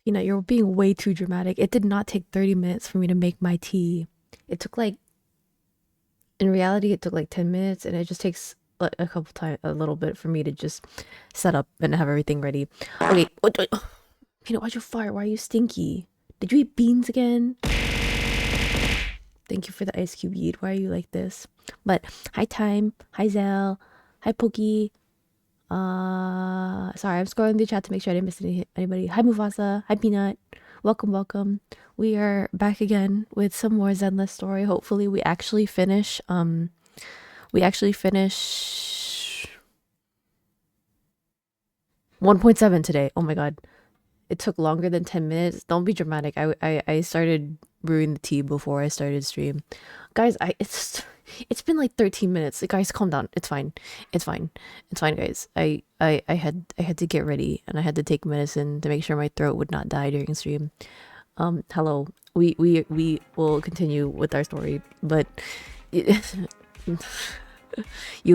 Peanut, you're being way too dramatic. It did not take 30 minutes for me to make my tea. It took like, in reality, it took like 10 minutes, and it just takes a couple times, a little bit for me to just set up and have everything ready. Okay, Peanut, why'd you fart? Why are you stinky? Did you eat beans again? Thank you for the ice cube yeet. Why are you like this? But hi Time, hi Zell, hi Pokey. Sorry, I'm scrolling the chat to make sure I didn't miss anybody. Hi Mufasa, hi Peanut. Welcome, welcome. We are back again with some more Zenless story. Hopefully we actually finish 1.7 today. Oh my god. It took longer than 10 minutes. Don't be dramatic. I started brewing the tea before I started stream. Guys, it's been like 13 minutes. Guys, calm down. It's fine. It's fine. It's fine, guys. I had to get ready, and I had to take medicine to make sure my throat would not die during stream. Hello. We will continue with our story, but you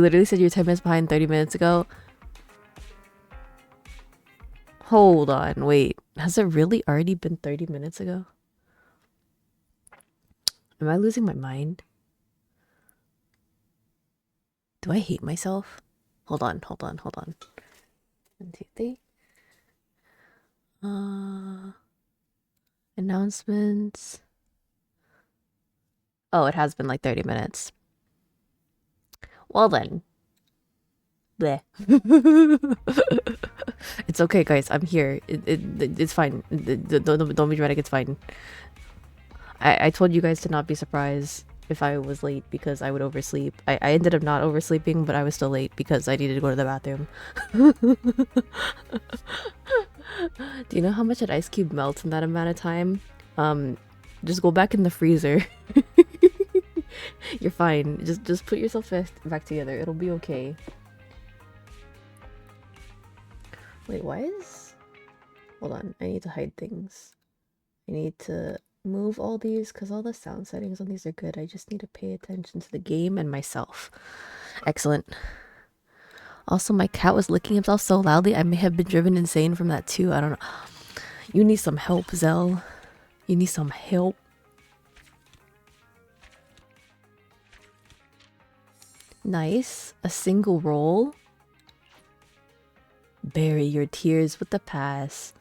literally said you're 10 minutes behind 30 minutes ago. Hold on, wait. Has it really already been 30 minutes ago? Am I losing my mind? Do I hate myself? Hold on. 1, 2, 3. Announcements. Oh, it has been like 30 minutes. Well then. Bleh. It's okay, guys. I'm here. It's fine. Don't be dramatic. It's fine. I told you guys to not be surprised if I was late because I would oversleep. I ended up not oversleeping, but I was still late because I needed to go to the bathroom. Do you know how much an ice cube melts in that amount of time? Just go back in the freezer. You're fine. Just put yourself back together. It'll be okay. Wait, why is... Hold on. I need to hide things. I need to move all these because all the sound settings on these are good. I just need to pay attention to the game and myself. Excellent. Also, my cat was licking himself so loudly I may have been driven insane from that too. I don't know. You need some help, Zell. You need some help. Nice. A single roll. Bury your tears with the past.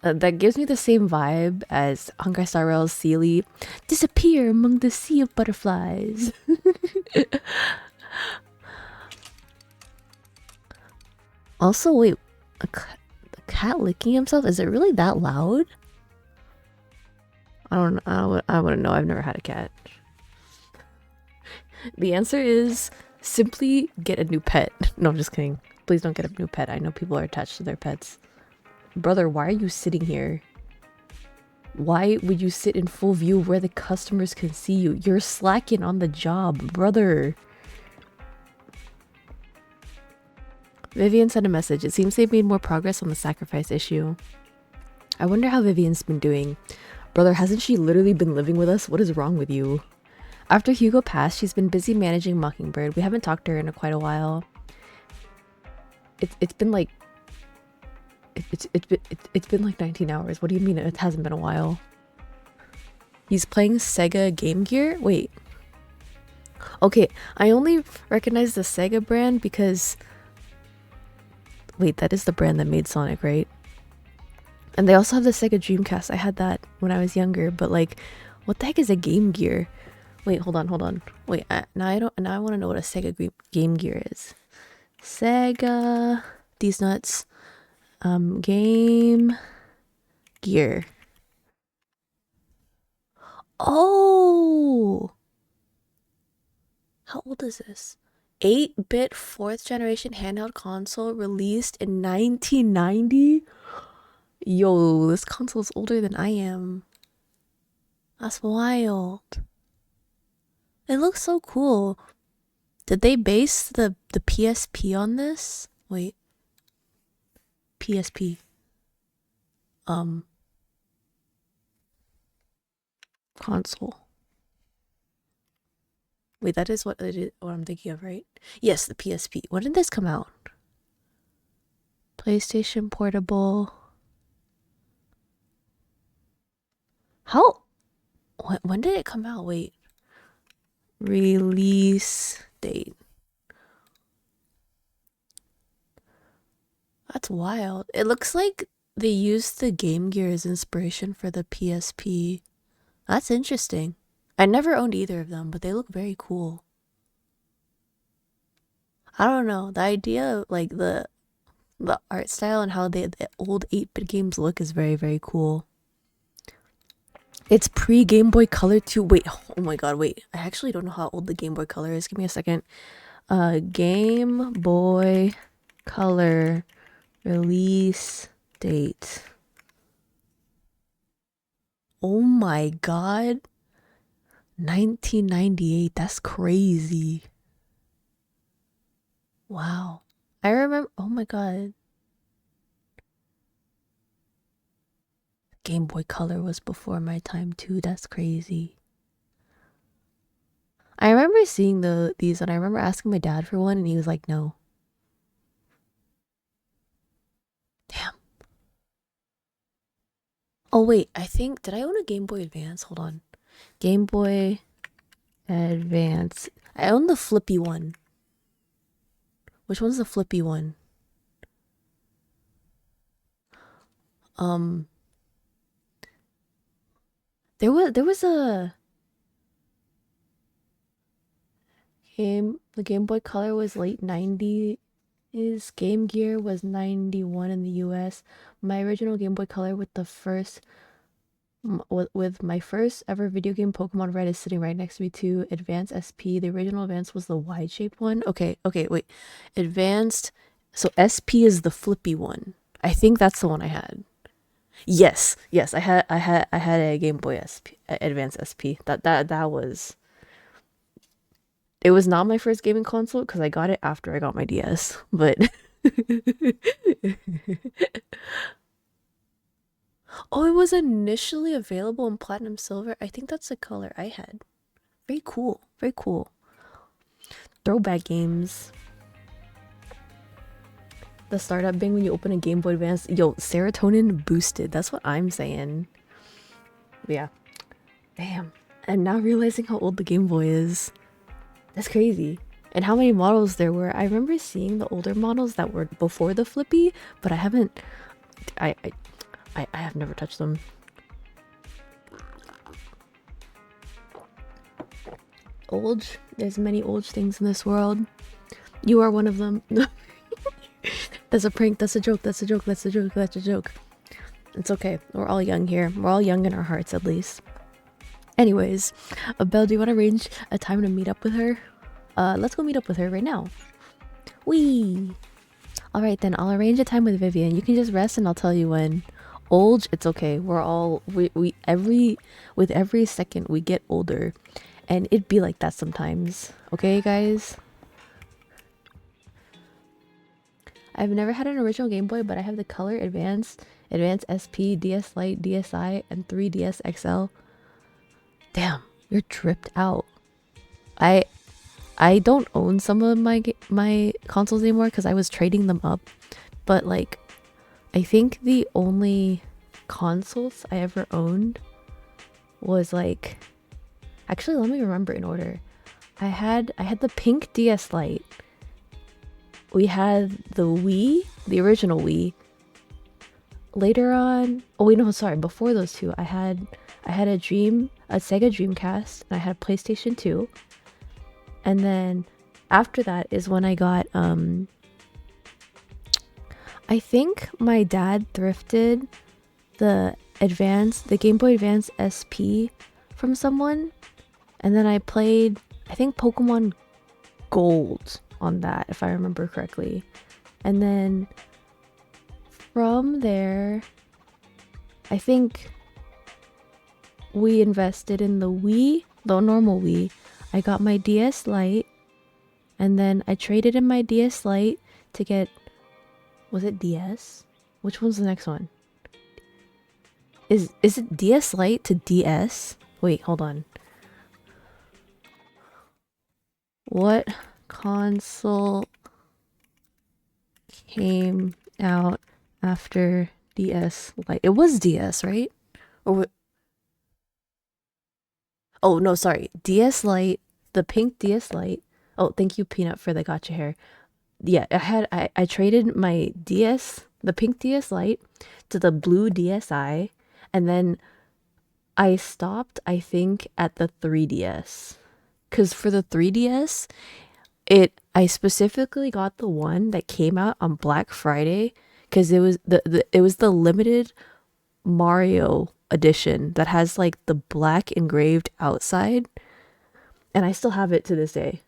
That gives me the same vibe as Honkai Star Rail's Sealy. Disappear among the sea of butterflies. Also, wait, a cat licking himself? Is it really that loud? I wouldn't know. I've never had a cat. The answer is simply get a new pet. No, I'm just kidding. Please don't get a new pet. I know people are attached to their pets. Brother, why are you sitting here? Why would you sit in full view where the customers can see you? You're slacking on the job, brother. Vivian sent a message. It seems they've made more progress on the sacrifice issue. I wonder how Vivian's been doing. Brother, hasn't she literally been living with us? What is wrong with you? After Hugo passed, she's been busy managing Mockingbird. We haven't talked to her in quite a while. It's been like... It's been like 19 hours. What do you mean it hasn't been a while? He's playing Sega Game Gear? Wait. Okay, I only recognize the Sega brand because... Wait, that is the brand that made Sonic, right? And they also have the Sega Dreamcast. I had that when I was younger, but like, what the heck is a Game Gear? Wait, hold on. Wait, now I want to know what a Sega Game Gear is. Sega... These nuts. Game Gear. Oh! How old is this? 8-bit 4th generation handheld console released in 1990? Yo, this console's older than I am. That's wild. It looks so cool. Did they base the PSP on this? Wait. PSP. Console. Wait, that is what I'm thinking of, right? Yes, the PSP. When did this come out? PlayStation Portable. How? When did it come out? Wait. Release date. That's wild. It looks like they used the Game Gear as inspiration for the PSP. That's interesting. I never owned either of them, but they look very cool. I don't know. The idea of like the art style and how the old 8-bit games look is very, very cool. It's pre Game Boy Color too. Wait, oh my god, wait. I actually don't know how old the Game Boy Color is. Give me a second. Game Boy Color release date. Oh my god. 1998. That's crazy. Wow. I remember. Oh my god. Game Boy Color was before my time too. That's crazy. I remember seeing these and I remember asking my dad for one and he was like, no. Damn. Oh wait, I think did I own a Game Boy Advance? Hold on. Game Boy Advance. I own the flippy one. Which one's the flippy one? Um there was a game, the Game Boy Color was late 90s. Game Gear was 91 in the US. My original Game Boy Color with the first with my first ever video game Pokemon Red is sitting right next to me too. Advanced SP. The original Advanced was the wide shaped one. Okay, wait. Advanced. So SP is the flippy one. I think that's the one I had. Yes, I had a Game Boy SP, Advanced SP. That was. It was not my first gaming console because I got it after I got my DS. But oh, it was initially available in Platinum Silver. I think that's the color I had. Very cool. Very cool. Throwback games. The startup bang when you open a Game Boy Advance. Yo, serotonin boosted. That's what I'm saying. Yeah. Damn. I'm now realizing how old the Game Boy is. That's crazy. And how many models there were. I remember seeing the older models that were before the flippy, but I haven't. I have never touched them. Old. There's many old things in this world. You are one of them. That's a prank. That's a joke. That's a joke. That's a joke. That's a joke. It's okay. We're all young here. We're all young in our hearts, at least. Anyways, Belle, do you want to arrange a time to meet up with her? Let's go meet up with her right now. Wee. All right, then I'll arrange a time with Vivian. You can just rest, and I'll tell you when. Old, it's okay. We're all with every second we get older, and it'd be like that sometimes. Okay, guys. I've never had an original Game Boy, but I have the Color Advance, Advance SP, DS Lite, DSi, and 3DS XL. Damn, you're tripped out. I don't own some of my consoles anymore because I was trading them up. But like, I think the only consoles I ever owned was like, actually, let me remember in order. I had the pink DS Lite. We had the Wii, the original Wii. Later on, oh wait, no, sorry. Before those two, I had a Sega Dreamcast, and I had a PlayStation 2. And then after that is when I got I think my dad thrifted the Game Boy Advance SP from someone, and then I played, I think, Pokemon Gold on that, if I remember correctly. And then from there, I think we invested in the Wii, the normal Wii. I got my DS Lite, and then I traded in my DS Lite to get, was it DS? Which one's the next one? Is it DS Lite to DS? Wait, hold on. What console came out after DS Lite? It was DS, right? Or Oh no, sorry. DS Lite, the pink DS Lite. Oh, thank you, Peanut, for the gotcha hair. Yeah, I traded my DS, the pink DS Lite, to the blue DSi, and then I stopped, I think, at the 3DS. Cause for the 3DS, I specifically got the one that came out on Black Friday because it was the limited Mario edition that has like the black engraved outside, and I still have it to this day.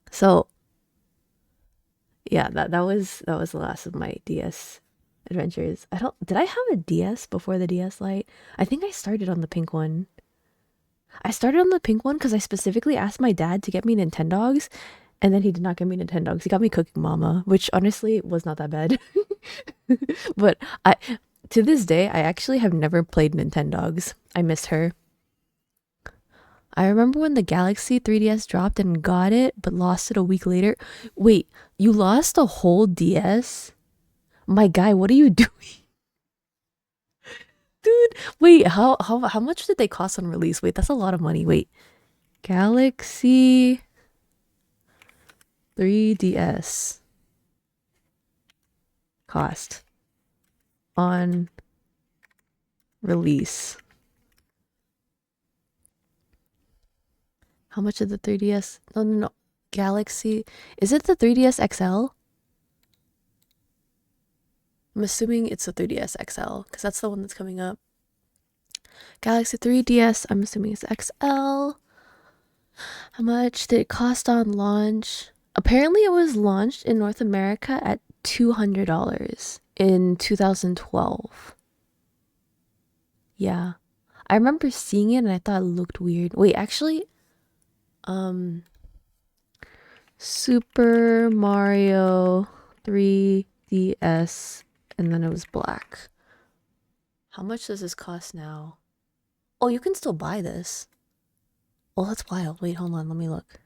So yeah, that was the last of my DS adventures. I don't Did I have a DS before the DS Lite? I think I started on the pink one. I started on the pink one because I specifically asked my dad to get me Nintendogs, and then he did not get me Nintendogs. He got me Cooking Mama, which honestly was not that bad. But to this day, I actually have never played Nintendogs. I miss her. I remember when the Galaxy 3DS dropped and got it, but lost it a week later. Wait, you lost a whole DS? My guy, what are you doing? Dude, wait, how much did they cost on release? Wait, that's a lot of money. Wait. Galaxy 3DS cost on release. How much did the 3DS? No, no, no. Galaxy. Is it the 3DS XL? I'm assuming it's the 3DS XL because that's the one that's coming up. Galaxy 3DS, I'm assuming it's XL. How much did it cost on launch? Apparently, it was launched in North America at $200 in 2012. Yeah. I remember seeing it and I thought it looked weird. Wait, actually, Super Mario 3DS, and then it was black. How much does this cost now? Oh, you can still buy this. Oh, that's wild. Wait, hold on. Let me look.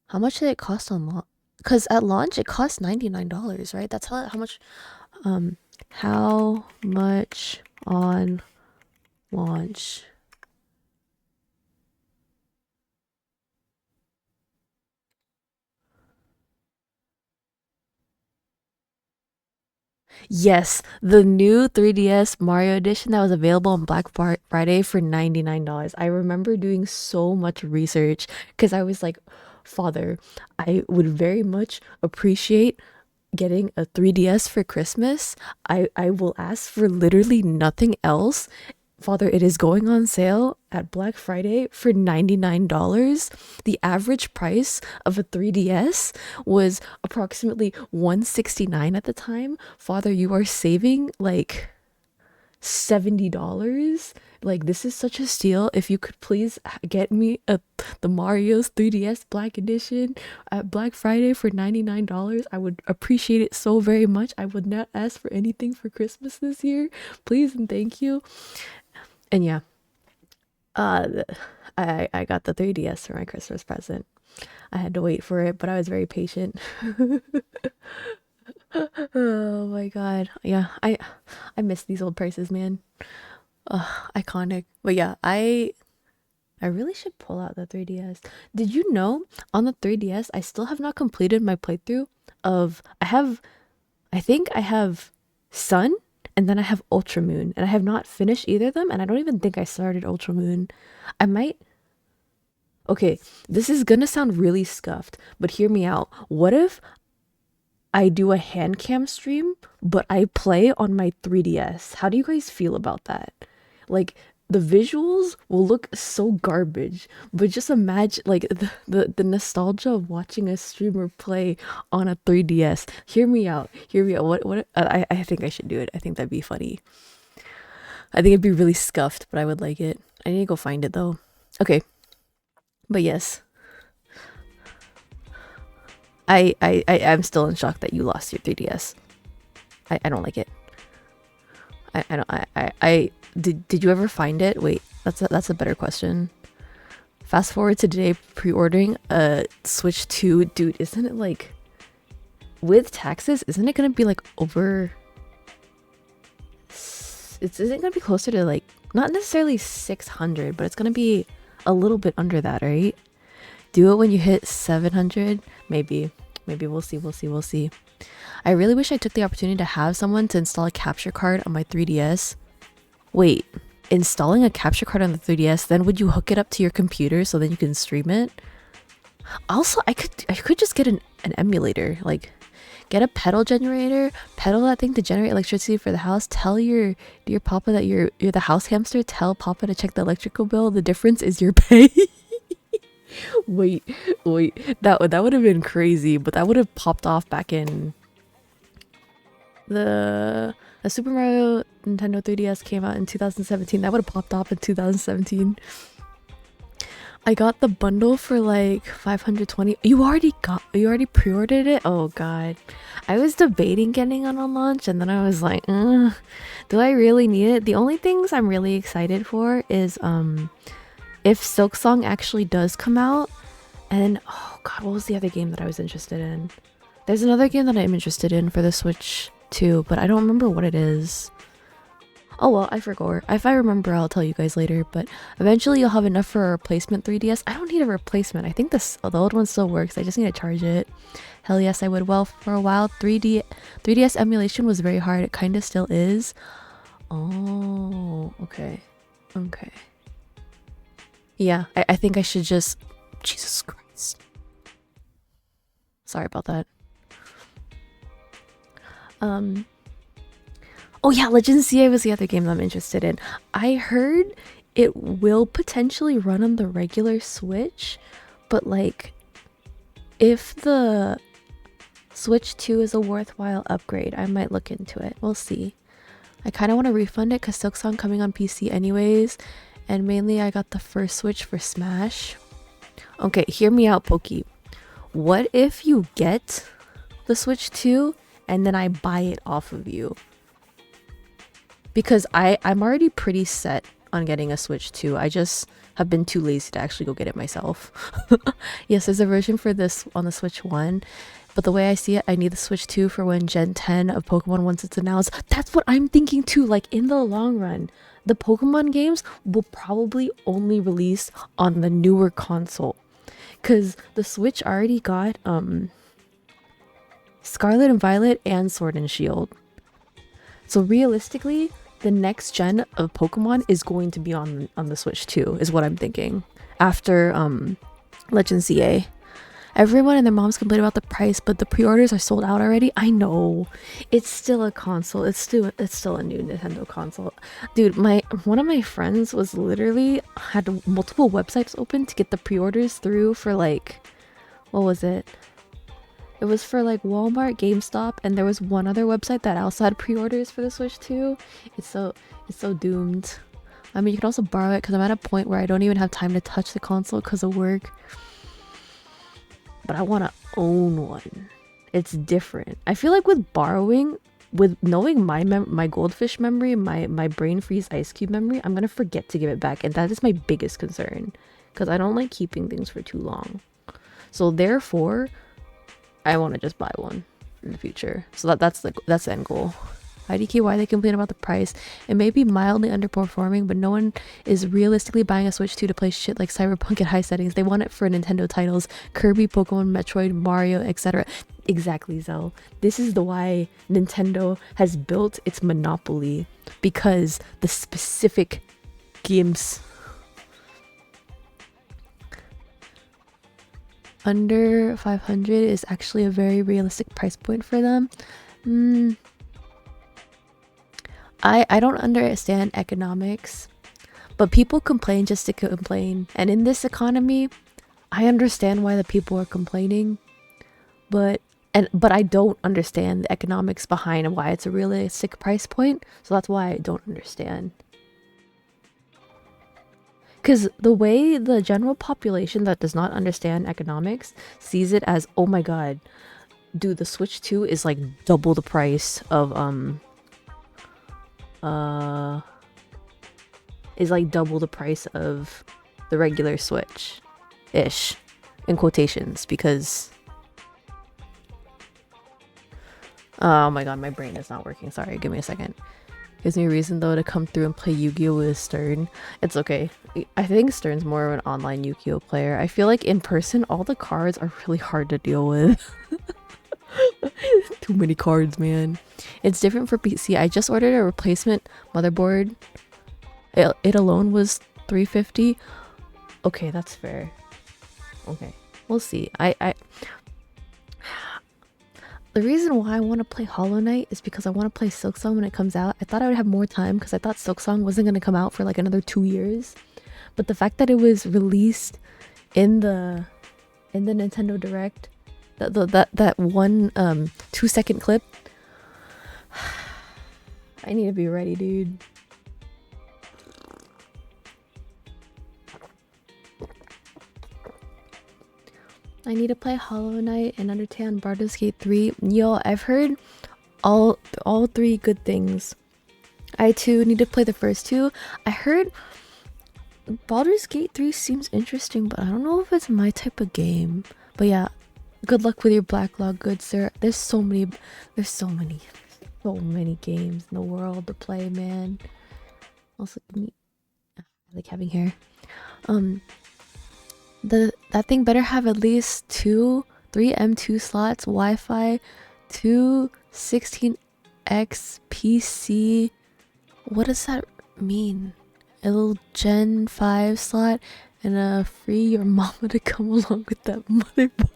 How much did it cost on launch? Because at launch, it cost $99, right? That's how much. How much on launch? Yes, the new 3DS Mario Edition that was available on Black Friday for $99. I remember doing so much research because I was like, Father, I would very much appreciate getting a 3DS for Christmas. I will ask for literally nothing else. Father, it is going on sale at Black Friday for $99. The average price of a 3DS was approximately $169 at the time. Father, you are saving like $70. Like, this is such a steal. If you could please get me the Mario's 3DS Black Edition at Black Friday for $99, I would appreciate it so very much. I would not ask for anything for Christmas this year. Please and thank you. And yeah, I got the 3DS for my Christmas present. I had to wait for it, but I was very patient. Oh my god. Yeah, I miss these old prices, man. Iconic. But yeah, I really should pull out the 3DS. Did you know on the 3DS I still have not completed my playthrough of I think I have Sun and then I have Ultra Moon, and I have not finished either of them, and I don't even think I started Ultra Moon. I might. Okay, this is gonna sound really scuffed, but hear me out. What if I do a hand cam stream, but I play on my 3DS? How do you guys feel about that? Like, the visuals will look so garbage, but just imagine like the nostalgia of watching a streamer play on a 3DS. Hear me out. Hear me out. What I think I should do it. I think that'd be funny. I think it'd be really scuffed, but I would like it. I need to go find it though. Okay. But yes. I'm still in shock that you lost your 3DS. I don't like it. I don't I did you ever find it? Wait, that's a better question. Fast forward to today, pre-ordering a Switch 2. Dude, isn't it like, with taxes, isn't it gonna be like over, isn't it gonna be closer to like not necessarily 600, but it's gonna be a little bit under that, right? Do it when you hit 700, maybe. Maybe we'll see, we'll see, we'll see. I really wish I took the opportunity to have someone to install a capture card on my 3DS. Wait, installing a capture card on the 3DS, then would you hook it up to your computer so then you can stream it? Also, I could just get an emulator, like get a pedal generator, pedal that thing to generate electricity for the house. Tell your papa that you're the house hamster. Tell papa to check the electrical bill. The difference is your pay. wait, that would have been crazy, but that would have popped off back in the Super Mario Nintendo 3DS came out in 2017. That would have popped off in 2017. I got the bundle for like 520. You already pre-ordered it? Oh god. I was debating getting it on launch, and then I was like, do I really need it? The only things I'm really excited for is if Silksong actually does come out. And oh god, what was the other game that I was interested in? There's another game that I'm interested in for the Switch too, but I don't remember what it is. Oh well, I forgot. If I remember, I'll tell you guys later. But eventually you'll have enough for a replacement 3DS. I don't need a replacement. I think the old one still works. I just need to charge it. Hell yes, I would. Well, for a while, 3DS emulation was very hard. It kind of still is. Oh, okay. Okay. Yeah, I think I should just... Jesus Christ. Sorry about that. Oh yeah, Legends CA was the other game that I'm interested in. I heard it will potentially run on the regular Switch, but like, if the Switch 2 is a worthwhile upgrade, I might look into it. We'll see. I kind of want to refund it because Silksong coming on PC anyways, and mainly I got the first Switch for Smash. Okay, hear me out, Pokey. What if you get the Switch 2 and then I buy it off of you? Because I'm already pretty set on getting a Switch 2. I just have been too lazy to actually go get it myself. Yes, there's a version for this on the Switch 1. But the way I see it, I need the Switch 2 for when Gen 10 of Pokemon once it's announced. That's what I'm thinking too. Like in the long run, the Pokemon games will probably only release on the newer console. Because the Switch already got Scarlet and Violet and Sword and Shield. So realistically, the next gen of Pokemon is going to be on the Switch 2, is what I'm thinking. After Legends CA. Everyone and their moms complain about the price, but the pre-orders are sold out already. I know. It's still a console. It's still a new Nintendo console. Dude, one of my friends was literally had multiple websites open to get the pre-orders through for like, what was it? It was for like Walmart, GameStop, and there was one other website that also had pre-orders for the Switch 2. It's so doomed. I mean, you can also borrow it because I'm at a point where I don't even have time to touch the console because of work. But I want to own one. It's different. I feel like with borrowing, with knowing my goldfish memory, my brain freeze ice cube memory, I'm gonna forget to give it back, and that is my biggest concern because I don't like keeping things for too long. So therefore, I want to just buy one in the future. So that's the end goal. IDK, why they complain about the price? It may be mildly underperforming, but no one is realistically buying a Switch 2 to play shit like Cyberpunk at high settings. They want it for Nintendo titles, Kirby, Pokemon, Metroid, Mario, etc. Exactly, Zell. This is the why Nintendo has built its monopoly, because the specific games under 500 is actually a very realistic price point for them. I don't understand economics, but people complain just to complain. And in this economy, I understand why the people are complaining, but I don't understand the economics behind why it's a realistic price point. So that's why I don't understand. Because the way the general population that does not understand economics sees it as, oh my god, dude, the Switch 2 is like double the price of is like double the price of the regular Switch ish, in quotations, because oh my god, my brain is not working. Sorry, give me a second. Gives me a reason though to come through and play Yu-Gi-Oh with Stern. It's okay. I think Stern's more of an online Yu-Gi-Oh player. I feel like in person all the cards are really hard to deal with. Too many cards, man. It's different for PC. I just ordered a replacement motherboard. It alone was $350. Okay, that's fair. Okay, we'll see. The reason why I want to play Hollow Knight is because I want to play Silksong when it comes out. I thought I would have more time because I thought Silksong wasn't going to come out for like another 2 years. But the fact that it was released in the Nintendo Direct, that one 2-second clip, I need to be ready, dude. I need to play Hollow Knight and Undertale and Baldur's Gate 3. Yo, I've heard all 3 good things. I too need to play the first 2. I heard Baldur's Gate 3 seems interesting, but I don't know if it's my type of game. But yeah, good luck with your backlog, good sir. There's so many games in the world to play, man. Also, I like having hair. That thing better have at least 3 M2 slots, Wi-Fi, 2 16x PC. What does that mean? A little Gen 5 slot and a free your mama to come along with that motherboard.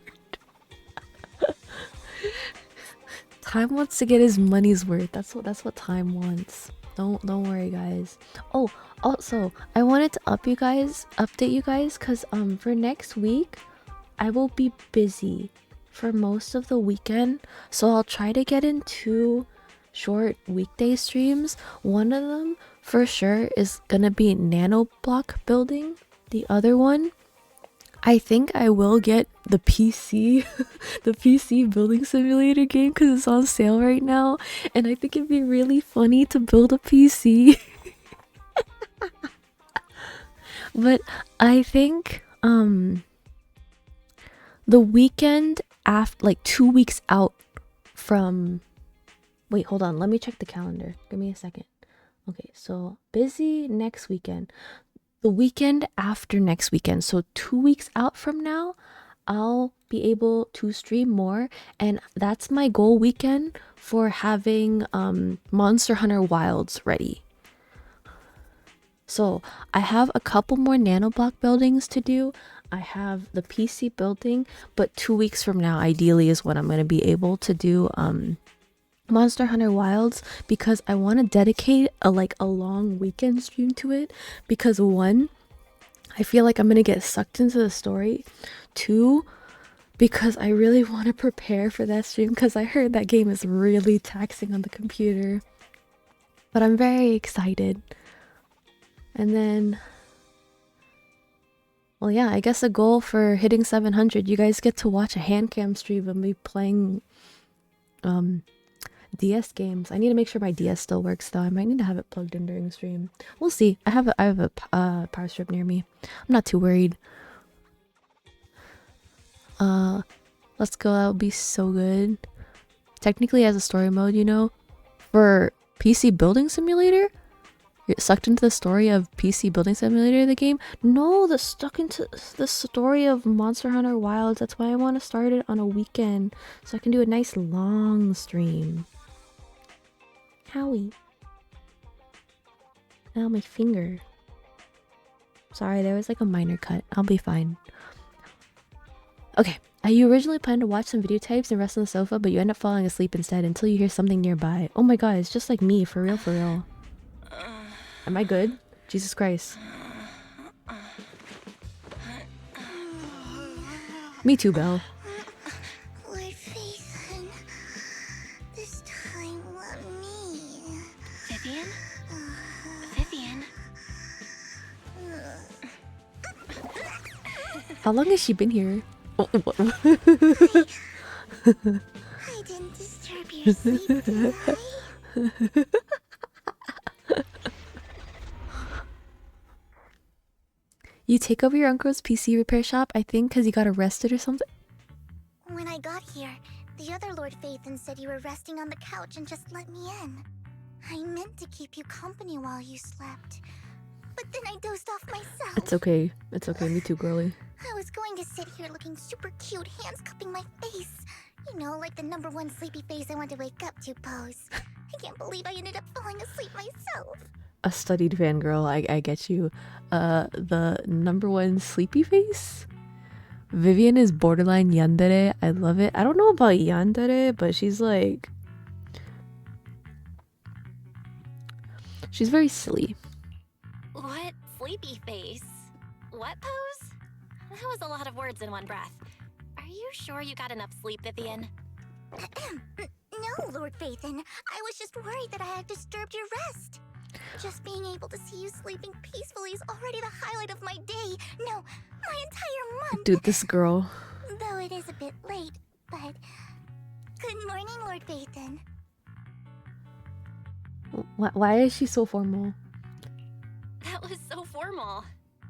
Time wants to get his money's worth. That's what Time wants. Don't worry, guys. Oh, also, I wanted to update you guys, cause for next week, I will be busy for most of the weekend, so I'll try to get in 2 short weekday streams. One of them for sure is gonna be nano block building. The other one, I think I will get the PC, the PC building simulator game because it's on sale right now, and I think it'd be really funny to build a PC. But I think the weekend after, like 2 weeks out from, wait, hold on, let me check the calendar. Give me a second. Okay, so busy next weekend. The weekend after next weekend, so 2 weeks out from now, I'll be able to stream more, and that's my goal weekend for having Monster Hunter Wilds ready. So I have a couple more nanoblock buildings to do. I have the PC building, but 2 weeks from now ideally is when I'm going to be able to do Monster Hunter Wilds, because I want to dedicate a long weekend stream to it, because 1, I feel like I'm going to get sucked into the story. 2, because I really want to prepare for that stream, because I heard that game is really taxing on the computer. But I'm very excited. And then, well, yeah, I guess a goal for hitting 700, you guys get to watch a hand cam stream of me playing DS games. I need to make sure my DS still works though. I might need to have it plugged in during the stream. We'll see. I have a power strip near me. I'm not too worried. Let's go. That would be so good. Technically, as a story mode, you know, for PC Building Simulator, you're sucked into the story of PC Building Simulator, the game. No, the stuck into the story of Monster Hunter Wilds. That's why I want to start it on a weekend, so I can do a nice long stream. Howie. Ow, my finger. Sorry, there was like a minor cut. I'll be fine. Okay, you originally planned to watch some video types and rest on the sofa, but you end up falling asleep instead until you hear something nearby. Oh my god, it's just like me, for real, for real. Am I good? Jesus Christ. Me too, Belle. Lord Phaethon, this time let me. Vivian? Vivian? How long has she been here? Oh, I didn't disturb your sleep, did I? You take over your uncle's PC repair shop, I think, because he got arrested or something? When I got here, the other Lord Phaethon said you were resting on the couch and just let me in. I meant to keep you company while you slept, but then I dozed off myself. It's okay. It's okay. Me too, girly. I was going to sit here looking super cute, hands cupping my face. You know, like the #1 sleepy face I want to wake up to pose. I can't believe I ended up falling asleep myself. A studied fangirl. I get you. The #1 sleepy face? Vivian is borderline yandere. I love it. I don't know about yandere, but she's like... She's very silly. What sleepy face? What pose? That was a lot of words in one breath. Are you sure you got enough sleep, Vivian? No, Lord Phaethon. I was just worried that I had disturbed your rest. Just being able to see you sleeping peacefully is already the highlight of my day. No, my entire month. Dude, this girl. Though it is a bit late, but... Good morning, Lord Phaethon. Why is she so formal? That was so formal.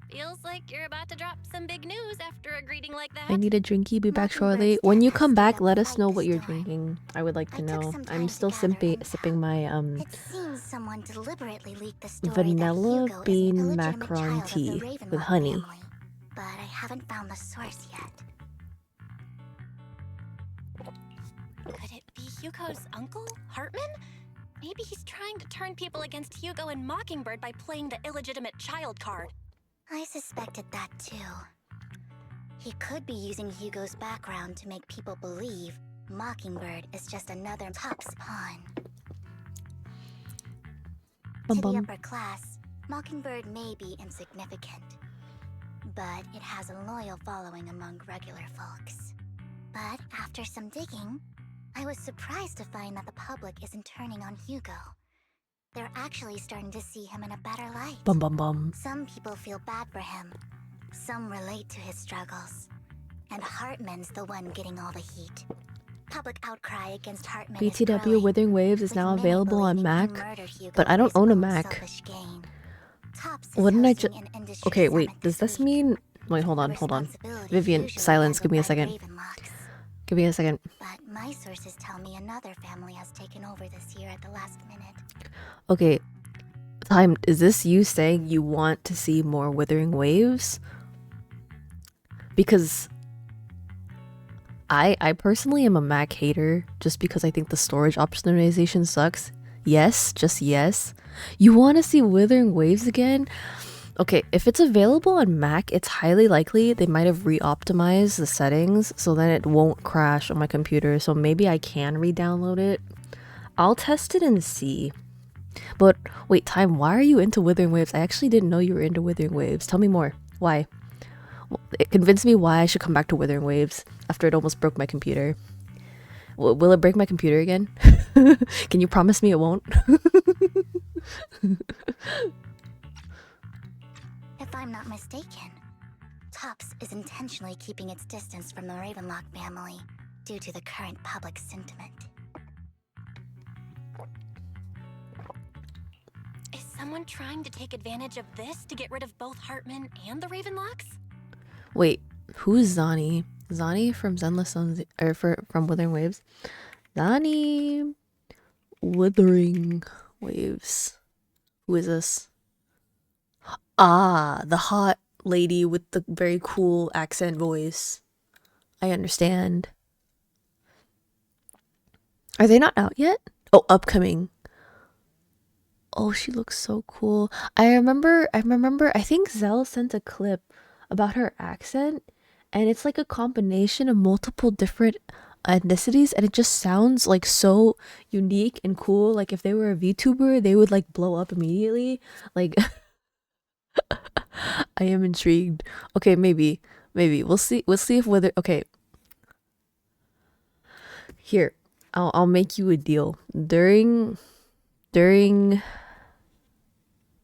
Feels like you're about to drop some big news after a greeting like that. I need a drinky. Be back shortly. When you come back, let us know what you're drinking. I would like to know. I'm still sipping my It seems someone deliberately leaked the story vanilla that Hugo bean is an illegitimate macaron child of the tea Ravenlock with honey. family, but I haven't found the source yet. Could it be Hugo's uncle, Hartman? Maybe he's trying to turn people against Hugo and Mockingbird by playing the illegitimate child card. I suspected that too. He could be using Hugo's background to make people believe Mockingbird is just another Top's pawn. To the upper class, Mockingbird may be insignificant, but it has a loyal following among regular folks. But after some digging, I was surprised to find that the public isn't turning on Hugo. They're actually starting to see him in a better light. Bum bum bum. Some people feel bad for him. Some relate to his struggles. And Hartman's the one getting all the heat. Public outcry against Hartman is BTW growing, Withering Waves is with now many available on believing he Mac, murdered Hugo but I for don't his own a own Mac. selfish gain. Topps is Wouldn't I hosting just... an industry Okay, wait. summit Does this week. mean... Wait, hold A on. responsibility Vivian, usually silence. handled Give me a by the second. Ravenlocks. Give me a second. But my sources tell me another family has taken over this year at the last minute. Okay. Time, is this you saying you want to see more Withering Waves? Because I personally am a Mac hater just because I think the storage optimization sucks. Yes, just yes. You want to see Withering Waves again? Okay, if it's available on Mac, it's highly likely they might have re-optimized the settings so then it won't crash on my computer. So maybe I can re-download it. I'll test it and see. But wait, Time, why are you into Withering Waves? I actually didn't know you were into Withering Waves. Tell me more. Why? Well, it convinced me why I should come back to Withering Waves after it almost broke my computer. Will it break my computer again? Can you promise me it won't? If I'm not mistaken, Topps is intentionally keeping its distance from the Ravenlock family due to the current public sentiment. Is someone trying to take advantage of this to get rid of both Hartman and the Ravenlocks? Wait, who's Zani? Zani from Zenless from Withering Waves? Zani Withering Waves. Who is this? Ah, the hot lady with the very cool accent voice. I understand. Are they not out yet? Oh, upcoming. Oh, she looks so cool. I remember, I think Zell sent a clip about her accent, and it's like a combination of multiple different ethnicities, and it just sounds like so unique and cool. Like if they were a VTuber, they would like blow up immediately. Like I am intrigued. Okay, maybe we'll see if whether okay. Here, I'll make you a deal. During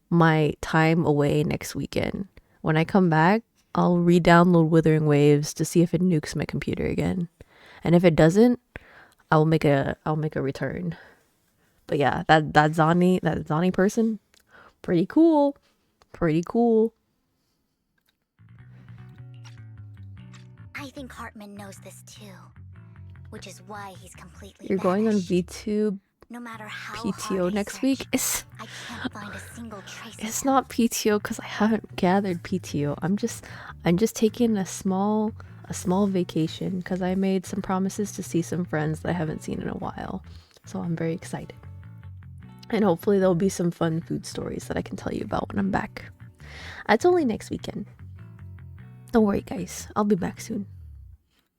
my time away next weekend, when I come back, I'll re-download Withering Waves to see if it nukes my computer again. And if it doesn't, I'll make a return. But yeah, that Zani person, pretty cool. Pretty cool. I think Hartman knows this too, which is why he's completely You're going on vanished. VTube No matter how PTO hard I next week. search, I can't find a single trace of It's him. not PTO because I haven't gathered PTO. I'm just taking a small vacation because I made some promises to see some friends that I haven't seen in a while. So I'm very excited. And hopefully there'll be some fun food stories that I can tell you about when I'm back. It's only next weekend. Don't worry, guys. I'll be back soon.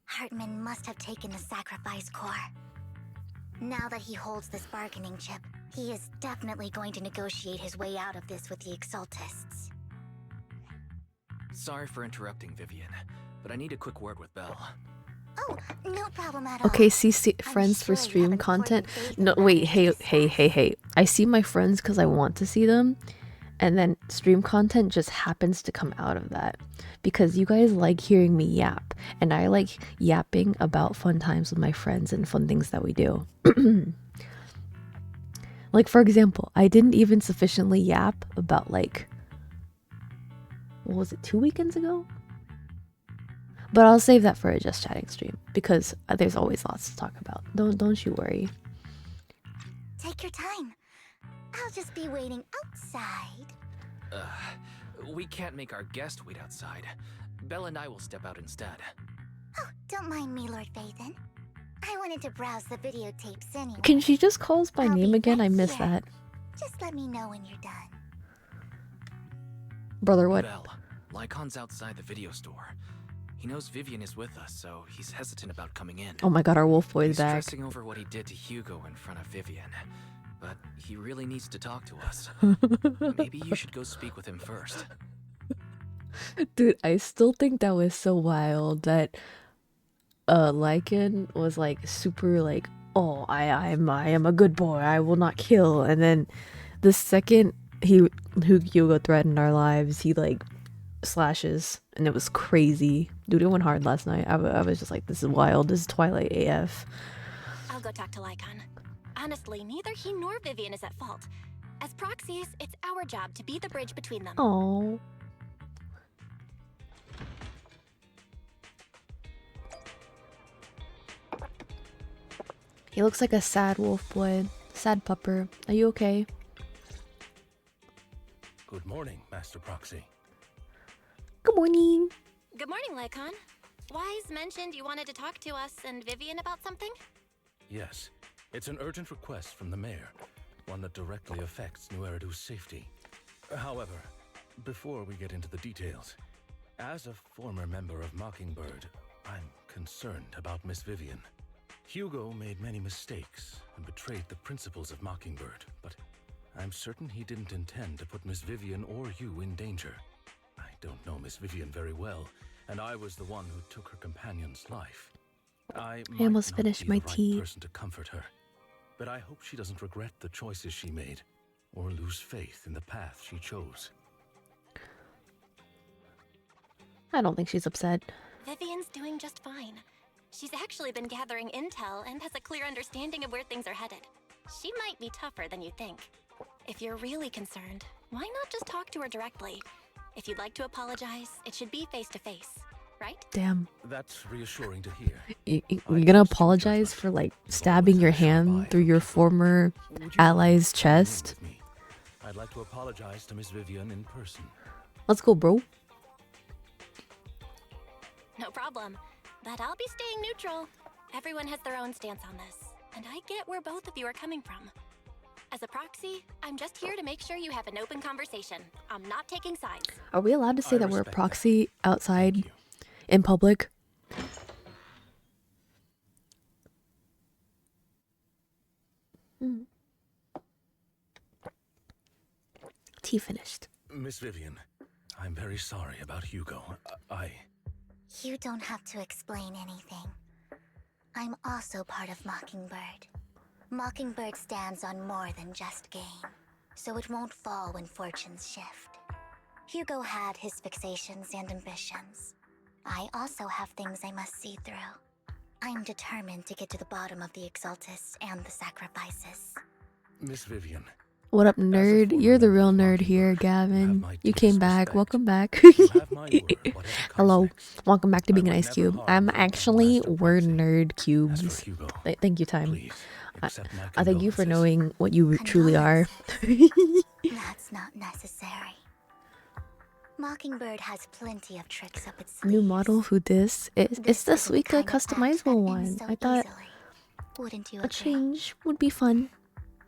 Hartman must have taken the sacrifice core. Now that he holds this bargaining chip, he is definitely going to negotiate his way out of this with the Exaltists. Sorry for interrupting, Vivian, but I need a quick word with Belle. Oh, no problem at all. Okay, see I'm friends for sure you stream have content. important faith in No, the wait, manager's hey. I see my friends because I want to see them, and then stream content just happens to come out of that because you guys like hearing me yap, and I like yapping about fun times with my friends and fun things that we do. Like, for example, I didn't even sufficiently yap about, like, what was it, 2 weekends ago? But I'll save that for a Just Chatting stream because there's always lots to talk about. Don't you worry. Take your time. I'll just be waiting outside. We can't make our guest wait outside. Belle and I will step out instead. Oh, don't mind me, Lord Vathan. I wanted to browse the videotapes anyway. Can she just call us by I'll name be again? I right missed here. that. Just let me know when you're done. Brother, what? Belle, Lycon's outside the video store. He knows Vivian is with us, so he's hesitant about coming in. Oh my god, our wolf boy is He's back. stressing over what he did to Hugo in front of Vivian. But he really needs to talk to us. Maybe you should go speak with him first. Dude, I still think that was so wild that Lycan was like super like, oh, I am a good boy, I will not kill, and then the second Hugo threatened our lives, he like slashes, and it was crazy. Dude, it went hard last night. I was just like, this is wild, this is Twilight AF. I'll go talk to Lycon. Honestly, neither he nor Vivian is at fault. As proxies, it's our job to be the bridge between them. Oh. He looks like a sad wolf boy. Sad pupper. Are you okay? Good morning, Master Proxy. Good morning. Good morning, Lycon. Wise mentioned you wanted to talk to us and Vivian about something? Yes, it's an urgent request from the mayor, one that directly affects New Eridu's safety. However, before we get into the details, as a former member of Mockingbird, I'm concerned about Miss Vivian. Hugo made many mistakes and betrayed the principles of Mockingbird, but I'm certain he didn't intend to put Miss Vivian or you in danger. I don't know Miss Vivian very well, and I was the one who took her companion's life. I almost might not finished be my the right tea. person to comfort her, but I hope she doesn't regret the choices she made or lose faith in the path she chose. I don't think she's upset. Vivian's doing just fine. She's actually been gathering intel and has a clear understanding of where things are headed. She might be tougher than you think. If you're really concerned, why not just talk to her directly? If you'd like to apologize, it should be face to face, right? Damn. That's reassuring to hear. You're gonna apologize for like stabbing your hand through your former Would you ally's mind coming in chest? with me? I'd like to apologize to Miss Vivian in person. Let's go, bro. No problem. But I'll be staying neutral. Everyone has their own stance on this, and I get where both of you are coming from. As a proxy, I'm just here to make sure you have an open conversation. I'm not taking sides. Are we allowed to say I that we're a respect that. proxy outside Thank you. in public? Tea finished. Miss Vivian, I'm very sorry about Hugo. You don't have to explain anything. I'm also part of Mockingbird. Mockingbird stands on more than just gain, so it won't fall when fortunes shift. Hugo had his fixations and ambitions. I also have things I must see through. I'm determined to get to the bottom of the Exaltists and the sacrifices. Miss Vivian, What up, As a nerd? former You're the member real of nerd here, Mockingbird, you have Gavin. my You deepest came back. respect. Welcome back. you have my word, whatever comes Hello. next. Welcome back to I being an would ice never cube. harm I'm you, actually Master word Proxy. nerd As cubes. for Hugo, Thank you, time. please, except my I thank you for condolences. knowing what you truly are. That's not necessary. Mockingbird has plenty of tricks up its sleeves. New model, who this? It's This the isn't the Suika kind of act that customizable ends one. so I thought easily. Wouldn't you a agree? change would be fun.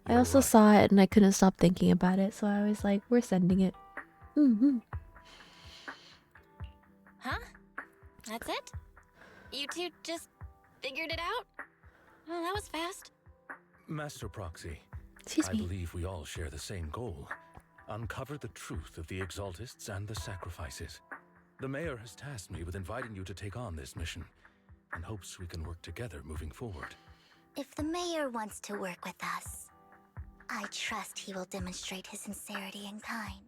I You're also right. saw it and I couldn't stop thinking about it, so I was like, we're sending it. Huh? That's it? You two just figured it out? Oh, that was fast. Master Proxy, Excuse I me. believe we all share the same goal. Uncover the truth of the Exaltists and the sacrifices. The mayor has tasked me with inviting you to take on this mission, and hopes we can work together moving forward. If the mayor wants to work with us, I trust he will demonstrate his sincerity and kind.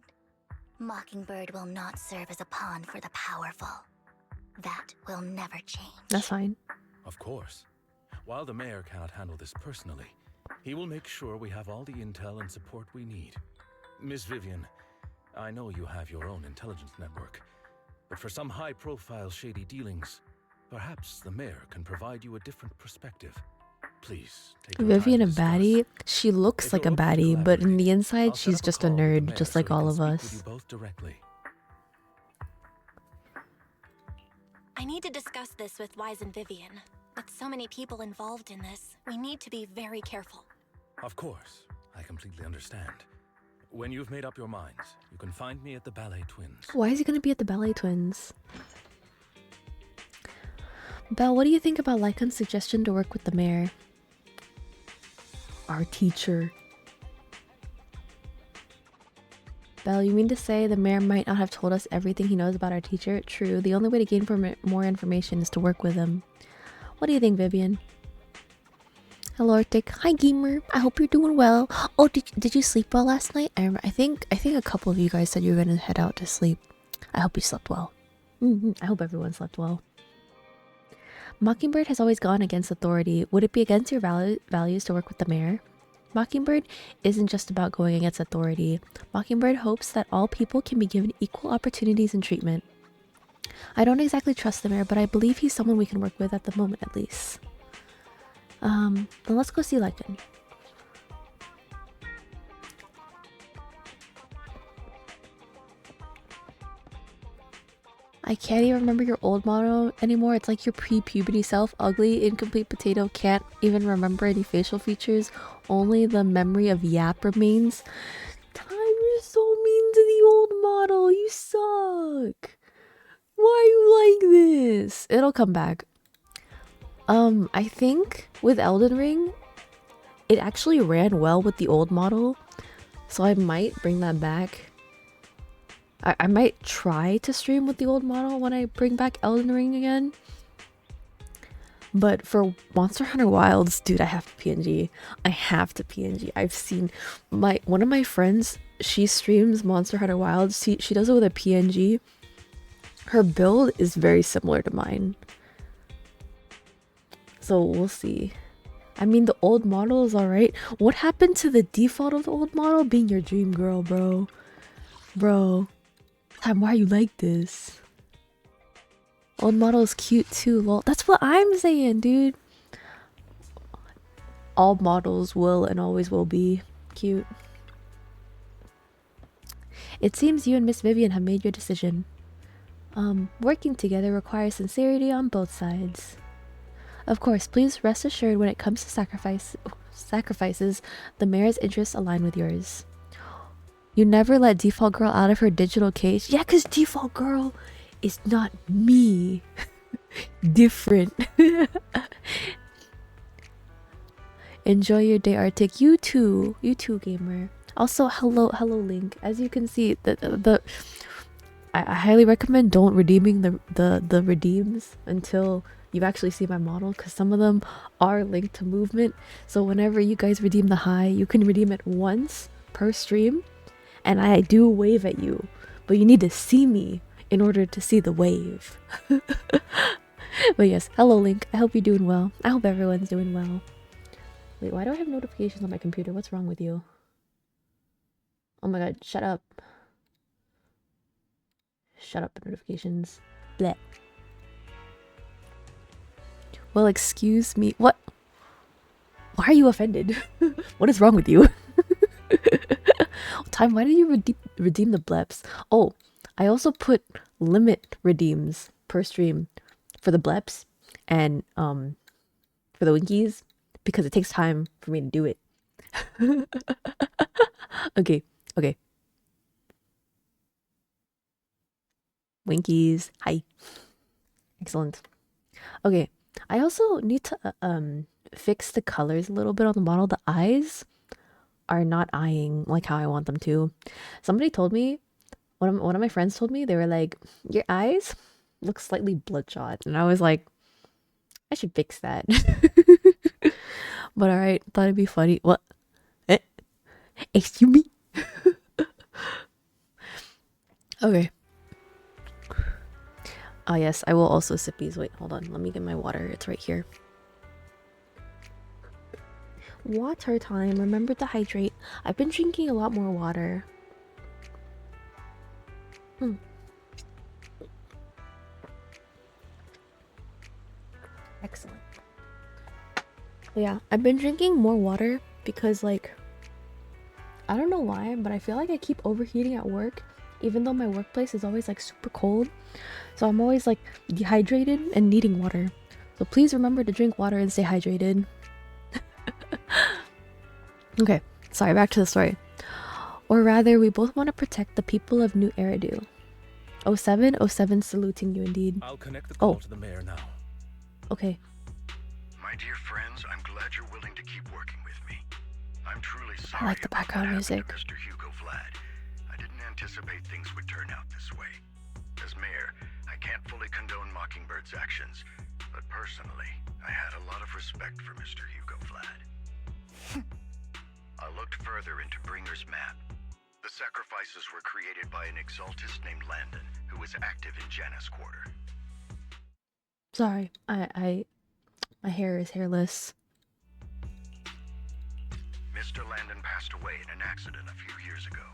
Mockingbird will not serve as a pawn for the powerful. That will never change. That's fine. Of course. While the mayor cannot handle this personally, he will make sure we have all the intel and support we need. Miss Vivian, I know you have your own intelligence network, but for some high-profile shady dealings, perhaps the mayor can provide you a different perspective. Please take your Vivian, a time to discuss. baddie? She looks If like a you're open to baddie, but in the collaborate, inside, I'll set she's up a just a call with the nerd, mayor just so like he all can of speak with us. you both directly. I need to discuss this with Wise and Vivian. With so many people involved in this, we need to be very careful. Of course, I completely understand. When you've made up your minds, you can find me at the Ballet Twins. Why is he gonna be at the Ballet Twins? Belle, what do you think about Lycan's suggestion to work with the mayor? Our teacher. Belle, you mean to say the mayor might not have told us everything he knows about our teacher? True, the only way to gain more information is to work with him. What do you think, Vivian? Hello, Arctic. Hi, Gamer. I hope you're doing well. Oh, did you sleep well last night? I think a couple of you guys said you were gonna head out to sleep. I hope you slept well. I hope everyone slept well. Mockingbird has always gone against authority. Would it be against your values to work with the mayor? Mockingbird isn't just about going against authority. Mockingbird hopes that all people can be given equal opportunities and treatment. I don't exactly trust the mayor, but I believe he's someone we can work with at the moment, at least. Then let's go see Lycan. I can't even remember your old motto anymore. It's like your pre-puberty self. Ugly, incomplete potato, can't even remember any facial features. Only the memory of Yap remains. Time, you're so mean to the old model. You suck. Why are you like this? It'll come back. I think with Elden Ring, it actually ran well with the old model. So I might bring that back. I might try to stream with the old model when I bring back Elden Ring again. But for Monster Hunter Wilds, dude, I have to PNG. I have to PNG. I've seen one of my friends, she streams Monster Hunter Wilds. She does it with a PNG. Her build is very similar to mine. So we'll see. I mean, the old model is alright. What happened to the default of the old model being your dream girl, bro? Bro. Time, why are you like this? Old model is cute too, lol. That's what I'm saying, dude. All models will and always will be cute. It seems you and Miss Vivian have made your decision. Working together requires sincerity on both sides. Of course, please rest assured when it comes to sacrifices, the mayor's interests align with yours. You never let Default Girl out of her digital cage. Yeah, because Default Girl is not me. Different. Enjoy your day, Arctic. You too, gamer. Also, hello, Link. As you can see, I highly recommend don't redeeming the redeems until you actually see my model, because some of them are linked to movement. So whenever you guys redeem the high, you can redeem it once per stream, and I do wave at you, but you need to see me in order to see the wave. But yes, hello Link. I hope you're doing well. I hope everyone's doing well. Wait, why do I have notifications on my computer? What's wrong with you? Oh my god, shut up. Shut up, notifications. Bleh. Well, excuse me. What? Why are you offended? What is wrong with you? Time, why did you redeem the bleps? Oh, I also put limit redeems per stream for the bleps and for the winkies because it takes time for me to do it. Okay. Winkies, hi. Excellent. Okay, I also need to fix the colors a little bit on the model. The eyes are not eyeing like how I want them to. Somebody told me, one of my friends told me, they were like, your eyes look slightly bloodshot, and I was like, I should fix that. But alright, thought it'd be funny. What? Excuse me? Okay. Ah, yes, I will also sip these. Wait, hold on. Let me get my water. It's right here. Water time. Remember to hydrate. I've been drinking a lot more water. Excellent. Yeah, I've been drinking more water because, like, I don't know why, but I feel like I keep overheating at work, even though my workplace is always like super cold. So I'm always like dehydrated and needing water. So please remember to drink water and stay hydrated. Okay, sorry, back to the story. Or rather, we both want to protect the people of New Eridu. 07 saluting you indeed. I'll connect the call to the mayor now. Okay. My dear friends, I'm glad you're willing to keep working with me. I'm truly sorry. I like the background music. Mr. Hugo Vlad. I didn't anticipate things would turn out this way. As mayor, I can't fully condone Mockingbird's actions, but personally, I had a lot of respect for Mr. Hugo Vlad. I looked further into Bringer's map. The sacrifices were created by an exaltist named Landon, who was active in Janus Quarter. Sorry, my hair is hairless. Mr. Landon passed away in an accident a few years ago.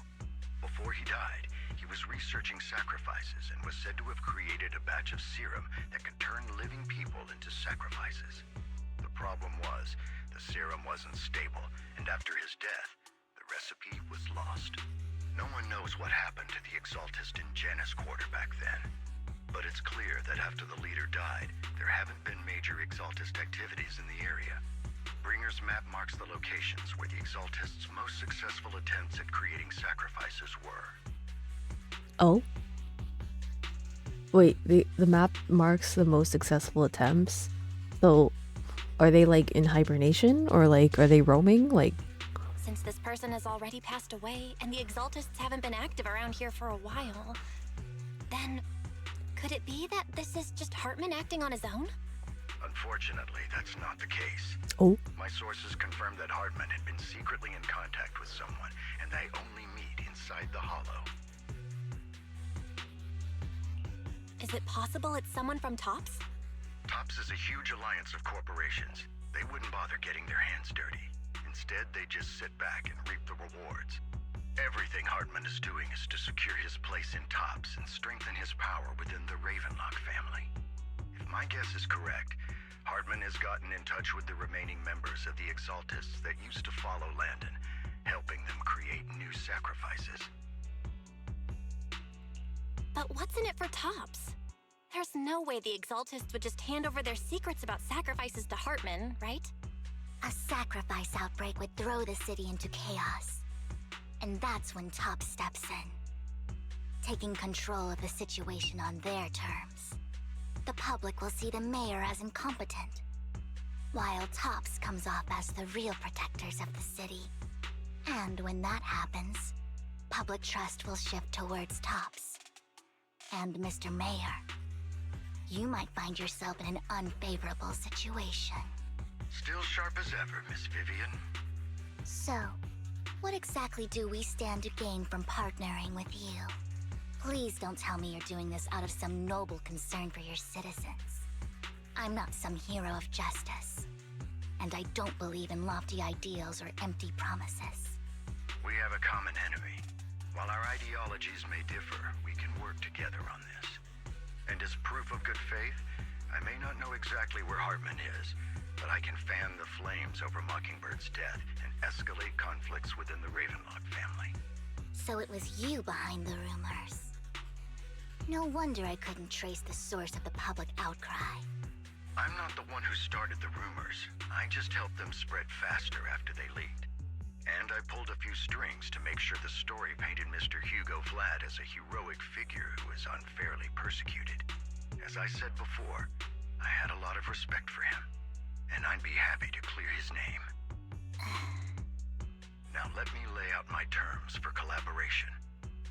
Before he died, he was researching sacrifices and was said to have created a batch of serum that could turn living people into sacrifices. The problem was, the serum wasn't stable, and after his death, the recipe was lost. No one knows what happened to the exaltist in Janus Quarter back then. But it's clear that after the leader died, there haven't been major exaltist activities in the area. Bringer's map marks the locations where the exaltists' most successful attempts at creating sacrifices were. Oh? Wait, the map marks the most successful attempts? So, are they like in hibernation? Or like, are they roaming? Like... Since this person has already passed away, and the exaltists haven't been active around here for a while, then... could it be that this is just Hartman acting on his own? Unfortunately, that's not the case. Oh? My sources confirmed that Hartman had been secretly in contact with someone, and they only meet inside the Hollow. Is it possible it's someone from TOPS? TOPS is a huge alliance of corporations. They wouldn't bother getting their hands dirty. Instead, they just sit back and reap the rewards. Everything Hartman is doing is to secure his place in TOPS and strengthen his power within the Ravenlock family. If my guess is correct, Hartman has gotten in touch with the remaining members of the Exaltists that used to follow Landon, helping them create new sacrifices. But what's in it for TOPS? There's no way the Exaltists would just hand over their secrets about sacrifices to Hartman, right? A sacrifice outbreak would throw the city into chaos. And that's when TOPS steps in, taking control of the situation on their terms. The public will see the mayor as incompetent, while TOPS comes off as the real protectors of the city. And when that happens, public trust will shift towards TOPS. And Mr. Mayor, you might find yourself in an unfavorable situation. Still sharp as ever, Miss Vivian. So, what exactly do we stand to gain from partnering with you? Please don't tell me you're doing this out of some noble concern for your citizens. I'm not some hero of justice, and I don't believe in lofty ideals or empty promises. We have a common enemy. While our ideologies may differ, we can work together on this. And as proof of good faith, I may not know exactly where Hartman is, that I can fan the flames over Mockingbird's death and escalate conflicts within the Ravenlock family. So it was you behind the rumors. No wonder I couldn't trace the source of the public outcry. I'm not the one who started the rumors. I just helped them spread faster after they leaked. And I pulled a few strings to make sure the story painted Mr. Hugo Vlad as a heroic figure who was unfairly persecuted. As I said before, I had a lot of respect for him, and I'd be happy to clear his name. Now let me lay out my terms for collaboration.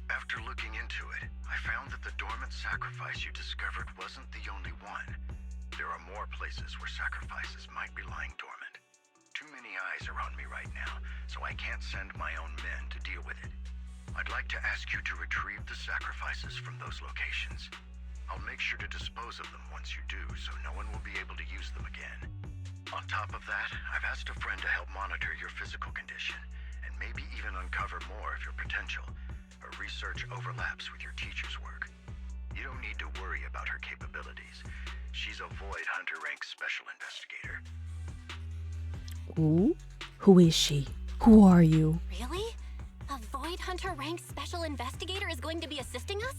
After looking into it, I found that the dormant sacrifice you discovered wasn't the only one. There are more places where sacrifices might be lying dormant. Too many eyes are on me right now, so I can't send my own men to deal with it. I'd like to ask you to retrieve the sacrifices from those locations. I'll make sure to dispose of them once you do, so no one will be able to use them again. On top of that, I've asked a friend to help monitor your physical condition, and maybe even uncover more of your potential. Her research overlaps with your teacher's work. You don't need to worry about her capabilities. She's a Void Hunter rank special investigator. Ooh, who is she? Who are you? Really? A Void Hunter ranked special investigator is going to be assisting us?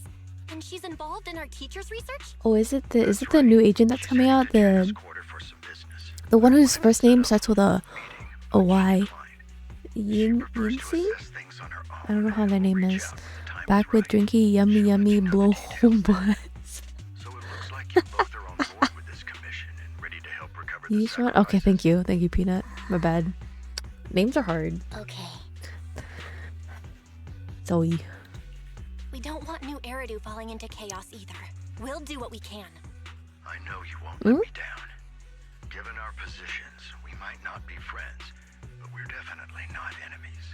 And she's involved in our teacher's research? Oh, is it the new agent that's coming out? The one whose first name starts with a Y. Yinsi? I don't know how their name is. Back with drinky yummy blow home butts. Yishan? Okay, thank you, Peanut. My bad. Names are hard. Okay. Zoe. We don't want new Eridu falling into chaos either. We'll do what we can. I know you won't let me down. Given our positions, we might not be friends, but we're definitely not enemies.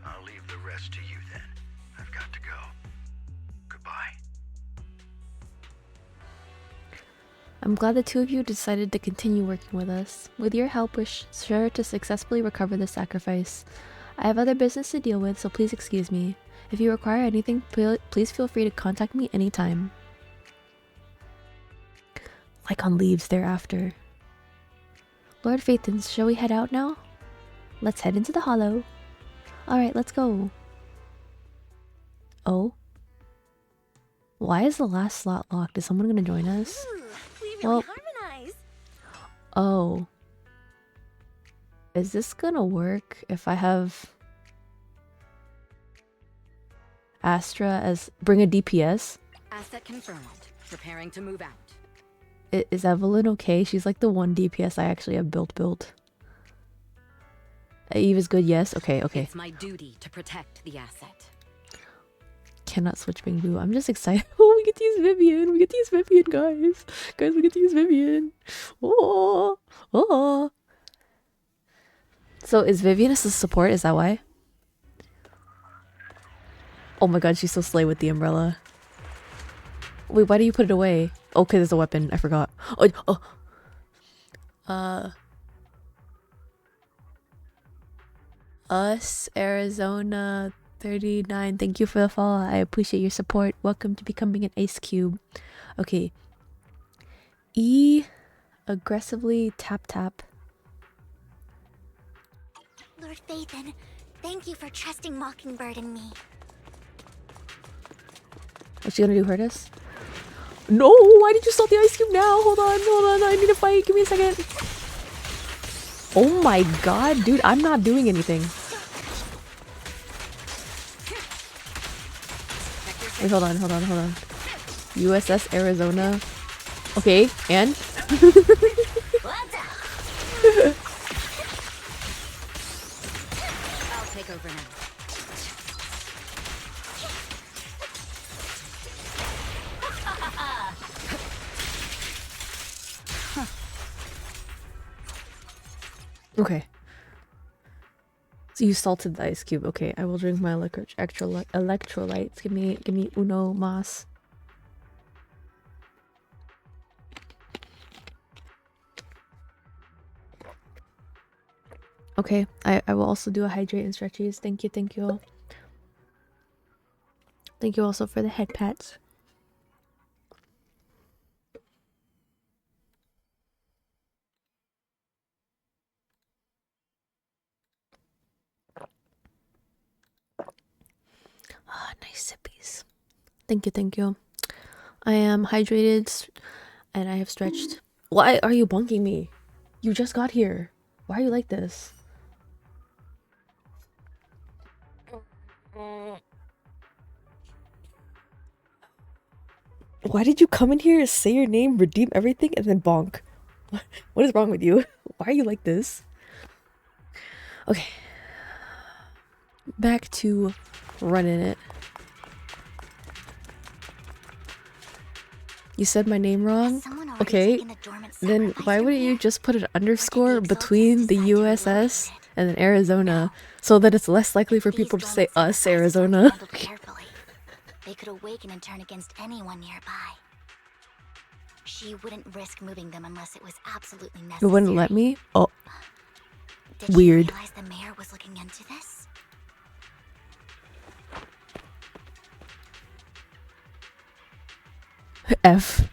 I'll leave the rest to you then. I've got to go. Goodbye. I'm glad the two of you decided to continue working with us. With your help, we're sure to successfully recover the sacrifice. I have other business to deal with, so please excuse me. If you require anything, please feel free to contact me anytime. Like on leaves thereafter. Lord Phaethons, shall we head out now? Let's head into the hollow. Alright, let's go. Oh? Why is the last slot locked? Is someone gonna join us? Ooh, we really Well, harmonize. oh. Is this gonna work if I have Astra as bring a DPS? Asset confirmed. Preparing to move out. Is Evelyn okay? She's like the one DPS I actually have built. Eve is good, yes? Okay. It's my duty to protect the asset. Cannot switch Bing Boo. I'm just excited. Oh, we get to use Vivian. We get to use Vivian, guys. Guys, we get to use Vivian. Oh. So is Vivian as a support? Is that why? Oh my god, she's so slay with the umbrella. Wait, why do you put it away? Oh, because it's a weapon. I forgot. Us, Arizona 39. Thank you for the follow. I appreciate your support. Welcome to becoming an Ice Cube. Okay. E. Aggressively tap. Lord Phaethon, thank you for trusting Mockingbird and me. What's she gonna do? Hurt us? No! Why did you stop the Ice Cube now? Hold on. I need to fight. Give me a second. Oh my god, dude. I'm not doing anything. Wait, hold on. USS Arizona. Okay, and? I'll take over now. Okay. So you salted the ice cube. Okay, I will drink my electrolytes. Give me uno mas. Okay, I will also do a hydrate and stretchies. Thank you. Thank you also for the head pats. Nice sippies. Thank you, thank you. I am hydrated and I have stretched. Why are you bonking me? You just got here. Why are you like this? Why did you come in here, say your name, redeem everything, and then bonk? What is wrong with you? Why are you like this? Okay. Back to running it. You said my name wrong? Okay. Then why wouldn't you just put an underscore between the USS and then Arizona so that it's less likely for people to say us, Arizona? They could awaken and turn against anyone nearby. She wouldn't risk moving them unless it was absolutely necessary. You wouldn't let me? Oh. Did Weird. She realize the mayor was looking into this? F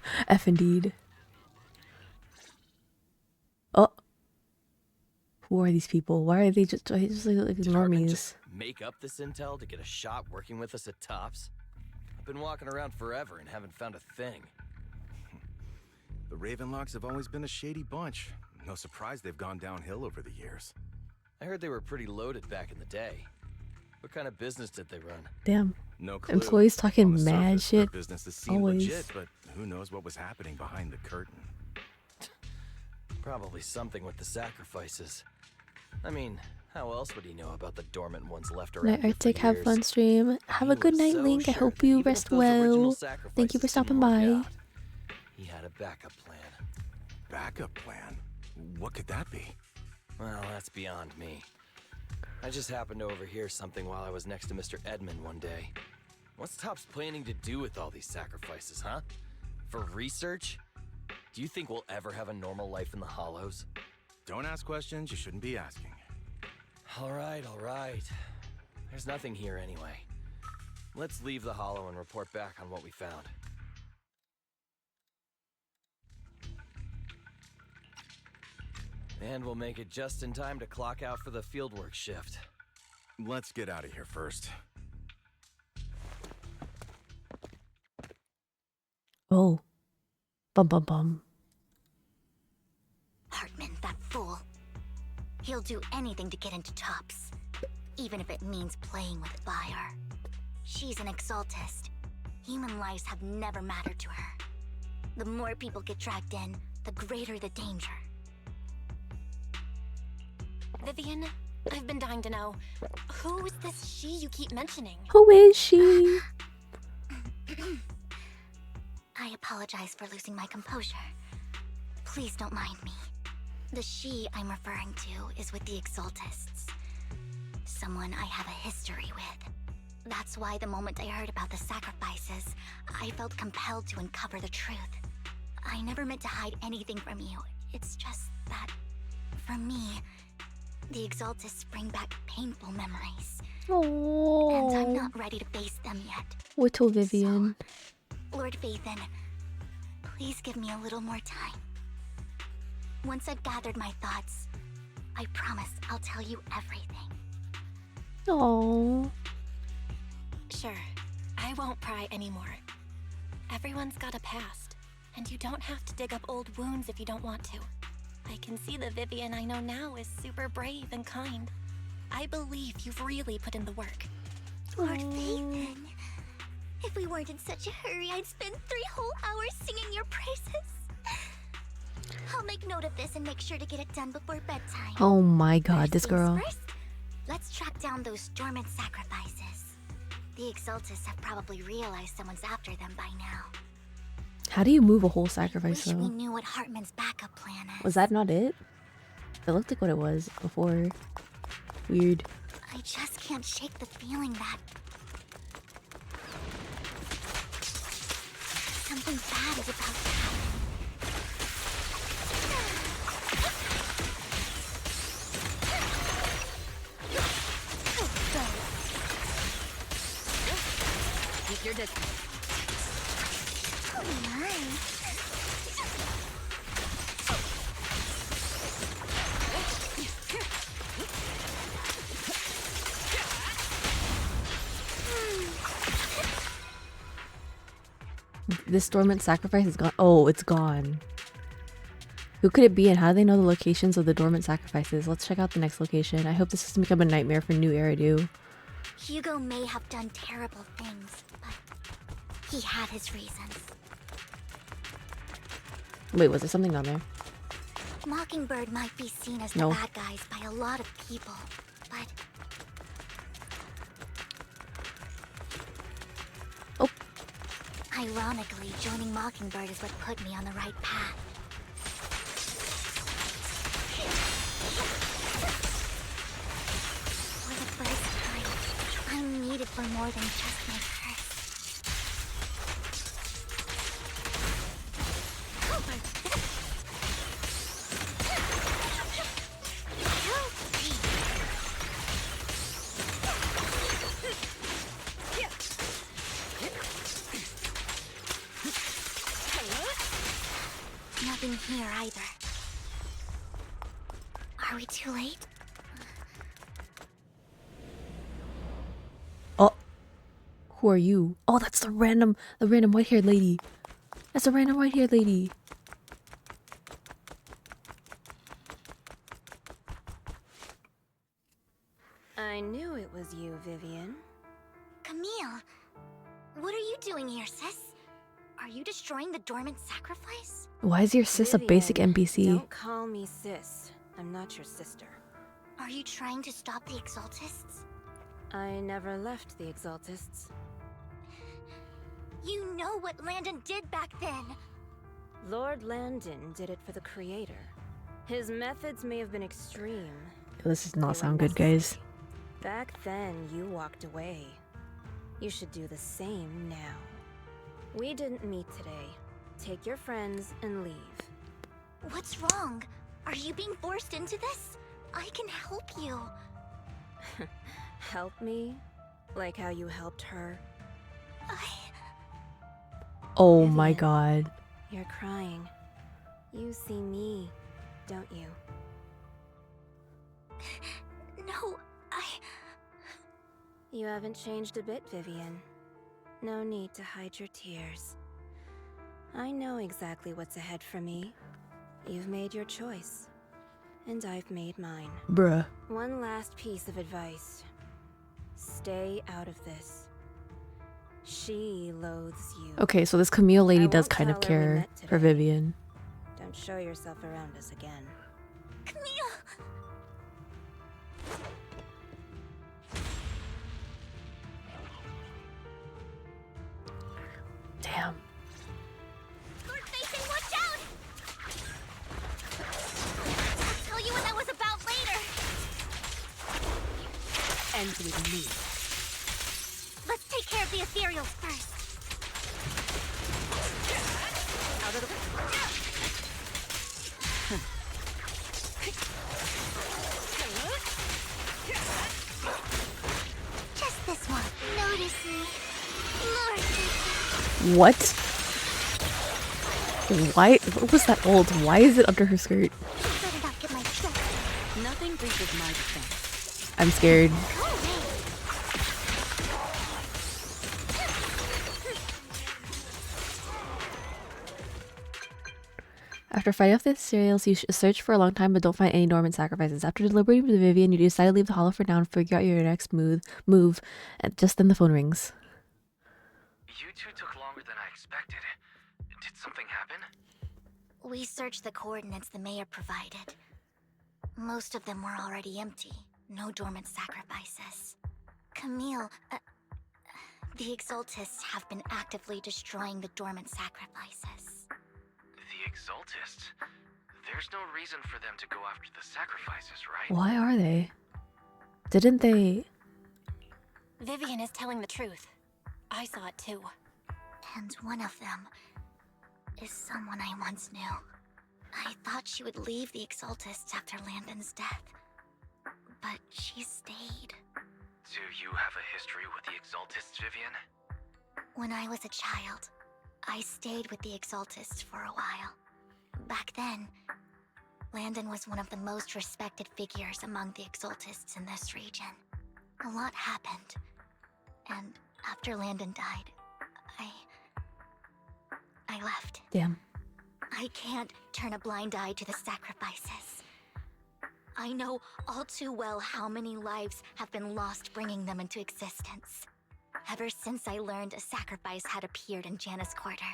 indeed. Oh. Who are these people? Why are they just like normies? Just make up this intel to get a shot working with us at Tops? I've been walking around forever and haven't found a thing. The Ravenlocks have always been a shady bunch. No surprise they've gone downhill over the years. I heard they were pretty loaded back in the day. What kind of business did they run? Damn. No clue. Employees talking On the mad surface, shit. their businesses seem Always. legit, but who knows what was happening behind the curtain. Probably something with the sacrifices. I mean, how else would he know about the dormant ones left around? Night here for Arctic, have years? fun stream. Have a He good was night, so Link. I sure hope that you even if rest those original well. sacrifices Thank you for didn't stopping work by. out, he had a backup plan. Backup plan? What could that be? Well, that's beyond me. I just happened to overhear something while I was next to Mr. Edmund one day. What's Topps planning to do with all these sacrifices, huh? For research? Do you think we'll ever have a normal life in the Hollows? Don't ask questions you shouldn't be asking. All right, all right. There's nothing here anyway. Let's leave the Hollow and report back on what we found. And we'll make it just in time to clock out for the fieldwork shift. Let's get out of here first. Oh. Bum bum bum. Hartman, that fool. He'll do anything to get into Tops, even if it means playing with fire. She's an exaltist. Human lives have never mattered to her. The more people get dragged in, the greater the danger. Vivian, I've been dying to know. Who is this she you keep mentioning? Who is she? I apologize for losing my composure. Please don't mind me. The she I'm referring to is with the Exaltists. Someone I have a history with. That's why the moment I heard about the sacrifices, I felt compelled to uncover the truth. I never meant to hide anything from you. It's just that, for me, the Exaltists bring back painful memories. Oh. And I'm not ready to face them yet. Little Vivian. So, Lord Vathan, please give me a little more time. Once I've gathered my thoughts, I promise I'll tell you everything. Oh. Sure, I won't pry anymore. Everyone's got a past, and you don't have to dig up old wounds if you don't want to. I can see the Vivian I know now is super brave and kind. I believe you've really put in the work. Lord Vathan, if we weren't in such a hurry, I'd spend 3 whole hours singing your praises. I'll make note of this and make sure to get it done before bedtime. Oh my god, this First girl. things first, let's track down those dormant sacrifices. The Exaltists have probably realized someone's after them by now. How do you move a whole sacrifice Wish we though? knew what Hartman's backup plan is. Was that not it? It looked like what it was before. Weird. I just can't shake the feeling that something bad is about to happen. Keep your distance. Oh my. This dormant sacrifice is gone. Oh, it's gone. Who could it be and how do they know the locations of the dormant sacrifices? Let's check out the next location. I hope this doesn't become a nightmare for New Eridu. Hugo may have done terrible things, but he had his reasons. Wait, was there something down there? Mockingbird might be seen as the No. bad guys by a lot of people, but... Oh. Ironically, joining Mockingbird is what put me on the right path. For the first time, I'm needed for more than just my curse. Nothing here either. Are we too late? Oh. Who are you? Oh, that's the random white-haired lady. That's the random white-haired lady. I knew it was you, Vivian. Camille, what are you doing here, sis? Are you destroying the dormant sacrifice? Why is your sis a basic Vivian, NPC? Don't call me sis. I'm not your sister. Are you trying to stop the Exaltists? I never left the Exaltists. You know what Landon did back then. Lord Landon did it for the Creator. His methods may have been extreme. This does not They were sound good, guys. necessary. Back then, you walked away. You should do the same now. We didn't meet today. Take your friends and leave. What's wrong? Are you being forced into this? I can help you. Help me? Like how you helped her? Oh my Vivian. god. You're crying. You see me, don't you? No, You haven't changed a bit, Vivian. No need to hide your tears. I know exactly what's ahead for me. You've made your choice, and I've made mine. Bruh. One last piece of advice. Stay out of this. She loathes you. Okay, so this Camille lady I does won't kind of tell her we care met for today. Vivian. Don't show yourself around us again. Camille! Damn. Lord Facing, watch out! I'll tell you what that was about later. End with me. Let's take care of the ethereals first. Out of the Just this one. Notice me. Lord Facing. What? Why? What was that old? Why is it under her skirt? Better not get my chest. Nothing breaches my defense. I'm scared. Go away. After fighting off the cereals, you search for a long time but don't find any dormant sacrifices. After deliberating with Vivian, you decide to leave the hollow for now and figure out your next move. And just then the phone rings. You two took longer than I expected. Did something happen? We searched the coordinates the mayor provided. Most of them were already empty. No dormant sacrifices. Camille, the Exaltists have been actively destroying the dormant sacrifices. The Exaltists? There's no reason for them to go after the sacrifices, right? Why are they? Didn't they? Vivian is telling the truth. I saw it too. And one of them is someone I once knew. I thought she would leave the Exaltists after Landon's death. But she stayed. Do you have a history with the Exaltists, Vivian? When I was a child, I stayed with the Exaltists for a while. Back then, Landon was one of the most respected figures among the Exaltists in this region. A lot happened. And after Landon died, I left. Damn. I can't turn a blind eye to the sacrifices. I know all too well how many lives have been lost bringing them into existence. Ever since I learned a sacrifice had appeared in Janus Quarter,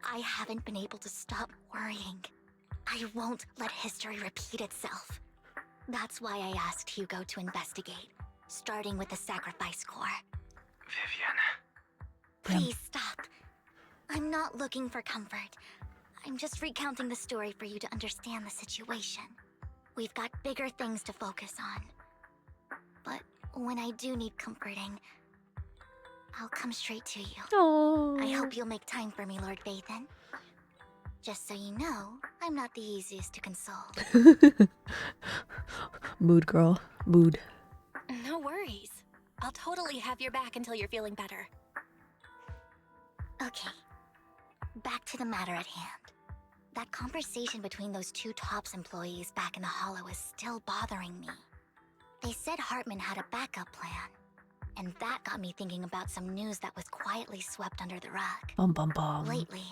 I haven't been able to stop worrying. I won't let history repeat itself. That's why I asked Hugo to investigate, starting with the Sacrifice Corps. Vivian. Please stop. I'm not looking for comfort. I'm just recounting the story for you to understand the situation. We've got bigger things to focus on. But when I do need comforting, I'll come straight to you. Oh. I hope you'll make time for me, Lord Vathan. Just so you know, I'm not the easiest to console. Mood, girl. Mood. No worries. I'll totally have your back until you're feeling better. Okay. Back to the matter at hand. That conversation between those two TOPS employees back in the Hollow is still bothering me. They said Hartman had a backup plan. And that got me thinking about some news that was quietly swept under the rug. Bum bum bum. Lately,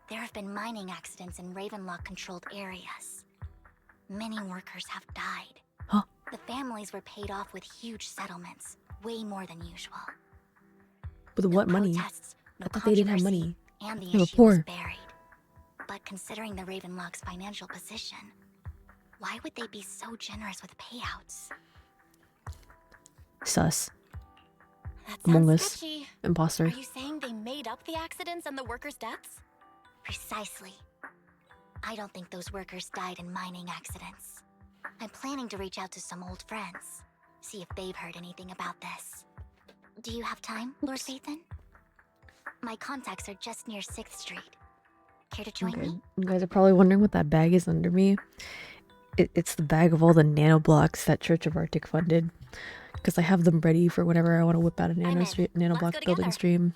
there have been mining accidents in Ravenlock-controlled areas. Many workers have died. Huh? The families were paid off with huge settlements, way more than usual. With what money? Protests, I thought they didn't have money. And the They were issue was poor. buried. But considering the Ravenlock's financial position, why would they be so generous with payouts? Sus. That Among sounds Us. sketchy. Imposter. Are you saying they made up the accidents and the workers' deaths? Precisely. I don't think those workers died in mining accidents. I'm planning to reach out to some old friends, see if they've heard anything about this. Do you have time, Lord Vathan? My contacts are just near 6th Street. Care to join Okay. me? You guys are probably wondering what that bag is under me. It's the bag of all the nanoblocks that Church of Arctic funded. Because I have them ready for whenever I want to whip out a I'm in. Let's go nanoblock building together. stream.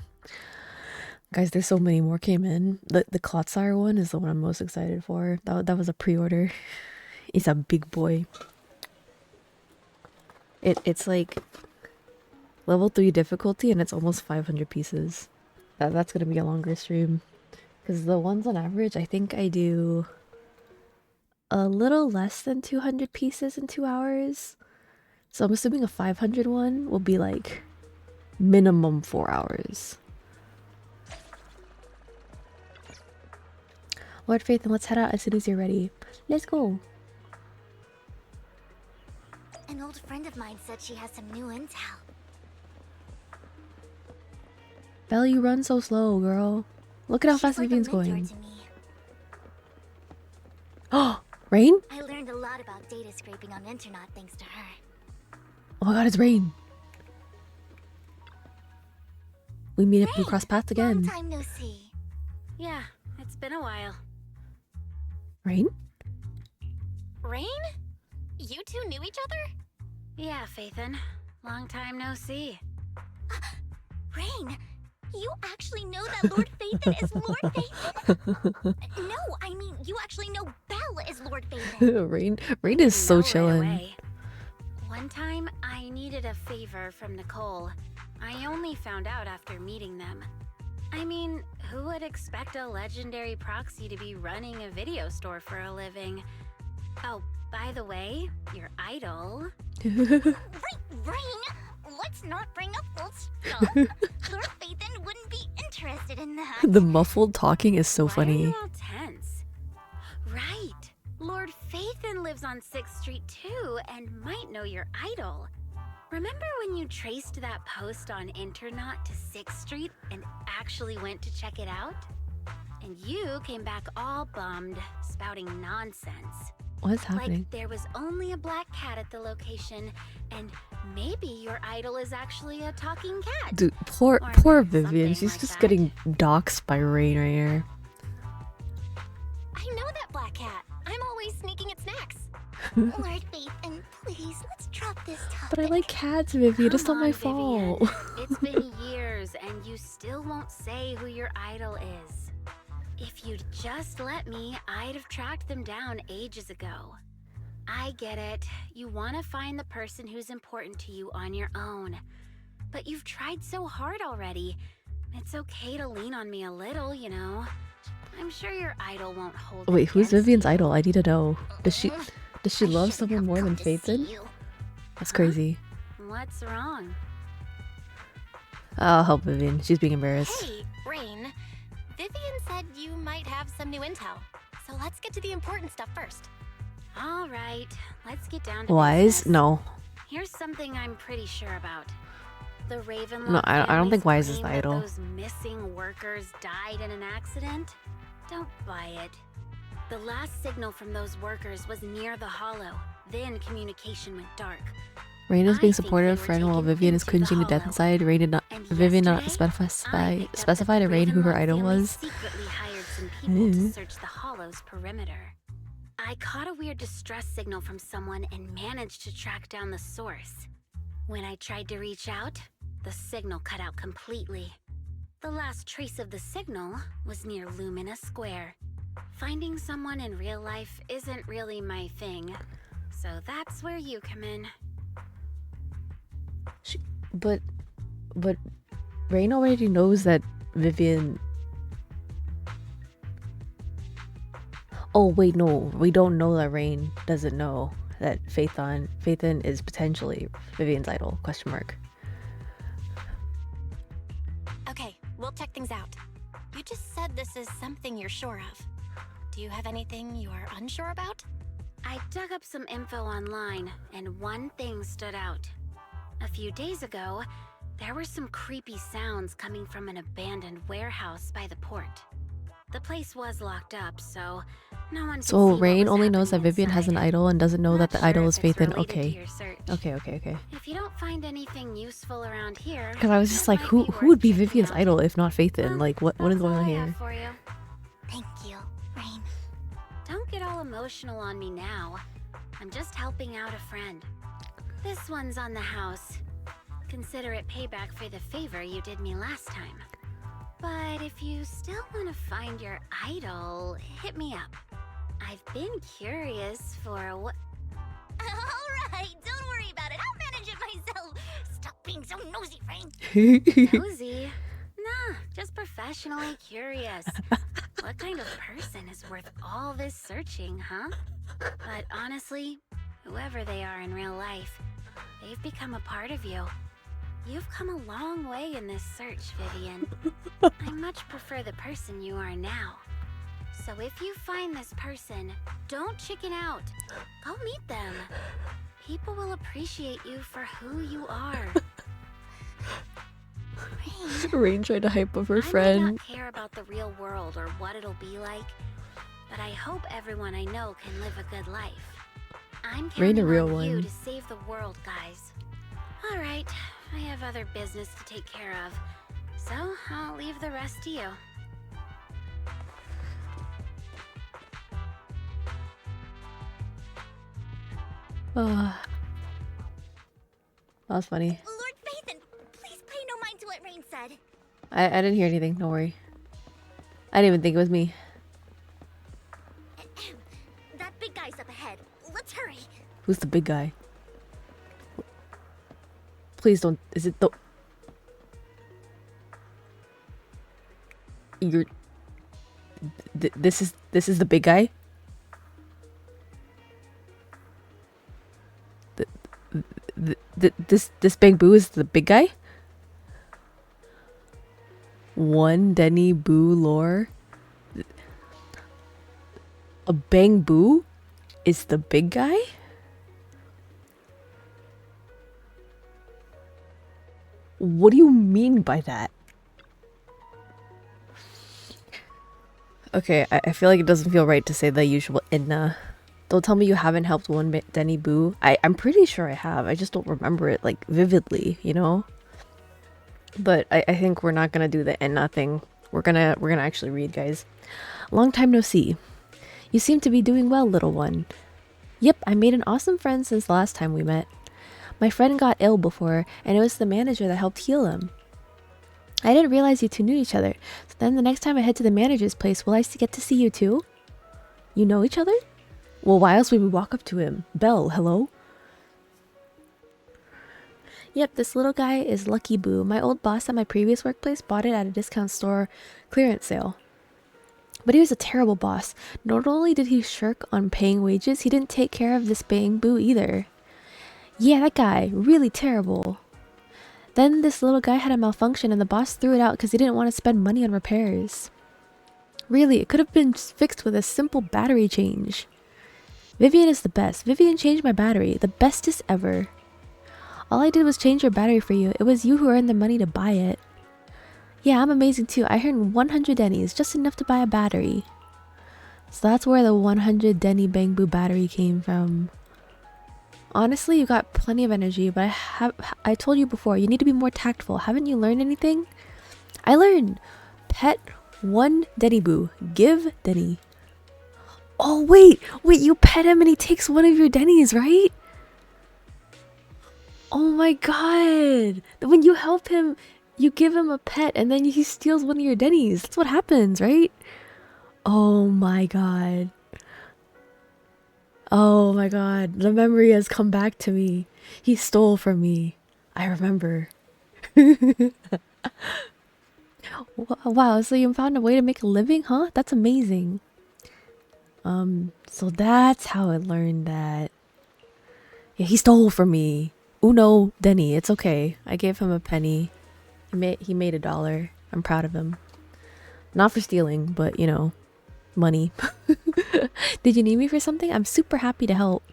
Guys, there's so many more came in. The Klotzar one is the one I'm most excited for. That was a pre-order. It's a big boy. It's like level 3 difficulty and it's almost 500 pieces. That's gonna be a longer stream. Because the ones on average, I think I do a little less than 200 pieces in 2 hours. So I'm assuming a 500 one will be like minimum 4 hours. Lord Faith, and let's head out as soon as you're ready. Let's go. An old friend of mine said she has some new intel. Belle, you run so slow, girl. Look at how She's fast like a Vivian's mentor going. to me. Oh, Rain? I learned a lot about data scraping on Internet thanks to her. Oh my god, it's Rain. We meet up, we Rain, cross paths Long again. time no see. Yeah, it's been a while. Rain? Rain? You two knew each other? Yeah, Phaethon. Long time no see. Rain, you actually know that Lord Phaethon is Lord Phaethon? No, I mean, you actually know Belle is Lord Phaethon. Rain is so Know right chillin'. away. One time, I needed a favor from Nicole. I only found out after meeting them. I mean, who would expect a legendary proxy to be running a video store for a living? Oh, by the way, your idol... Rain, let's not bring up old stuff. Lord Phaethon wouldn't be interested in that. The muffled talking is so Why are funny. you all tense? Right. Lord Phaethon lives on 6th Street too, and might know your idol. Remember when you traced that post on Internet to 6th Street and actually went to check it out? And you came back all bummed, spouting nonsense. What's happening? Like there was only a black cat at the location, and maybe your idol is actually a talking cat. Dude, poor Or Vivian. something She's like just that. getting doxxed by Rain right here. I know that black cat. I'm always sneaking at snacks. Lord Phaethon, please, let's drop this topic. But I like cats, Vivian. It's not Come my on, fault. Vivian. It's been years, and you still won't say who your idol is. If you'd just let me, I'd have tracked them down ages ago. I get it. You want to find the person who's important to you on your own. But you've tried so hard already. It's okay to lean on me a little, you know. I'm sure your idol won't hold. Wait, who's against Vivian's you. idol? I need to know. Does she I love shouldn't someone have more come than to Phaethon? see you. That's Huh? crazy. What's wrong? I'll help Vivian. She's being embarrassed. Hey, Rain. Vivian said you might have some new intel. So let's get to the important stuff first. All right, let's get down to Wise? business. No. Here's something I'm pretty sure about. The Ravenlock No, I don't family's think Wise is the claim that idol. those missing workers died in an accident? Don't buy it. The last signal from those workers was near the hollow. Then communication went dark. Rain is I being think supportive they were friend while taken Vivian is into the cringing to death hollow. inside. Rain did not. And Vivian not yesterday, I specify picked up specify that to the Rain who her Ravenlock idol family was. secretly hired some people to Mm. search the hollow's perimeter. I caught a weird distress signal from someone and managed to track down the source. When I tried to reach out, the signal cut out completely. The last trace of the signal was near Lumina Square. Finding someone in real life isn't really my thing, so that's where you come in. But Rain already knows that Vivian. Oh wait, no, we don't know that Rain doesn't know that Phaethon is potentially Vivian's idol? Question mark. Okay, we'll check things out. You just said this is something you're sure of. Do you have anything you're unsure about? I dug up some info online, and one thing stood out. A few days ago, there were some creepy sounds coming from an abandoned warehouse by the port. The place was locked up, so no one could see So what Rain was only knows that happening Vivian has an inside. idol and doesn't know Not that the sure idol if is it's Phaethon. related to Okay. your search. Okay. If you don't find anything useful around here, Because I was just it like, might who be would worth be checking Vivian's out. idol if not Phaethon? Well, Like, what is that's going all on I here? have for you. Thank you, Rain. Don't get all emotional on me now. I'm just helping out a friend. This one's on the house. Consider it payback for the favor you did me last time. But if you still want to find your idol, hit me up. I've been curious for what. Alright, don't worry about it. I'll manage it myself. Stop being so nosy, Rain. Nosy? Nah, just professionally curious. What kind of person is worth all this searching, huh? But honestly, whoever they are in real life, they've become a part of you. You've come a long way in this search, Vivian. I much prefer the person you are now. So if you find this person, don't chicken out. Go meet them. People will appreciate you for who you are. Rain tried to hype up her I might friend. not care about the real world or what it'll be like, but I hope everyone I know can live a good life. I'm Rain a counting real on you one. to save the world, guys. All right, I have other business to take care of, so I'll leave the rest to you. That was funny. Lord Phaethon, please pay no mind to what Rain said. I didn't hear anything. Don't worry. I didn't even think it was me. That big guy's up ahead. Let's hurry. Who's the big guy? Please don't. Is it the? You're. This is the big guy. This Bamboo is the big guy. One Denny Boo lore. A Bamboo is the big guy. What do you mean by that? Okay, I feel like it doesn't feel right to say the usual Inna. Don't tell me you haven't helped one Denny Boo. I'm pretty sure I have. I just don't remember it like vividly, you know? But I think we're not gonna do the Inna thing. We're gonna actually read, guys. Long time no see. You seem to be doing well, little one. Yep, I made an awesome friend since the last time we met. My friend got ill before, and it was the manager that helped heal him. I didn't realize you two knew each other, so then the next time I head to the manager's place, will I get to see you too? You know each other? Well, why else would we walk up to him? Belle, hello? Yep, this little guy is Lucky Boo. My old boss at my previous workplace bought it at a discount store clearance sale. But he was a terrible boss. Not only did he shirk on paying wages, he didn't take care of this bamboo either. Yeah, that guy, really terrible. Then this little guy had a malfunction and the boss threw it out because he didn't want to spend money on repairs. Really, it could have been fixed with a simple battery change. Vivian is the best. Vivian changed my battery, the bestest ever. All I did was change your battery for you. It was you who earned the money to buy it. Yeah, I'm amazing too. I earned 100 dennies, just enough to buy a battery. So that's where the 100 denny bamboo battery came from. Honestly, you got plenty of energy, but I told you before, you need to be more tactful. Haven't you learned anything? I learned. Pet 1 denny boo. Give denny. Oh, wait, you pet him and he takes one of your dennies, right? Oh my god. When you help him, you give him a pet and then he steals one of your dennies. That's what happens, right? Oh my god. Oh my god. The memory has come back to me. He stole from me. I remember. Wow, so you found a way to make a living, huh? That's amazing. So that's how I learned that. Yeah, he stole from me. Uno Denny, it's okay. I gave him a penny. He made $1. I'm proud of him. Not for stealing, but you know, money. Did you need me for something? I'm super happy to help.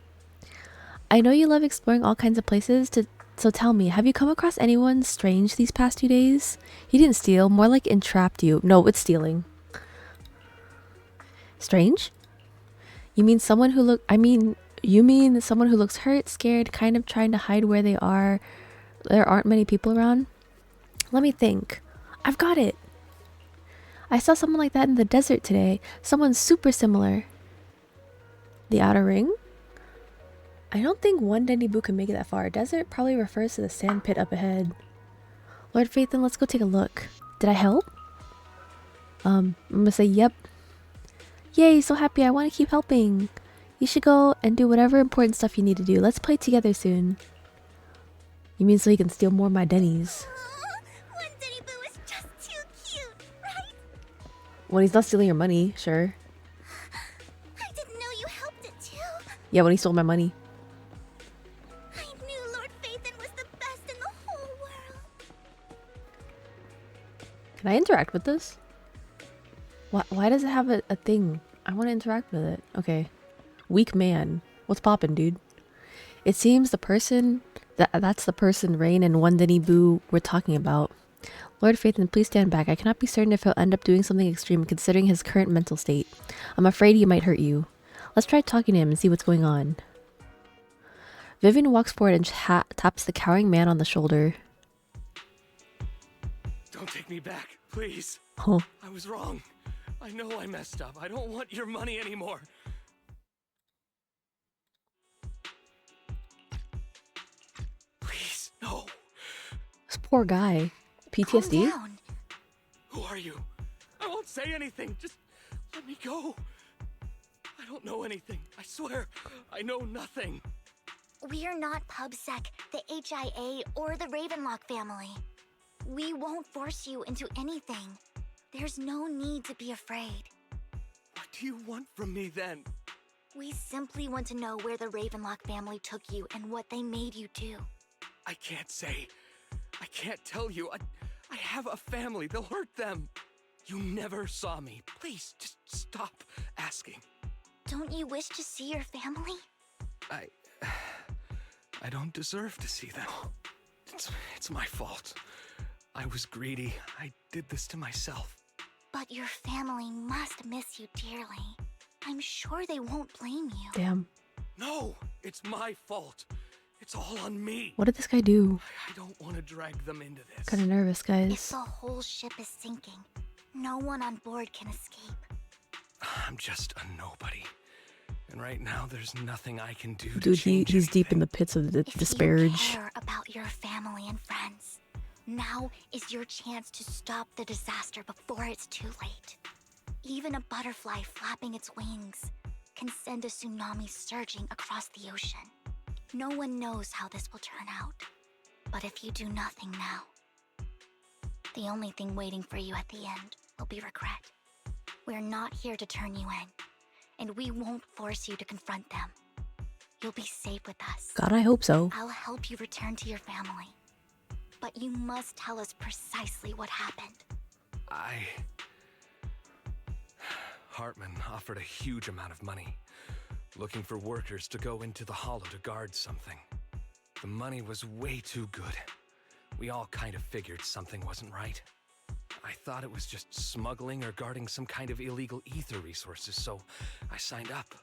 I know you love exploring all kinds of places, so tell me, have you come across anyone strange these past 2 days? He didn't steal, more like entrapped you. No, it's stealing. Strange? You mean someone who you mean someone who looks hurt, scared, kind of trying to hide where they are? There aren't many people around? Let me think. I've got it. I saw someone like that in the desert today. Someone super similar. The outer ring? I don't think 1 denny boo can make it that far. Desert probably refers to the sand pit up ahead. Lord Phaethon, let's go take a look. Did I help? I'm gonna say yep. Yay, so happy. I want to keep helping. You should go and do whatever important stuff you need to do. Let's play together soon. You mean so he can steal more of my dennies? 1 denny boo is just too cute, right? When he's not stealing your money, sure. I didn't know you helped it too. Yeah, when he stole my money. I knew Lord Phaethon was the best in the whole world. Can I interact with this? Why does it have a thing? I want to interact with it. Okay. Weak man. What's poppin', dude? It seems the person... That's the person Rain and 1 denny boo were talking about. Lord Phaethon, please stand back. I cannot be certain if he'll end up doing something extreme considering his current mental state. I'm afraid he might hurt you. Let's try talking to him and see what's going on. Vivian walks forward and taps the cowering man on the shoulder. Don't take me back, please. Oh. I was wrong. I know I messed up. I don't want your money anymore. Please, no. This poor guy. PTSD? Calm down. Who are you? I won't say anything. Just let me go. I don't know anything. I swear, I know nothing. We're not PubSec, the HIA, or the Ravenlock family. We won't force you into anything. There's no need to be afraid. What do you want from me then? We simply want to know where the Ravenlock family took you and what they made you do. I can't say. I can't tell you. I have a family. They'll hurt them. You never saw me. Please, just stop asking. Don't you wish to see your family? I don't deserve to see them. It's my fault. I was greedy. I did this to myself. But your family must miss you dearly. I'm sure they won't blame you. Damn. No, it's my fault. It's all on me. What did this guy do? I don't want to drag them into this. Kinda nervous, If guys. the whole ship is sinking, no one on board can escape. I'm just a nobody. And right now, there's nothing I can do to Dude, change he's deep in the anything. pits of the If disparage. you care about your family and friends, now is your chance to stop the disaster before it's too late. Even a butterfly flapping its wings can send a tsunami surging across the ocean. No one knows how this will turn out. But if you do nothing now, the only thing waiting for you at the end will be regret. We're not here to turn you in, and we won't force you to confront them. You'll be safe with us. God, I hope so. I'll help you return to your family. But you must tell us precisely what happened. Hartman offered a huge amount of money, looking for workers to go into the hollow to guard something. The money was way too good. We all kind of figured something wasn't right. I thought it was just smuggling or guarding some kind of illegal ether resources, so I signed up.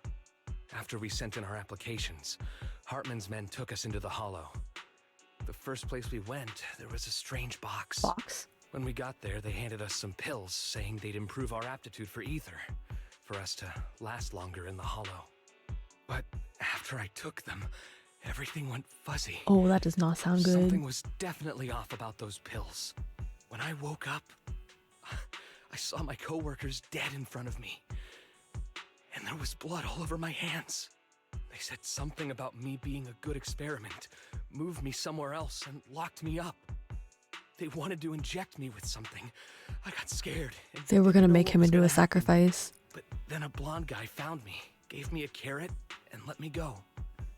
After we sent in our applications, Hartman's men took us into the hollow. The first place we went, there was a strange box. When we got there, they handed us some pills, saying they'd improve our aptitude for ether, for us to last longer in the hollow. But after I took them, everything went fuzzy. Oh, that does not sound good. Something was definitely off about those pills. When I woke up, I saw my coworkers dead in front of me. And there was blood all over my hands. They said something about me being a good experiment, moved me somewhere else, and locked me up. They wanted to inject me with something. I got scared. They were gonna make him into a sacrifice. But then a blonde guy found me, gave me a carrot, and let me go.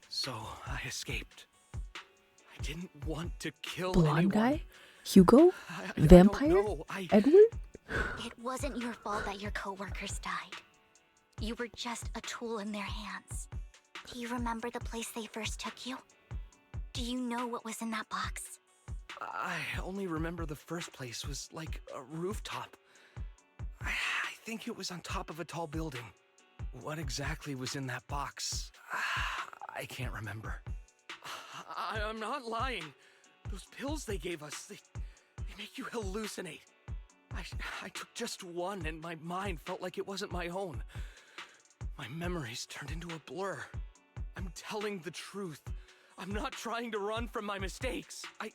So I escaped. I didn't want to kill Blonde anyone. guy? Hugo? Vampire? Edward? It wasn't your fault that your coworkers died. You were just a tool in their hands. Do you remember the place they first took you? Do you know what was in that box? I only remember the first place was like a rooftop. I think it was on top of a tall building. What exactly was in that box? I can't remember. I'm not lying. Those pills they gave us, they make you hallucinate. I took just one and my mind felt like it wasn't my own. My memories turned into a blur. I'm telling the truth. I'm not trying to run from my mistakes. I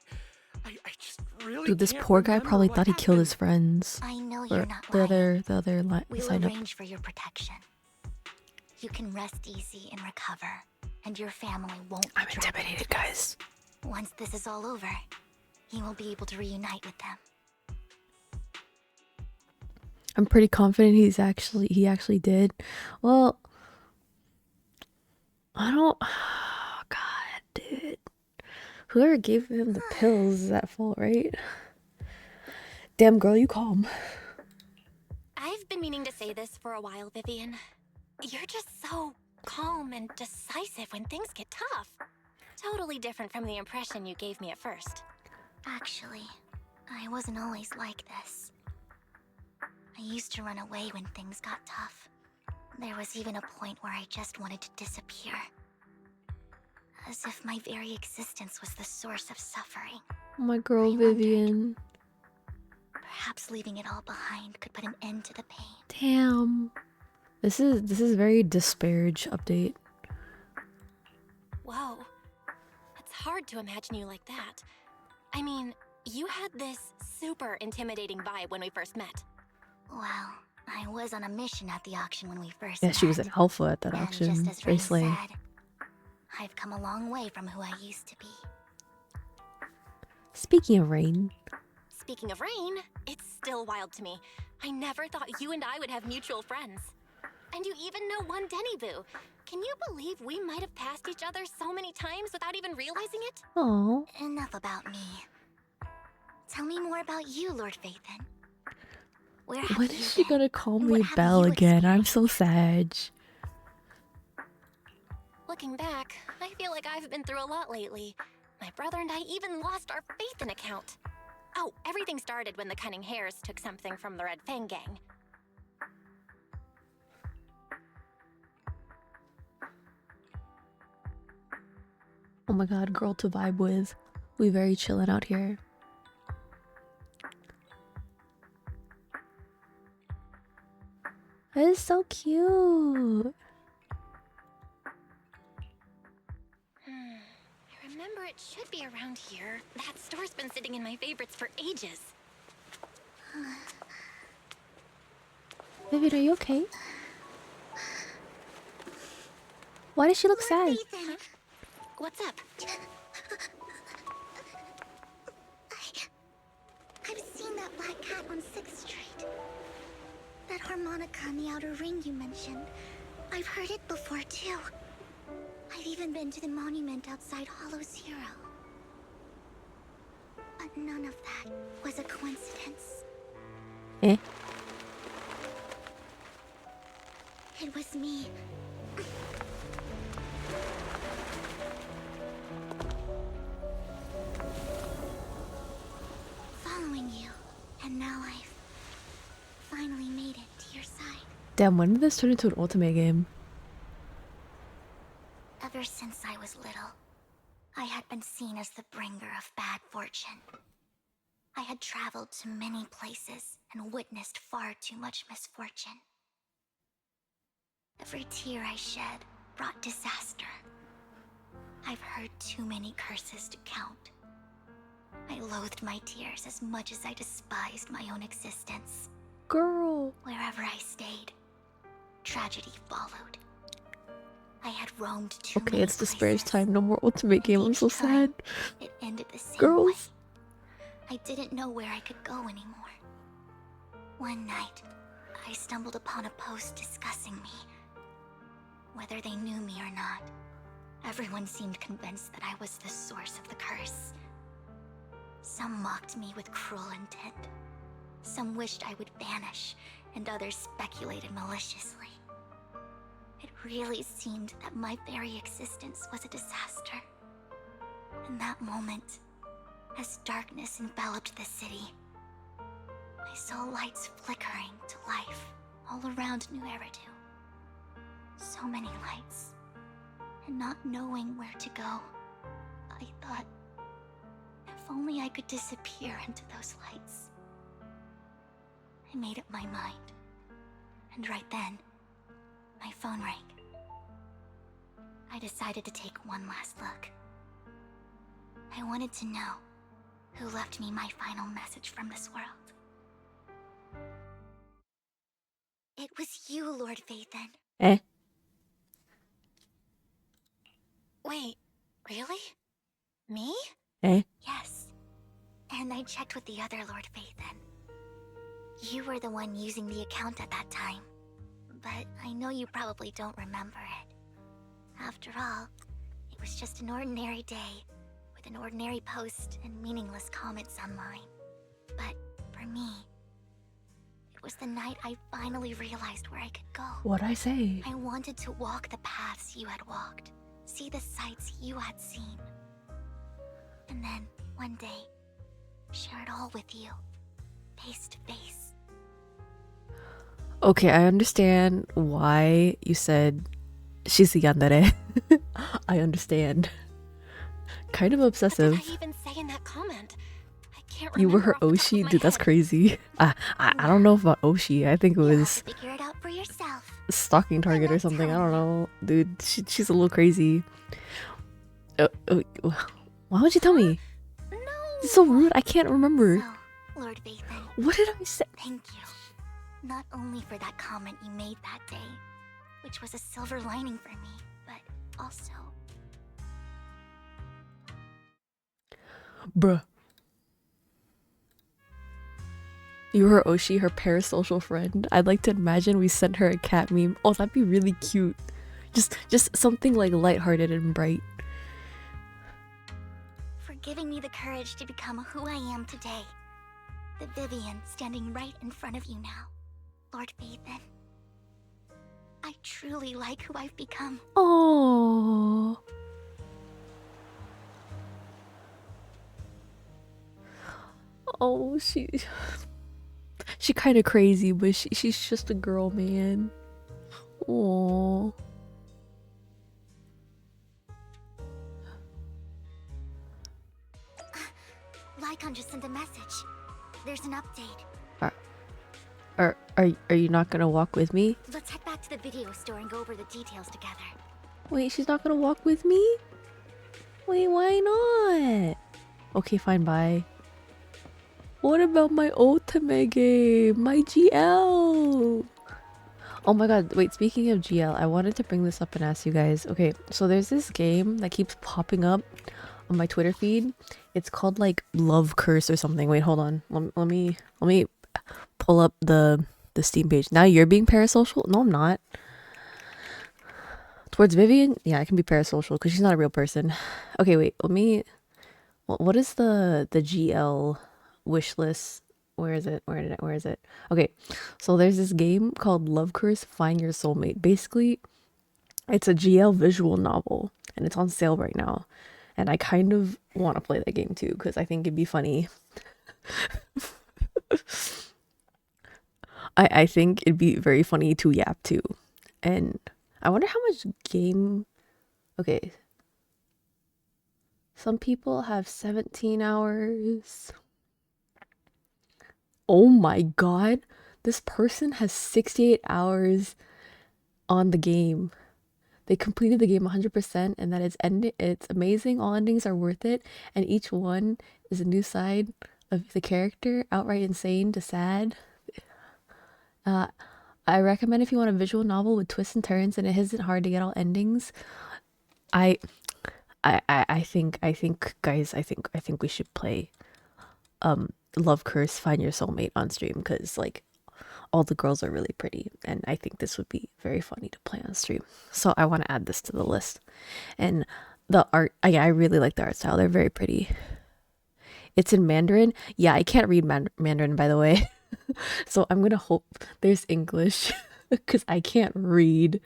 just really Dude, this can't poor guy remember probably what thought he killed his happened. friends. I know Or you're not the lying. other We'll signed up. arrange for your protection. You can rest easy and recover, and your family won't be I'm dragged intimidated, into guys. this. Once this is all over, you will be able to reunite with them. I'm pretty confident he actually did. Well, I don't. Oh, God, dude. Whoever gave him the pills is at fault, right? Damn, girl, you calm. I've been meaning to say this for a while, Vivian. You're just so calm and decisive when things get tough. Totally different from the impression you gave me at first. Actually, I wasn't always like this. I used to run away when things got tough. There was even a point where I just wanted to disappear. As if my very existence was the source of suffering. My girl, Vivian. Perhaps leaving it all behind could put an end to the pain. Damn. This is very disparage update. Whoa. It's hard to imagine you like that. I mean, you had this super intimidating vibe when we first met. Well, I was on a mission at the auction when we first Yeah, met. she was an alpha at that And auction. just as Very Rain slay. said, I've come a long way from who I used to be. Speaking of Rain, Speaking of Rain, it's still wild to me. I never thought you and I would have mutual friends. And you even know one Denny Boo. Can you believe we might have passed each other so many times without even realizing it? oh, Enough about me. Tell me more about you, Lord Phaethon. Where have when you is she been? gonna call And me what have Belle you again? I'm experienced? so sad. Looking back, I feel like I've been through a lot lately. My brother and I even lost our Phaethon account. Oh, everything started when the Cunning Hares took something from the Red Fang gang. Oh my god, girl to vibe with. We very chillin' out here. That is so cute. I remember it should be around here. That store's been sitting in my favorites for ages. Vivian, are you okay? Why does she look sad? Phaethon, What's up? I've seen that black cat on 6th Street. That harmonica in the outer ring you mentioned. I've heard it before too. I've even been to the monument outside Hollow Zero. But none of that was a coincidence. Eh? It was me. Following you, and now I've finally made it to your side. Damn, when did this turn into an ultimate game? Ever since I was little, I had been seen as the bringer of bad fortune. I had traveled to many places and witnessed far too much misfortune. Every tear I shed brought disaster. I've heard too many curses to count. I loathed my tears as much as I despised my own existence. Girl. Wherever I stayed, tragedy followed. I had roamed too Okay, many it's disparage places. time. No more ultimate game. I'm Each so time, sad. It ended the same Girls. way. I didn't know where I could go anymore. One night, I stumbled upon a post discussing me. Whether they knew me or not, everyone seemed convinced that I was the source of the curse. Some mocked me with cruel intent. Some wished I would vanish, and others speculated maliciously. It really seemed that my very existence was a disaster. In that moment, as darkness enveloped the city, I saw lights flickering to life all around New Eridu. So many lights, and not knowing where to go, I thought, if only I could disappear into those lights. I made up my mind, and right then, my phone rang. I decided to take one last look. I wanted to know who left me my final message from this world. It was you, Lord Vathan. Eh? Wait, really? Me? Eh? Yes. And I checked with the other Lord Vathan. You were the one using the account at that time. But I know you probably don't remember it. After all, it was just an ordinary day, with an ordinary post and meaningless comments online. But for me, it was the night I finally realized where I could go. What'd I say? I wanted to walk the paths you had walked, see the sights you had seen. And then, one day, share it all with you, face to face. Okay, I understand why you said she's a yandere. I understand. Kind of obsessive. What did I even say in that comment? I can't remember. You were her off the top of Oshi? my Dude, that's head. crazy. I don't know about Oshi. I think it You'll have was to figure it out for yourself. stalking target or not something. I telling don't know. Dude, she's a little crazy. Why would you tell me? No. It's so rude. I can't remember. So, Lord Vathan, What did I say? thank you. Not only for that comment you made that day, which was a silver lining for me, but also... Bruh. You were Oshi, her parasocial friend. I'd like to imagine we sent her a cat meme. Oh, that'd be really cute. Just something like lighthearted and bright. for giving me the courage to become who I am today. The Vivian standing right in front of you now, Lord Vathan. I truly like who I've become. Oh. Oh, she kind of crazy, but she's just a girl, man. Oh. Lycon just sent a message. There's an update. Are you not gonna walk with me? Let's head back to the video store and go over the details together. Wait, she's not gonna walk with me? Wait, why not? Okay, fine, bye. What about my ultimate game? My GL? Oh my god, wait, speaking of GL, I wanted to bring this up and ask you guys. Okay, so there's this game that keeps popping up on my Twitter feed. It's called like Love Curse or something. Wait, hold on. Let me pull up the the Steam page. Now you're being parasocial? No, I'm not. Towards Vivian? Yeah, I can be parasocial because she's not a real person. Okay, wait. Let me... What is the GL wish list? Where is it? Where is it? Okay, so there's this game called Love Curse Find Your Soulmate. Basically, it's a GL visual novel, and it's on sale right now. And I kind of want to play that game too, because I think it'd be funny. I think it'd be very funny to yap too. And I wonder how much game... Okay. Some people have 17 hours. Oh my god. This person has 68 hours on the game. They completed the game 100% and that it's amazing. All endings are worth it. And each one is a new side of the character. Outright insane to sad. I recommend if you want a visual novel with twists and turns and it isn't hard to get all endings. I think guys, I think we should play Love Curse Find Your Soulmate on stream, because like all the girls are really pretty and I think this would be very funny to play on stream. So I want to add this to the list. And the art, I really like the art style. They're very pretty. It's in Mandarin. Yeah, I can't read Mandarin, by the way. So I'm gonna hope there's English because I can't read.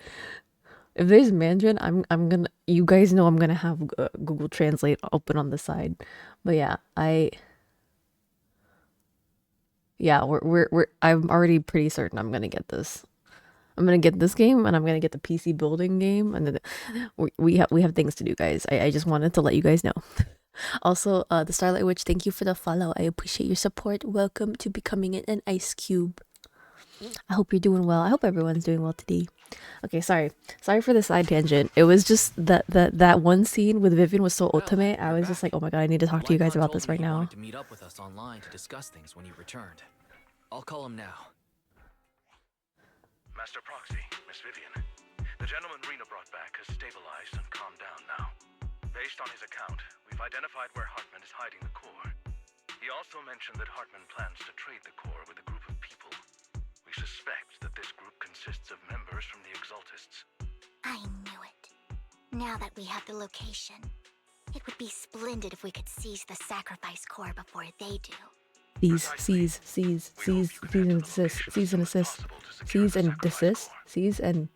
If there's Mandarin, I'm gonna, you guys know I'm gonna have Google Translate open on the side. But yeah, I'm already pretty certain I'm gonna get this. I'm gonna get this game and I'm gonna get the PC building game, and then we have things to do, guys. I just wanted to let you guys know. Also, the Starlight Witch, thank you for the follow. I appreciate your support. Welcome to becoming an ice cube. I hope you're doing well. I hope everyone's doing well today. Okay, sorry for the side tangent. It was just that one scene with Vivian was so ultimate. I was just like, oh my god, I need to talk to you guys about this right now. To meet up with us online to discuss things when you returned. I'll call him now. Master Proxy, Miss Vivian. The gentleman Rena brought back has stabilized and calmed down now. Based on his account, we've identified where Hartman is hiding the core. He also mentioned that Hartman plans to trade the core with a group of people. We suspect that this group consists of members from the Exaltists. I knew it. Now that we have the location, it would be splendid if we could seize the sacrifice core before they do. Seize and desist, seize and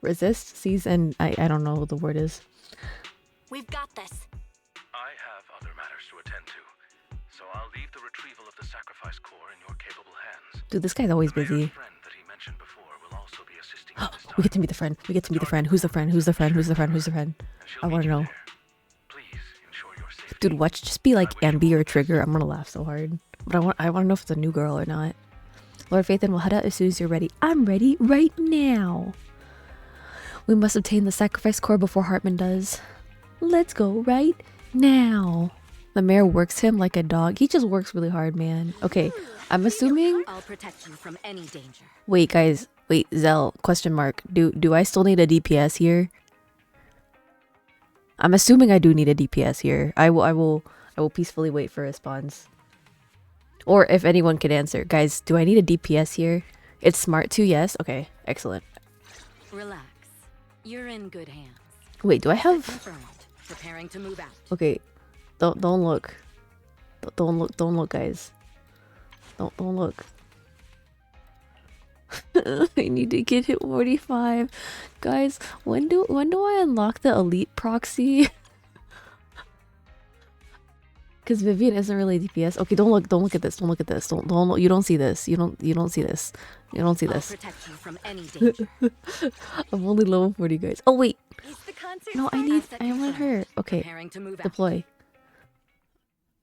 resist, seize and I don't know what the word is. We've got this. I have other matters to attend to, so I'll leave the retrieval of the sacrifice core in your capable hands. Dude, this guy's always The busy. mayor's friend that he mentioned before will also be assisting at this We get to time. meet the friend. We get to meet the friend. Who's the friend? Who's the friend? Who's the friend? Who's the friend? And she'll I meet want to you know. there. Please ensure your safety. Dude, watch just be like Ambi or Trigger. I'm gonna laugh so hard. But I want to know if it's a new girl or not. Lord Faithin will head out as soon as you're ready. I'm ready right now. We must obtain the sacrifice core before Hartman does. Let's go right now. The mayor works him like a dog. He just works really hard, man. Okay, I'm assuming... I'll protect you from any danger. Wait, guys. Wait, Zell, question mark. Do I still need a DPS here? I'm assuming I do need a DPS here. I will peacefully wait for response. Or if anyone could answer. Guys, do I need a DPS here? It's smart too, yes? Okay, excellent. Relax. You're in good hands. Wait, do I have... Confirmed. Preparing to move out. Okay, don't look. Don't look, guys. Don't look. I need to get hit 45. Guys, when do I unlock the elite proxy? Because Vivian isn't really DPS. Okay, don't look at this. Don't look at this. Don't look. You don't see this. You don't see this. You don't see this. I'll protect you from any danger. I'm only level 40, guys. Oh wait. Is the concert No, I want her. Okay. Preparing to move out. Deploy.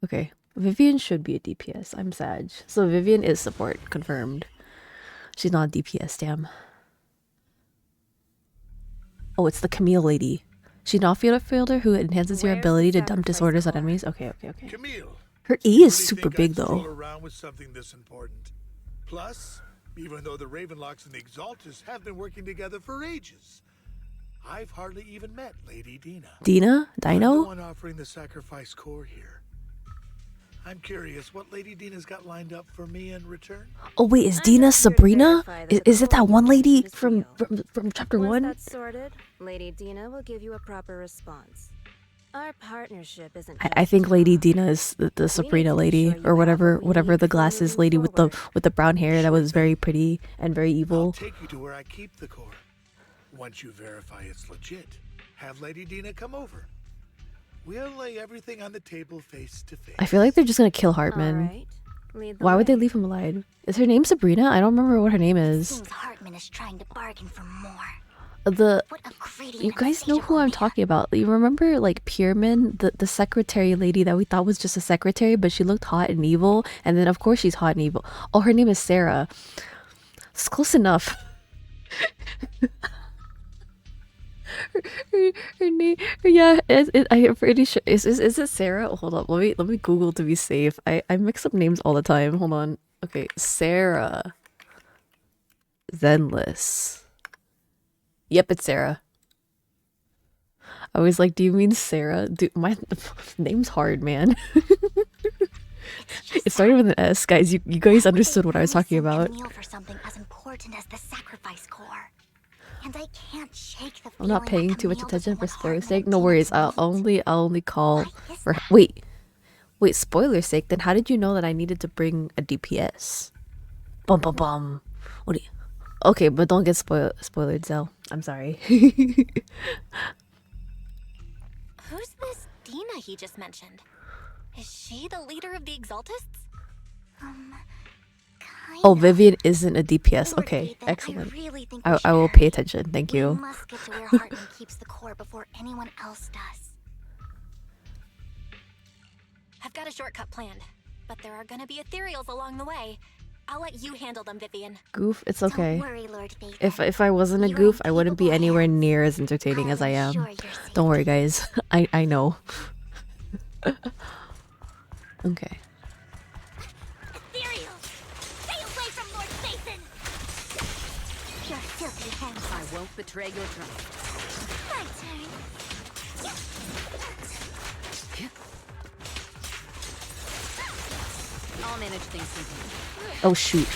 Okay. Vivian should be a DPS. I'm Sag. So Vivian is support. Confirmed. She's not a DPS, damn. Oh, it's the Camille lady. She's not a fielder who enhances your ability to dump disorders on enemies. Okay. Camille, Her E you is really super think big I'd stroll though. around with something this important? Plus, even though the Ravenlocks and the Exaltists have been working together for ages, I've hardly even met Lady Dina. Dina? I'm the Dino? one offering the sacrifice core here. I'm curious what Lady Dina's got lined up for me in return. Oh wait, is I'm Dina just here to Sabrina? verify that Is the it that call you one lady mentioned is from real. from chapter Once 1? that's sorted, Lady Dina will give you a proper response. Our partnership isn't I think just Lady talk. Dina is the Sabrina to be lady sure you or have whatever what we need the for glasses moving lady with the forward. brown hair that Sure was very thing. pretty and very I'll evil. take you to where I keep the core. Once you verify it's legit, have Lady Dina come over. We'll lay everything on the table face to face. I feel like they're just gonna kill Hartman. Alright, lead the Why would they way. leave him alive? Is her name Sabrina? I don't remember what her name is. Seems Hartman is trying to bargain for more. The What a greedy You and guys know who insatiable I'm man. talking about. You remember like Pierman, the secretary lady that we thought was just a secretary, but she looked hot and evil. And then of course she's hot and evil. Oh, her name is Sarah. It's close enough. her name, yeah, I'm pretty sure. Is it Sarah? Hold up, let me Google to be safe. I mix up names all the time. Hold on. Okay, Sarah. Zenless. Yep, it's Sarah. I was like, do you mean Sarah? Dude, my name's hard, man. It started with an S, guys. You guys understood what I was talking about. Kneel for something as important as the sacrifice core. And I can't shake the I'm not feeling paying that too much Camille attention doesn't for want spoilers' Hartman sake. and No Dina worries. to I'll meet. only call Why is for that? wait, spoilers' sake. Then how did you know that I needed to bring a DPS? Bum bum bum. What do you? Okay, but don't get spoiled, Zell. I'm sorry. Who's this Dina he just mentioned? Is she the leader of the Exaltists? Oh, Vivian isn't a DPS. Lord Okay, Nathan, excellent. I really think we I should will hurry. pay attention. Thank We you. must get to where Hartman keeps the core before anyone else does. I've got a shortcut planned, but there are gonna be ethereals along the way. I'll let you handle them, Vivian. Goof, it's okay. Don't worry, Lord Nathan. If I wasn't a You are goof, in I wouldn't be capable anywhere hands. near as entertaining I'll as I am. ensure your safety. Don't worry, guys. I know. Okay. Ethereal! Stay away from Lord Nathan! Your filthy hands. I won't betray your trust. My turn. I'll manage things from here. Oh shoot.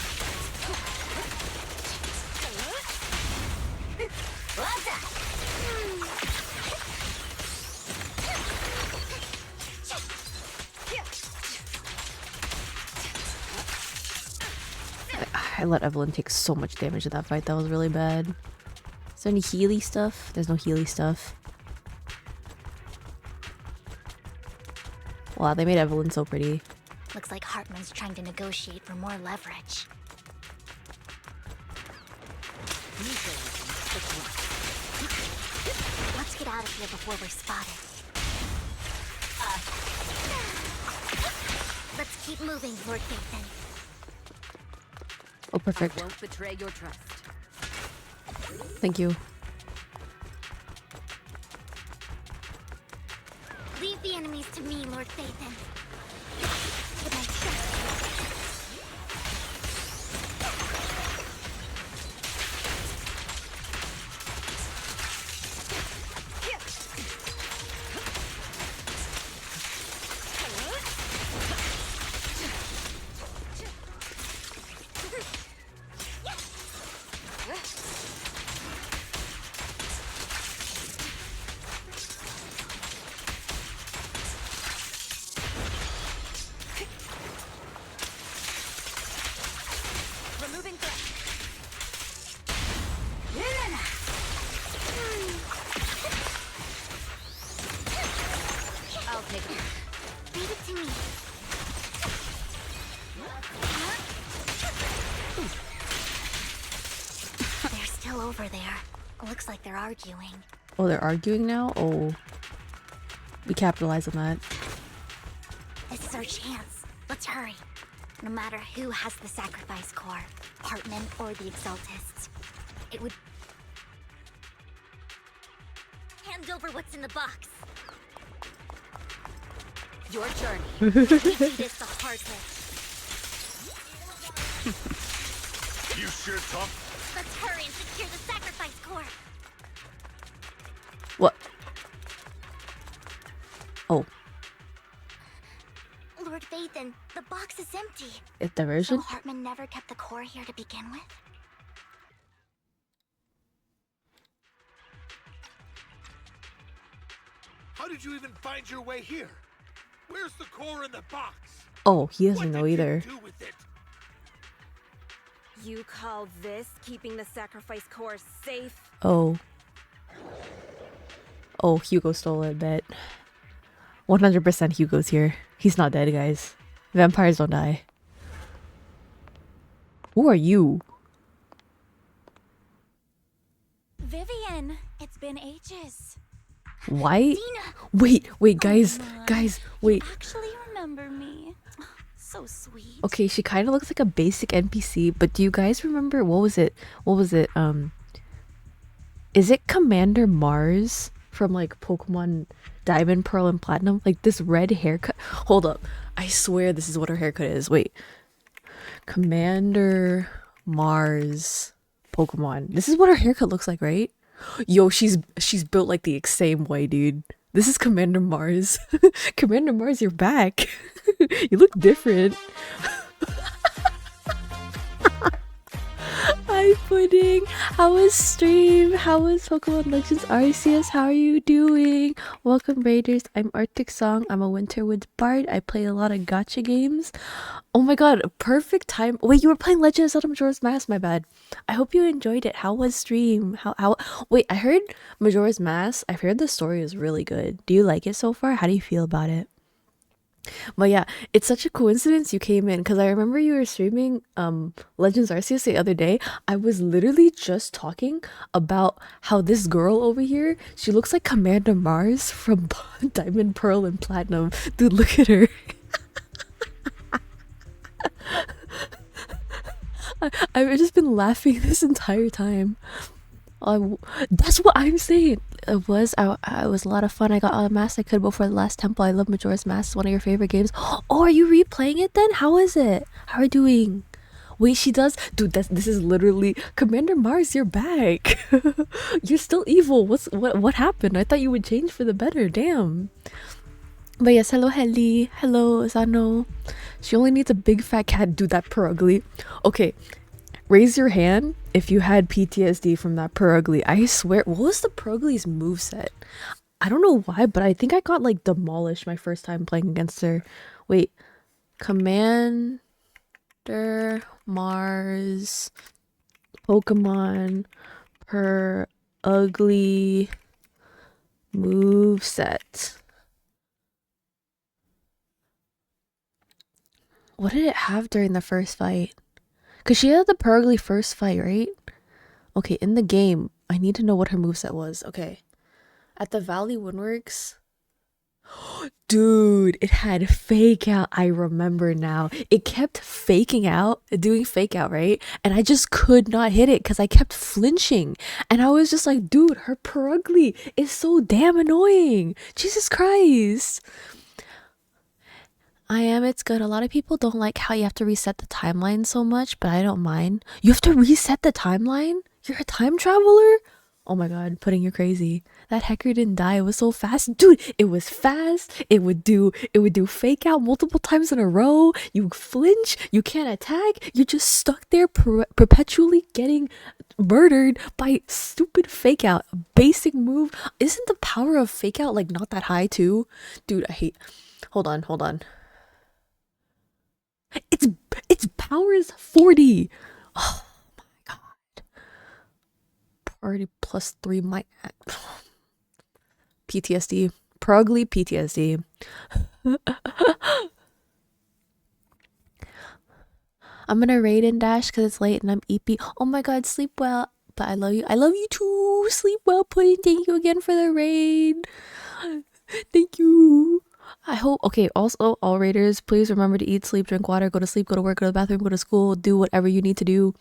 I let Evelyn take so much damage in that fight. That was really bad. Is there any Healy stuff? There's no Healy stuff. Wow, they made Evelyn so pretty. Looks like Hartman's trying to negotiate for more leverage. Let's get out of here before we're spotted. Let's keep moving, Lord Nathan. Oh, perfect. I won't betray your trust. Thank you. Leave the enemies to me, Lord Nathan. With my trust. Removing threat. I'll take it. Leave it to me. They're still over there. Looks like they're arguing. Oh, they're arguing now? Oh. We capitalize on that. This is our chance. Let's hurry. No matter who has the sacrifice core, Hartman or the Exaltists, it would... Hand over what's in the box. Your journey. We do this the hard way. You sure tough? Let's hurry and secure the sacrifice core. What? Oh. Lord Vaden, then the box is empty. It's diversion? So Hartman never kept the core here to begin with? How did you even find your way here? Where's the core in the box? Oh, he doesn't know either. What did you do with it? You call this keeping the sacrifice core safe? Oh. Oh, Hugo stole it, bet. 100% Hugo's here. He's not dead, guys. Vampires don't die. Who are you? Vivian, it's been ages. White? Dina. Wait, guys. Guys, wait. You actually remember me. So sweet. Okay, she kind of looks like a basic NPC, but do you guys remember what was it? Is it Commander Mars from like Pokemon Diamond, Pearl, and Platinum? Like this red haircut. Hold up. I swear this is what her haircut is. Wait. Commander Mars Pokemon. This is what her haircut looks like, right? Yo, she's built like the same way, dude. This is Commander Mars. Commander Mars, you're back. You look different. Hi, Pudding. How was stream? How was Pokemon Legends Arceus? How are you doing? Welcome, Raiders. I'm Arctic Song. I'm a Winterwoods bard. I play a lot of gacha games. Oh my god, perfect time. Wait, you were playing Legend of Zelda Majora's Mask, my bad. I hope you enjoyed it. How was stream? Wait, I heard Majora's Mask. I've heard the story is really good. Do you like it so far? How do you feel about it? But yeah, it's such a coincidence you came in because I remember you were streaming Legends Arceus the other day. I was literally just talking about how this girl over here, she looks like Commander Mars from Diamond, Pearl, and Platinum. Dude, look at her. I've just been laughing this entire time. That's what I'm saying. It was a lot of fun. I got all the masks I could before the last temple. I love Majora's Mask. It's one of your favorite games. Oh, are you replaying it then? How is it? How are you doing? Wait, she does? Dude, this is literally Commander Mars, you're back. You're still evil. What happened? I thought you would change for the better. Damn. But yes, hello Heli. Hello Zano. She only needs a big fat cat. Dude, that per ugly. Okay. Raise your hand if you had PTSD from that per ugly. I swear, what was the per ugly's moveset? I don't know why, but I think I got like demolished my first time playing against her. Wait, Commander Mars Pokemon per ugly moveset. What did it have during the first fight? Because she had the Purgly first fight, right? Okay, in the game, I need to know what her moveset was. Okay. At the Valley Windworks. Dude, it had fake out. I remember now. It kept faking out, doing fake out, right? And I just could not hit it because I kept flinching. And I was just like, dude, her Purgly is so damn annoying. Jesus Christ. It's good. A lot of people don't like how you have to reset the timeline so much, but I don't mind. You have to reset the timeline? You're a time traveler? Oh my god, Pudding, you're crazy. That hacker didn't die. It was so fast. Dude, it was fast. It would do fake out multiple times in a row. You flinch. You can't attack. You're just stuck there perpetually getting murdered by stupid fake out. A basic move. Isn't the power of fake out like not that high too? Dude, I hate. Hold on. Its power is 40. Oh my god. Party plus 3 might PTSD. Progly PTSD. I'm gonna raid and dash because it's late and I'm EP. Oh my god, sleep well. But I love you. I love you too. Sleep well, Pudding. Thank you again for the raid. Thank you. I hope. Okay, also, all raiders, please remember to eat, sleep, drink water, go to sleep, go to work, go to the bathroom, go to school, do whatever you need to do.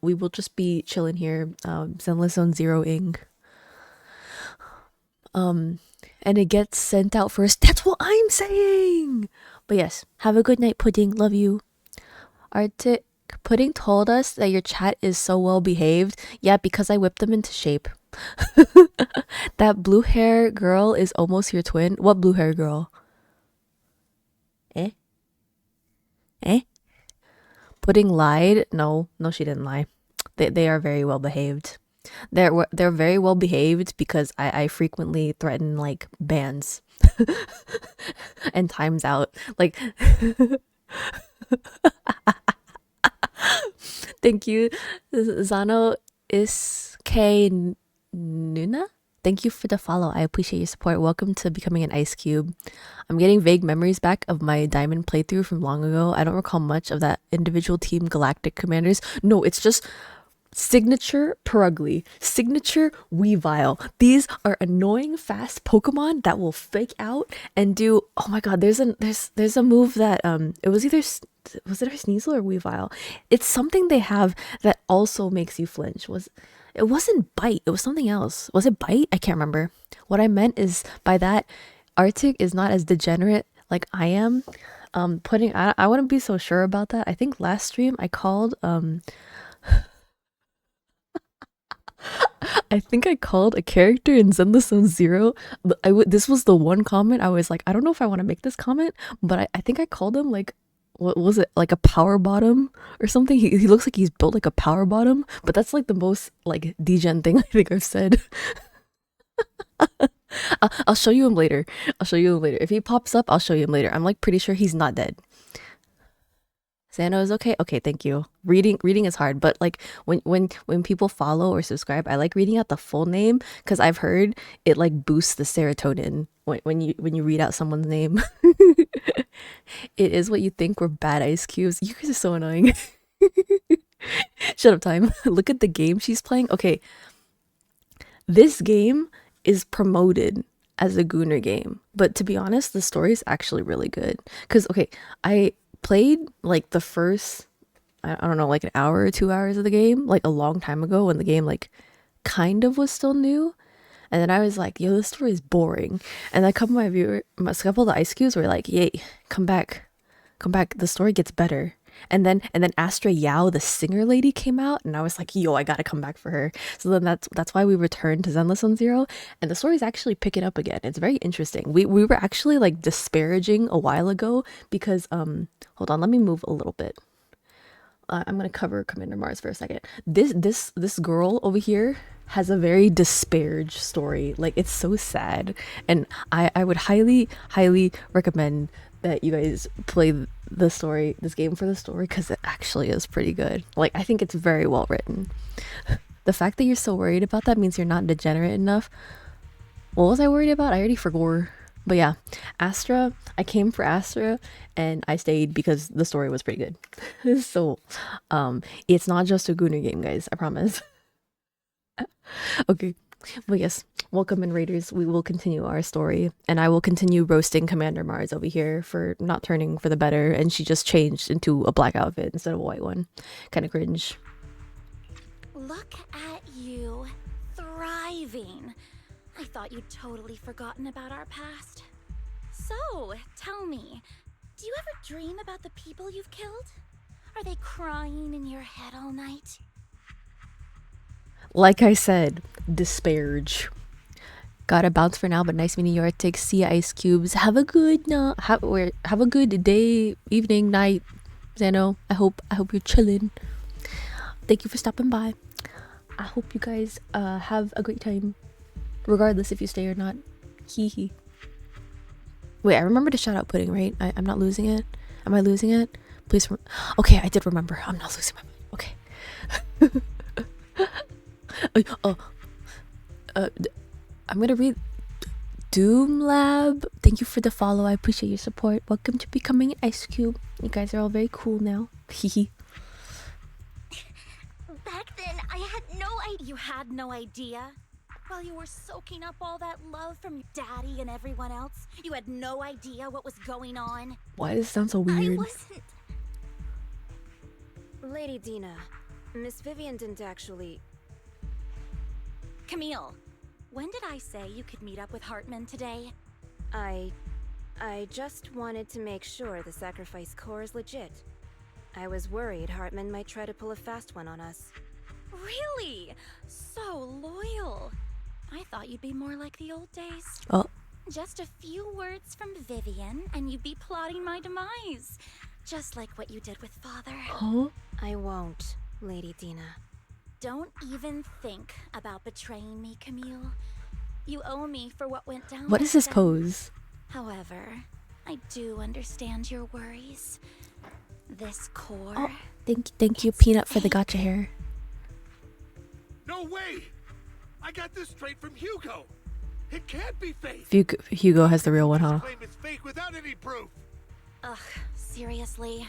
We will just be chilling here. Zenless Zone 0ing. And it gets sent out first. That's what I'm saying! But yes, have a good night, Pudding. Love you. Arctic Pudding told us that your chat is so well behaved. Yeah, because I whipped them into shape. That blue hair girl is almost your twin. What blue hair girl? Eh? Pudding lied? No, she didn't lie. They are very well behaved. They're very well behaved because I frequently threaten like bans and times out. Like thank you, Zano is K Nuna. Thank you for the follow. I appreciate your support. Welcome to becoming an ice cube. I'm getting vague memories back of my diamond playthrough from long ago. I don't recall much of that individual team galactic commanders. No, it's just Signature Perugly, Signature Weavile. These are annoying fast Pokemon that will fake out and do. Oh my god, there's a move that it was either was it a Sneasel or Weavile? It's something they have that also makes you flinch. It wasn't Bite, it was something else. Was it Bite? I can't remember. What I meant is by that Arctic is not as degenerate like I am. I wouldn't be so sure about that. I think last stream I called I think I called a character in Zenless Zone Zero. This was the one comment I was like, I don't know if I want to make this comment, but I think I called him like, what was it, like a power bottom or something? He looks like he's built like a power bottom, but that's like the most like degen thing I think I've said. I'll show you him later. If he pops up, I'll show you him later. I'm like pretty sure he's not dead. Xano is okay. Okay, thank you. Reading is hard, but like when people follow or subscribe, I like reading out the full name because I've heard it like boosts the serotonin when you read out someone's name. It is what you think. We're bad ice cubes. You guys are so annoying. Shut up, time. Look at the game she's playing. Okay, this game is promoted as a Gooner game, but to be honest, the story is actually really good. Because okay, I played like the first, I don't know, like an hour or 2 hours of the game like a long time ago when the game like kind of was still new, and then I was like, yo, this story is boring. And a couple of the ice cubes were like, yay, come back, the story gets better. And then Astra Yao, the singer lady, came out, and I was like, yo, I gotta come back for her. So then that's why we returned to Zenless Zone Zero, and the story's actually picking up again. It's very interesting. We were actually like disparaging a while ago because hold on, let me move a little bit. I'm gonna cover Commander Mars for a second. This girl over here has a very disparaged story. Like, it's so sad, and I would highly recommend that you guys play this game for the story, because it actually is pretty good. Like, I think it's very well written. The fact that you're so worried about that means you're not degenerate enough. What was I worried about? I already forgot. But yeah, Astra, I came for Astra and I stayed because the story was pretty good. So it's not just a Gooner game, guys, I promise. Okay, but yes, welcome in, Raiders. We will continue our story, and I will continue roasting Commander Mars over here for not turning for the better, and she just changed into a black outfit instead of a white one. Kind of cringe. Look at you, thriving. I thought you'd totally forgotten about our past. So, tell me, do you ever dream about the people you've killed? Are they crying in your head all night? Like I said, disparage. Gotta bounce for now, but nice meeting you, Arctic. See ya, Ice Cubes. Have a good have a good day, evening, night, Xano. I hope you're chilling. Thank you for stopping by. I hope you guys have a great time, regardless if you stay or not. Hee hee. Wait, I remember to shout out Pudding, right? I'm not losing it. Am I losing it? Please. Okay, I did remember. I'm not losing my mind. Okay. I'm gonna read Doom Lab. Thank you for the follow. I appreciate your support. Welcome to becoming an Ice Cube. You guys are all very cool now. Hee. Back then, I had no idea. You had no idea? While you were soaking up all that love from your daddy and everyone else, you had no idea what was going on? Why does it sound so weird? I wasn't... Lady Dina, Miss Vivian didn't actually... Camille, when did I say you could meet up with Hartman today? I just wanted to make sure the sacrifice core is legit. I was worried Hartman might try to pull a fast one on us. Really? So loyal. I thought you'd be more like the old days. Oh. Just a few words from Vivian and you'd be plotting my demise. Just like what you did with Father. Huh? I won't, Lady Dina. Don't even think about betraying me, Camille. You owe me for what went down. What is this back then. pose? However, I do understand your worries. This core. Oh, thank you, Peanut, for the gotcha hair. No way! I got this straight from Hugo. It can't be fake. Hugo has the real one, huh? Claim it's fake without any proof. Ugh, seriously.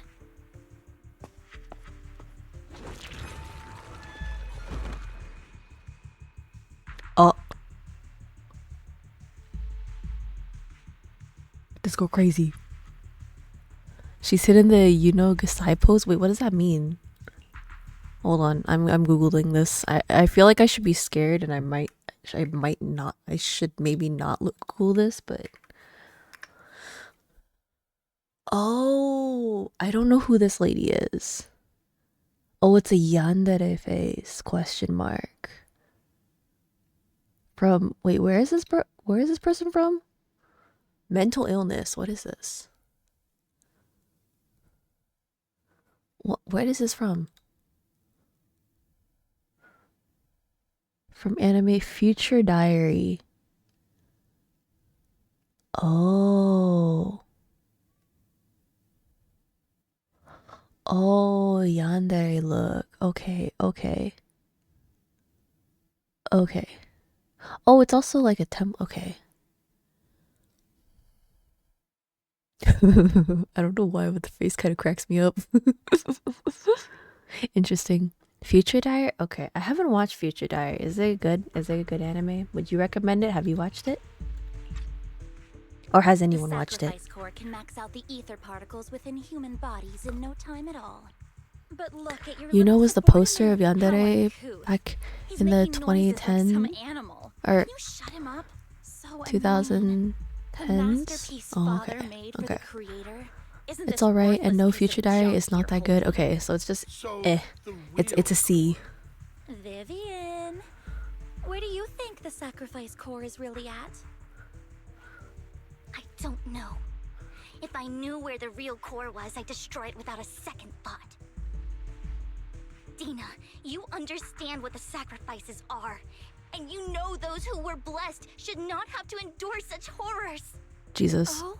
Oh. Just go crazy. She's hitting the Gasai pose. Wait, what does that mean? Hold on, I'm googling this. I feel like I should be scared, and I might not. I should maybe not Google this, but oh, I don't know who this lady is. Oh, it's a yandere face ? From wait, where is this person from? Mental illness. What is this? Where is this from? From anime Future Diary. Oh. Oh, yandere look. Okay. Oh, it's also like a okay. I don't know why, but the face kind of cracks me up. Interesting. Future Diary? Okay, I haven't watched Future Diary. Is it good? Is it a good anime? Would you recommend it? Have you watched it? Or has anyone watched it? The sacrifice core can max out the ether particles within human bodies in no time at all. But look at your Was the poster of yandere back in the 2010 or 2010s? Oh, okay. It's alright, and no Future Diary is not that good. Okay, so it's just It's a C. Vivian, where do you think the sacrifice core is really at? I don't know. If I knew where the real core was, I'd destroy it without a second thought. Dina, you understand what the sacrifices are. And you know those who were blessed should not have to endure such horrors. Jesus. Oh,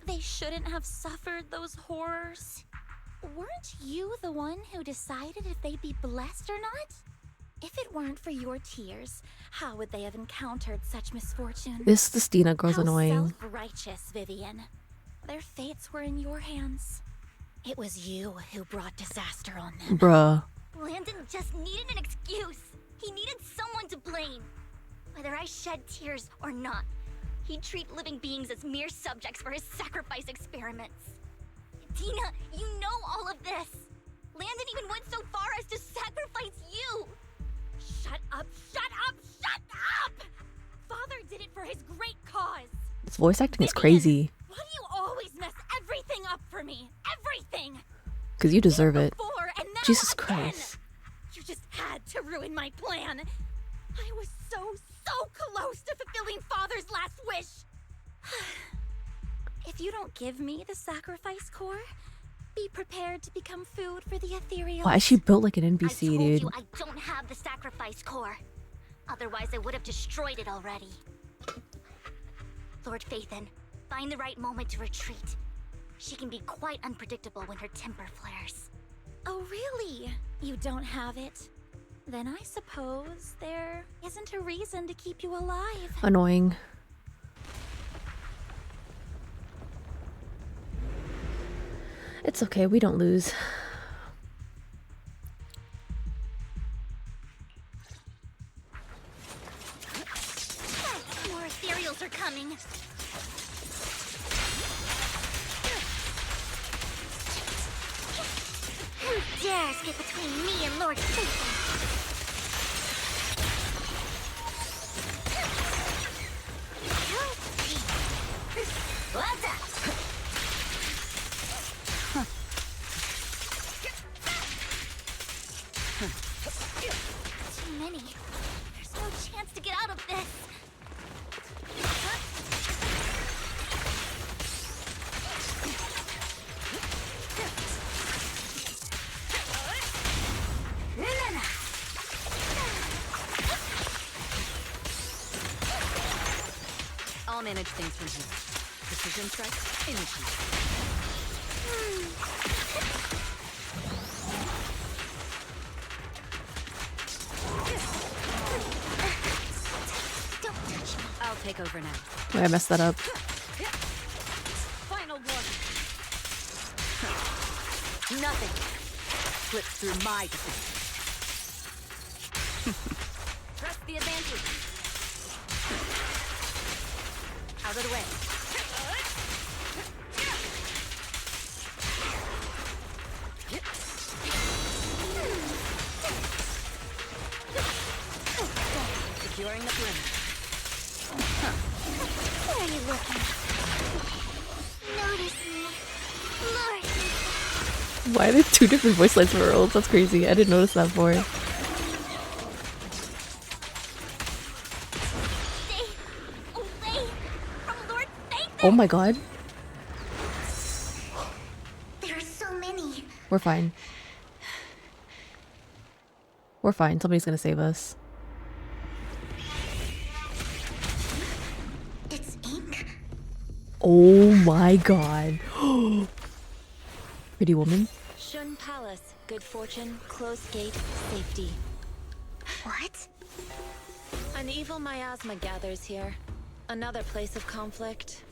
they shouldn't have suffered those horrors. Weren't you the one who decided if they'd be blessed or not? If it weren't for your tears, how would they have encountered such misfortune? This Dina girl's annoying. Self-righteous, Vivian. Their fates were in your hands. It was you who brought disaster on them. Bruh. Landon just needed an excuse. He needed someone to blame. Whether I shed tears or not, he'd treat living beings as mere subjects for his sacrifice experiments. Dina, you know all of this. Landon even went so far as to sacrifice you. Shut up, shut up, shut up! Father did it for his great cause. This voice acting is crazy. Why do you always mess everything up for me? Everything! Because you deserve it. Before, and now Jesus again. Christ. You just had to ruin my plan. I was so close to fulfilling Father's last wish. If you don't give me the sacrifice core, be prepared to become food for the ethereal. Why is she built like an NPC, dude? You I don't have the sacrifice core. Otherwise, I would have destroyed it already. Lord Phaethon, find the right moment to retreat. She can be quite unpredictable when her temper flares. Oh, really? You don't have it? Then I suppose there isn't a reason to keep you alive. Annoying. It's okay, we don't lose. More ethereals are coming. Who dares get between me and Lord Phaethon? What's up? Too many. There's no chance to get out of this. manage things from here. Precision strike, initiate. Don't touch me. I'll take over now. Wait, I messed that up. Final blow. Nothing slips through my defense. Press the advantage. Out of the way. Securing the perimeter. Where are you looking? Notice me. Lord. Why are there two different voice lines for worlds? That's crazy. I didn't notice that before. Stay away from Lord Nathan. Oh my god. There are so many. We're fine. We're fine. Somebody's gonna save us. It's ink. Oh my god. Pretty woman. Shun Palace, good fortune, closed gate, safety. What? An evil miasma gathers here. Another place of conflict.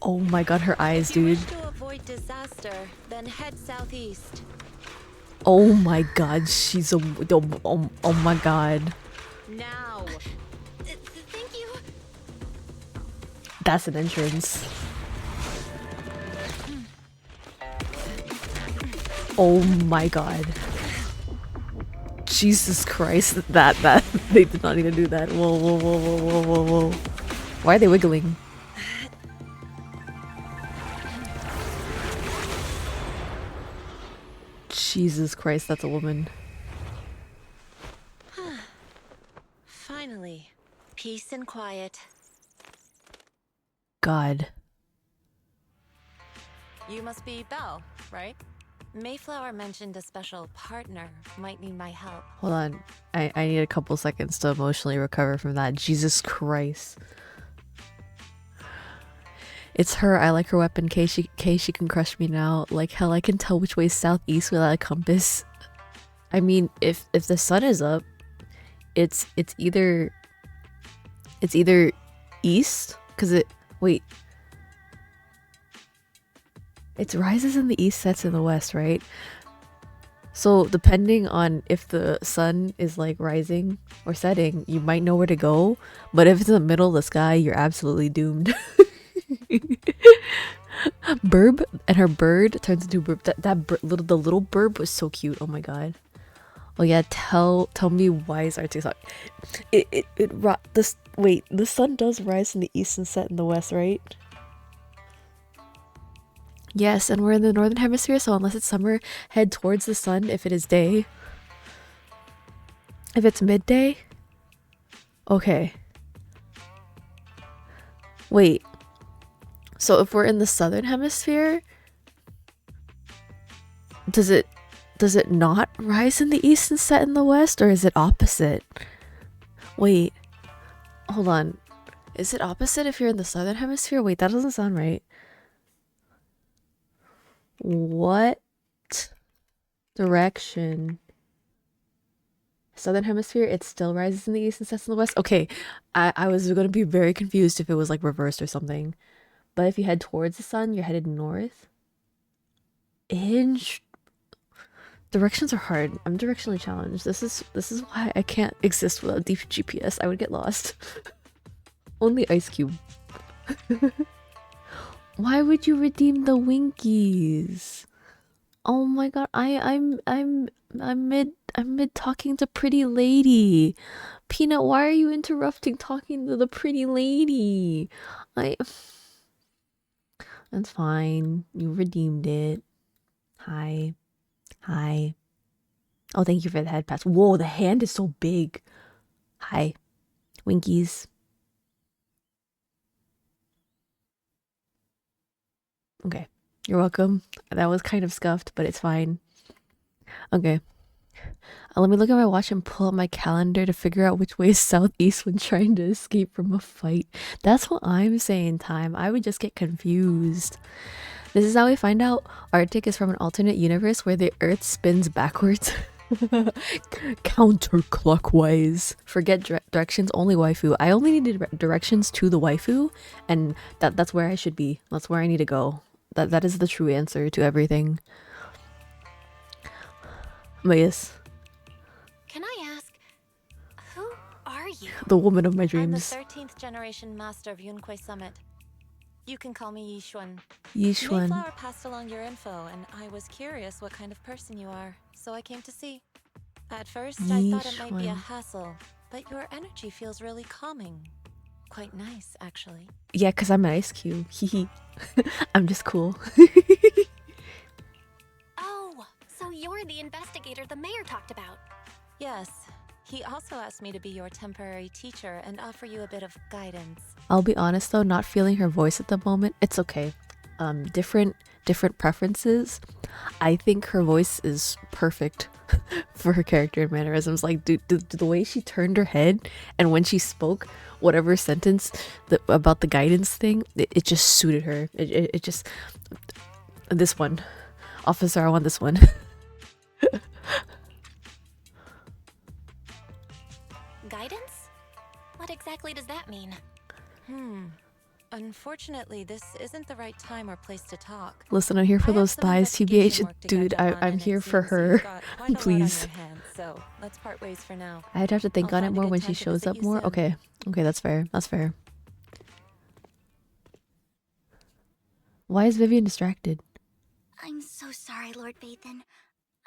Oh my god, her eyes, If you dude. wish to avoid disaster, then head southeast. Oh my god, she's a. Oh my god. Now. Thank you. That's an entrance. Oh my god. Jesus Christ, that they did not even do that. Whoa, whoa, whoa, whoa, whoa, whoa, whoa. Why are they wiggling? Jesus Christ, that's a woman. Finally, peace and quiet. God. You must be Belle, right? Mayflower mentioned a special partner might need my help. Hold on. I need a couple seconds to emotionally recover from that. Jesus Christ. It's her. I like her weapon. K, she can crush me now. Like hell, I can tell which way is southeast without a compass. I mean, if the sun is up, it's either east, cause it rises in the east, sets in the west, right? So depending on if the sun is like rising or setting, you might know where to go. But if it's in the middle of the sky, you're absolutely doomed. Burb and her bird turns into burb. The little burb was so cute. Oh my god. Oh yeah, tell me why is our TikTok? The sun does rise in the east and set in the west, right? Yes, and we're in the northern hemisphere, so unless it's summer, head towards the sun if it is day. If it's midday? Okay. Wait. So if we're in the southern hemisphere, does it not rise in the east and set in the west, or is it opposite? Wait. Hold on. Is it opposite if you're in the southern hemisphere? Wait, that doesn't sound right. What direction? Southern hemisphere, it still rises in the east and sets in the west? Okay, I was going to be very confused if it was like reversed or something. But if you head towards the sun, you're headed north. Directions are hard. I'm directionally challenged. This is why I can't exist without deep GPS. I would get lost. Only Ice Cube. Why would you redeem the Winkies? Oh my god, I'm mid talking to pretty lady. Peanut, why are you interrupting talking to the pretty lady? That's fine. You redeemed it. Hi. Hi. Oh, thank you for the head pass. Whoa, the hand is so big. Hi. Winkies. Okay. You're welcome. That was kind of scuffed, but it's fine. Okay. Let me look at my watch and pull up my calendar to figure out which way is southeast when trying to escape from a fight. That's what I'm saying, time. I would just get confused. This is how we find out Arctic is from an alternate universe where the Earth spins backwards. Counterclockwise. Forget directions, only waifu. I only need directions to the waifu, and that's where I should be. That's where I need to go. That is the true answer to everything. But yes. Can I ask, who are you? The woman of my I'm the dreams. 13th generation master of Yunque Summit. You can call me Yishuan. Yishuan. Mayflower passed along your info, and I was curious what kind of person you are, so I came to see. At first, I thought it might be a Yishuan. hassle, but your energy feels really calming. Quite nice, actually. Yeah, because I'm an ice cube. Hehe. I'm just cool. Oh, so you're the investigator the mayor talked about. Yes. He also asked me to be your temporary teacher and offer you a bit of guidance. I'll be honest though, not feeling her voice at the moment. It's okay. Different preferences. I think her voice is perfect for her character and mannerisms. Like, dude, the way she turned her head and when she spoke, whatever sentence about the guidance thing, it just suited her. It just, this one, officer, I want this one. Guidance? What exactly does that mean? Unfortunately, this isn't the right time or place to talk. Listen, I'm here for I have those some thighs, investigation TBH. work to Dude, get done, I'm and here it for seems her. you've got quite a lot on Please. your hands, so let's part ways for now. I'd have to think I'll on it find a more good when time she to shows visit up you more. soon. Okay, that's fair. That's fair. Why is Vivian distracted? I'm so sorry, Lord Vathan.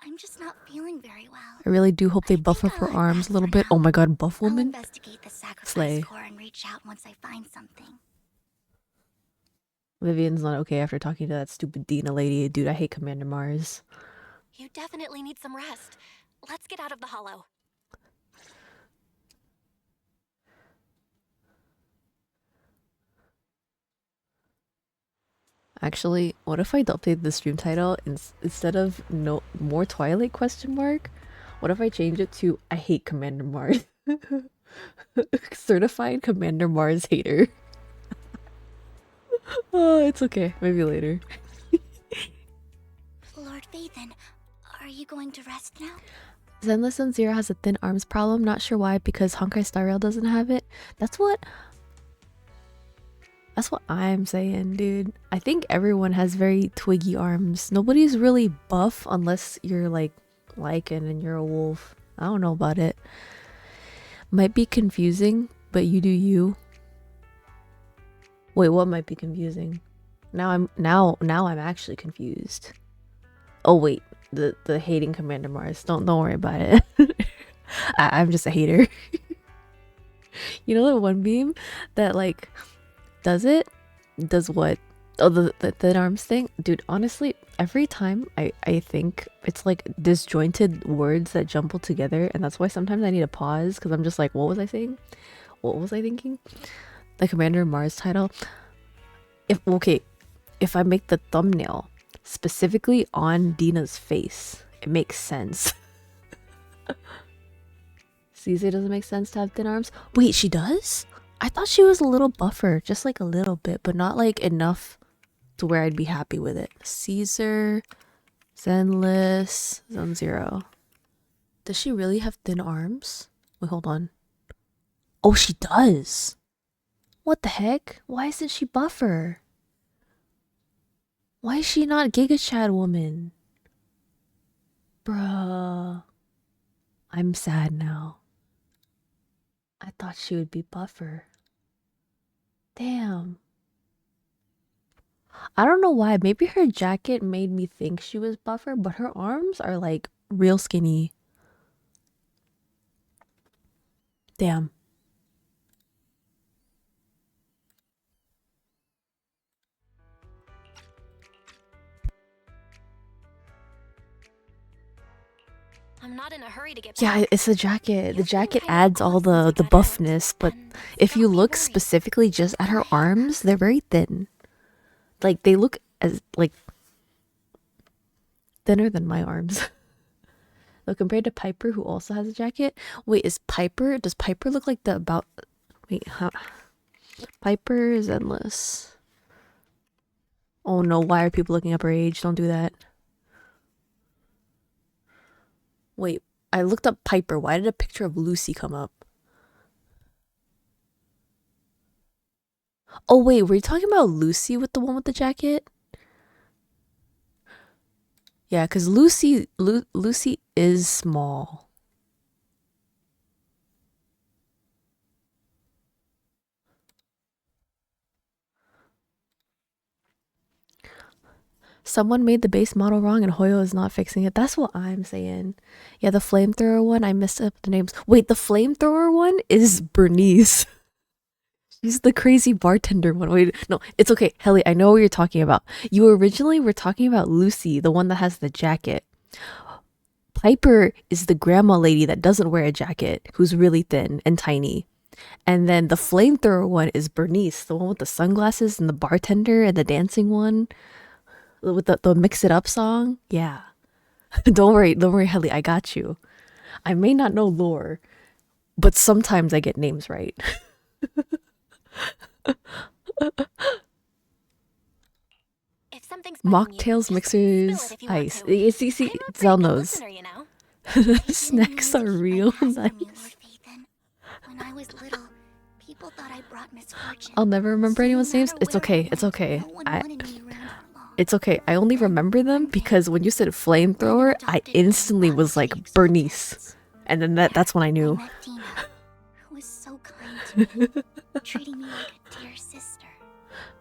I'm just not feeling very well. I really do hope they I buff think up her I'll let arms that a little for bit. now. Oh my god, buff I'll woman? investigate the sacrifice Slay. core and reach out once I find something. Vivian's not okay after talking to that stupid Dina lady. Dude, I hate Commander Mars. You definitely need some rest. Let's get out of the hollow. Actually, what if I update the stream title instead of no more Twilight question mark? What if I change it to I hate Commander Mars? Certified Commander Mars hater. Oh, it's okay. Maybe later. Lord Vathan, are you going to rest now? Zenless on Zero has a thin arms problem. Not sure why, because Honkai Star Rail doesn't have it. That's what I'm saying, dude. I think everyone has very twiggy arms. Nobody's really buff unless you're like Lycan and you're a wolf. I don't know about it. Might be confusing, but you do you. Wait, what might be confusing? Now I'm actually confused. Oh wait, the hating Commander Mars. Don't worry about it. I'm just a hater. You know the one beam that like does what? Oh, the thin arms thing? Dude, honestly, every time I think it's like disjointed words that jumble together, and that's why sometimes I need to pause because I'm just like, what was I saying? What was I thinking? The Commander Mars title. If I make the thumbnail specifically on Dina's face, it makes sense. Caesar doesn't make sense to have thin arms. Wait, she does? I thought she was a little buffer, just like a little bit, but not like enough to where I'd be happy with it. Caesar, Zenless, Zone Zero. Does she really have thin arms? Wait, hold on. Oh, she does. What the heck? Why isn't she buffer? Why is she not Giga Chad woman? Bruh. I'm sad now. I thought she would be buffer. Damn. I don't know why. Maybe her jacket made me think she was buffer, but her arms are like real skinny. Damn. I'm not in a hurry to get back. Yeah, it's the jacket. The jacket adds all the buffness, but if you look specifically just at her arms, they're very thin. Like they look as like thinner than my arms. Though compared to Piper, who also has a jacket. Wait, does Piper look like the about? Wait, huh? Piper is Zenless. Oh no, why are people looking up her age? Don't do that. Wait, I looked up Piper. Why did a picture of Lucy come up? Oh wait, were you talking about Lucy with the one with the jacket? Yeah, because Lucy is small. Someone made the base model wrong and Hoyo is not fixing it. That's what I'm saying. Yeah, the flamethrower one, I messed up the names. Wait, the flamethrower one is Bernice. She's the crazy bartender one. Wait, no, it's okay. Helly, I know what you're talking about. You originally were talking about Lucy, the one that has the jacket. Piper is the grandma lady that doesn't wear a jacket, who's really thin and tiny. And then the flamethrower one is Bernice, the one with the sunglasses and the bartender and the dancing one with the mix it up song. Yeah. Don't worry, Helly, I got you. I may not know lore, but sometimes I get names right. If something's Mocktails, mixers, ice. See, Zell knows. Snacks are real nice. When I was little, people thought I brought misfortune. I'll never remember anyone's names. It's okay. It's okay. It's okay. I only remember them because when you said flamethrower, I instantly was like Bernice, and then that's when I knew. Who was so kind to me, treating me like a dear sister.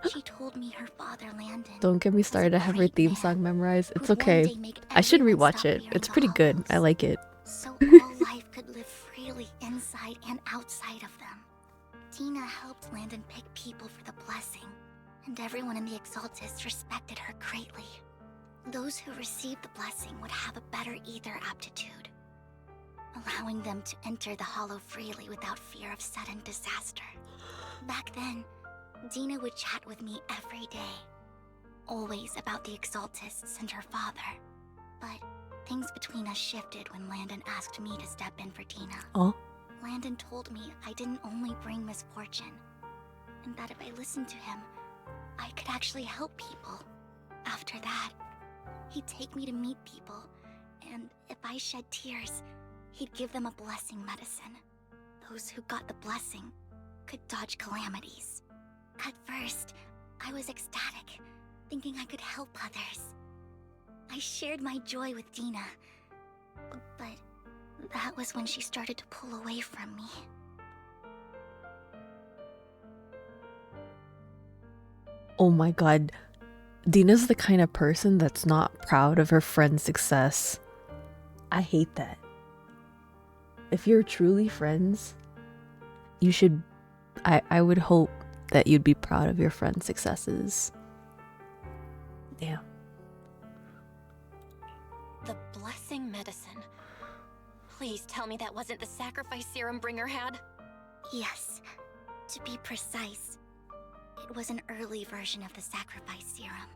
She told me her father Landon. Don't get me started. I have her theme song memorized. It's okay. I should rewatch it. It's pretty good. I like it. So all life could live freely inside and outside of them. Tina helped Landon pick people for the blessing, and everyone in the Exaltists respected her greatly. Those who received the blessing would have a better ether aptitude, allowing them to enter the Hollow freely without fear of sudden disaster. Back then, Dina would chat with me every day, always about the Exaltists and her father. But things between us shifted when Landon asked me to step in for Dina. Oh? Landon told me I didn't only bring misfortune, and that if I listened to him, I could actually help people. After that, he'd take me to meet people, and if I shed tears, he'd give them a blessing medicine. Those who got the blessing could dodge calamities. At first, I was ecstatic, thinking I could help others. I shared my joy with Dina, but that was when she started to pull away from me. Oh my god. Dina's the kind of person that's not proud of her friend's success. I hate that. If you're truly friends, you should... I would hope that you'd be proud of your friend's successes. Damn. The blessing medicine. Please tell me that wasn't the sacrifice serum Bringer had? Yes. To be precise, it was an early version of the sacrifice serum.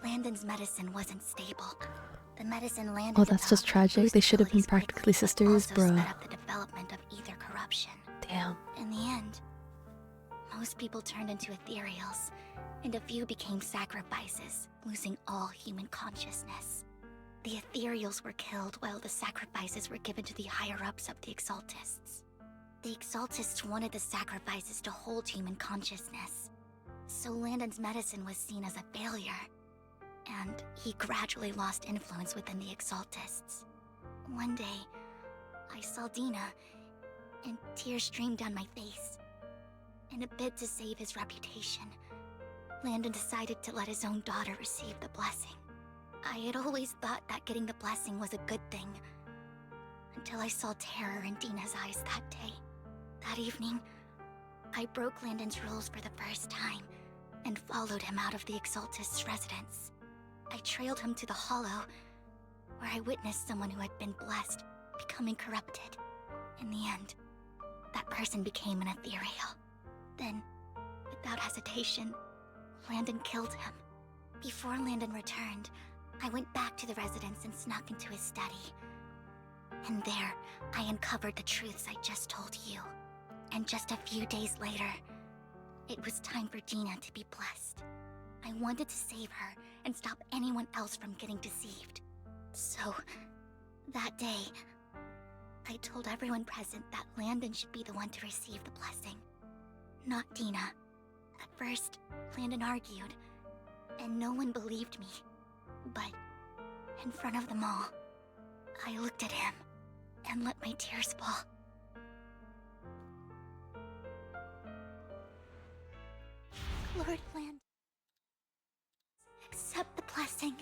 Landon's medicine wasn't stable. The medicine Landon Oh, that's just tragic. They should have been practically sisters, also bruh. sped up the development of ether corruption. Damn. In the end, most people turned into ethereals, and a few became sacrifices, losing all human consciousness. The ethereals were killed while the sacrifices were given to the higher-ups of the Exaltists. The Exaltists wanted the sacrifices to hold human consciousness, so Landon's medicine was seen as a failure, and he gradually lost influence within the Exaltists. One day, I saw Dina, and tears streamed down my face. In a bid to save his reputation, Landon decided to let his own daughter receive the blessing. I had always thought that getting the blessing was a good thing, until I saw terror in Dina's eyes that day. That evening, I broke Landon's rules for the first time, and followed him out of the Exaltist's residence. I trailed him to the Hollow, where I witnessed someone who had been blessed becoming corrupted. In the end, that person became an ethereal. Then, without hesitation, Landon killed him. Before Landon returned, I went back to the residence and snuck into his study. And there, I uncovered the truths I just told you. And just a few days later, it was time for Dina to be blessed. I wanted to save her and stop anyone else from getting deceived. So, that day, I told everyone present that Landon should be the one to receive the blessing, not Dina. At first, Landon argued, and no one believed me. But, in front of them all, I looked at him and let my tears fall. Lord Landon, accept the blessing.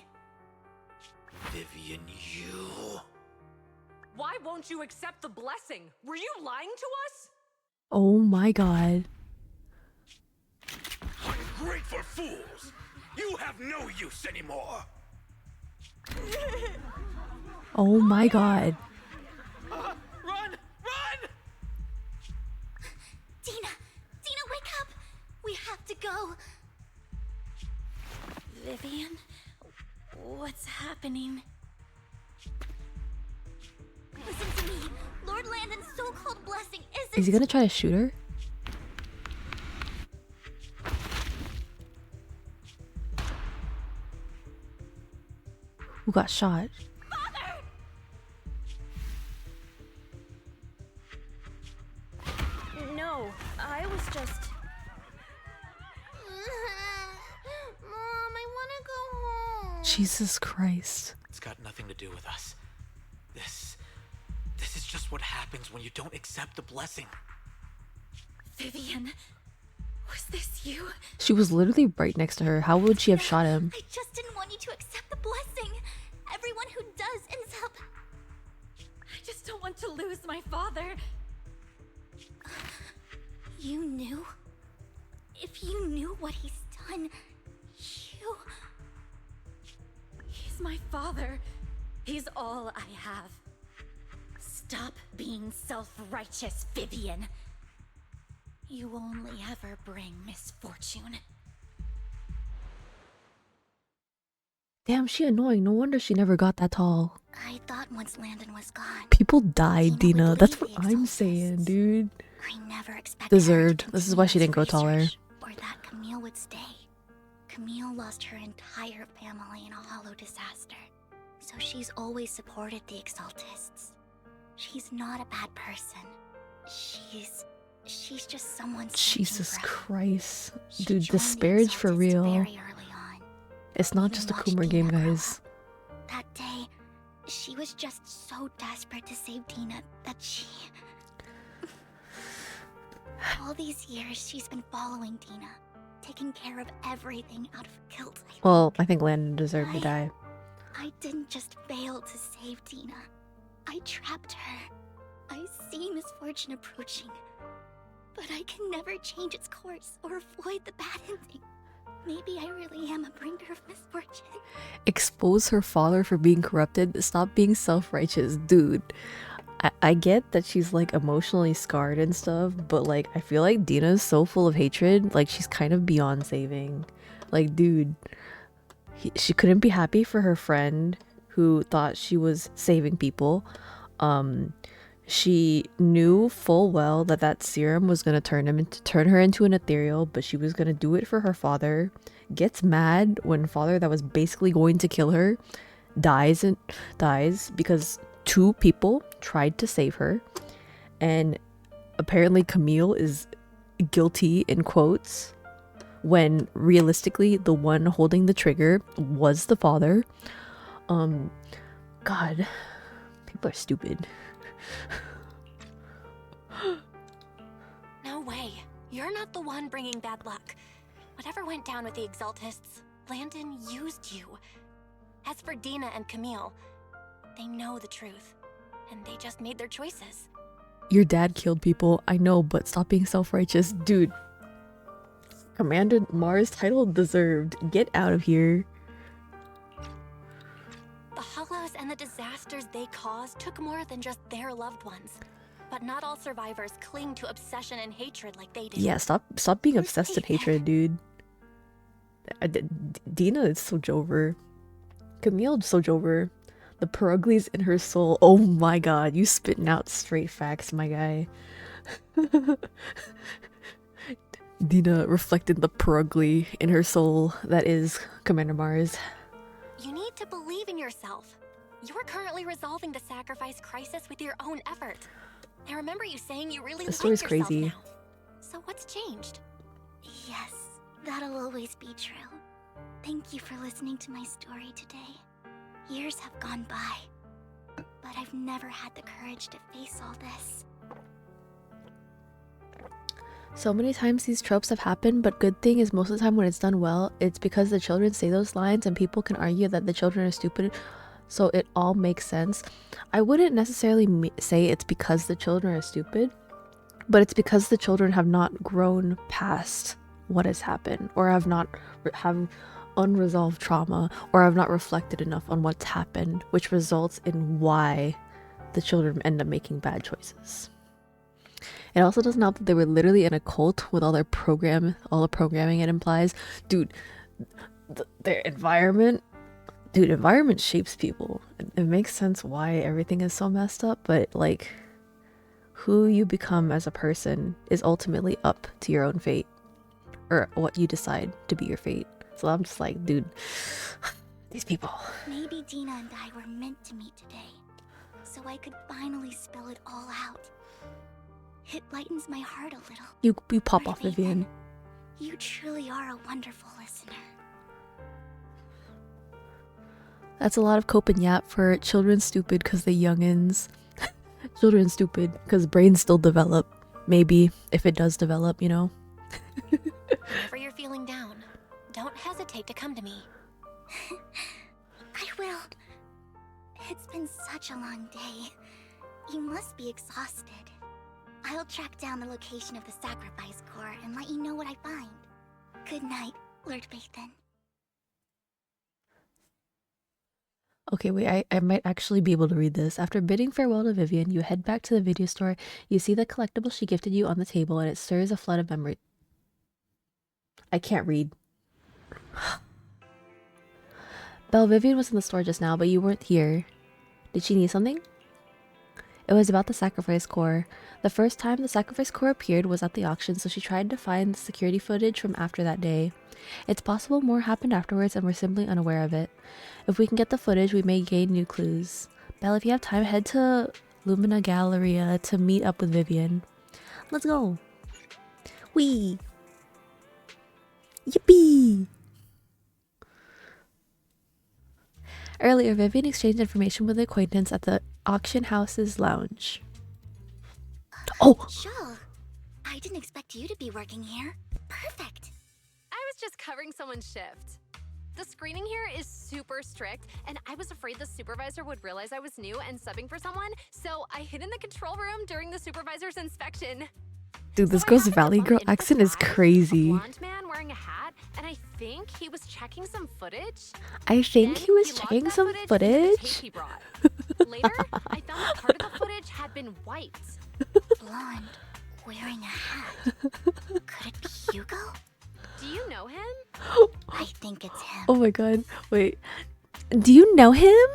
Vivian, you... Why won't you accept the blessing? Were you lying to us? Oh my god. Ungrateful fools! You have no use anymore! Oh my god. Run! Run! Dina! Dina, wake up! We have to go! Vivian? What's happening? Listen to me! Lord Landon's so-called blessing isn't— Is he gonna try to shoot her? Who got shot? Father! No, I was just... Mom, I wanna go home. Jesus Christ. It's got nothing to do with us. This is just what happens when you don't accept the blessing. Vivian, was this you? She was literally right next to her. How would she have shot him? I just didn't want you to accept the blessing. Everyone who does ends up... I just don't want to lose my father. You knew? If you knew what he's done, you... He's my father. He's all I have. Stop being self-righteous, Vivian. You only ever bring misfortune. Damn, she annoying. No wonder she never got that tall. I thought once Landon was gone, People died, Dina. That's what I'm saying, dude. I never expected Deserved. her to This is why she didn't grow taller. research, or that Camille would stay. Camille lost her entire family in a hollow disaster, so she's always supported the Exaltists. She's not a bad person. She's just someone. Jesus Christ. She Dude, joined the disparage for Exaltists real. very early on. It's not Even just a watched Coomer Dina game, grow guys. up. That day, she was just so desperate to save Dina that she... All these years, she's been following Dina, taking care of everything out of guilt. Well, I think Landon deserved to die. I didn't just fail to save Dina. I trapped her. I see misfortune approaching, but I can never change its course or avoid the bad ending. Maybe I really am a bringer of misfortune. Expose her father for being corrupted. Stop being self-righteous, dude. I get that she's like emotionally scarred and stuff, but like I feel like Dina's so full of hatred, like she's kind of beyond saving. Like, dude, she couldn't be happy for her friend who thought she was saving people. She knew full well that that serum was gonna turn her into an ethereal, but she was gonna do it for her father. Gets mad when father that was basically going to kill her dies because 2 people tried to save her, and apparently Camille is guilty in quotes when realistically the one holding the trigger was the father. God, people are stupid. No way. You're not the one bringing bad luck. Whatever went down with the Exaltists, Landon used you. As for Dina and Camille, they know the truth, and they just made their choices. Your dad killed people, I know, but stop being self-righteous. Dude, Commander Mars title deserved. Get out of here. The Hollows and the disasters they caused took more than just their loved ones. But not all survivors cling to obsession and hatred like they do. Yeah, stop being obsessed in hatred, dude. Dina is so Jover. Camille is so Jover. The Peruglies in her soul. Oh my god, you spitting out straight facts, my guy. Dina reflected the Perugly in her soul. That is Commander Mars. You need to believe in yourself. You're currently resolving the sacrifice crisis with your own effort. I remember you saying you really The like story's yourself crazy. now. So what's changed? Yes, that'll always be true. Thank you for listening to my story today. Years have gone by, but I've never had the courage to face all this. So many times these tropes have happened, but good thing is most of the time when it's done well, it's because the children say those lines and people can argue that the children are stupid, so it all makes sense. I wouldn't necessarily say it's because the children are stupid, but it's because the children have not grown past what has happened, or have unresolved trauma, or have not reflected enough on what's happened, which results in why the children end up making bad choices. It also doesn't help that they were literally in a cult with all the programming it implies. Dude, their environment, environment shapes people. It makes sense why everything is so messed up, but like, who you become as a person is ultimately up to your own fate, or what you decide to be your fate. So I'm just like, dude, these people. Maybe Dina and I were meant to meet today, so I could finally spill it all out. It lightens my heart a little. You pop Lord off, Vivian. You truly are a wonderful listener. That's a lot of cope and yap for children stupid because they youngins. Children stupid because brains still develop. Maybe, if it does develop, you know. Whenever you're feeling down, don't hesitate to come to me. I will. It's been such a long day. You must be exhausted. I'll track down the location of the sacrifice core and let you know what I find. Good night, Lord Bathan. Okay, wait, I might actually be able to read this. After bidding farewell to Vivian, you head back to the video store. You see the collectible she gifted you on the table, and it stirs a flood of memory. I can't read. Belle, Vivian was in the store just now, but you weren't here. Did she need something? It was about the sacrifice core. The first time the sacrifice core appeared was at the auction, so she tried to find the security footage from after that day. It's possible more happened afterwards and we're simply unaware of it. If we can get the footage, we may gain new clues. Belle, if you have time, head to Lumina Galleria to meet up with Vivian. Let's go! Whee! Yippee! Earlier, Vivian exchanged information with an acquaintance at the auction house's lounge. Oh! Sure. I didn't expect you to be working here. Perfect. I was just covering someone's shift. The screening here is super strict, and I was afraid the supervisor would realize I was new and subbing for someone, so I hid in the control room during the supervisor's inspection. Dude, this girl's Valley Girl accent is crazy. Blonde man wearing a hat, and I think he was checking some footage. I think he was checking some footage. Later, I found that part of the footage had been wiped. Blonde, wearing a hat. Could it be Hugo? Do you know him? I think it's him. Oh my god, wait. Do you know him?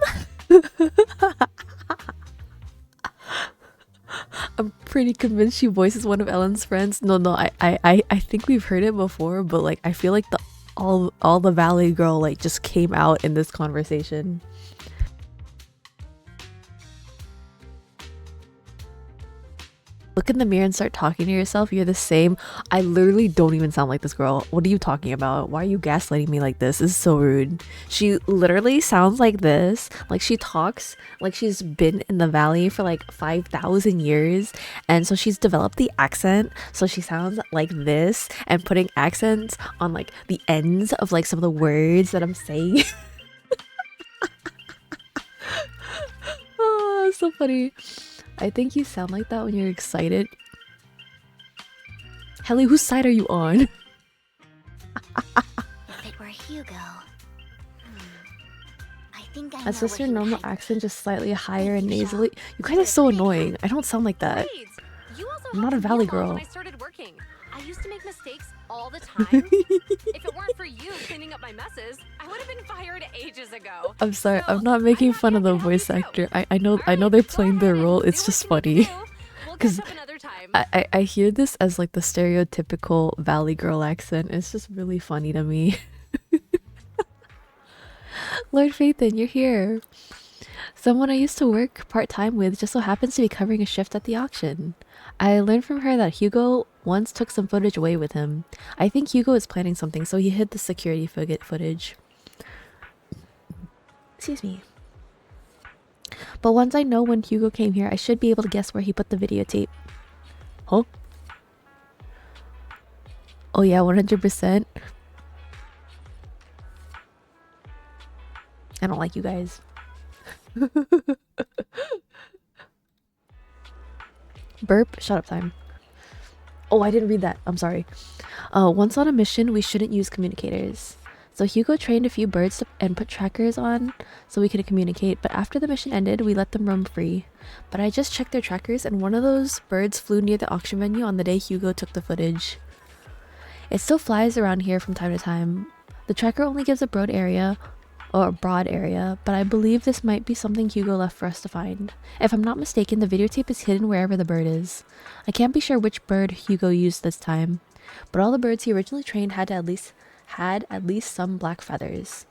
I'm pretty convinced she voices one of Ellen's friends. No, I think we've heard it before, but like I feel like all the Valley Girl like just came out in this conversation. Look in the mirror and start talking to yourself. You're the same. I literally don't even sound like this girl. What are you talking about? Why are you gaslighting me like this? This is so rude. She literally sounds like this. Like she talks like she's been in the valley for like 5,000 years. And so she's developed the accent. So she sounds like this and putting accents on like the ends of like some of the words that I'm saying. Oh, that's so funny. I think you sound like that when you're excited. Helly, whose side are you on? If it were Hugo, I think I know That's just what your he would normal hide. accent, just slightly higher and nasally. You guys are so annoying. I don't sound like that. You also I'm not a helped me Valley lot girl. When I started working. I used to make make mistakes all the time. If it weren't for you cleaning up my messes, I would have been fired ages ago. I'm sorry, I'm not making fun of the voice actor. I know they're playing their role. It's just funny. Because I hear this as like the stereotypical Valley Girl accent. It's just really funny to me. Lord Phaethon, you're here. Someone I used to work part-time with just so happens to be covering a shift at the auction. I learned from her that Hugo once took some footage away with him. I think Hugo is planning something, so he hid the security footage. Excuse me. But once I know when Hugo came here, I should be able to guess where he put the videotape. Huh? Oh yeah, 100%. I don't like you guys. Burp, shut up time. Oh, I didn't read that. I'm sorry. Once on a mission, we shouldn't use communicators. So Hugo trained a few birds and put trackers on so we could communicate, but after the mission ended, we let them roam free. But I just checked their trackers and one of those birds flew near the auction venue on the day Hugo took the footage. It still flies around here from time to time. The tracker only gives a broad area, but I believe this might be something Hugo left for us to find. If I'm not mistaken, the videotape is hidden wherever the bird is. I can't be sure which bird Hugo used this time, but all the birds he originally trained had at least some black feathers.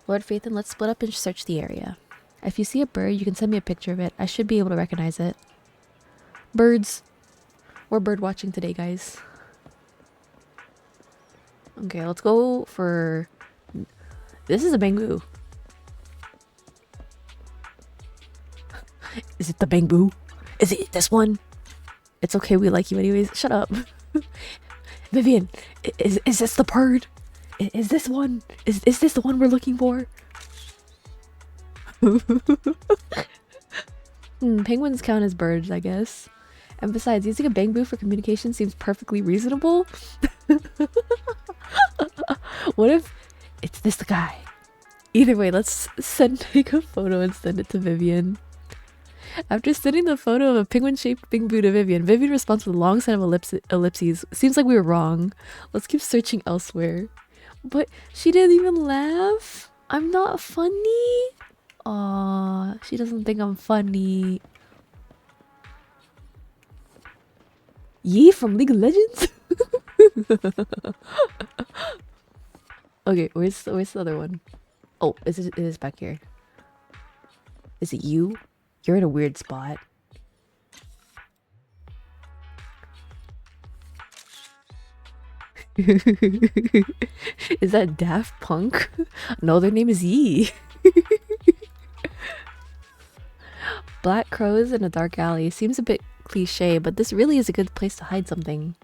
Lord Phaethon, let's split up and search the area. If you see a bird, you can send me a picture of it. I should be able to recognize it. Birds. We're bird watching today, guys. Okay, let's go for... This is a bamboo. Is it the bamboo? Is it this one? It's okay, we like you anyways. Shut up. Vivian, is this the bird? Is this one? Is this the one we're looking for? Penguins count as birds, I guess. And besides, using a bamboo for communication seems perfectly reasonable. What if it's this guy? Either way, let's take a photo and send it to Vivian. After sending the photo of a penguin-shaped bamboo to Vivian, Vivian responds with a long set of ellipses. Seems like we were wrong. Let's keep searching elsewhere. But she didn't even laugh. I'm not funny. Aw, she doesn't think I'm funny. Yi from League of Legends? Okay, where's the other one? Oh, it is back here. Is it you? You're in a weird spot. Is that Daft Punk? No, their name is Yi. Black crows in a dark alley. Seems a bit cliche, but this really is a good place to hide something.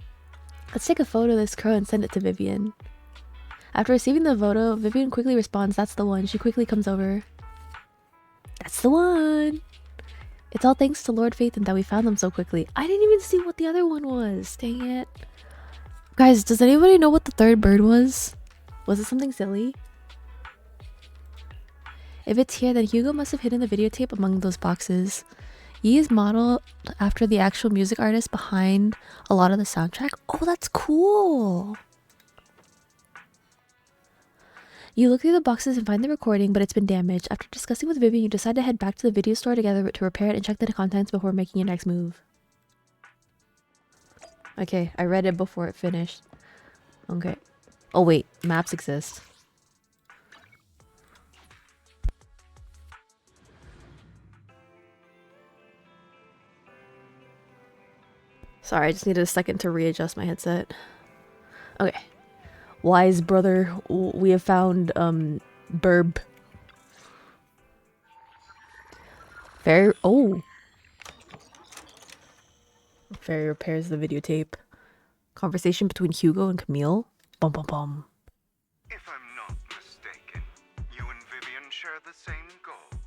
Let's take a photo of this crow and send it to Vivian. After receiving the photo, Vivian quickly responds, that's the one. She quickly comes over. That's the one! It's all thanks to Lord Phaethon that we found them so quickly. I didn't even see what the other one was. Dang it. Guys, does anybody know what the third bird was? Was it something silly? If it's here, then Hugo must have hidden the videotape among those boxes. Yi is modeled after the actual music artist behind a lot of the soundtrack. Oh, that's cool! You look through the boxes and find the recording, but it's been damaged. After discussing with Vivian, you decide to head back to the video store together to repair it and check the contents before making your next move. Okay, I read it before it finished. Okay. Oh wait, maps exist. Sorry, I just needed a second to readjust my headset. Okay. Wise brother, we have found, Burb. Fairy, oh. Fairy repairs the videotape. Conversation between Hugo and Camille. Bum bum bum. If I'm not mistaken, you and Vivian share the same goal.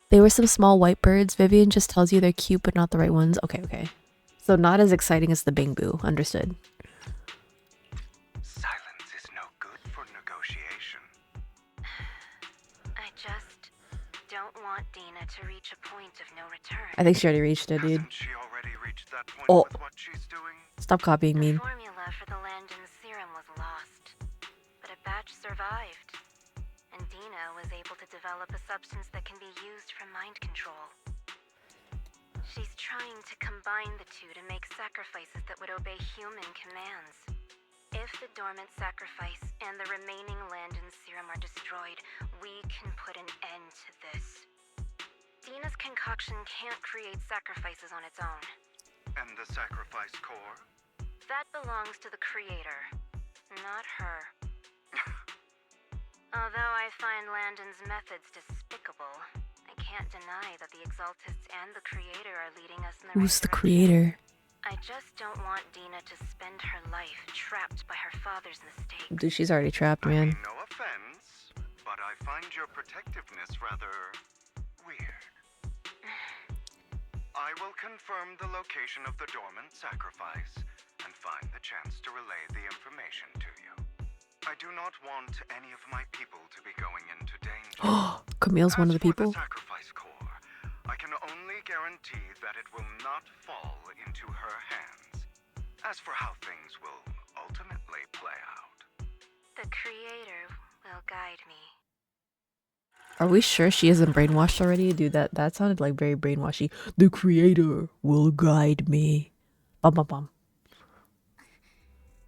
They were some small white birds. Vivian just tells you they're cute but not the right ones. Okay, okay. So not as exciting as the bamboo. Understood. Silence is no good for negotiation. I just don't want want Dina to reach a point of no return. I think she already reached it, dude. Hasn't she already reached that point Oh. with what she's doing? Stop copying me. The formula for the Landon serum was lost, but a batch survived. And Dina was able to develop a substance that can be used for mind control. She's trying to combine the two to make sacrifices that would obey human commands. If the dormant sacrifice and the remaining Landon serum are destroyed, we can put an end to this. Dina's concoction can't create sacrifices on its own. And the sacrifice core? That belongs to the creator, not her. Although I find Landon's methods despicable, I can't deny that the Exaltists and the creator are leading us in the Who's right the direction. creator? I just don't want Dina to spend her life trapped by her father's mistakes. Dude, she's already trapped, man. No offense, but I find your protectiveness rather weird. I will confirm the location of the dormant sacrifice and find the chance to relay the information to you. I do not want any of my people to be going into danger. Camille's one of the people. The sacrifice core, I can only guarantee that it will not fall into her hands. As for how things will ultimately play out, The creator will guide me. Are we sure she isn't brainwashed already? Dude, that sounded like very brainwashy. The creator will guide me. Bum bum bum.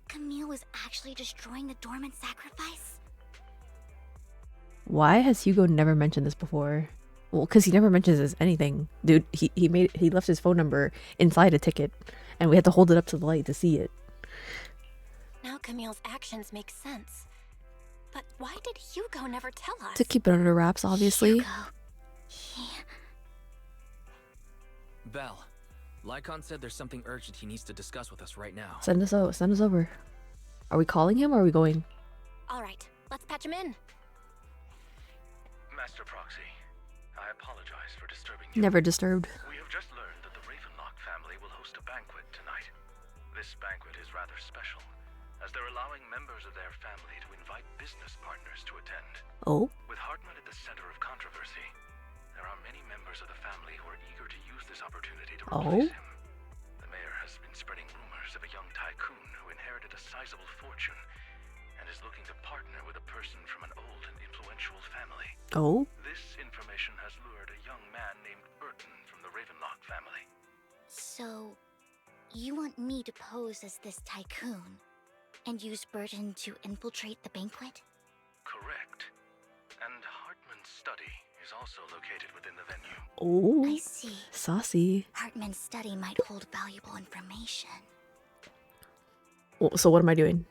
Camille was actually destroying the dormant sacrifice? Why has Hugo never mentioned this before? Well, because he never mentions this anything. Dude, he left his phone number inside a ticket, and we had to hold it up to the light to see it. Now Camille's actions make sense. But why did Hugo never tell us? To keep it under wraps, obviously. Belle, Lycon said there's something urgent he needs to discuss with us right now. Send us over. Are we calling him or are we going? All right, let's patch him in. Master Proxy, I apologize for disturbing you. Never disturbed. We have just learned that the Ravenlock family will host a banquet tonight. This banquet is rather special, as they're allowing members of their family to invite business partners to attend. Oh? With Hartman at the center of controversy, there are many members of the family who are eager to use this opportunity to replace him. The mayor has been spreading rumors of a young tycoon who inherited a sizable fortune and is looking to partner with a person from an old and influential family. Oh? This information has lured a young man named Burton from the Ravenlock family. So, you want me to pose as this tycoon and use Burton to infiltrate the banquet? Correct. And Hartman's study is also located within the venue. Oh? I see. Saucy. Hartman's study might hold valuable information. Well, so what am I doing?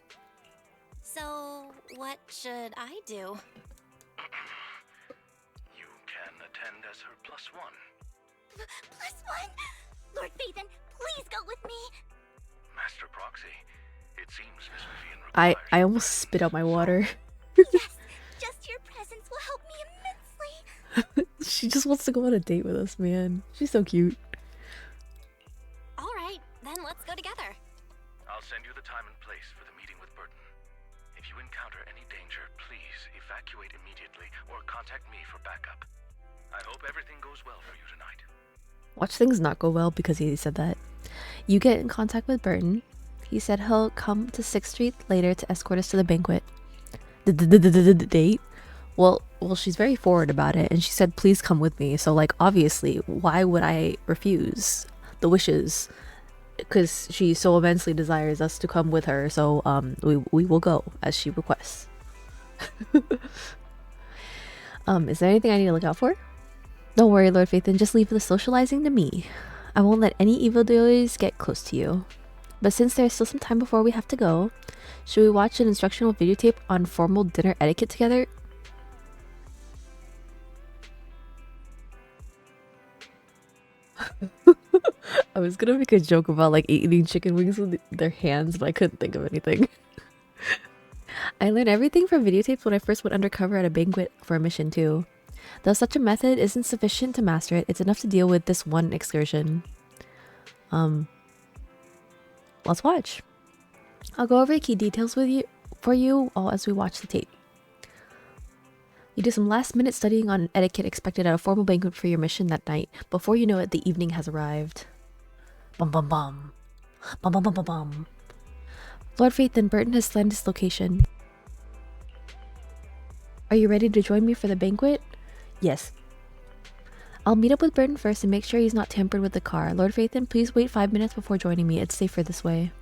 So, what should I do? You can attend as her +1. +1? Lord Phaethon, please go with me! Master Proxy, it seems Miss Vivian requires... I almost spit out my water. Yes, just your presence will help me immensely. She just wants to go on a date with us, man. She's so cute. All right, then let's go together. I'll send you the time and place for the meeting with Burton. If you encounter any danger, please evacuate immediately or contact me for backup. I hope everything goes well for you tonight. Watch things not go well because he said that. You get in contact with Burton. He said he'll come to 6th Street later to escort us to the banquet. The date? Well, she's very forward about it, and she said, please come with me. So, like, obviously, why would I refuse the wishes? Because she so immensely desires us to come with her, so we will go as she requests. Is there anything I need to look out for? Don't worry, Lord Phaethon, just leave the socializing to me. I won't let any evildoers get close to you. But since there's still some time before we have to go, should we watch an instructional videotape on formal dinner etiquette together? I was gonna make a joke about like eating chicken wings with their hands, but I couldn't think of anything. I learned everything from videotapes when I first went undercover at a banquet for a mission too. Though such a method isn't sufficient to master it, it's enough to deal with this one excursion. Let's watch. I'll go over the key details with you all as we watch the tape. You do some last-minute studying on etiquette expected at a formal banquet for your mission that night. Before you know it, the evening has arrived. Bum bum bum. Bum bum bum bum bum. Lord Faith and Burton has landed his location. Are you ready to join me for the banquet? Yes. I'll meet up with Burton first and make sure he's not tampered with the car. Lord Phaethon, please wait 5 minutes before joining me. It's safer this way.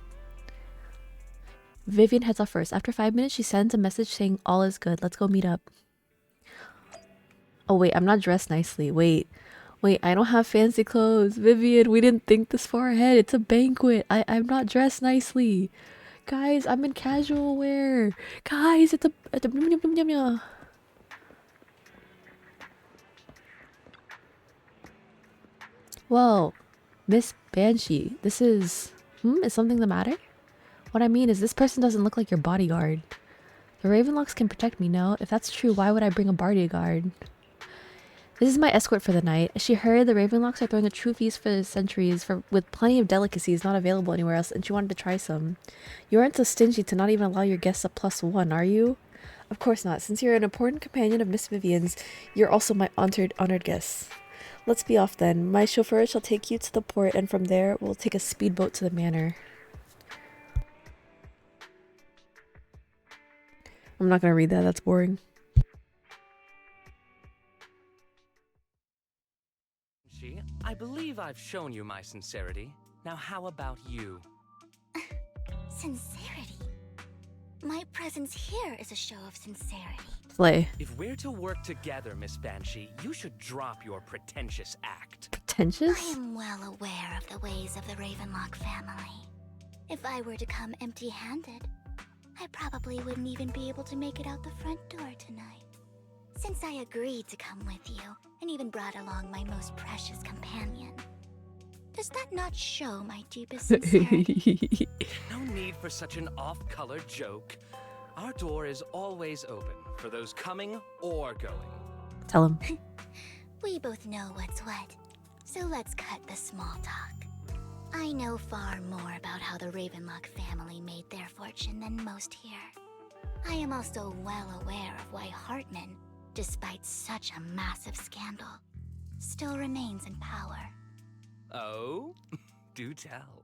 Vivian heads off first. After 5 minutes, she sends a message saying all is good. Let's go meet up. Oh wait, I'm not dressed nicely. Wait, I don't have fancy clothes. Vivian, we didn't think this far ahead. It's a banquet. I'm not dressed nicely. Guys, I'm in casual wear. Guys, it's a Whoa, Miss Banshee, this is... is something the matter? What I mean is this person doesn't look like your bodyguard. The Ravenlocks can protect me, no? If that's true, why would I bring a bodyguard? This is my escort for the night. She heard the Ravenlocks are throwing a true feast for the centuries with plenty of delicacies not available anywhere else, and she wanted to try some. You aren't so stingy to not even allow your guests a +1, are you? Of course not. Since you're an important companion of Miss Vivian's, you're also my honored guest. Let's be off then. My chauffeur shall take you to the port, and from there, we'll take a speedboat to the manor. I'm not gonna read that. That's boring. I believe I've shown you my sincerity. Now how about you? Sincerity? My presence here is a show of sincerity. Slay. If we're to work together, Miss Banshee, you should drop your pretentious act. Pretentious? I am well aware of the ways of the Ravenlock family. If I were to come empty-handed, I probably wouldn't even be able to make it out the front door tonight. Since I agreed to come with you, and even brought along my most precious companion, does that not show my deepest sincerity? No need for such an off-color joke. Our door is always open for those coming or going. Tell him. We both know what's what, so let's cut the small talk. I know far more about how the Ravenlock family made their fortune than most here. I am also well aware of why Hartman, despite such a massive scandal, still remains in power. Oh? Do tell.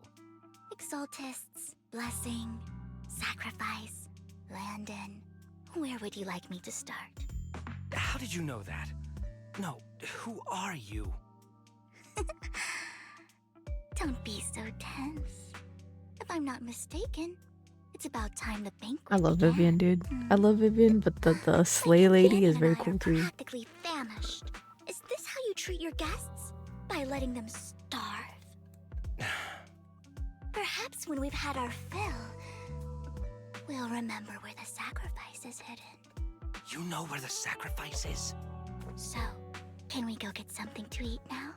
Exaltists, blessing, sacrifice, Landon. Where would you like me to start? How did you know that? No, who are you? Don't be so tense. If I'm not mistaken, it's about time the banquet I love began. Vivian, dude. I love Vivian, but the slay lady is very cool too. Practically famished. Is this how you treat your guests? By letting them starve? Perhaps when we've had our fill, we'll remember where the sacrifice is hidden. You know where the sacrifice is? So, can we go get something to eat now?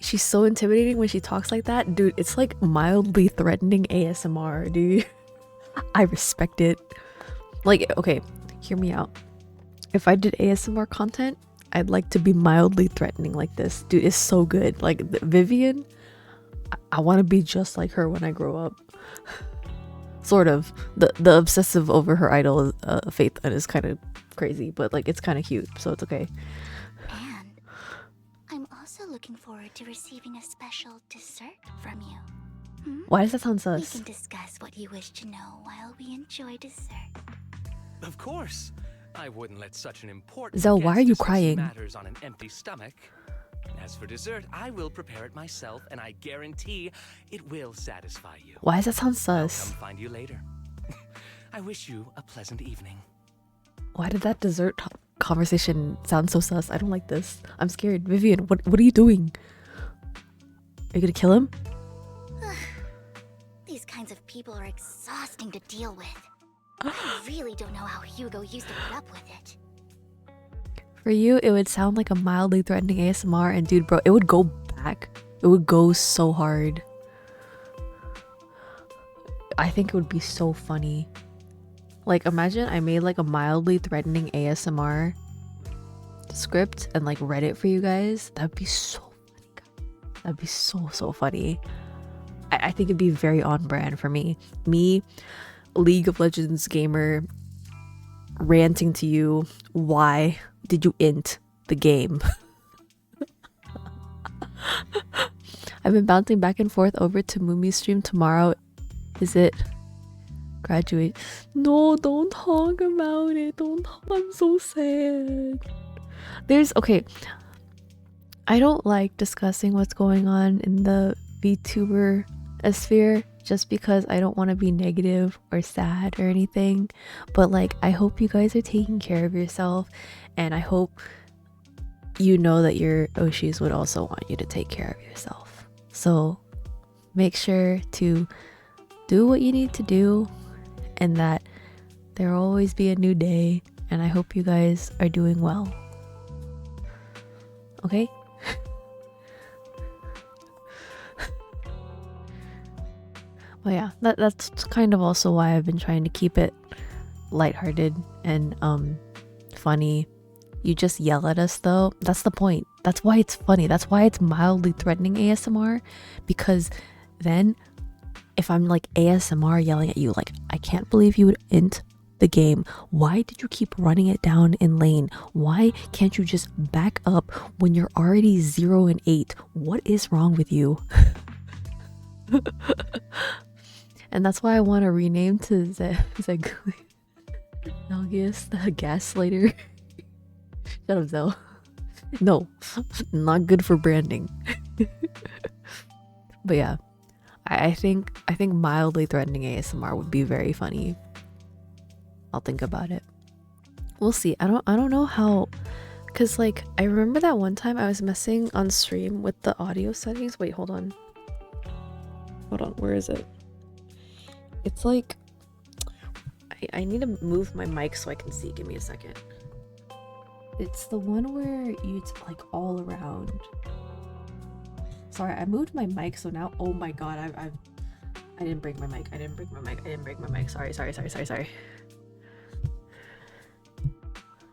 She's so intimidating when she talks like that. Dude, it's like mildly threatening ASMR, dude. I respect it. Like, okay, hear me out. If I did ASMR content, I'd like to be mildly threatening like this. Dude, it's so good. Like, Vivian, I want to be just like her when I grow up. Sort of. The obsessive over her idol, Faith, is kind of crazy, but like, it's kind of cute, so it's okay. And I'm also looking forward to receiving a special dessert from you. Why does that sound We sus? can discuss what you wish to know while we enjoy dessert. Of course. I wouldn't let such an important Zell, why guest are you discuss crying? matters on an empty stomach. As for dessert, I will prepare it myself, and I guarantee it will satisfy you. Why does that sound I'll sus? come find you later. I wish you a pleasant evening. Why did that dessert conversation sound so sus? I don't like this. I'm scared. Vivian, what are you doing? Are you gonna kill him? These kinds of people are exhausting to deal with. I really don't know how Hugo used to put up with it. For you, it would sound like a mildly threatening ASMR, and dude, bro, it would go back. It would go so hard. I think it would be so funny. Like, imagine I made like a mildly threatening ASMR script and like read it for you guys. That'd be so funny, guys. That'd be so funny. I think it'd be very on brand for me. Me, League of Legends gamer, ranting to you why did you int the game. I've been bouncing back and forth over to Mumi's stream tomorrow. Is it graduate? No, don't talk about it. Don't talk. I'm so sad. Okay, I don't like discussing what's going on in the VTuber sphere just because I don't want to be negative or sad or anything. But like, I hope you guys are taking care of yourself, and I hope you know that your Oshis would also want you to take care of yourself. So make sure to do what you need to do, and that there will always be a new day, and I hope you guys are doing well. Okay? Well, yeah, that's kind of also why I've been trying to keep it lighthearted and funny. You just yell at us though. That's the point. That's why it's funny. That's why it's mildly threatening ASMR, because then if I'm like ASMR yelling at you, like, I can't believe you would int the game. Why did you keep running it down in lane? Why can't you just back up when you're already 0 and 8? What is wrong with you? And that's why I want to rename to Zelgius the Gaslighter. Shut up, Zel. No, not good for branding. But yeah, I think mildly threatening ASMR would be very funny. I'll think about it. We'll see. I don't know how, cause like I remember that one time I was messing on stream with the audio settings. Wait, hold on, where is it? It's like I need to move my mic so I can see. Give me a second. It's the one where it's like all around. Sorry, I moved my mic, so now, oh my god, I didn't break my mic. Sorry.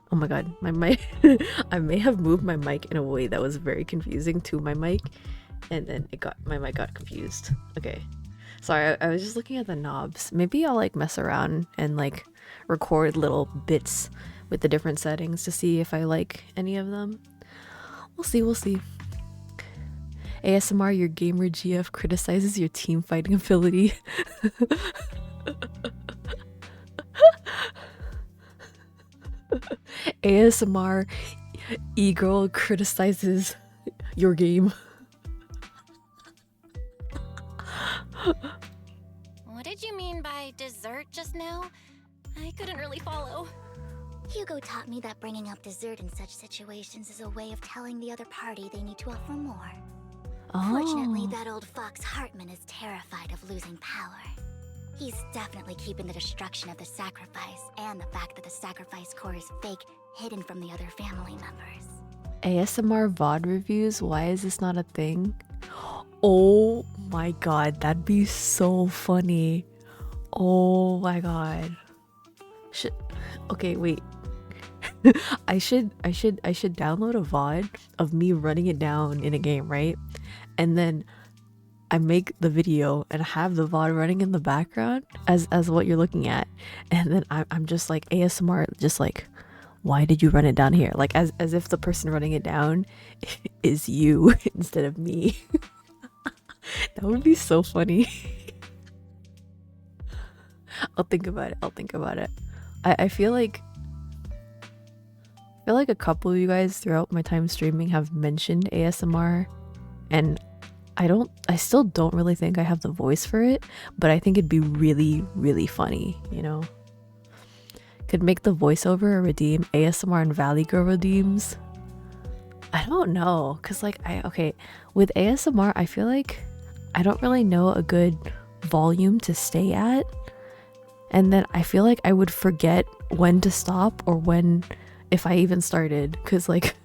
Oh my god, my mic. I may have moved my mic in a way that was very confusing to my mic, and then my mic got confused. Okay. Sorry, I was just looking at the knobs. Maybe I'll like mess around and like record little bits with the different settings to see if I like any of them. We'll see. ASMR, your gamer GF criticizes your team fighting ability. ASMR, e-girl criticizes your game. What did you mean by dessert just now? I couldn't really follow. Hugo taught me that bringing up dessert in such situations is a way of telling the other party they need to offer more. Fortunately, that old fox Hartman is terrified of losing power. He's definitely keeping the destruction of the sacrifice and the fact that the sacrifice core is fake hidden from the other family members. ASMR VOD reviews, why is this not a thing? Oh my god, that'd be so funny. Oh my god. Okay, wait. I should download a VOD of me running it down in a game, right? And then I make the video and have the VOD running in the background as what you're looking at. And then I'm just like ASMR, just like, why did you run it down here? Like as if the person running it down is you instead of me. That would be so funny. I'll think about it. I feel like a couple of you guys throughout my time streaming have mentioned ASMR, and I still don't really think I have the voice for it, but I think it'd be really, really funny, you know? Could make the voiceover a redeem. ASMR and Valley Girl redeems. I don't know, cause like with ASMR, I feel like I don't really know a good volume to stay at, and then I feel like I would forget when to stop or when, if I even started, cause like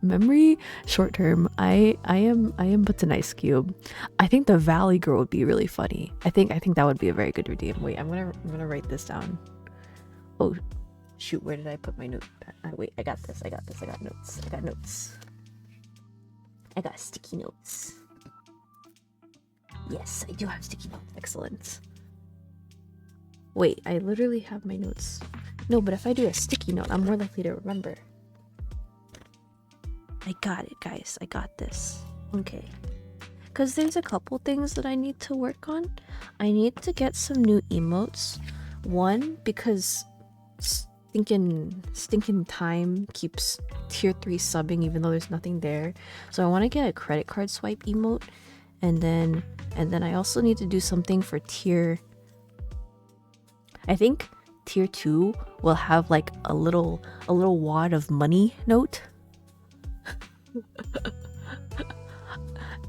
memory short term. I am but an ice cube. I think the Valley Girl would be really funny. I think that would be a very good redeem. Wait, I'm gonna write this down. Oh shoot, where did I put my note? Wait, I got this. I got notes. I got sticky notes. Yes, I do have sticky notes. Excellent. Wait, I literally have my notes No, but if I do a sticky note, I'm more likely to remember. I got it, guys. I got this. Okay. Because there's a couple things that I need to work on. I need to get some new emotes. One, because stinking time keeps tier 3 subbing even though there's nothing there. So I want to get a credit card swipe emote. And then I also need to do something for tier... I think tier 2 will have like a little wad of money note.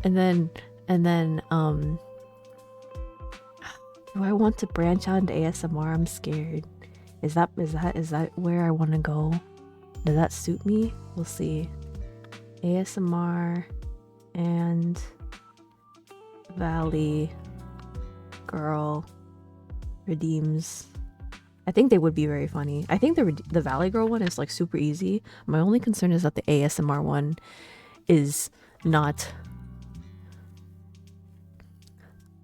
and then do I want to branch out into ASMR? I'm scared. Is that where I want to go? Does that suit me? We'll see. ASMR and Valley Girl redeems. I think they would be very funny. I think the Valley Girl one is like super easy. My only concern is that the ASMR one is not...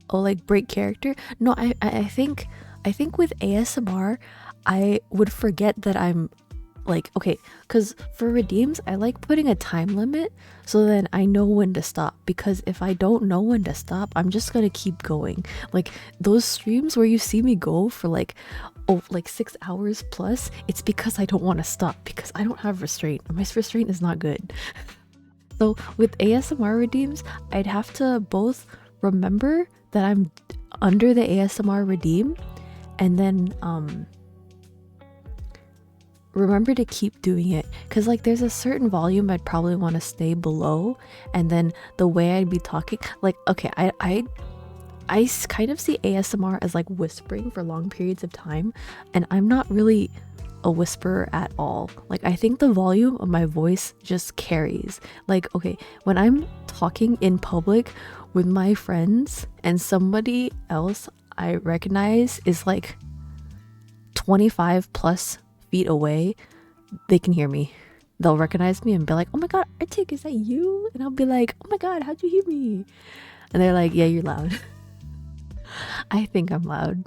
Oh, like break character? No, I think with ASMR, I would forget that I'm like, okay, because for redeems, I like putting a time limit so then I know when to stop, because if I don't know when to stop, I'm just gonna keep going. Like those streams where you see me go for like 6 hours plus, it's because I don't want to stop, because I don't have restraint. My restraint is not good. So with ASMR redeems, I'd have to both remember that I'm under the ASMR redeem, and then remember to keep doing it, because like there's a certain volume I'd probably want to stay below, and then the way I'd be talking, like, okay, I kind of see ASMR as like whispering for long periods of time, and I'm not really a whisperer at all. Like I think the volume of my voice just carries. Like, okay, when I'm talking in public with my friends and somebody else I recognize is like 25 plus feet away, they can hear me. They'll recognize me and be like, oh my god, Arctic, is that you? And I'll be like, oh my god, how'd you hear me? And they're like, yeah, you're loud. I think I'm loud.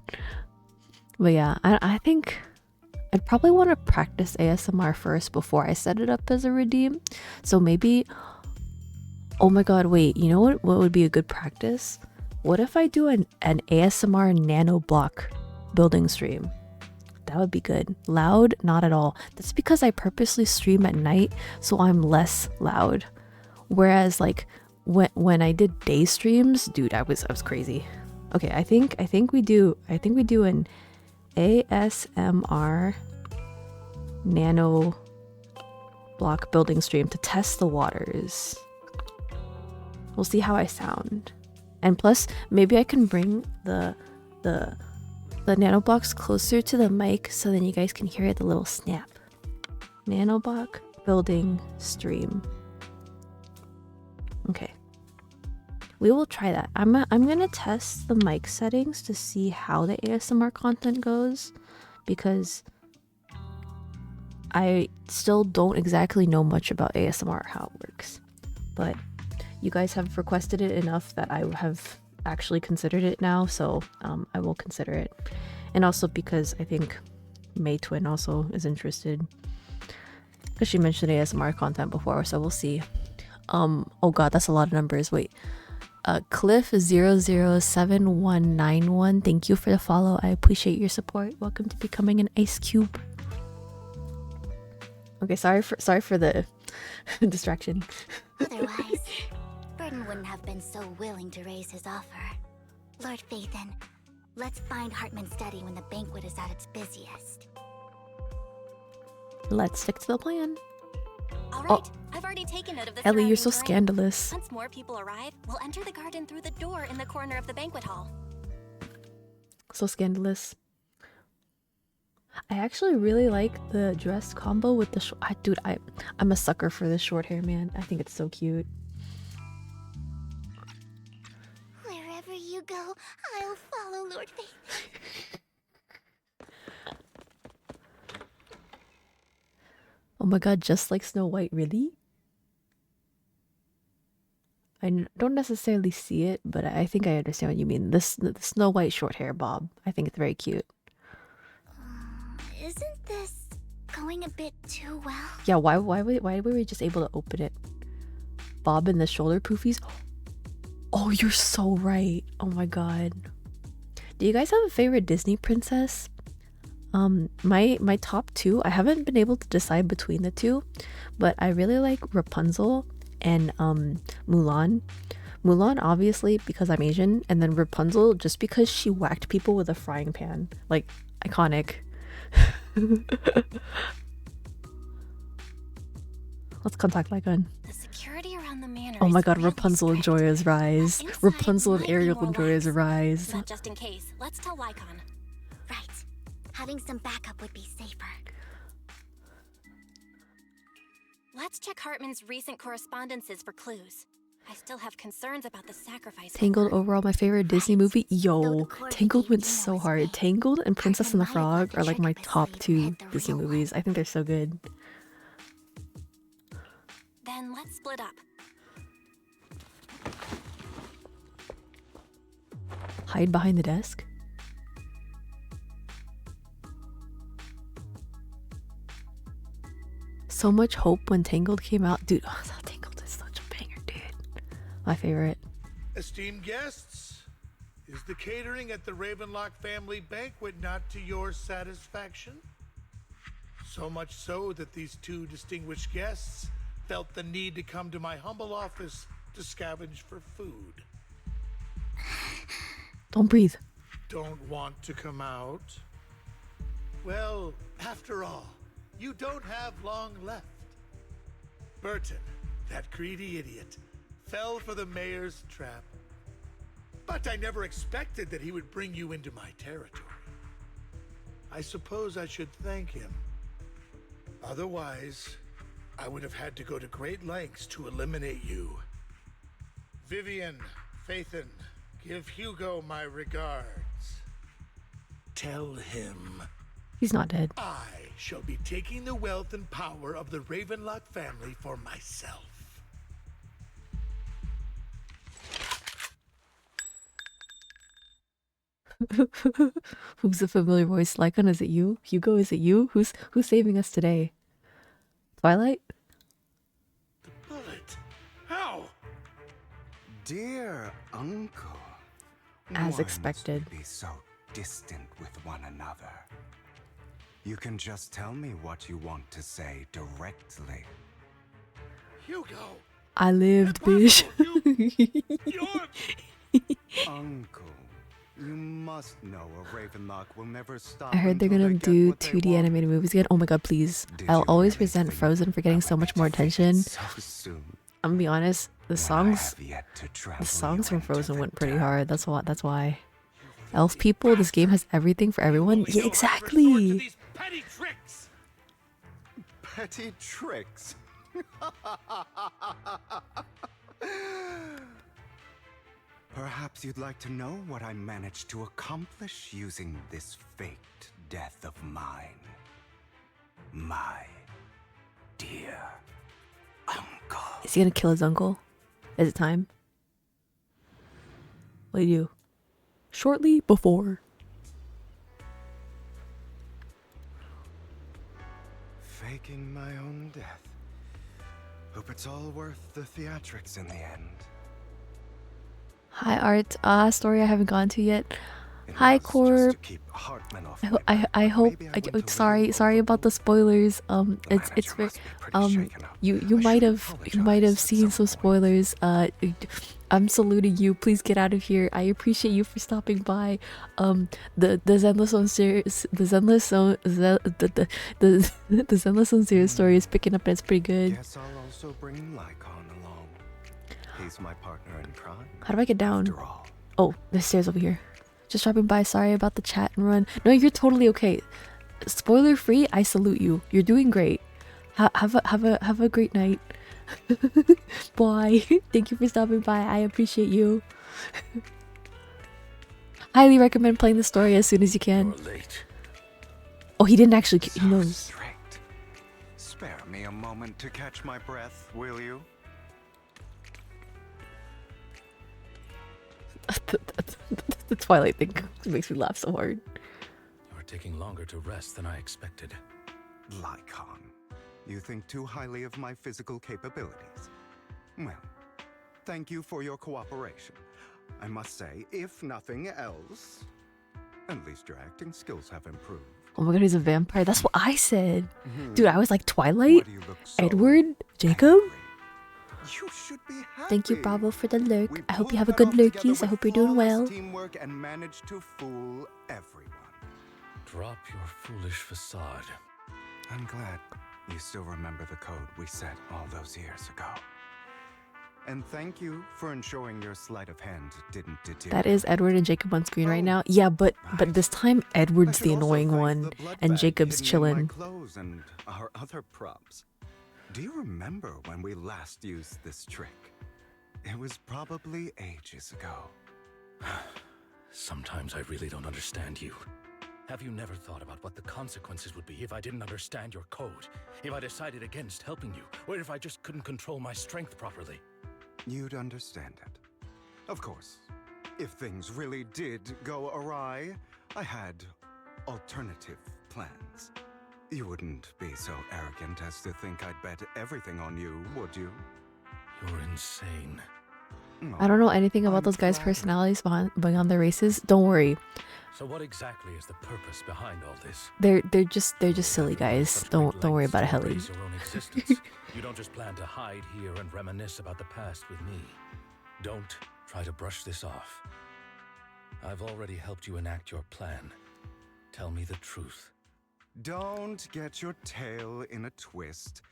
But yeah, I think I'd probably want to practice ASMR first before I set it up as a redeem. So maybe, oh my god, wait, you know what would be a good practice? What if I do an ASMR nano block building stream? That would be good. Loud? Not at all. That's because I purposely stream at night, so I'm less loud. Whereas like when I did day streams, dude, I was crazy. Okay, I think we do an ASMR nano block building stream to test the waters. We'll see how I sound. And plus, maybe I can bring the nano blocks closer to the mic so then you guys can hear it, the little snap. Nano block building stream. Okay. We will try that. I'm gonna test the mic settings to see how the ASMR content goes, because I still don't exactly know much about ASMR or how it works. But you guys have requested it enough that I have actually considered it now, so I will consider it. And also because I think May Twin also is interested, because she mentioned ASMR content before, so we'll see. Oh god, that's a lot of numbers. Wait. Cliff007191, thank you for the follow. I appreciate your support. Welcome to becoming an ice cube. Okay, sorry for the distraction. Otherwise, Burden wouldn't have been so willing to raise his offer. Lord Phaethon, let's find Hartman's study when the banquet is at its busiest. Let's stick to the plan. All right, I've already taken note of the Ellie, you're so surrounding terrain. scandalous. Once more people arrive, we'll enter the garden through the door in the corner of the banquet hall. So scandalous. I actually really like the dress combo with the dude, I'm a sucker for this short hair, man. I think it's so cute. Wherever you go, I'll follow, Lord Phaethon. Oh my god, just like Snow White, really? I don't necessarily see it, but I think I understand what you mean. The Snow White short hair bob. I think it's very cute. Isn't this going a bit too well. Yeah, why were we just able to open it? Bob and the shoulder poofies. Oh, you're so right. Oh my god. Do you guys have a favorite Disney princess? My top two, I haven't been able to decide between the two, but I really like Rapunzel and Mulan. Mulan obviously because I'm Asian, and then Rapunzel just because she whacked people with a frying pan. Like, iconic. Let's contact Lycan. The security around the manor. Oh my is god, really Rapunzel and strict. Joya's rise. Inside Rapunzel and might be Ariel more and Joya's lax. rise. But just in case, let's tell Lycon. Right. Having some backup would be safer. Let's check Hartman's recent correspondences for clues. I still have concerns about the sacrifice. Tangled, overall my favorite Disney movie. Yo, Tangled went so hard. Tangled and Princess and the Frog are like my top two Disney movies. I think they're so good. Then let's split up. Hide behind the desk. So much hope when Tangled came out. Dude, oh, Tangled is such a banger, dude. My favorite. Esteemed guests, is the catering at the Ravenlock family banquet not to your satisfaction? So much so that these two distinguished guests felt the need to come to my humble office to scavenge for food. Don't breathe. Don't want to come out? Well, after all, you don't have long left. Burton, that greedy idiot, fell for the mayor's trap. But I never expected that he would bring you into my territory. I suppose I should thank him. Otherwise, I would have had to go to great lengths to eliminate you. Vivian, Phaethon, give Hugo my regards. Tell him He's not dead. I shall be taking the wealth and power of the Ravenlock family for myself. Who's the familiar voice? Lycan, is it you? Hugo, is it you? Who's saving us today? Twilight? Bullet? How? Dear uncle. As why expected. must we be so distant with one another? You can just tell me what you want to say directly. Hugo! I lived, bitch. Uncle, you must know a Ravenlock will never stop. I heard they're until gonna they get do what they 2D want. animated movies again. Oh my god, please. I'll always resent Frozen for getting so much more attention. So soon. I'm gonna be honest, the songs travel from Frozen went pretty hard. That's why. Elf people, this game has everything for everyone. Yeah, exactly. Petty tricks. Petty tricks. Perhaps you'd like to know what I managed to accomplish using this faked death of mine. My dear uncle. Is he gonna kill his uncle? Is it time? What do you do? Shortly before. Faking my own death. Hope it's all worth the theatrics in the end. Hi Art, story I haven't gone to yet. Hi Corp. I hope. Sorry about the spoilers. It's very, you might have seen some spoilers. I'm saluting you. Please get out of here. I appreciate you for stopping by. The Zenless on series, the Zenless on series story is picking up and it's pretty good. Guess I'll also bring Lycon along. He's my partner in crime. How do I get down? Oh, there's stairs over here. Just dropping by. Sorry about the chat and run. No, you're totally okay. Spoiler free. I salute you. You're doing great. Have a great night. Bye. Thank you for stopping by. I appreciate you. Highly recommend playing the story as soon as you can. You're late. Oh, he didn't actually. He knows. Strict. Spare me a moment to catch my breath, will you? The Twilight thing makes me laugh so hard. You're taking longer to rest than I expected. Lycon, you think too highly of my physical capabilities. Well, thank you for your cooperation. I must say, if nothing else, at least your acting skills have improved. Oh my god, he's a vampire. That's what I said. Dude, I was like Twilight, Edward, Jacob. You should be happy. Thank you, Bravo, for the lurk. I hope you have a good lurkies. I hope you're doing well. Teamwork and managed to fool everyone. Drop your foolish facade. I'm glad you still remember the code we set all those years ago. And thank you for ensuring your sleight of hand didn't deteriorate. That is Edward and Jacob on screen right now. Yeah, but this time Edward's the annoying one and Jacob's chilling. Clothes and our other props. Do you remember when we last used this trick? It was probably ages ago. Sometimes I really don't understand you. Have you never thought about what the consequences would be if I didn't understand your code? If I decided against helping you? Or if I just couldn't control my strength properly? You'd understand it. Of course, if things really did go awry, I had alternative plans. You wouldn't be so arrogant as to think I'd bet everything on you, would you? You're insane. I don't know anything about those guys' personalities beyond their races. Don't worry. So what exactly is the purpose behind all this? They're just silly guys. Don't worry about it, Helly. Your own existence. You don't just plan to hide here and reminisce about the past with me. Don't try to brush this off. I've already helped you enact your plan. Tell me the truth. Don't get your tail in a twist.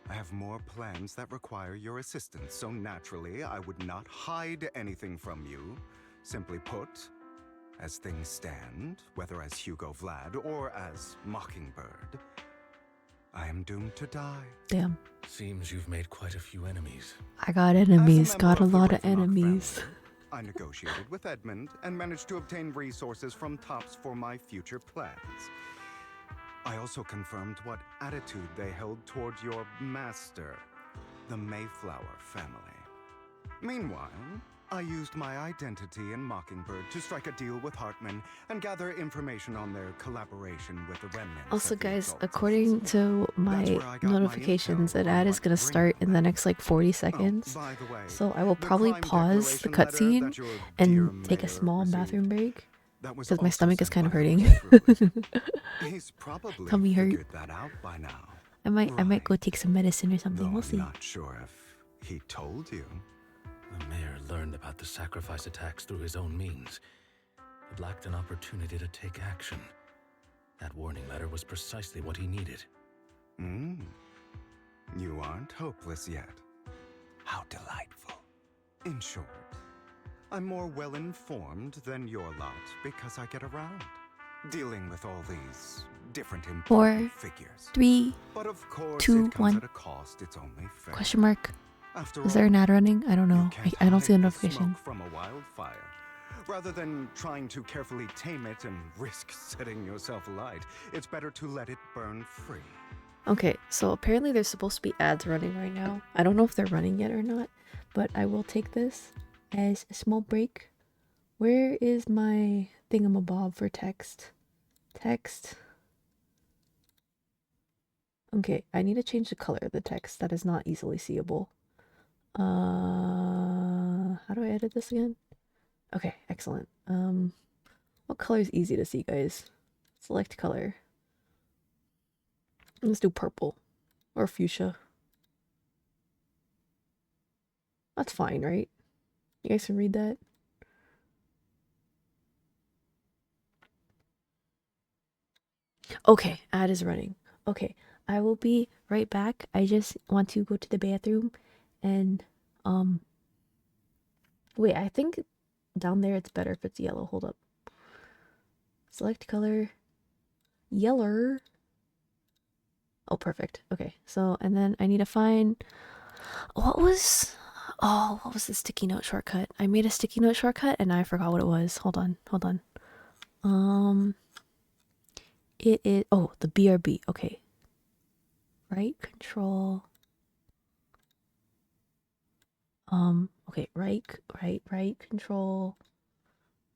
I have more plans that require your assistance, so naturally I would not hide anything from you. Simply put, as things stand, whether as Hugo Vlad or as Mockingbird, I am doomed to die. Damn. Seems you've made quite a few enemies. I got enemies. Got a lot of enemies. I negotiated with Edmund and managed to obtain resources from Tops for my future plans. I also confirmed what attitude they held toward your master, the Mayflower family. Meanwhile, I used my identity in Mockingbird to strike a deal with Hartman and gather information on their collaboration with the remnants. Also, guys, according to my notifications, an ad is gonna start in the next like 40 seconds. So I will probably pause the cutscene and take a small bathroom break because my stomach is kind of hurting. He's probably Tummy hurt. figured that out by now. I might go take some medicine or something. We'll see. I'm not sure if he told you. The mayor learned about the sacrifice attacks through his own means, but lacked an opportunity to take action. That warning letter was precisely what he needed. You aren't hopeless yet. How delightful. In short, I'm more well-informed than your lot because I get around, dealing with all these different important figures. 3, But of course, 2, it comes 1. at a cost. It's only fair. Question mark. After Is there an ad running? I don't know. I don't see a notification. Smoke from a wildfire. Rather than trying to carefully tame it and risk setting yourself alight, it's better to let it burn free. Okay, so apparently there's supposed to be ads running right now. I don't know if they're running yet or not, but I will take this as a small break. Where is my thingamabob for text? Text. Okay, I need to change the color of the text. That is not easily seeable. How do I edit this again? Okay, excellent. What color is easy to see, guys? Select color. Let's do purple or fuchsia. That's fine, right? You guys can read that? Okay, ad is running. Okay, I will be right back. I just want to go to the bathroom and wait, I think down there it's better if it's yellow. Hold up. Select color. Yellow. Oh, perfect. Okay, so and then I need to find what was the sticky note shortcut? I made a sticky note shortcut and I forgot what it was. Hold on. It is the BRB. Okay. Right control. Okay, right control.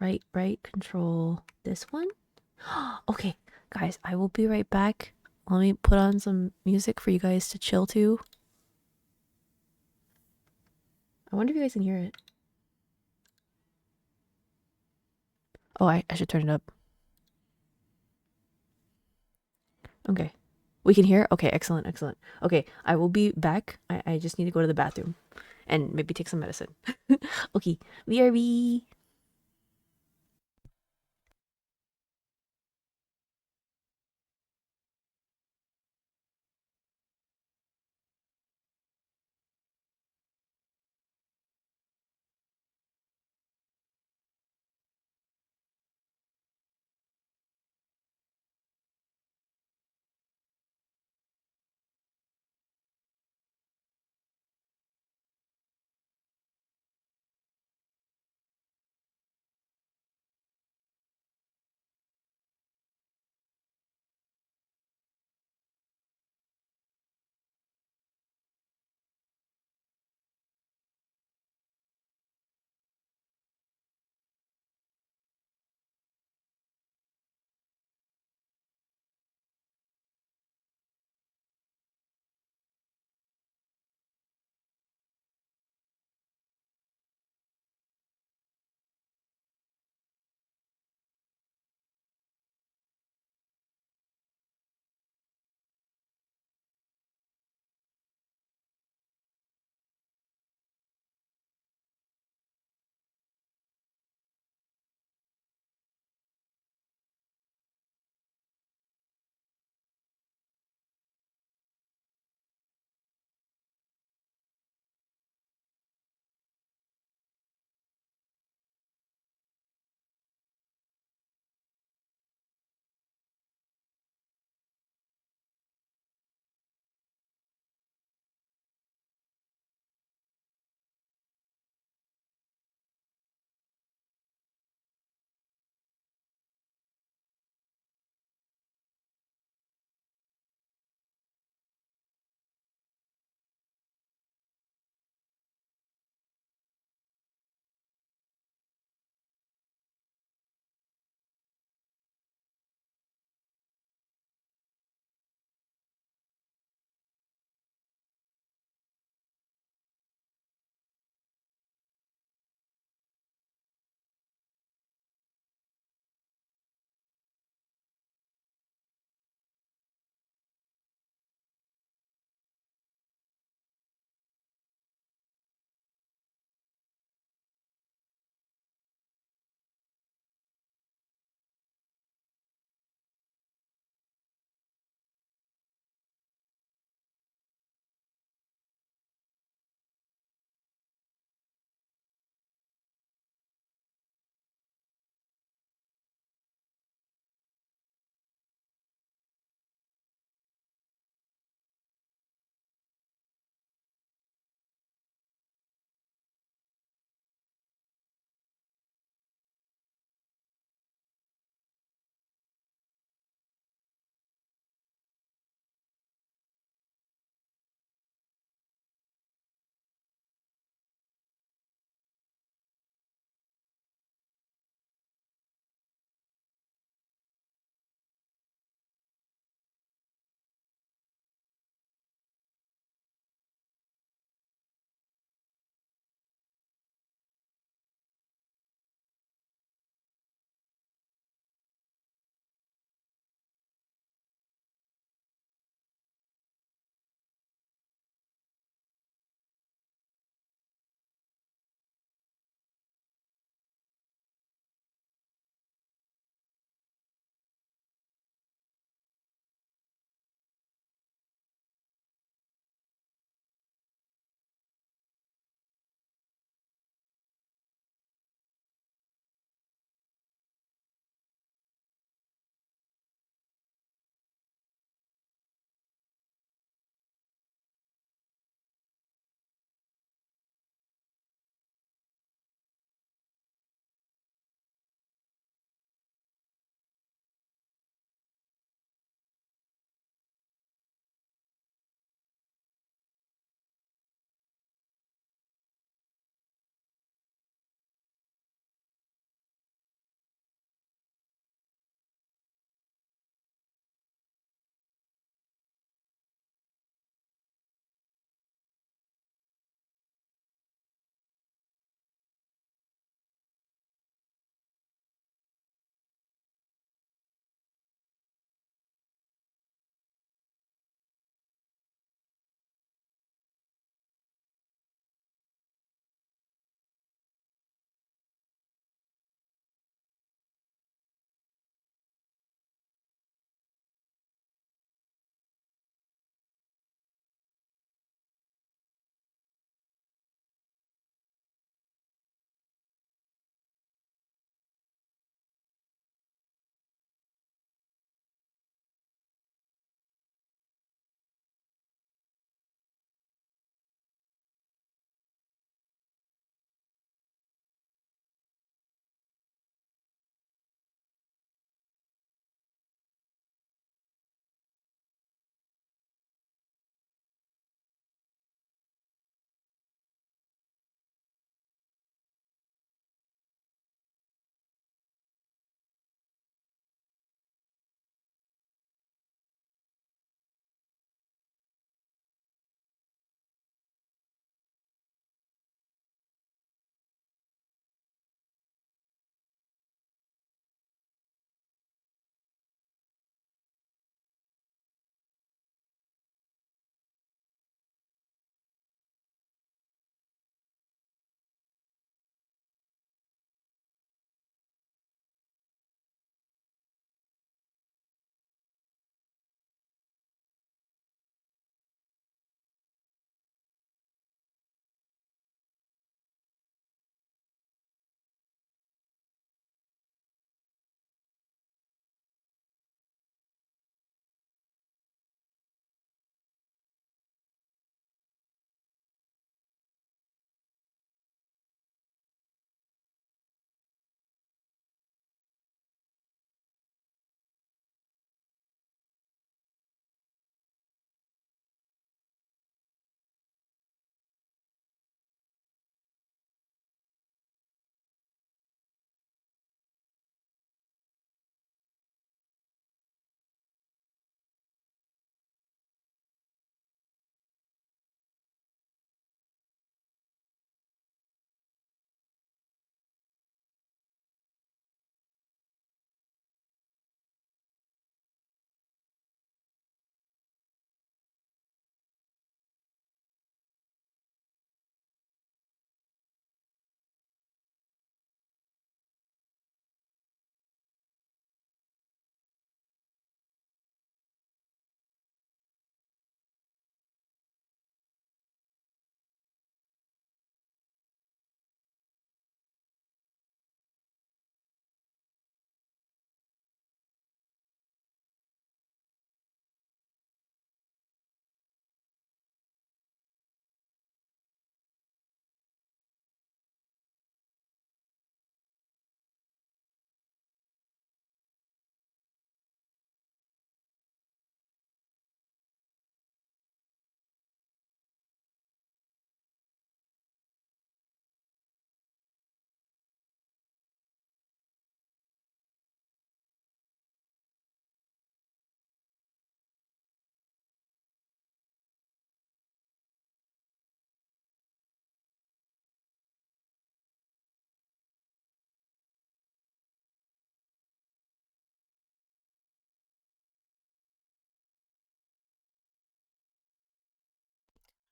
Right control. This one? Okay, guys, I will be right back let me put on some music for you guys to chill to. I wonder if you guys can hear it. Oh, I should turn it up. Okay. We can hear? Okay, excellent, excellent. Okay, I will be back. I just need to go to the bathroom and maybe take some medicine. Okay, BRB.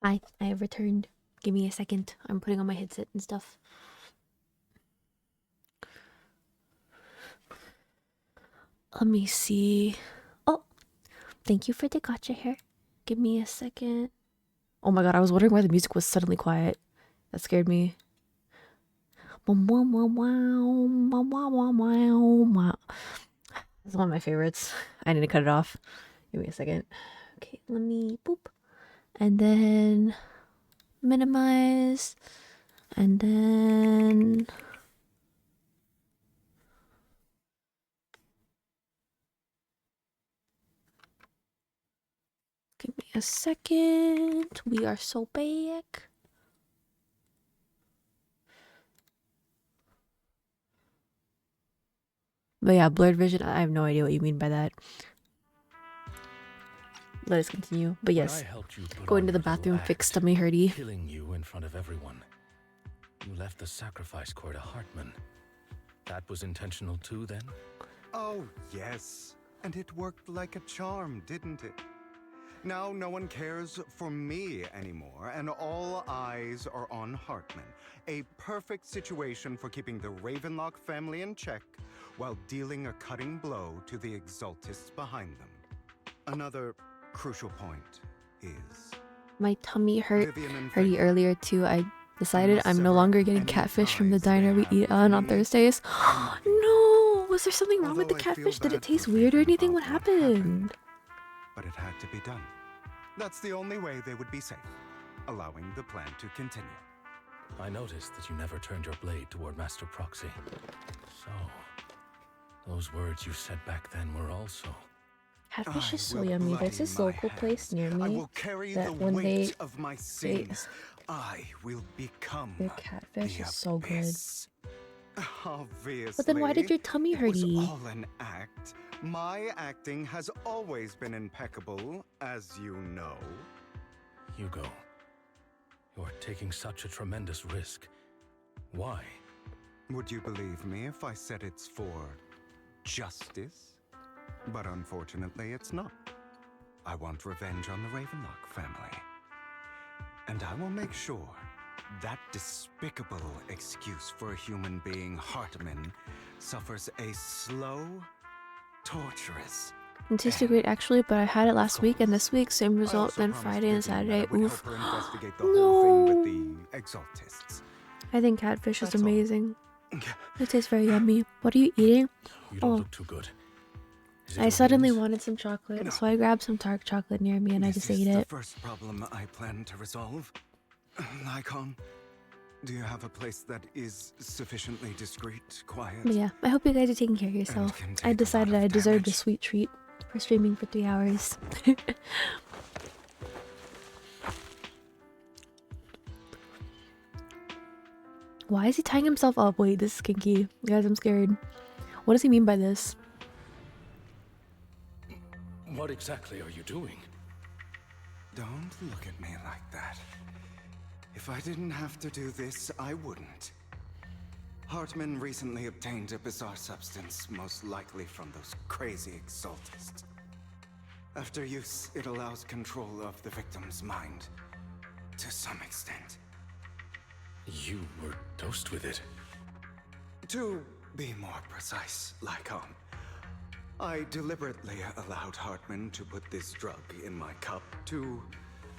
I have returned. Give me a second. I'm putting on my headset and stuff. Let me see. Oh, thank you for the gotcha hair. Give me a second. Oh my god, I was wondering why the music was suddenly quiet. That scared me. That's one of my favorites. I need to cut it off. Give me a second. Okay, let me boop. And then minimize. And then give me a second. We are so back. But yeah, blurred vision, I have no idea what you mean by that. Let us continue. But yes, going to the bathroom, fix tummy hurty. Killing you in front of everyone. You left the sacrifice core to Hartman. That was intentional too, then? Oh, yes. And it worked like a charm, didn't it? Now no one cares for me anymore, and all eyes are on Hartman. A perfect situation for keeping the Ravenlock family in check while dealing a cutting blow to the Exaltists behind them. Another crucial point is... My tummy hurty earlier too. I decided I'm no longer getting catfish from the diner we eat on Thursdays. No! Was there something wrong with the catfish? Did it taste weird or anything? What happened? But it had to be done. That's the only way they would be safe, allowing the plan to continue. I noticed that you never turned your blade toward Master Proxy. So, those words you said back then were also... Catfish is so yummy. There's this local place near me that when they I will become their catfish is so good. Obviously. But then why did your tummy hurty? It was all an act. My acting has always been impeccable, as you know. Hugo, you're taking such a tremendous risk. Why? Would you believe me if I said it's for justice? But unfortunately, it's not. I want revenge on the Ravenlock family. And I will make sure that despicable excuse for a human being, Hartman, suffers a slow, torturous... It tasted great actually, but I had it last week and this week, same result, then Friday and Saturday. Oof. No. I think catfish is amazing. It tastes very yummy. What are you eating? You don't look too good. I suddenly wanted some chocolate, so I grabbed some dark chocolate near me and I just ate it. This is the first problem I plan to resolve. Lycon, do you have a place that is sufficiently discreet, quiet? But yeah, I hope you guys are taking care of yourself. I decided I deserved a sweet treat for streaming for 3 hours. Why is he tying himself up? Wait, this is kinky. Guys, I'm scared. What does he mean by this? What exactly are you doing? Don't look at me like that. If I didn't have to do this, I wouldn't. Hartman recently obtained a bizarre substance, most likely from those crazy Exaltists. After use, it allows control of the victim's mind, to some extent. You were dosed with it? To be more precise, Lycon, I deliberately allowed Hartman to put this drug in my cup to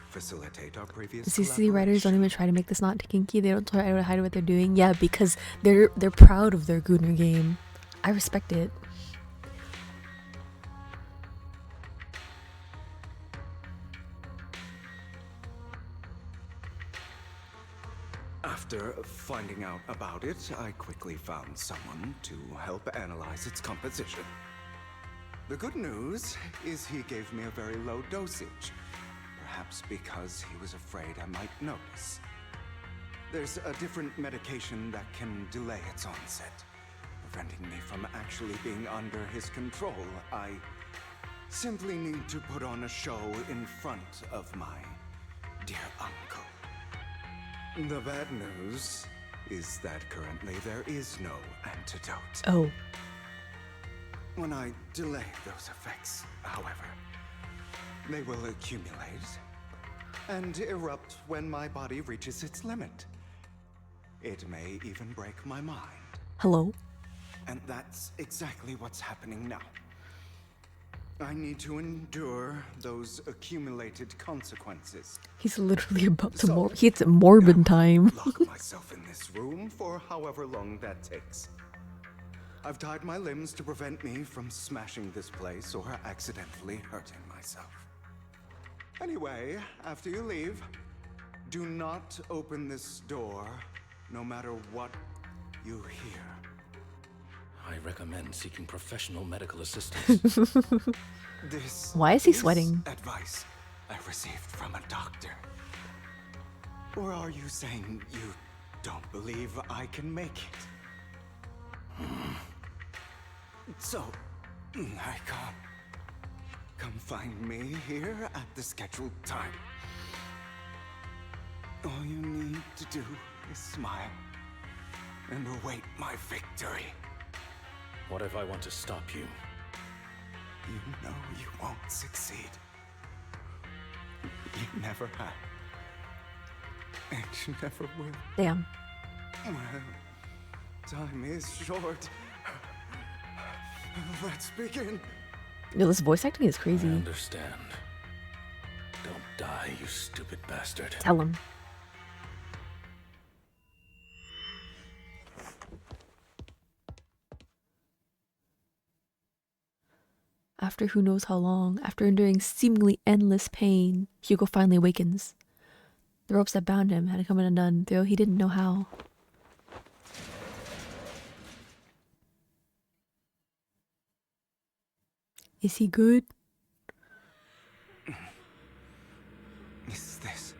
facilitate our previous The CCC writers don't even try to make this not kinky. They don't try to hide what they're doing. Yeah, because they're proud of their Gunner game. I respect it. After finding out about it, I quickly found someone to help analyze its composition. The good news is he gave me a very low dosage, perhaps because he was afraid I might notice. There's a different medication that can delay its onset, preventing me from actually being under his control. I simply need to put on a show in front of my dear uncle. The bad news is that currently there is no antidote. Oh. When I delay those effects, however, they will accumulate, and erupt when my body reaches its limit. It may even break my mind. Hello? And that's exactly what's happening now. I need to endure those accumulated consequences. He's literally about to It's Morbin time. Lock myself in this room for however long that takes. I've tied my limbs to prevent me from smashing this place or accidentally hurting myself. Anyway, after you leave, do not open this door, no matter what you hear. I recommend seeking professional medical assistance. This Why is he sweating? Advice I received from a doctor. Or are you saying you don't believe I can make it? So, I can't. Come find me here at the scheduled time. All you need to do is smile and await my victory. What if I want to stop you? You know you won't succeed. You never have. And you never will. Damn. Well, time is short. Let's begin. Yo, this voice acting is crazy. I understand. Don't die, you stupid bastard. Tell him. After who knows how long, after enduring seemingly endless pain, Hugo finally awakens. The ropes that bound him had come undone, though he didn't know how. Is he good? Is this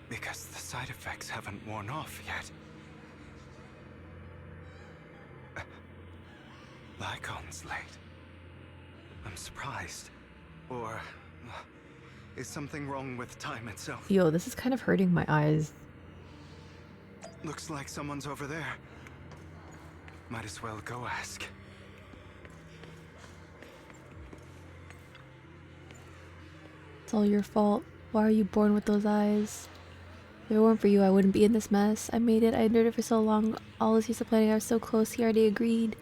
because the side effects haven't worn off yet? Lycon's late. I'm surprised. Or is something wrong with time itself? Yo, this is kind of hurting my eyes. Looks like someone's over there. Might as well go ask. It's all your fault. Why are you born with those eyes? If it weren't for you, I wouldn't be in this mess. I made it. I endured it for so long. All those years of planning, I was so close. He already agreed.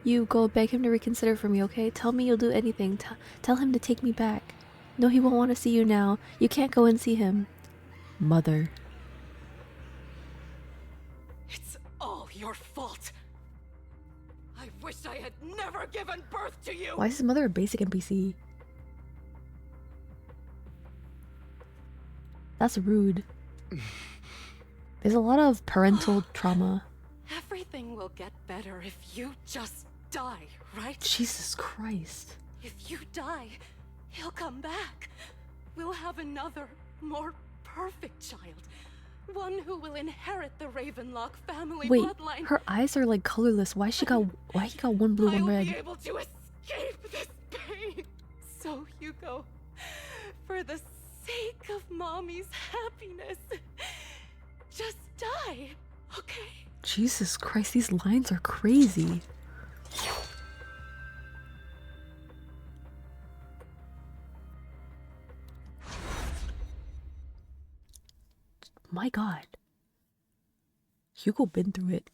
You go beg him to reconsider for me, okay? Tell me you'll do anything. Tell him to take me back. No, he won't want to see you now. You can't go and see him. Mother. It's all your fault. I wish I had never given birth to you. Why is his mother a basic NPC? That's rude. There's a lot of parental trauma. Everything will get better if you just die, right? Jesus Christ. If you die, he'll come back. We'll have another, more perfect child. One who will inherit the Ravenlock family Wait, bloodline. her eyes are like colorless. Why he got one blue, one I'll red? be able to escape this pain. So, Hugo, for the sake of Mommy's happiness, just die, okay? Jesus Christ, these lines are crazy. My God. Hugo been through it.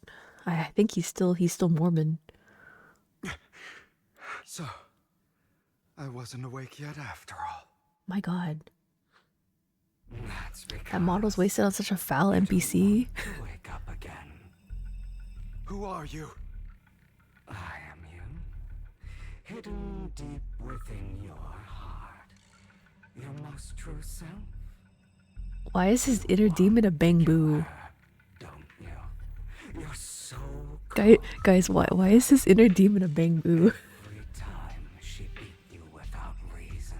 I think he's still Mormon. So, I wasn't awake yet after all. My God. That's because That model's wasted on such a foul NPC. wake up again. Who are you? I am you. Hidden deep within your heart. Your most true self. Why is his inner demon a bang-boo? Don't you? You're so Guys, why is his inner demon a bang-boo? Every time she beat you without reason,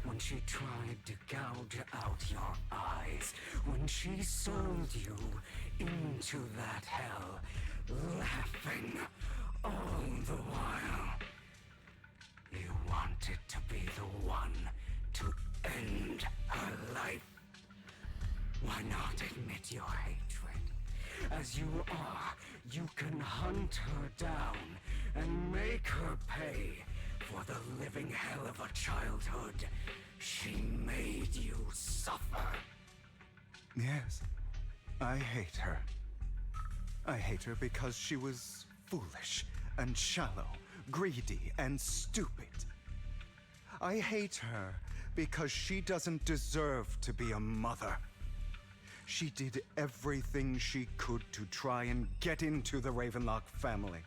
when she tried to gouge out your eyes, when she sold you into that hell, laughing all the while. You wanted to be the one to end her life. Why not admit your hatred? As you are, you can hunt her down and make her pay for the living hell of a childhood She made you suffer. Yes, I hate her. I hate her because she was foolish and shallow, greedy and stupid. I hate her because she doesn't deserve to be a mother. She did everything she could to try and get into the Ravenlock family,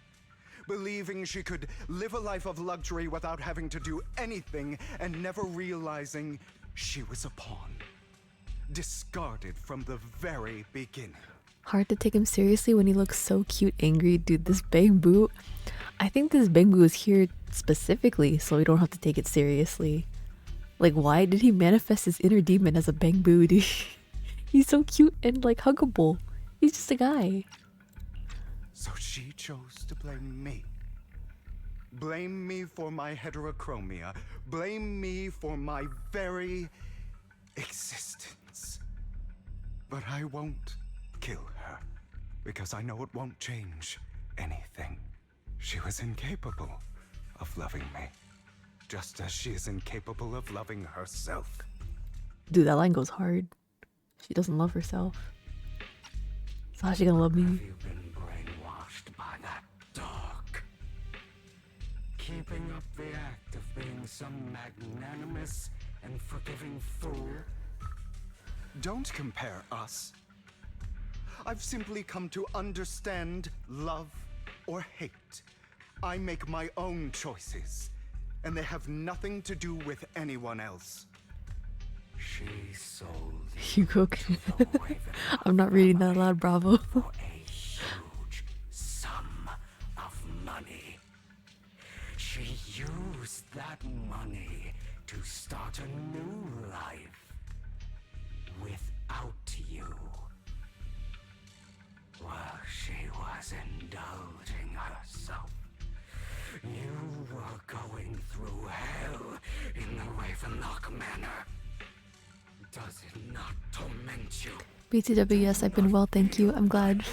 believing she could live a life of luxury without having to do anything and never realizing she was a pawn, discarded from the very beginning. Hard to take him seriously when he looks so cute, angry. Dude, this Bangbu, I think this Bangbu is here specifically so we don't have to take it seriously. Like, why did he manifest his inner demon as a Bangbu, dude? He's so cute and like huggable. He's just a guy. So she chose to blame me. Blame me for my heterochromia. Blame me for my very existence. But I won't kill her, because I know it won't change anything. She was incapable of loving me, just as she is incapable of loving herself. Dude, that line goes hard. She doesn't love herself. So how's she gonna love me? Have you been brainwashed by that dog? Keeping up the act of being some magnanimous and forgiving fool? Don't compare us. I've simply come to understand love or hate. I make my own choices, and they have nothing to do with anyone else. She sold Hugo. I'm not reading that aloud, bravo. for a huge sum of money. She used that money to start a new life without you. While she was indulging herself, you were going through hell in the Ravenlock Manor. Does it not torment you? BTW, yes, I've been well, thank you. I'm glad.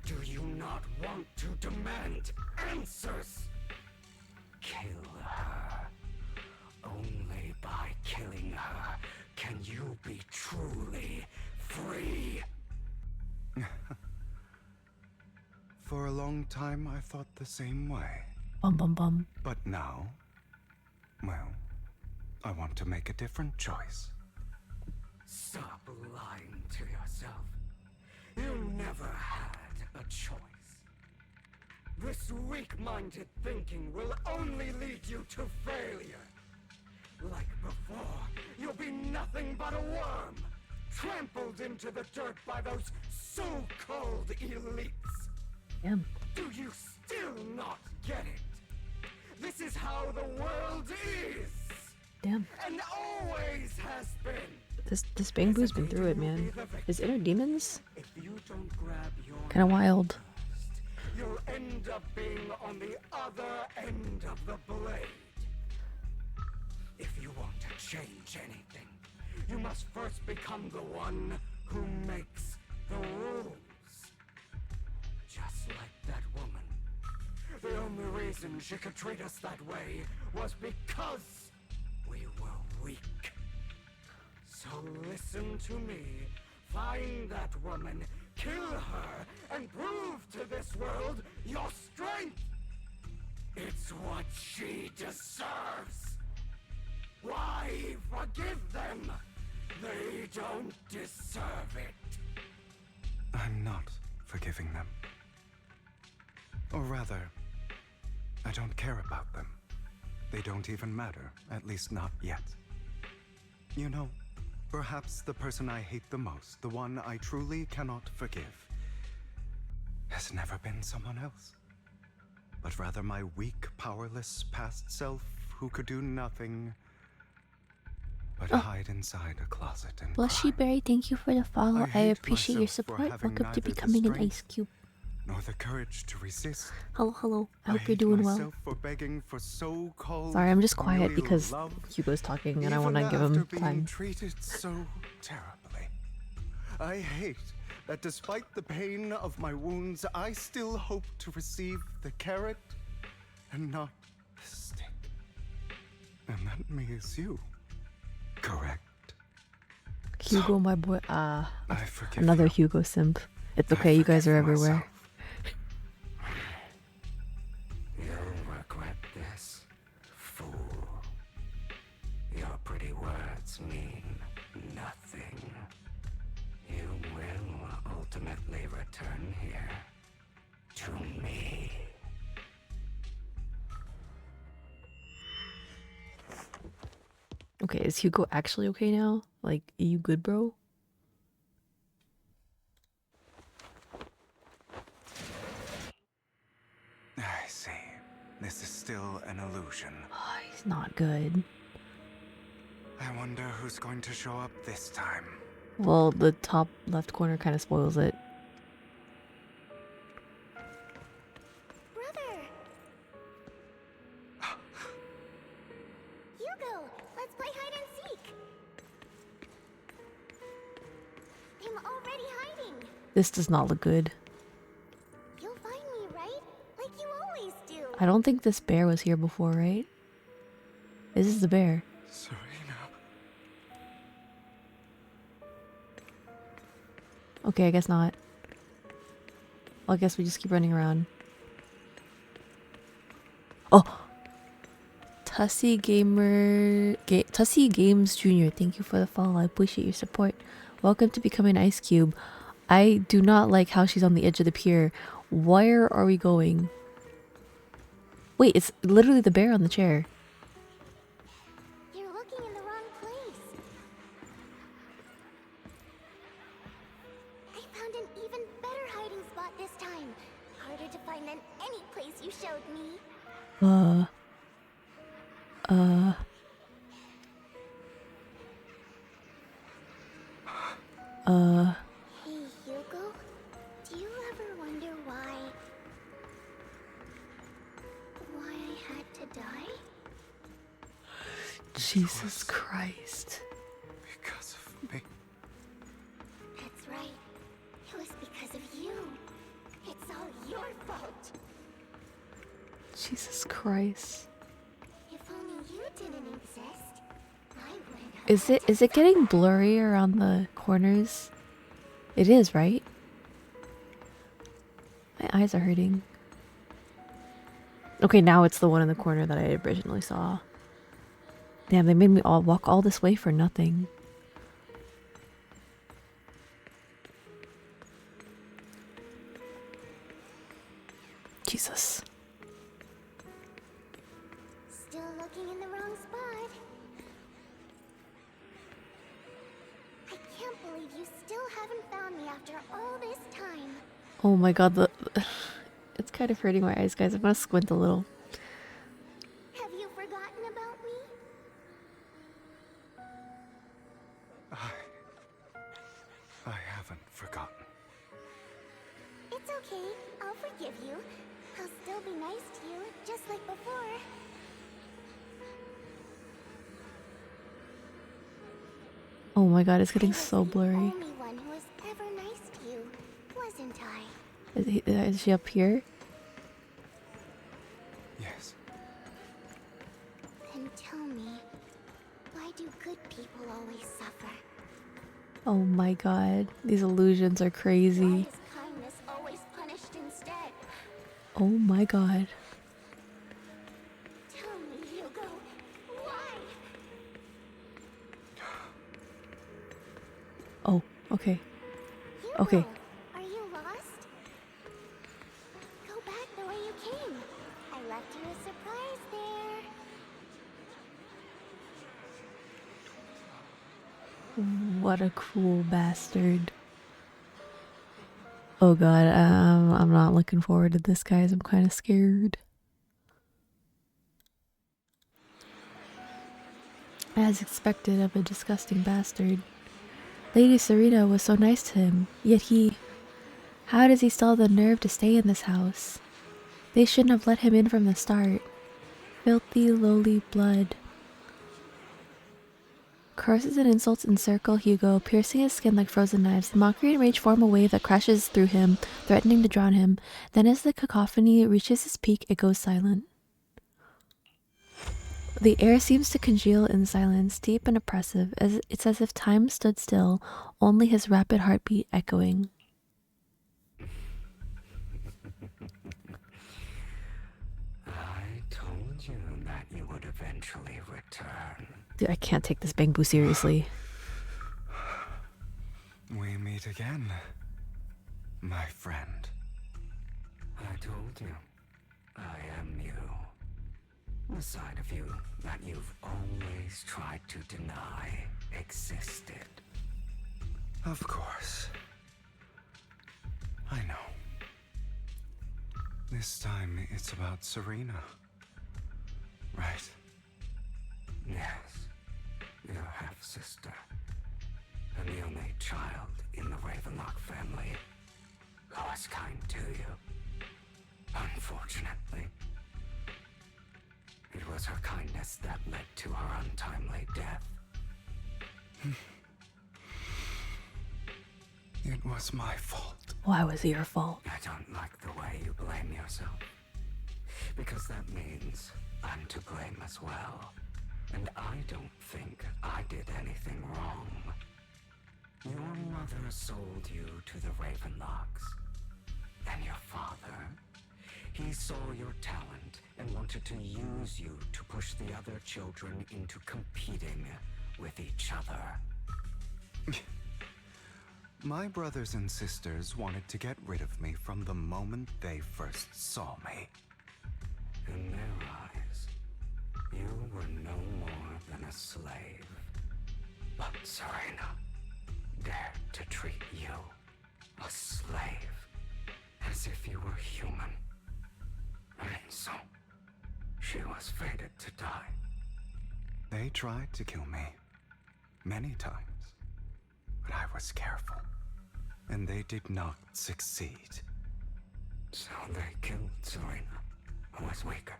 Do you not want to demand answers? Kill her. Only by killing her can you be truly free. For a long time, I thought the same way. Bum. But now, well, I want to make a different choice. Stop lying to yourself. You never had a choice. This weak-minded thinking will only lead you to failure. Like before, you'll be nothing but a worm, trampled into the dirt by those so-called elites. Damn. Do you still not get it? This is how the world is. Damn. And always has been. This Bangbu's been through it, man. His inner demons? If you don't grab your Kinda wild. you'll end up being on the other end of the blade. If you want to change anything, you must first become the one who makes the rules. Just like that woman. The only reason she could treat us that way was because we were weak. So listen to me. Find that woman, kill her, and prove to this world your strength. It's what she deserves. Why forgive them? They don't deserve it. I'm not forgiving them. Or rather, I don't care about them. They don't even matter, at least not yet. You know, perhaps the person I hate the most, the one I truly cannot forgive, has never been someone else, but rather my weak, powerless past self who could do nothing but hide inside a closet and Blushy Berry, thank you for the follow. I hate appreciate your myself for support. having Welcome to neither the becoming an strength Ice Cube. nor the courage to resist. Hello. I hope you're hate doing well. myself for begging for so-called Sorry, I'm just quiet familial because love, Hugo's talking and I even want to give him after being time. treated so terribly. I hate that despite the pain of my wounds, I still hope to receive the carrot and not the stick. And that means you. Correct. Hugo, my boy. I forgive Another you. Hugo simp. It's okay, you guys are everywhere. You'll regret this, fool. Your pretty words mean nothing. You will ultimately return here to me. Okay, is Hugo actually okay now? Like, are you good, bro? I see. This is still an illusion. Oh, he's not good. I wonder who's going to show up this time. Well, the top left corner kind of spoils it. Brother! Hugo, let's play hide and seek! I'm already hiding! This does not look good. You'll find me, right? Like you always do! I don't think this bear was here before, right? This is the bear. Serena. Okay, I guess not. Well, I guess we just keep running around. Oh! Tussie Games Jr., thank you for the follow. I appreciate your support. Welcome to becoming Ice Cube. I do not like how she's on the edge of the pier. Where are we going? Wait, it's literally the bear on the chair. You're looking in the wrong place. I found an even better hiding spot this time. Harder to find than any place you showed me. Hey, Hugo. Do you ever wonder why I had to die? Jesus Christ. Because of me. That's right. It was because of you. It's all your fault. Jesus Christ. If only you didn't exist, I would have. Is it getting blurry around the corners? It is, right? My eyes are hurting. Okay, now it's the one in the corner that I originally saw. Damn, they made me all walk all this way for nothing. Jesus. Still looking in the wrong spot. I can't believe you still haven't found me after all this time. Oh my god, it's kind of hurting my eyes, guys. I'm gonna squint a little. Have you forgotten about me? I haven't forgotten. It's okay. I'll forgive you. I'll still be nice to you, just like before. Oh my god, it's getting so The blurry. only one who was ever nice to you, wasn't I? Is she up here? Yes. Then tell me, why do good people always suffer? Oh my god, these illusions are Why crazy. is kindness always punished instead? Oh my god. Tell me, Hugo, why? Oh, okay. Hugo, Okay. are you lost? Go back the way you came. I left you a surprise there. What a cruel bastard. Oh god, I'm not looking forward to this, guys. I'm kind of scared. As expected of a disgusting bastard. Lady Serena was so nice to him, yet how does he still have the nerve to stay in this house? They shouldn't have let him in from the start. Filthy, lowly blood. Curses and insults encircle Hugo, piercing his skin like frozen knives. The mockery and rage form a wave that crashes through him, threatening to drown him. Then as the cacophony reaches its peak, it goes silent. The air seems to congeal in silence, deep and oppressive. It's as if time stood still, only his rapid heartbeat echoing. I told you that you would eventually return. Dude, I can't take this Bang Boo seriously. We meet again, my friend. I told you, I am you. The side of you that you've always tried to deny existed. Of course. I know. This time it's about Serena. Right? Yes, your half-sister. And the only child in the Ravenlock family who was kind to you. Unfortunately, it was her kindness that led to her untimely death. It was my fault. Why was it your fault? I don't like the way you blame yourself. Because that means I'm to blame as well. And I don't think I did anything wrong. Your mother sold you to the Ravenlocks. And your father, he saw your talent and wanted to use you to push the other children into competing with each other. My brothers and sisters wanted to get rid of me from the moment they first saw me. In their eyes, you were no more than a slave. But Serena dared to treat you, a slave, as if you were human. And so, she was fated to die. They tried to kill me many times, but I was careful, and they did not succeed. So they killed Serena, who was weaker,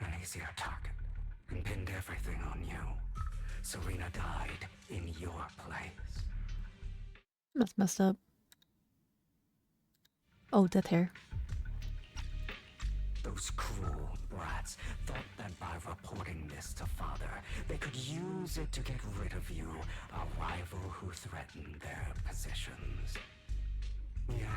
an easier target, and pinned everything on you. Serena died in your place. That's messed up. Oh, death hair. Those cruel brats thought that by reporting this to Father, they could use it to get rid of you, a rival who threatened their positions. Yet,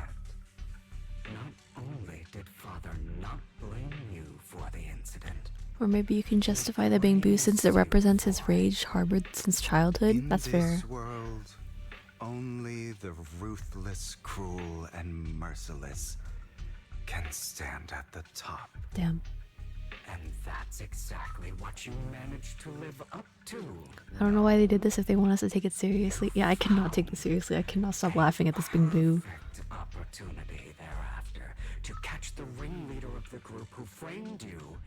not only did Father not blame you for the incident, Or maybe you can justify the Bang Boo since it represents his rage harbored since childhood. That's fair. In this world, only the ruthless, cruel, and merciless can stand at the top. Damn. and that's exactly what you managed to live up to. I don't know why they did this if they want us to take it seriously. Yeah, I cannot take this seriously. I cannot stop laughing at this Bang Boo. Perfect opportunity thereafter to catch the ringleader of the group who framed you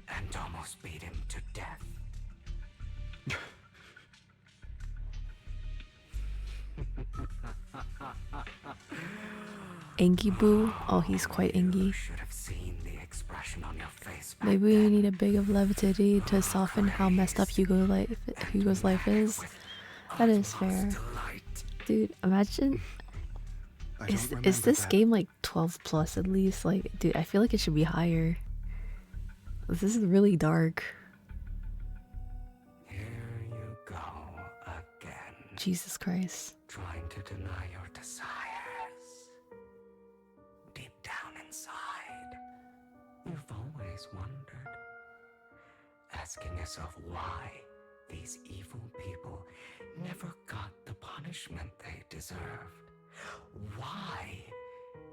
and almost beat him to death. Angie Boo? Oh, he's quite angy. Should have seen the expression on your face. Maybe we need a bit of levity to soften how messed up Hugo's life is. That is fair. Dude, imagine... Is this game like 12 plus at least? Like, dude, I feel like it should be higher. This is really dark. Here you go again. Jesus Christ. Trying to deny your desires. Deep down inside, you've always wondered. Asking yourself why these evil people never got the punishment they deserved. Why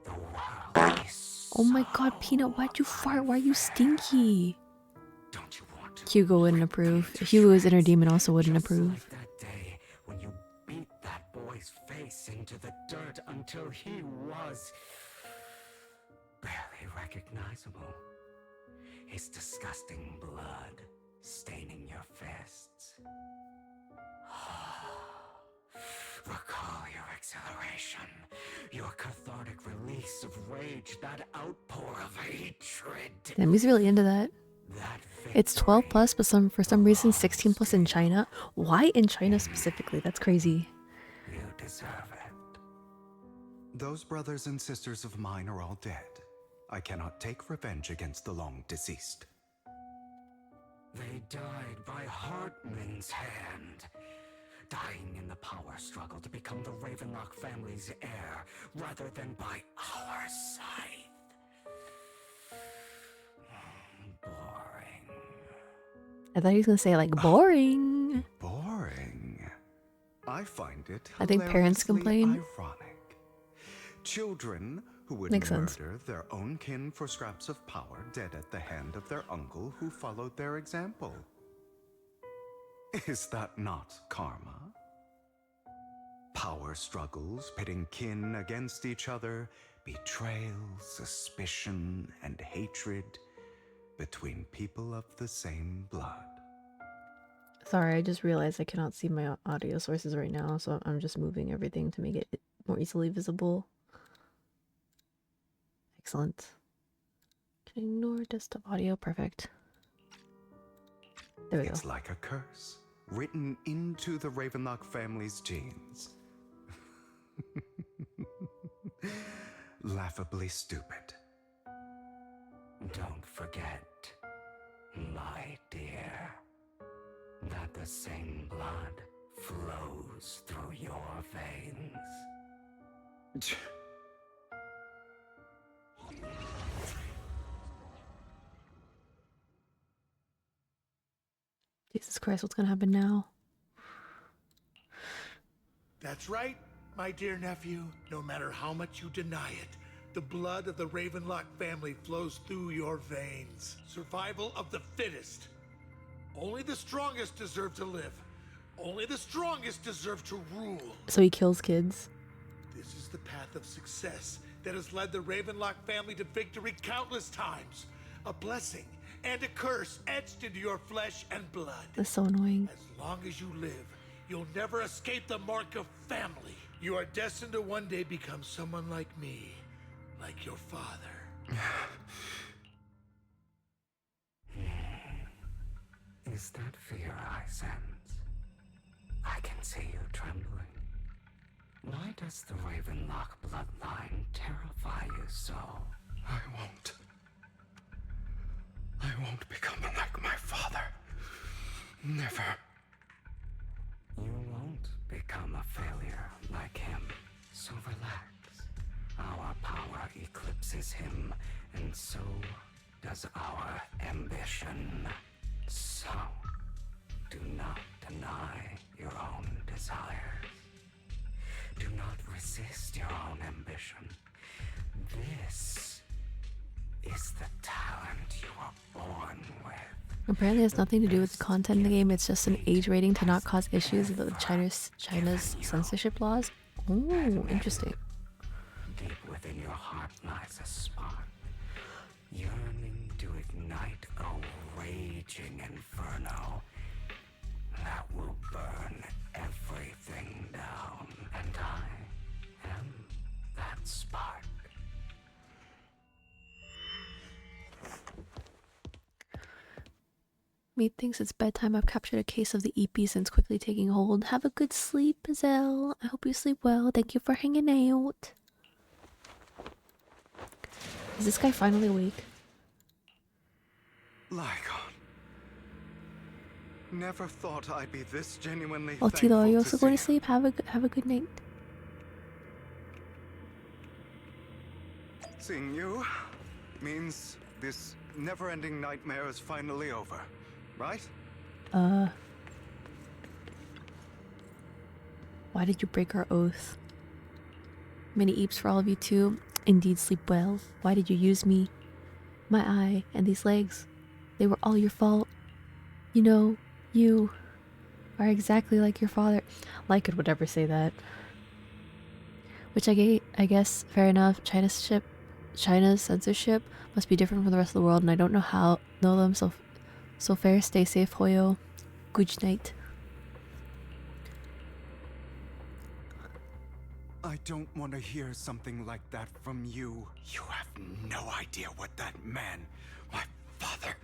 the world is Oh my god, Peanut, why'd you fart? Why are you stinky? Hugo wouldn't approve. If Hugo was inner demon, also wouldn't approve. like that day when you beat that boy's face into the dirt until he was barely recognizable. His disgusting blood staining your fists. Recall your exhilaration, your cathartic release of rage, that outpour of hatred. Damn, he's really into that. It's 12 plus, but for some reason 16 plus in China. Why in China specifically? That's crazy. You deserve it. Those brothers and sisters of mine are all dead. I cannot take revenge against the long deceased. They died by Hartman's hand. Dying in the power struggle to become the Ravenlock family's heir, rather than by our scythe. Boring. I thought he was gonna say like boring. Boring. I find it I think parents hilariously complain. ironic. Children who would Makes sense. murder their own kin for scraps of power dead at the hand of their uncle who followed their example. Is that not karma? Power struggles pitting kin against each other, betrayal, suspicion, and hatred between people of the same blood. Sorry, I just realized I cannot see my audio sources right now, so I'm just moving everything to make it more easily visible. Excellent. Can ignore desktop audio. Perfect. There we go. It's like a curse written into the Ravenlock family's genes. Laughably stupid. Don't forget, my dear, that the same blood flows through your veins. Jesus Christ, what's gonna happen now? That's right, my dear nephew. No matter how much you deny it, the blood of the Ravenlock family flows through your veins. Survival of the fittest. Only the strongest deserve to live. Only the strongest deserve to rule. So he kills kids. This is the path of success that has led the Ravenlock family to victory countless times. A blessing and a curse etched into your flesh and blood. That's so annoying. As long as you live, you'll never escape the mark of family. You are destined to one day become someone like me, like your father. Is that fear I sense? I can see you trembling. Why does the Ravenlock bloodline terrify you so? I won't become like my father. Never. You won't become a failure like him. So relax. Our power eclipses him, and so does our ambition. So, do not deny your own desires. Do not resist your own ambition. This is the talent you were born with. Apparently it has nothing to do with the content in the game, it's just an age rating to not cause issues with China's censorship laws. Oh, interesting. Deep within your heart lies a spark, yearning to ignite a raging inferno that will burn everything down. And I am that spark. Meat thinks it's bedtime. I've captured a case of the EP since quickly taking hold. Have a good sleep, Zell. I hope you sleep well. Thank you for hanging out. Is this guy finally awake? Lycon. Never thought I'd be this genuinely Oh, Tito, are you also going to see sleep? Have a good night. Seeing you means this never-ending nightmare is finally over, right? Why did you break our oath? Many eeps for all of you too. Indeed, sleep well. Why did you use me? My eye and these legs. They were all your fault. You know, you are exactly like your father. Lycan would never say that. Which I guess, fair enough. China's censorship must be different from the rest of the world, and I don't know them, so fair. Stay safe, Hoyo. Good night. I don't want to hear something like that from you. You have no idea what that man, my father,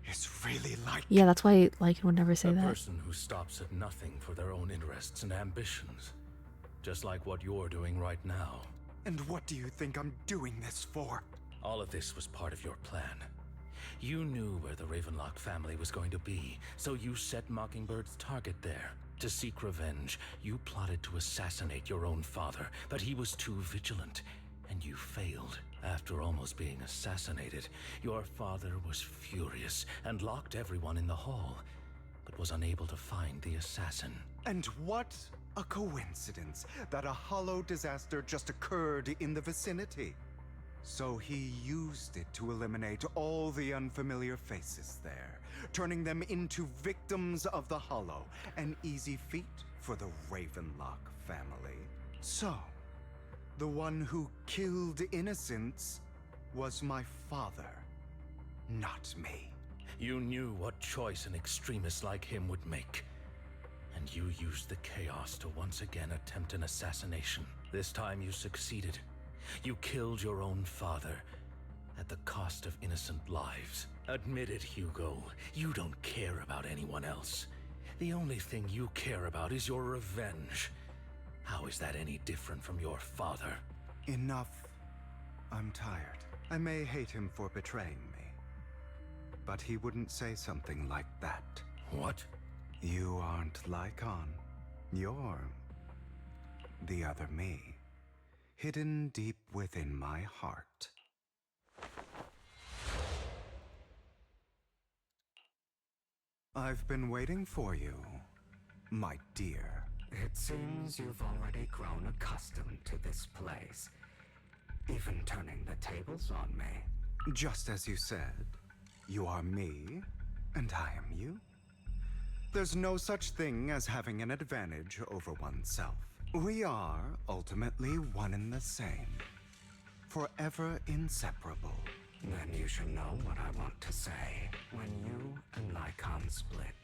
is really like. Yeah, that's why Lycan would never say A that. person who stops at nothing for their own interests and ambitions. Just like what you're doing right now. And what do you think I'm doing this for? All of this was part of your plan. You knew where the Ravenlock family was going to be, so you set Mockingbird's target there. To seek revenge, you plotted to assassinate your own father, but he was too vigilant, and you failed. After almost being assassinated, your father was furious and locked everyone in the hall, but was unable to find the assassin. And what a coincidence that a hollow disaster just occurred in the vicinity. So he used it to eliminate all the unfamiliar faces there, turning them into victims of the hollow. An easy feat for the Ravenlock family. So, the one who killed innocents was my father, not me. You knew what choice an extremist like him would make. And you used the chaos to once again attempt an assassination. This time you succeeded. You killed your own father at the cost of innocent lives. Admit it, Hugo. You don't care about anyone else. The only thing you care about is your revenge. How is that any different from your father? Enough. I'm tired. I may hate him for betraying me, but he wouldn't say something like that. What? You aren't Lycon. You're the other me, hidden deep within my heart. I've been waiting for you, my dear. It seems you've already grown accustomed to this place, even turning the tables on me. Just as you said, you are me, and I am you. There's no such thing as having an advantage over oneself. We are ultimately one and the same, forever inseparable. Then you should know what I want to say. When you and Lycon split,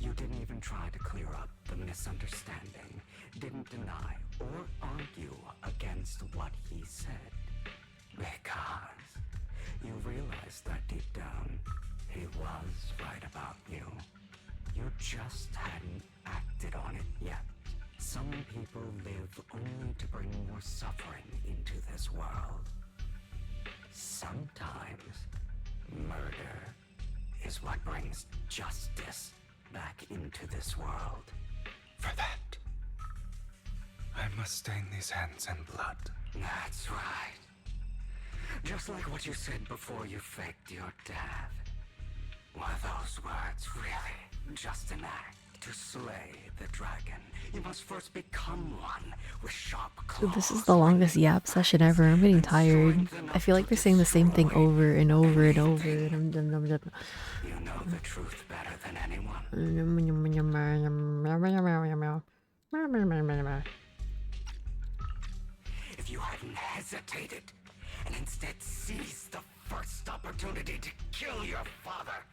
you didn't even try to clear up the misunderstanding, didn't deny or argue against what he said. Because you realized that deep down, he was right about you. You just hadn't acted on it yet. Some people live only to bring more suffering into this world. Sometimes, murder is what brings justice back into this world. For that, I must stain these hands in blood. That's right. Just like what you said before you faked your death. Were those words really just an act? To slay the dragon, you must first become one with sharp claws. Dude, this is the longest yap session ever. I'm getting tired. I feel like they're saying the same thing over and over and over. And You know the truth better than anyone. If you hadn't hesitated and instead seized the first opportunity to kill your father,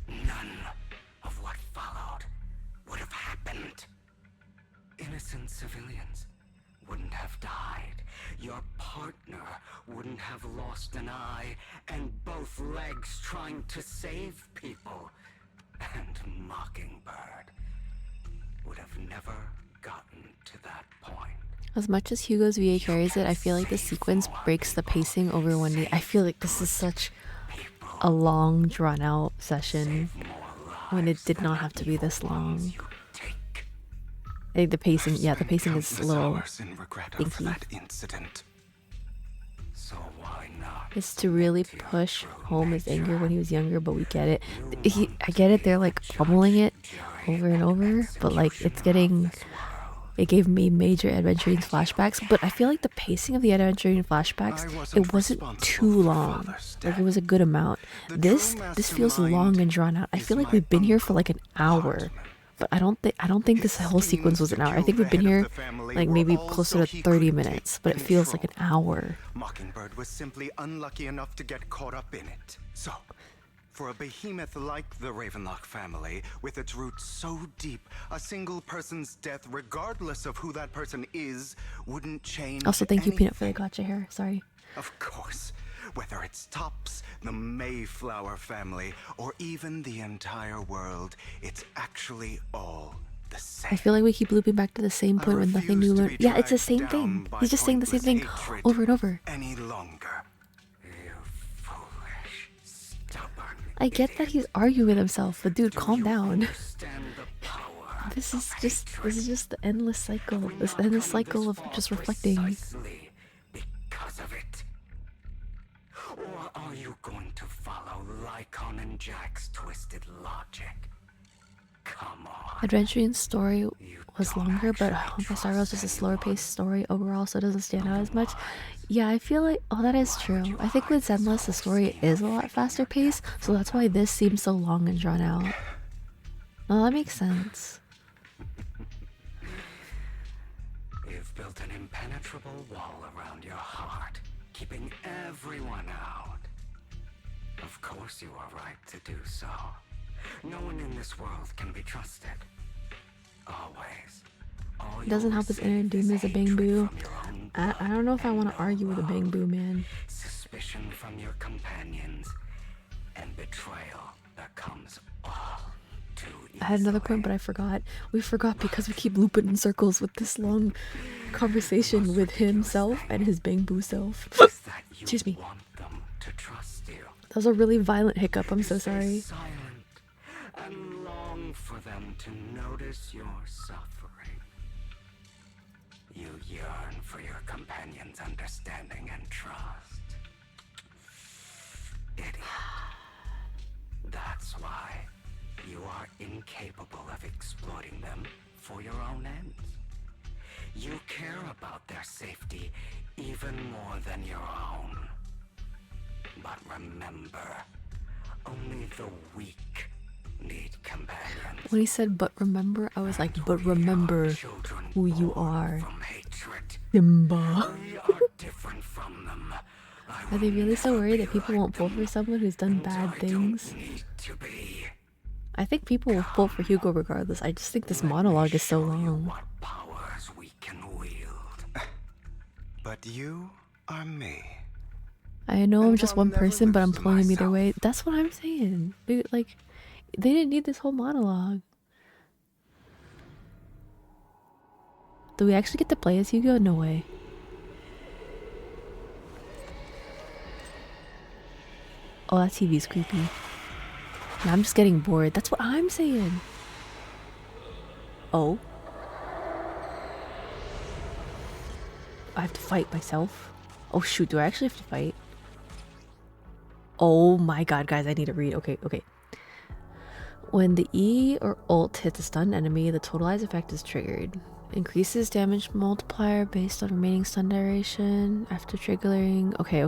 none of what followed would have happened. Innocent civilians wouldn't have died. Your partner wouldn't have lost an eye and both legs trying to save people. And Mockingbird would have never gotten to that point. As much as Hugo's VA carries it, I feel like the sequence breaks the pacing over one day. I feel like this is such a long, drawn-out session when it did not have to be this long. I think the pacing, yeah, the pacing is a little incident. So why not? It's to really push home his anger when he was younger, but we get it. I get it, they're like pummeling it over and over, but like it's getting... It gave me major Adventuring flashbacks, but I feel like the pacing of the Adventuring flashbacks, it wasn't too long. Like it was a good amount. This feels long and drawn out. I feel like we've been here for like an hour, but I don't think this whole sequence was an hour. I think we've been here like maybe closer to 30 minutes, but it feels like an hour. Mockingbird was simply unlucky enough to get caught up in it. So, for a behemoth like the Ravenlock family, with its roots so deep, a single person's death, regardless of who that person is, wouldn't change Also, thank you, anything. Peanut, for the gotcha hair. Sorry. Of course. Whether it's Tops, the Mayflower family, or even the entire world, it's actually all the same. I feel like we keep looping back to the same point with nothing new learned. Yeah, it's the same thing. He's just saying the same thing over and over. Any longer. You foolish, I get that he's arguing with himself, but dude, calm down. This is just the endless cycle. This endless cycle of just reflecting. Because of it. Or are you going to follow Lycon and Jack's twisted logic? Come on. Adventuring's story was longer, but Honkai Star Rail is just a slower paced story overall, so it doesn't stand out as much. Yeah, I feel like, oh, that is true. I think with Zenless, the story is a lot faster paced, so that's why this seems so long and drawn out. No, that makes sense. You've built an impenetrable wall around your heart, keeping everyone out. Of course you are right to do so. No one in this world can be trusted. Always. It doesn't help his inner demon is a Bangbu. I don't know if I want to argue with a Bangbu, man. Suspicion from your companions and betrayal that comes all too easily. I had another point, but I forgot. We forgot because we keep looping in circles with this long conversation with himself and his Bangbu self. Excuse me. That was a really violent hiccup. I'm so sorry. And long for them to notice your suffering. You yearn for your companion's understanding and trust. Idiot. That's why you are incapable of exploiting them for your own ends. You care about their safety even more than your own. But remember, only the weak need companions. When he said, but remember, I was like, but remember who you are. Simba. Are they really so worried that people won't pull for someone who's done bad things? I think people will pull for Hugo regardless. I just think this monologue is so long. But you are me. I know I'm just one person, but I'm pulling him either way. That's what I'm saying. Dude, like, they didn't need this whole monologue. Do we actually get to play as Hugo? No way. Oh, that TV's creepy. Yeah, I'm just getting bored. That's what I'm saying. Oh. I have to fight myself. Oh shoot, do I actually have to fight? Oh my god, guys, I need to read. Okay. When the E or ult hits a stunned enemy, the totalized effect is triggered. Increases damage multiplier based on remaining stun duration after triggering. Okay.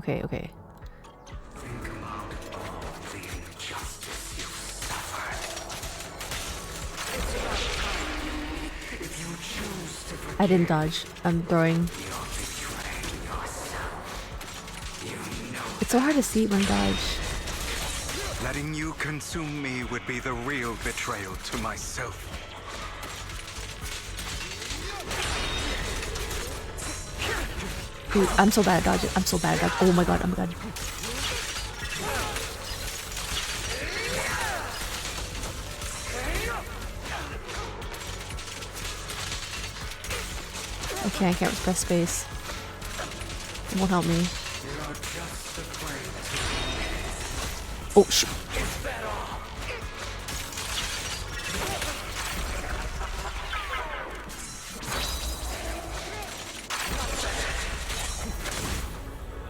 I didn't dodge. I'm throwing. It's so hard to see when dodge. Letting you consume me would be the real betrayal to myself. Dude, I'm so bad at dodging. I'm so bad at dodging. Oh my god, Okay, I can't press space. It won't help me. Oh shoot.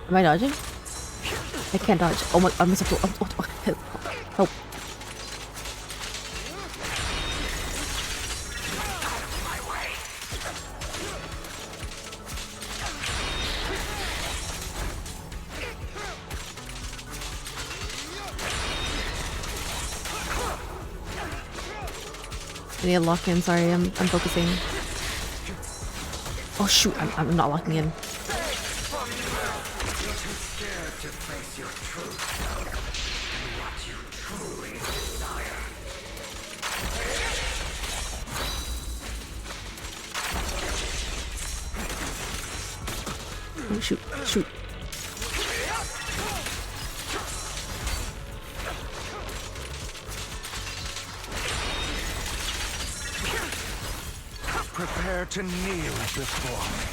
Am I dodging? I can't dodge. Oh my, I'm supposed to. Help. I need to lock in. Sorry, I'm focusing. Oh shoot, I'm not locking in. Oh, shoot. Prepare to kneel before me.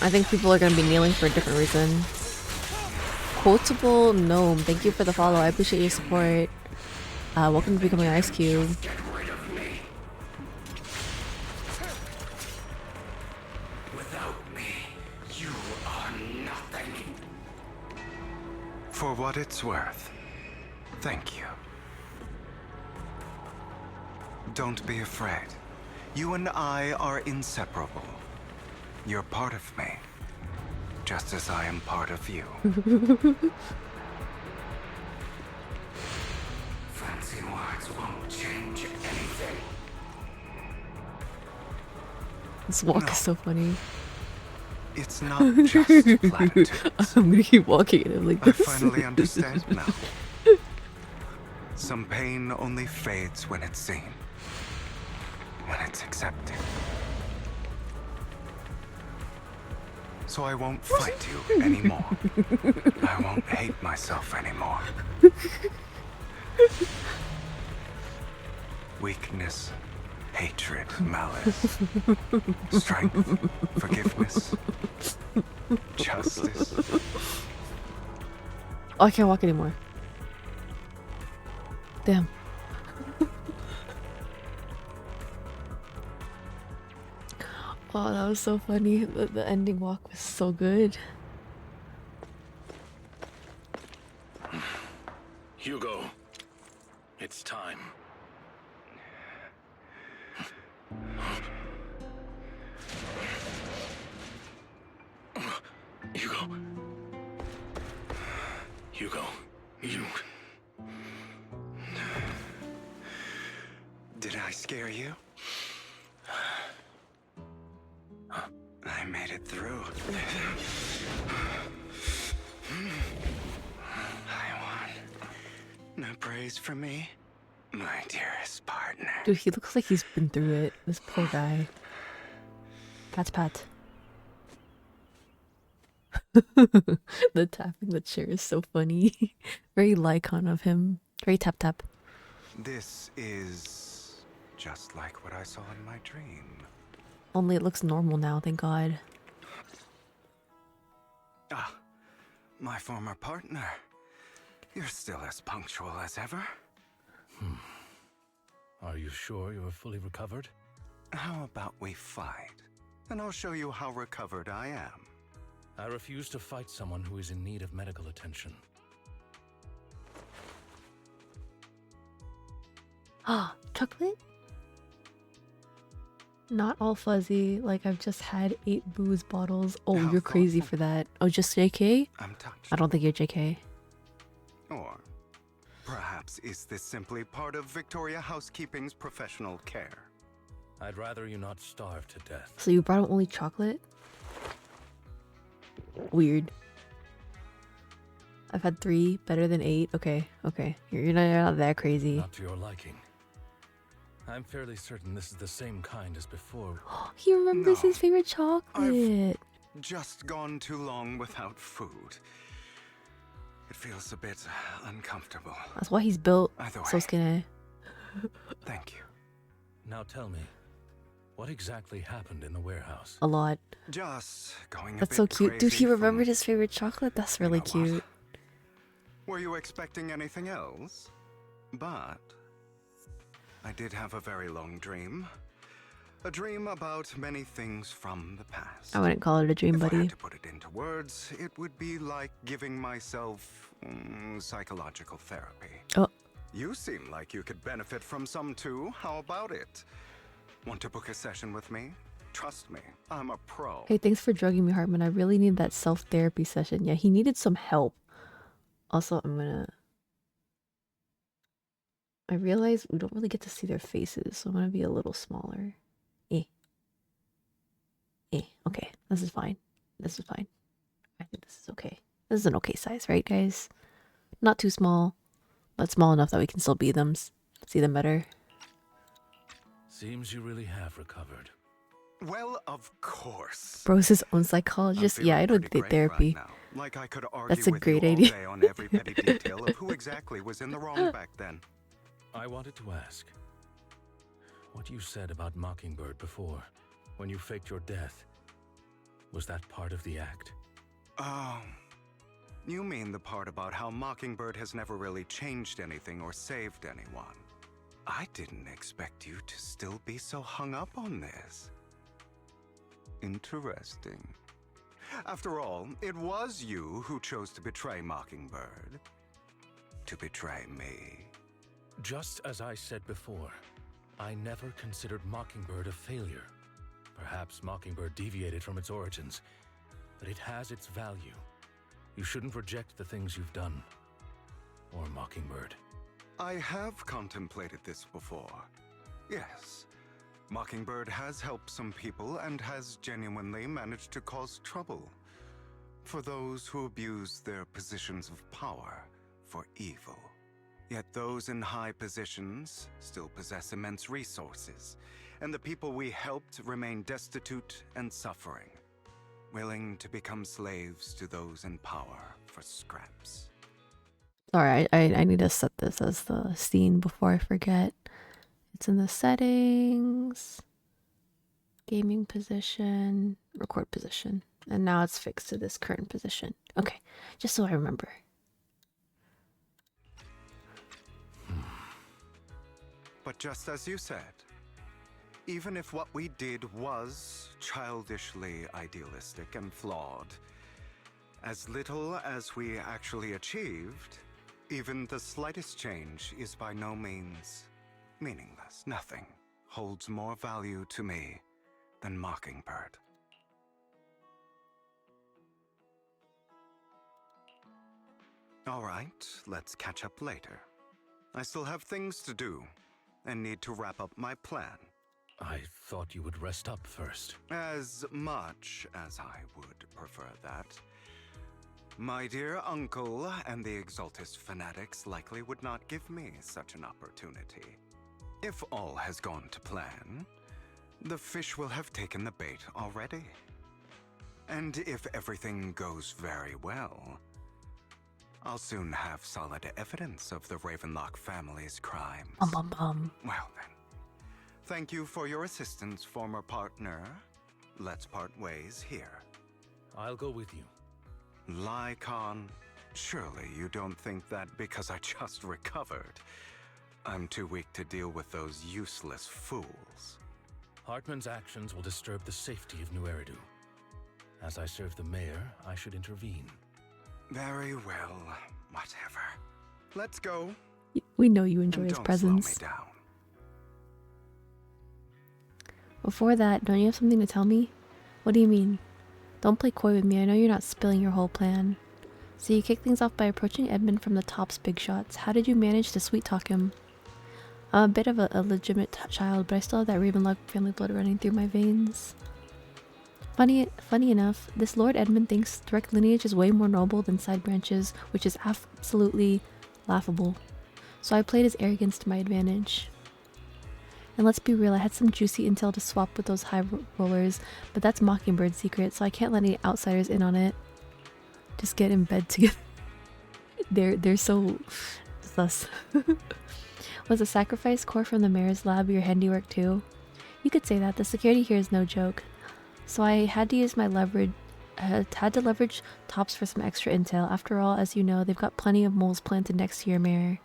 I think people are gonna be kneeling for a different reason. Quotable Gnome, thank you for the follow. I appreciate your support. Welcome to becoming Ice Cube. Without me, you are nothing. For what it's worth, thank you. Don't be afraid. You and I are inseparable. You're part of me, just as I am part of you. Fancy words won't change anything. This walk is so funny. It's not just platitudes. I'm gonna keep walking at him like this. I finally understand now. Some pain only fades when it's seen. When it's accepted. So I won't fight you anymore. I won't hate myself anymore. Weakness, hatred, malice, strength, forgiveness, justice. Oh, I can't walk anymore. Damn. Oh, that was so funny. The ending walk was so good. Hugo, it's time. Hugo. Hugo, you... Did I scare you? I made it through. I won. No praise from me, my dearest partner. Dude, he looks like he's been through it. This poor guy. Pat. The tapping the chair is so funny. Very Lycon of him. Very tap. This is just like what I saw in my dream. Only it looks normal now, thank God. Ah, my former partner. You're still as punctual as ever. Are you sure you're fully recovered? How about we fight? And I'll show you how recovered I am. I refuse to fight someone who is in need of medical attention. Ah, chocolate? Not all fuzzy, like I've just had 8 booze bottles. Oh, you're crazy for that. Oh, just JK? I'm touched. I don't think you're JK. Or perhaps is this simply part of Victoria Housekeeping's professional care? I'd rather you not starve to death. So you brought him only chocolate? Weird. I've had 3, better than 8. Okay. You're not that crazy. Not to your liking. I'm fairly certain this is the same kind as before. He remembers his favorite chocolate. I've just gone too long without food. It feels a bit uncomfortable. That's why he's built Either so way. skinny. Thank you. Now tell me, what exactly happened in the warehouse? A lot. Just going a That's bit so cute. Dude, crazy he from- remembered his favorite chocolate? That's really cute. Were you expecting anything else? But I did have a very long dream. A dream about many things from the past. I wouldn't call it a dream, If I buddy. had to put it into words, it would be like giving myself psychological therapy. Oh. You seem like you could benefit from some too. How about it? Want to book a session with me? Trust me, I'm a pro. Hey, thanks for drugging me, Hartman. I really need that self-therapy session. Yeah, he needed some help. Also, I realize we don't really get to see their faces, so I'm gonna be a little smaller. Okay, this is fine. I think this is okay. This is an okay size, right, guys? Not too small, but small enough that we can still see them better. Seems you really have recovered. Well, of course. Bro's his own psychologist. Yeah, I don't get therapy. Like I could argue That's a with great you all idea. day on every petty detail of who exactly was in the wrong back then. I wanted to ask, what you said about Mockingbird before, when you faked your death, was that part of the act? You mean the part about how Mockingbird has never really changed anything or saved anyone. I didn't expect you to still be so hung up on this. Interesting. After all, it was you who chose to betray Mockingbird. To betray me. Just as I said before, I never considered Mockingbird a failure. Perhaps Mockingbird deviated from its origins, but it has its value. You shouldn't reject the things you've done. Or Mockingbird. I have contemplated this before. Yes, Mockingbird has helped some people and has genuinely managed to cause trouble for those who abuse their positions of power for evil. Yet those in high positions still possess immense resources, and the people we helped remain destitute and suffering, willing to become slaves to those in power for scraps. Alright, I need to set this as the scene before I forget. It's in the settings, gaming position, record position, and now it's fixed to this current position. Okay, just so I remember. But just as you said, even if what we did was childishly idealistic and flawed, as little as we actually achieved, even the slightest change is by no means meaningless. Nothing holds more value to me than Mockingbird. All right, let's catch up later. I still have things to do and need to wrap up my plan. I thought you would rest up first. As much as I would prefer that. My dear uncle and the Exaltist fanatics likely would not give me such an opportunity. If all has gone to plan, the fish will have taken the bait already. And if everything goes very well, I'll soon have solid evidence of the Ravenlock family's crimes. Well then, thank you for your assistance, former partner. Let's part ways here. I'll go with you. Lycon, surely you don't think that because I just recovered, I'm too weak to deal with those useless fools. Hartman's actions will disturb the safety of New Eridu. As I serve the mayor, I should intervene. Very well, whatever. Let's go. We know you enjoy And his don't presence. slow me down. Before that, don't you have something to tell me? What do you mean? Don't play coy with me, I know you're not spilling your whole plan. So you kick things off by approaching Edmund from the top's big shots. How did you manage to sweet-talk him? I'm a bit of a legitimate child, but I still have that Ravenlock family blood running through my veins. Funny enough, this Lord Edmund thinks direct lineage is way more noble than side branches, which is absolutely laughable. So I played his arrogance to my advantage. And let's be real, I had some juicy intel to swap with those high rollers, but that's Mockingbird's secret, so I can't let any outsiders in on it. Just get in bed together. They're so sus. Was the sacrifice core from the mayor's lab your handiwork too? You could say that. The security here is no joke. So I had to use my leverage. I had to leverage Tops for some extra intel. After all, as you know, they've got plenty of moles planted next to your mayor.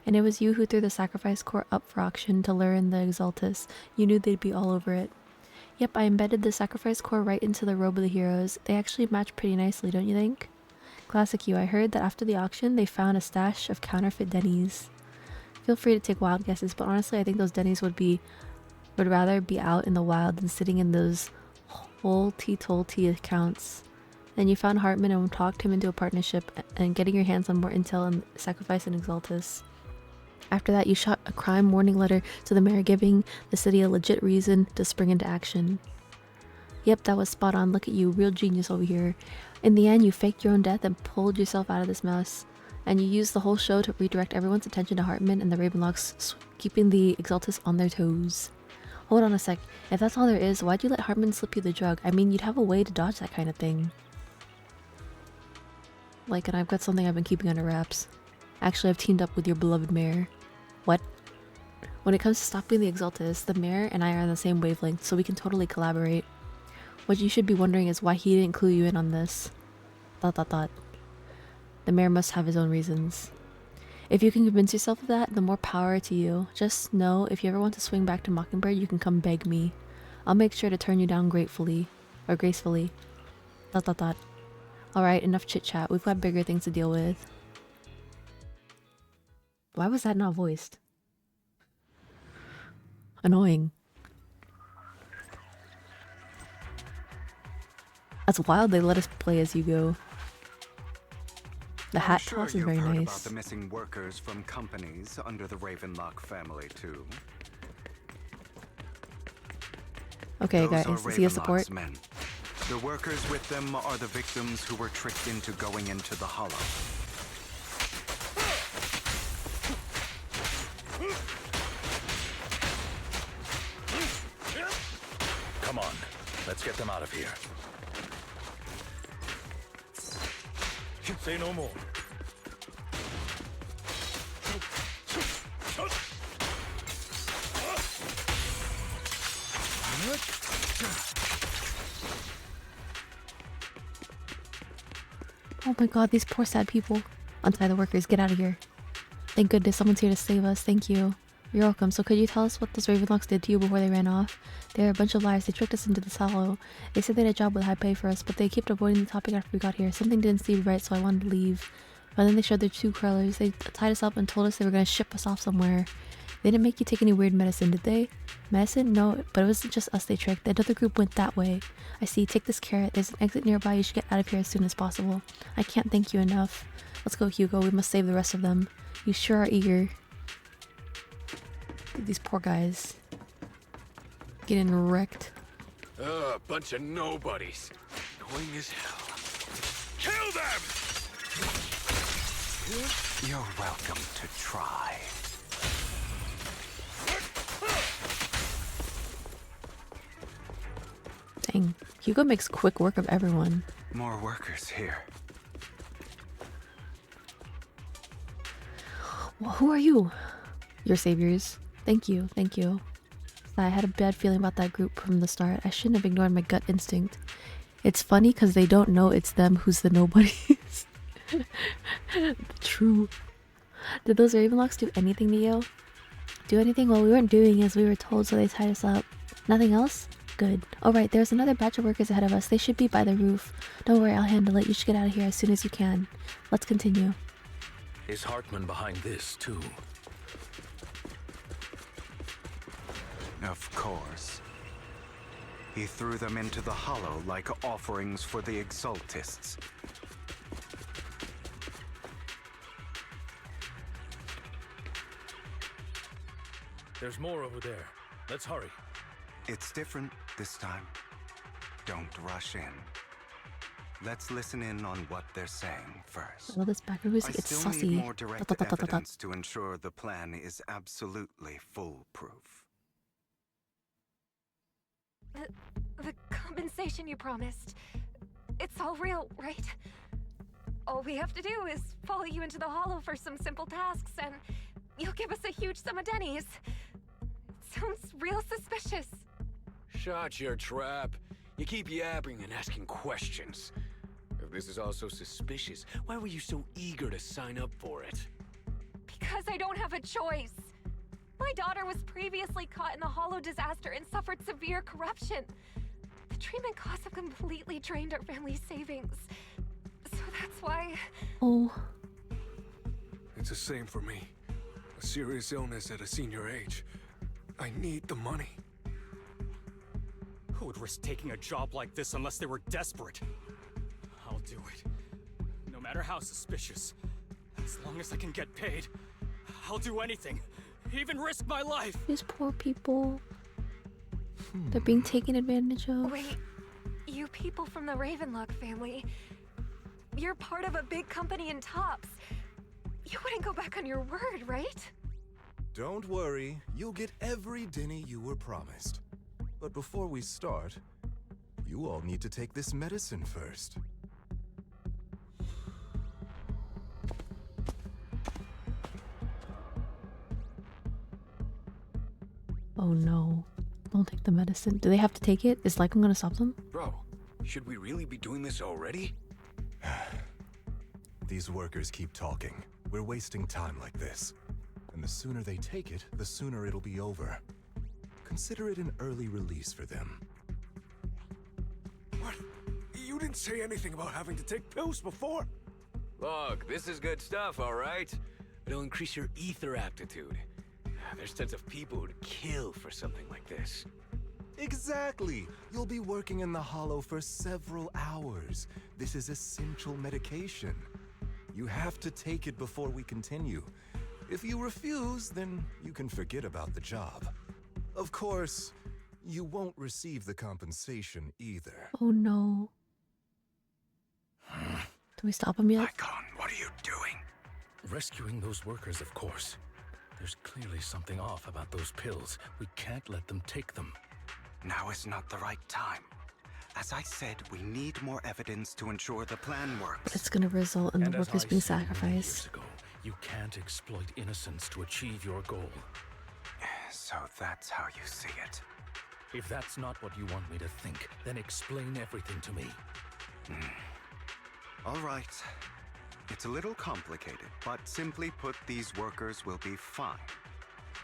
And it was you who threw the sacrifice core up for auction to lure in the Exaltus. You knew they'd be all over it. Yep, I embedded the sacrifice core right into the robe of the heroes. They actually match pretty nicely, don't you think? Classic you. I heard that after the auction, they found a stash of counterfeit Denny's. Feel free to take wild guesses, but honestly, I think those Denny's would rather be out in the wild than sitting in those whole T-Tolty accounts. Then you found Hartman and talked him into a partnership and getting your hands on more intel on Sacrifice and Exaltus. After that, you shot a crime warning letter to the mayor, giving the city a legit reason to spring into action. Yep, that was spot on. Look at you, real genius over here. In the end, you faked your own death and pulled yourself out of this mess. And you used the whole show to redirect everyone's attention to Hartman and the Ravenlocks, keeping the Exaltus on their toes. Hold on a sec. If that's all there is, why'd you let Hartman slip you the drug? I mean, you'd have a way to dodge that kind of thing. Like, and I've got something I've been keeping under wraps. Actually, I've teamed up with your beloved mayor. What? When it comes to stopping the Exaltus, the mayor and I are on the same wavelength, so we can totally collaborate. What you should be wondering is why he didn't clue you in on this. ... The mayor must have his own reasons. If you can convince yourself of that, the more power to you. Just know, if you ever want to swing back to Mockingbird, you can come beg me. I'll make sure to turn you down gratefully. Or gracefully. ... Alright, enough chit-chat. We've got bigger things to deal with. Why was that not voiced? Annoying. That's wild they let us play as you go. The hat toss is very heard nice. about the missing workers from companies under the Ravenlock family too. Okay, Those guys, are is he a support? Ravenlock's men. The workers with them are the victims who were tricked into going into the Hollow. Come on, let's get them out of here. Say no more. Oh my god, these poor sad people. Untie the workers, get out of here. Thank goodness someone's here to save us, thank you. You're welcome. So could you tell us what those Ravenlocks did to you before they ran off? They're a bunch of liars. They tricked us into this hollow. They said they had a job with high pay for us, but they kept avoiding the topic after we got here. Something didn't seem right, so I wanted to leave. But then they showed their two curlers. They tied us up and told us they were going to ship us off somewhere. They didn't make you take any weird medicine, did they? Medicine? No, but it wasn't just us they tricked. The other group went that way. I see. Take this carrot. There's an exit nearby. You should get out of here as soon as possible. I can't thank you enough. Let's go, Hugo. We must save the rest of them. You sure are eager. These poor guys. Getting wrecked. Bunch of nobodies. Annoying as hell. Kill them! You're welcome to try. Dang. Hugo makes quick work of everyone. More workers here. Well, who are you? Your saviors. Thank you, thank you. I had a bad feeling about that group from the start. I shouldn't have ignored my gut instinct. It's funny because they don't know it's them who's the nobodies. True. Did those Ravenlocks do anything to you? Do anything? Well, we weren't doing as we were told, so they tied us up. Nothing else? Good. Alright, there's another batch of workers ahead of us. They should be by the roof. Don't worry, I'll handle it. You should get out of here as soon as you can. Let's continue. Is Hartman behind this, too? Of course. He threw them into the Hollow like offerings for the Exaltists. There's more over there. Let's hurry. It's different this time. Don't rush in. Let's listen in on what they're saying first. I love this background music. I It's still saucy. need more direct evidence to ensure the plan is absolutely foolproof. The compensation you promised. It's all real, right? All we have to do is follow you into the Hollow for some simple tasks, and you'll give us a huge sum of dennies. It sounds real suspicious. Shut your trap. You keep yapping and asking questions. If this is all so suspicious, why were you so eager to sign up for it? Because I don't have a choice. My daughter was previously caught in the Hollow disaster and suffered severe corruption. The treatment costs have completely drained our family's savings. So that's why... Oh. It's the same for me. A serious illness at a senior age. I need the money. Who would risk taking a job like this unless they were desperate? I'll do it. No matter how suspicious. As long as I can get paid, I'll do anything. Even risk my life. These poor people. They're being taken advantage of. Wait, you people from the Ravenlock family, you're part of a big company in Tops. You wouldn't go back on your word, right? Don't worry, you'll get every denny you were promised. But before we start, you all need to take this medicine first. Oh no. Don't take the medicine. Do they have to take it? Is Lycan gonna stop them? Bro, should we really be doing this already? These workers keep talking. We're wasting time like this. And the sooner they take it, the sooner it'll be over. Consider it an early release for them. What? You didn't say anything about having to take pills before. Look, this is good stuff, all right? It'll increase your ether aptitude. There's tons of people who'd kill for something like this. Exactly! You'll be working in the Hollow for several hours. This is essential medication. You have to take it before we continue. If you refuse, then you can forget about the job. Of course, you won't receive the compensation either. Oh no. Do we stop him yet? Icon, what are you doing? Rescuing those workers, of course. There's clearly something off about those pills. We can't let them take them. Now is not the right time. As I said, we need more evidence to ensure the plan works. It's gonna result in the workers being sacrificed. You can't exploit innocence to achieve your goal. So that's how you see it. If that's not what you want me to think, then explain everything to me. All right. It's a little complicated, but simply put, these workers will be fine.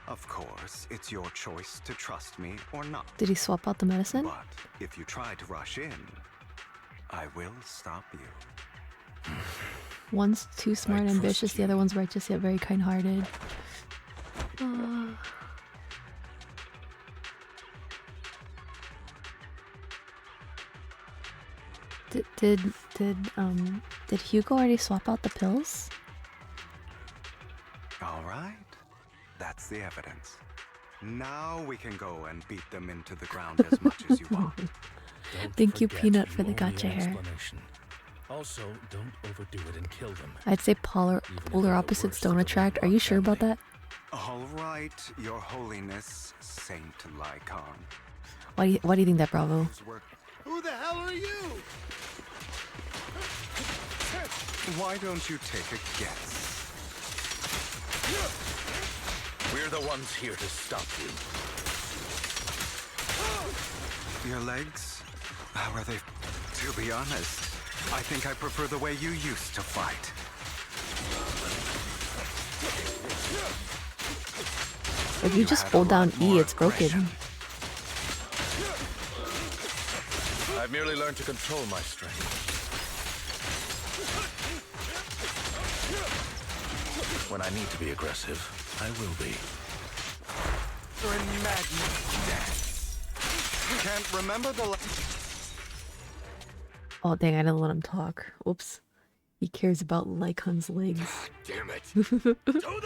Of course, it's your choice to trust me or not. Did he swap out the medicine? But if you try to rush in, I will stop you. One's too smart and ambitious, the other one's righteous yet very kind-hearted. Did Hugo already swap out the pills? All right. That's the evidence. Now we can go and beat them into the ground as much as you want. Thank you, Peanut, for the gotcha hair. Also, don't overdo it and kill them. I'd say polar opposites don't attract. Are you sure about that? All right, Your Holiness, Saint Lycon. Why do you think that, Bravo? Who the hell are you? Why don't you take a guess? We're the ones here to stop you. Your legs? How are they? To be honest, I think I prefer the way you used to fight. If you just hold down E, it's broken. I've merely learned to control my strength. When I need to be aggressive, I will be. Can't remember the. Oh dang! I didn't let him talk. Oops. He cares about Lycon's legs. Damn it! Who the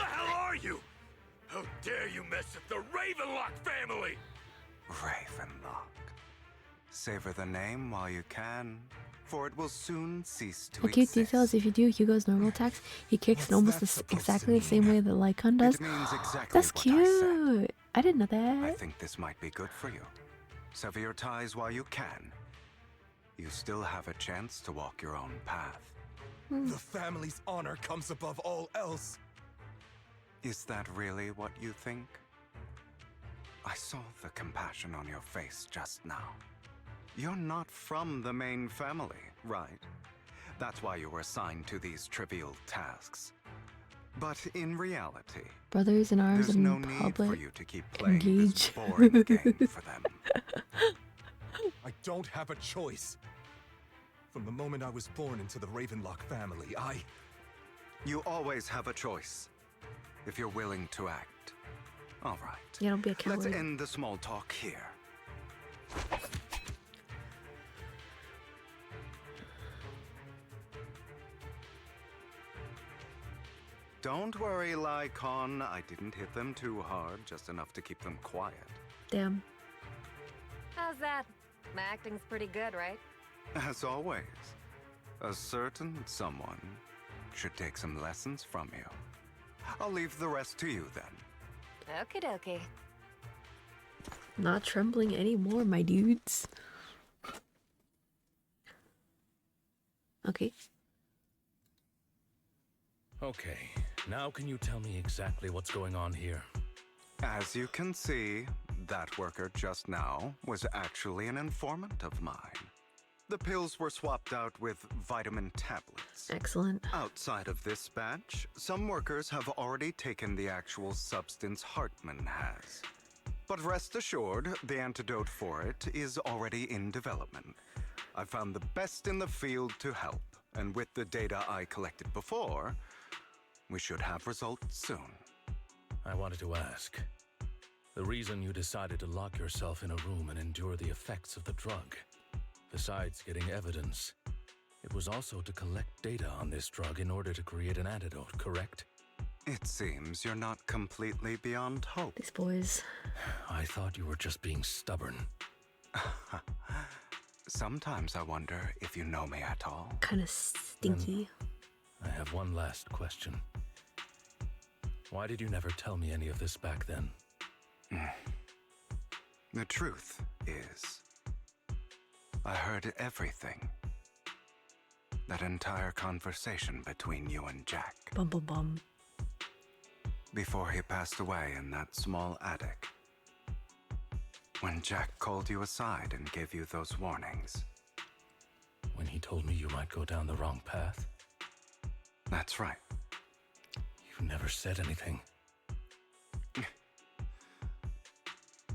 hell are you? How dare you mess with the Ravenlock family? Ravenlock. Savor the name while you can, for it will soon cease to The cute exist. detail is if you do Hugo's normal attacks, he kicks in almost exactly the same way that Lycon does. It means exactly That's what cute. I didn't know that. I think this might be good for you. Sever your ties while you can. You still have a chance to walk your own path. The family's honor comes above all else. Is that really what you think? I saw the compassion on your face just now. You're not from the main family, right? That's why you were assigned to these trivial tasks. But in reality, Brothers in arms there's in no need for public. you to keep playing Engage. this boring game for them. I don't have a choice. From the moment I was born into the Ravenlock family, You always have a choice, if you're willing to act. All right. Yeah, don't be a coward. Let's end the small talk here. Don't worry, Lycon. I didn't hit them too hard, just enough to keep them quiet. Damn. How's that? My acting's pretty good, right? As always, a certain someone should take some lessons from you. I'll leave the rest to you then. Okie dokie. Not trembling anymore, my dudes. Okay. Okay, now can you tell me exactly what's going on here? As you can see, that worker just now was actually an informant of mine. The pills were swapped out with vitamin tablets. Excellent. Outside of this batch, some workers have already taken the actual substance Hartman has. But rest assured, the antidote for it is already in development. I found the best in the field to help, and with the data I collected before, we should have results soon. I wanted to ask, the reason you decided to lock yourself in a room and endure the effects of the drug, besides getting evidence, it was also to collect data on this drug in order to create an antidote, correct? It seems you're not completely beyond hope. These boys. I thought you were just being stubborn. Sometimes I wonder if you know me at all. Kind of stinky. I have one last question. Why did you never tell me any of this back then? The truth is, I heard everything. That entire conversation between you and Jack. Bum bum bum. Before he passed away in that small attic. When Jack called you aside and gave you those warnings. When he told me you might go down the wrong path? That's right. You never said anything.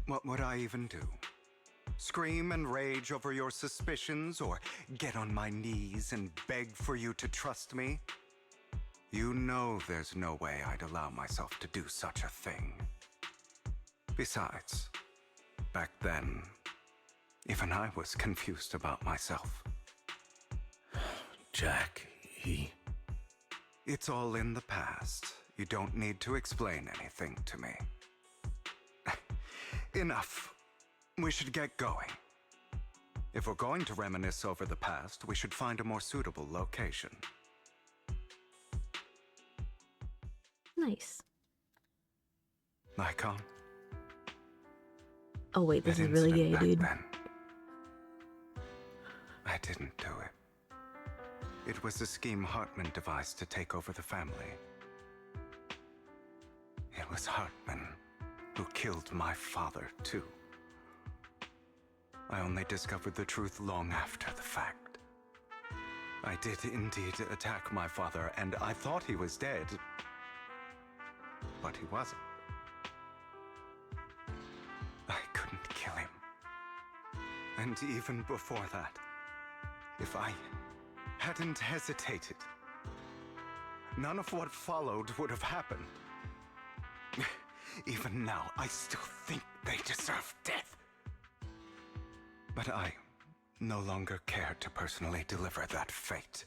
What would I even do? Scream and rage over your suspicions, or get on my knees and beg for you to trust me? You know there's no way I'd allow myself to do such a thing. Besides, back then, even I was confused about myself. Jack, he... It's all in the past. You don't need to explain anything to me. Enough. We should get going. If we're going to reminisce over the past, we should find a more suitable location. Nice. Lycon? Oh wait, this is really gay, dude. Then, I didn't do it. It was a scheme Hartman devised to take over the family. It was Hartman who killed my father, too. I only discovered the truth long after the fact. I did indeed attack my father, and I thought he was dead. But he wasn't. I couldn't kill him. And even before that, if I hadn't hesitated, none of what followed would have happened. Even now, I still think they deserve death. But I no longer care to personally deliver that fate.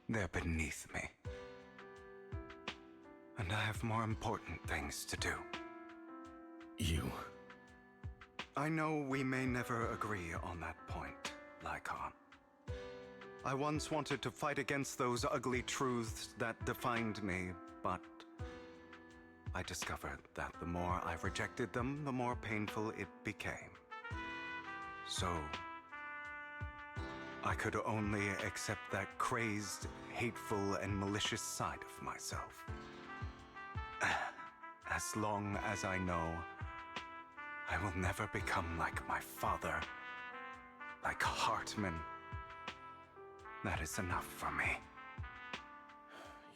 They're beneath me. And I have more important things to do. You... I know we may never agree on that point, Lycon. I once wanted to fight against those ugly truths that defined me, but I discovered that the more I rejected them, the more painful it became. So, I could only accept that crazed, hateful, and malicious side of myself. As long as I know I will never become like my father, like Hartman, that is enough for me.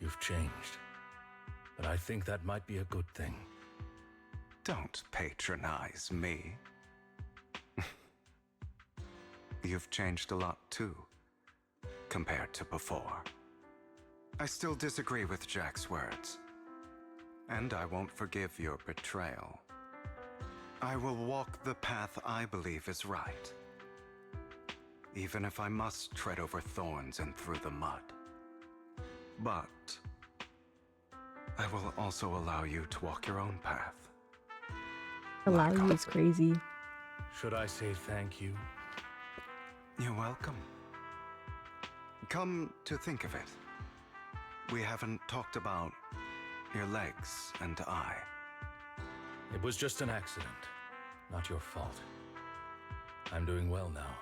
You've changed. But I think that might be a good thing. Don't patronize me. You've changed a lot too, compared to before. I still disagree with Jack's words. And I won't forgive your betrayal. I will walk the path I believe is right. Even if I must tread over thorns and through the mud. But I will also allow you to walk your own path. Allow you is crazy. Should I say thank you? You're welcome. Come to think of it, we haven't talked about your legs and eye. It was just an accident, not your fault. I'm doing well now.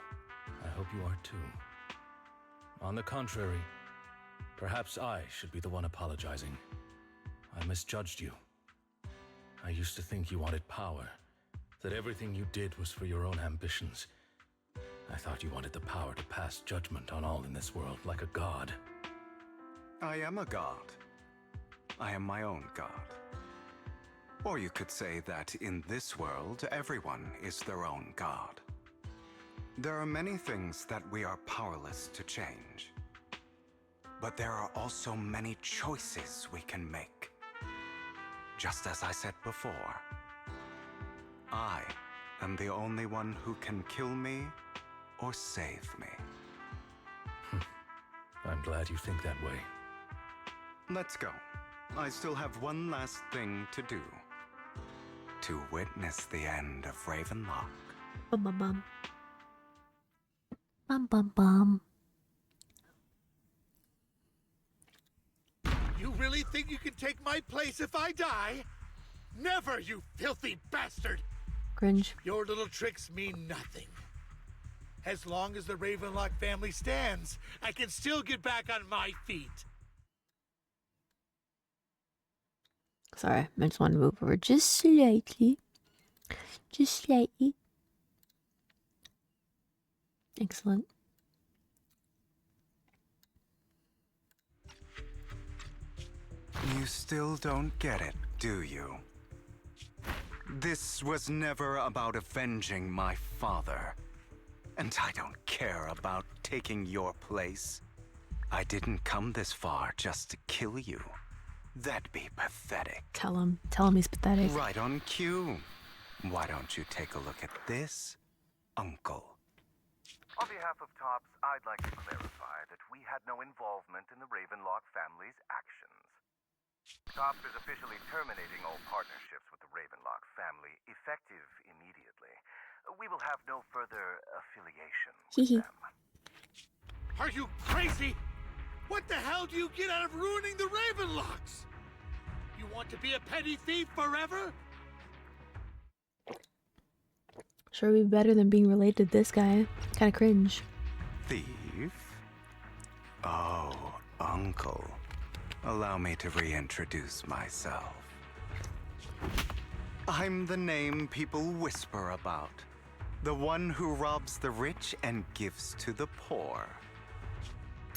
I hope you are too. On the contrary, perhaps I should be the one apologizing. I misjudged you. I used to think you wanted power, that everything you did was for your own ambitions. I thought you wanted the power to pass judgment on all in this world like a god. I am a god. I am my own god. Or you could say that in this world, everyone is their own god. There are many things that we are powerless to change. But there are also many choices we can make. Just as I said before, I am the only one who can kill me or save me. I'm glad you think that way. Let's go. I still have one last thing to do. To witness the end of Ravenlock. Bum bum bum. Bum bum bum. You really think you can take my place if I die? Never, you filthy bastard! Cringe. Your little tricks mean nothing. As long as the Ravenlock family stands, I can still get back on my feet. Sorry, I just want to move over just slightly. Just slightly. Excellent. You still don't get it, do you? This was never about avenging my father. And I don't care about taking your place. I didn't come this far just to kill you. That'd be pathetic. Tell him he's pathetic. Right on cue. Why don't you take a look at this, Uncle? On behalf of TOPS, I'd like to clarify that we had no involvement in the Ravenlock family's actions. TOPS is officially terminating all partnerships with the Ravenlock family, effective immediately. We will have no further affiliation with them. Are you crazy? What the hell do you get out of ruining the Ravenlocks? You want to be a petty thief forever? Sure would be better than being related to this guy. Kinda cringe. Thief? Oh, Uncle. Allow me to reintroduce myself. I'm the name people whisper about. The one who robs the rich and gives to the poor.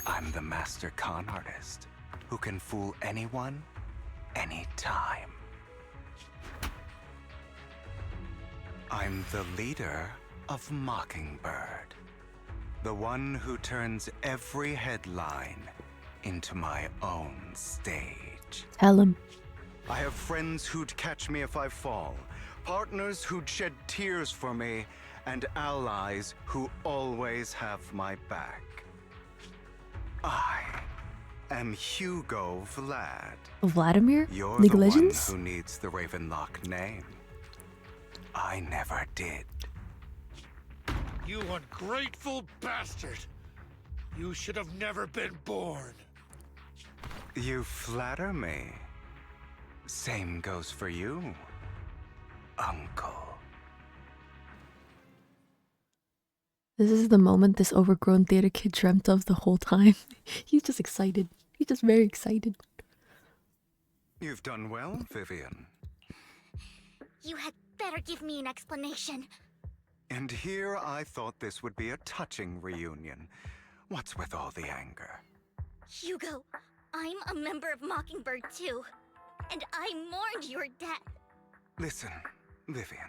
I'm the master con artist who can fool anyone, anytime. I'm the leader of Mockingbird. The one who turns every headline into my own stage. Tell him. I have friends who'd catch me if I fall, partners who'd shed tears for me, and allies who always have my back. I am Hugo Vlad. Vladimir? You're League the of Legends? one who needs the Ravenlock name. I never did. You ungrateful bastard! You should have never been born. You flatter me. Same goes for you, Uncle. This is the moment this overgrown theater kid dreamt of the whole time. He's just excited. He's just very excited. You've done well, Vivian. You had better give me an explanation. And here I thought this would be a touching reunion. What's with all the anger? Hugo, I'm a member of Mockingbird too. And I mourned your death. Listen, Vivian.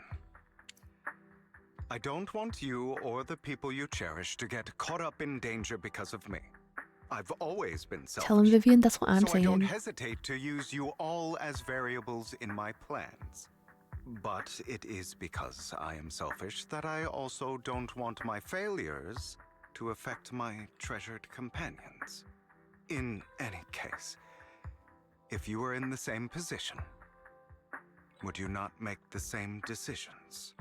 I don't want you or the people you cherish to get caught up in danger because of me. I've always been selfish. Tell him, Vivian, that's what I'm so saying. I don't hesitate to use you all as variables in my plans. But it is because I am selfish that I also don't want my failures to affect my treasured companions. In any case, if you were in the same position, would you not make the same decisions?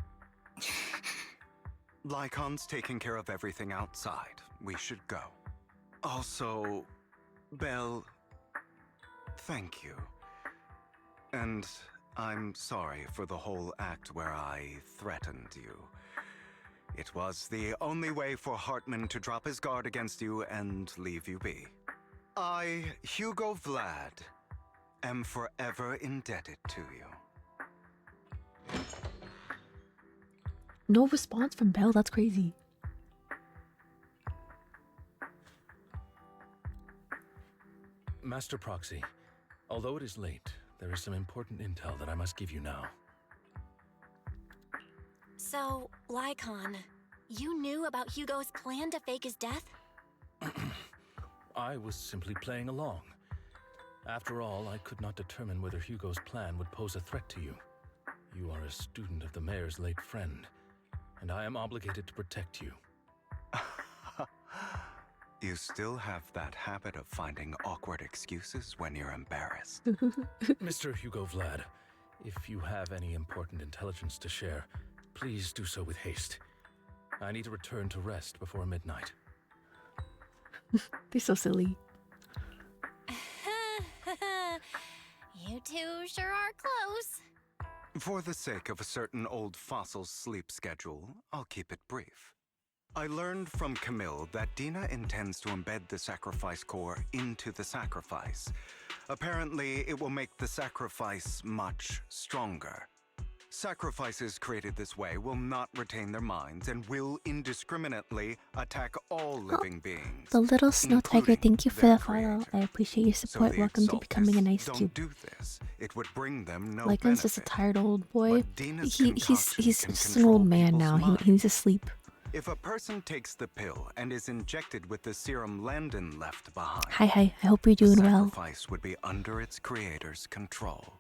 Lycon's taking care of everything outside. We should go. Also, Belle, thank you. And I'm sorry for the whole act where I threatened you. It was the only way for Hartman to drop his guard against you and leave you be. I, Hugo Vlad, am forever indebted to you. No response from Belle, that's crazy. Master Proxy, although it is late, there is some important intel that I must give you now. So, Lycon, you knew about Hugo's plan to fake his death? I was simply playing along. After all, I could not determine whether Hugo's plan would pose a threat to you. You are a student of the mayor's late friend, and I am obligated to protect you. You still have that habit of finding awkward excuses when you're embarrassed. Mr. Hugo Vlad, if you have any important intelligence to share, please do so with haste. I need to return to rest before midnight. They're so silly. You two sure are close. For the sake of a certain old fossil's sleep schedule, I'll keep it brief. I learned from Camille that Dina intends to embed the sacrifice core into the sacrifice. Apparently, it will make the sacrifice much stronger. Sacrifices created this way will not retain their minds and will indiscriminately attack all living beings. The little snow tiger, thank you for the follow. I appreciate your support. Welcome to becoming an ice cube. Do this. It would bring them no Lycon's just a tired old boy. Dina's He's concoction just an old man now. people's He needs to sleep. If a person takes the pill and is injected with the serum Landon left behind, Hi. I hope you're doing the well. sacrifice would be under its creator's control.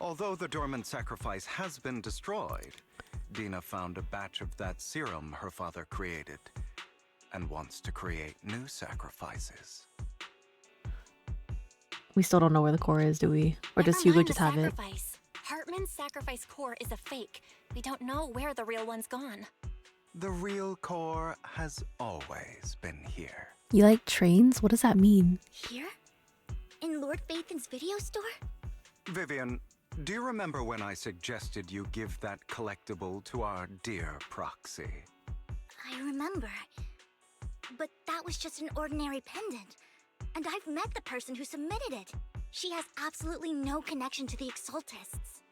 Although the dormant sacrifice has been destroyed, Dina found a batch of that serum her father created and wants to create new sacrifices. We still don't know where the core is, do we? Or does Hugo just have it? Hartman's sacrifice core is a fake. We don't know where the real one's gone. The real core has always been here. You like trains? What does that mean? Here? In Lord Phaethon's video store? Vivian, do you remember when I suggested you give that collectible to our dear Proxy? I remember. But that was just an ordinary pendant. And I've met the person who submitted it. She has absolutely no connection to the Exaltists.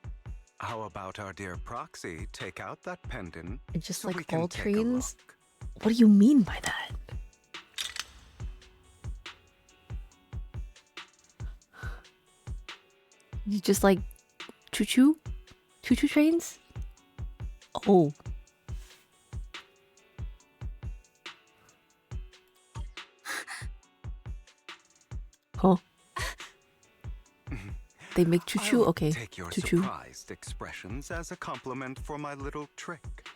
How about our dear Proxy take out that pendant? It's just so we like can all take a trains? What do you mean by that? You just like choo-choo? Choo-choo trains? Oh. Huh. They make choo-choo? I'll Okay. Take your Choo-choo. surprised expressions as a compliment for my little trick.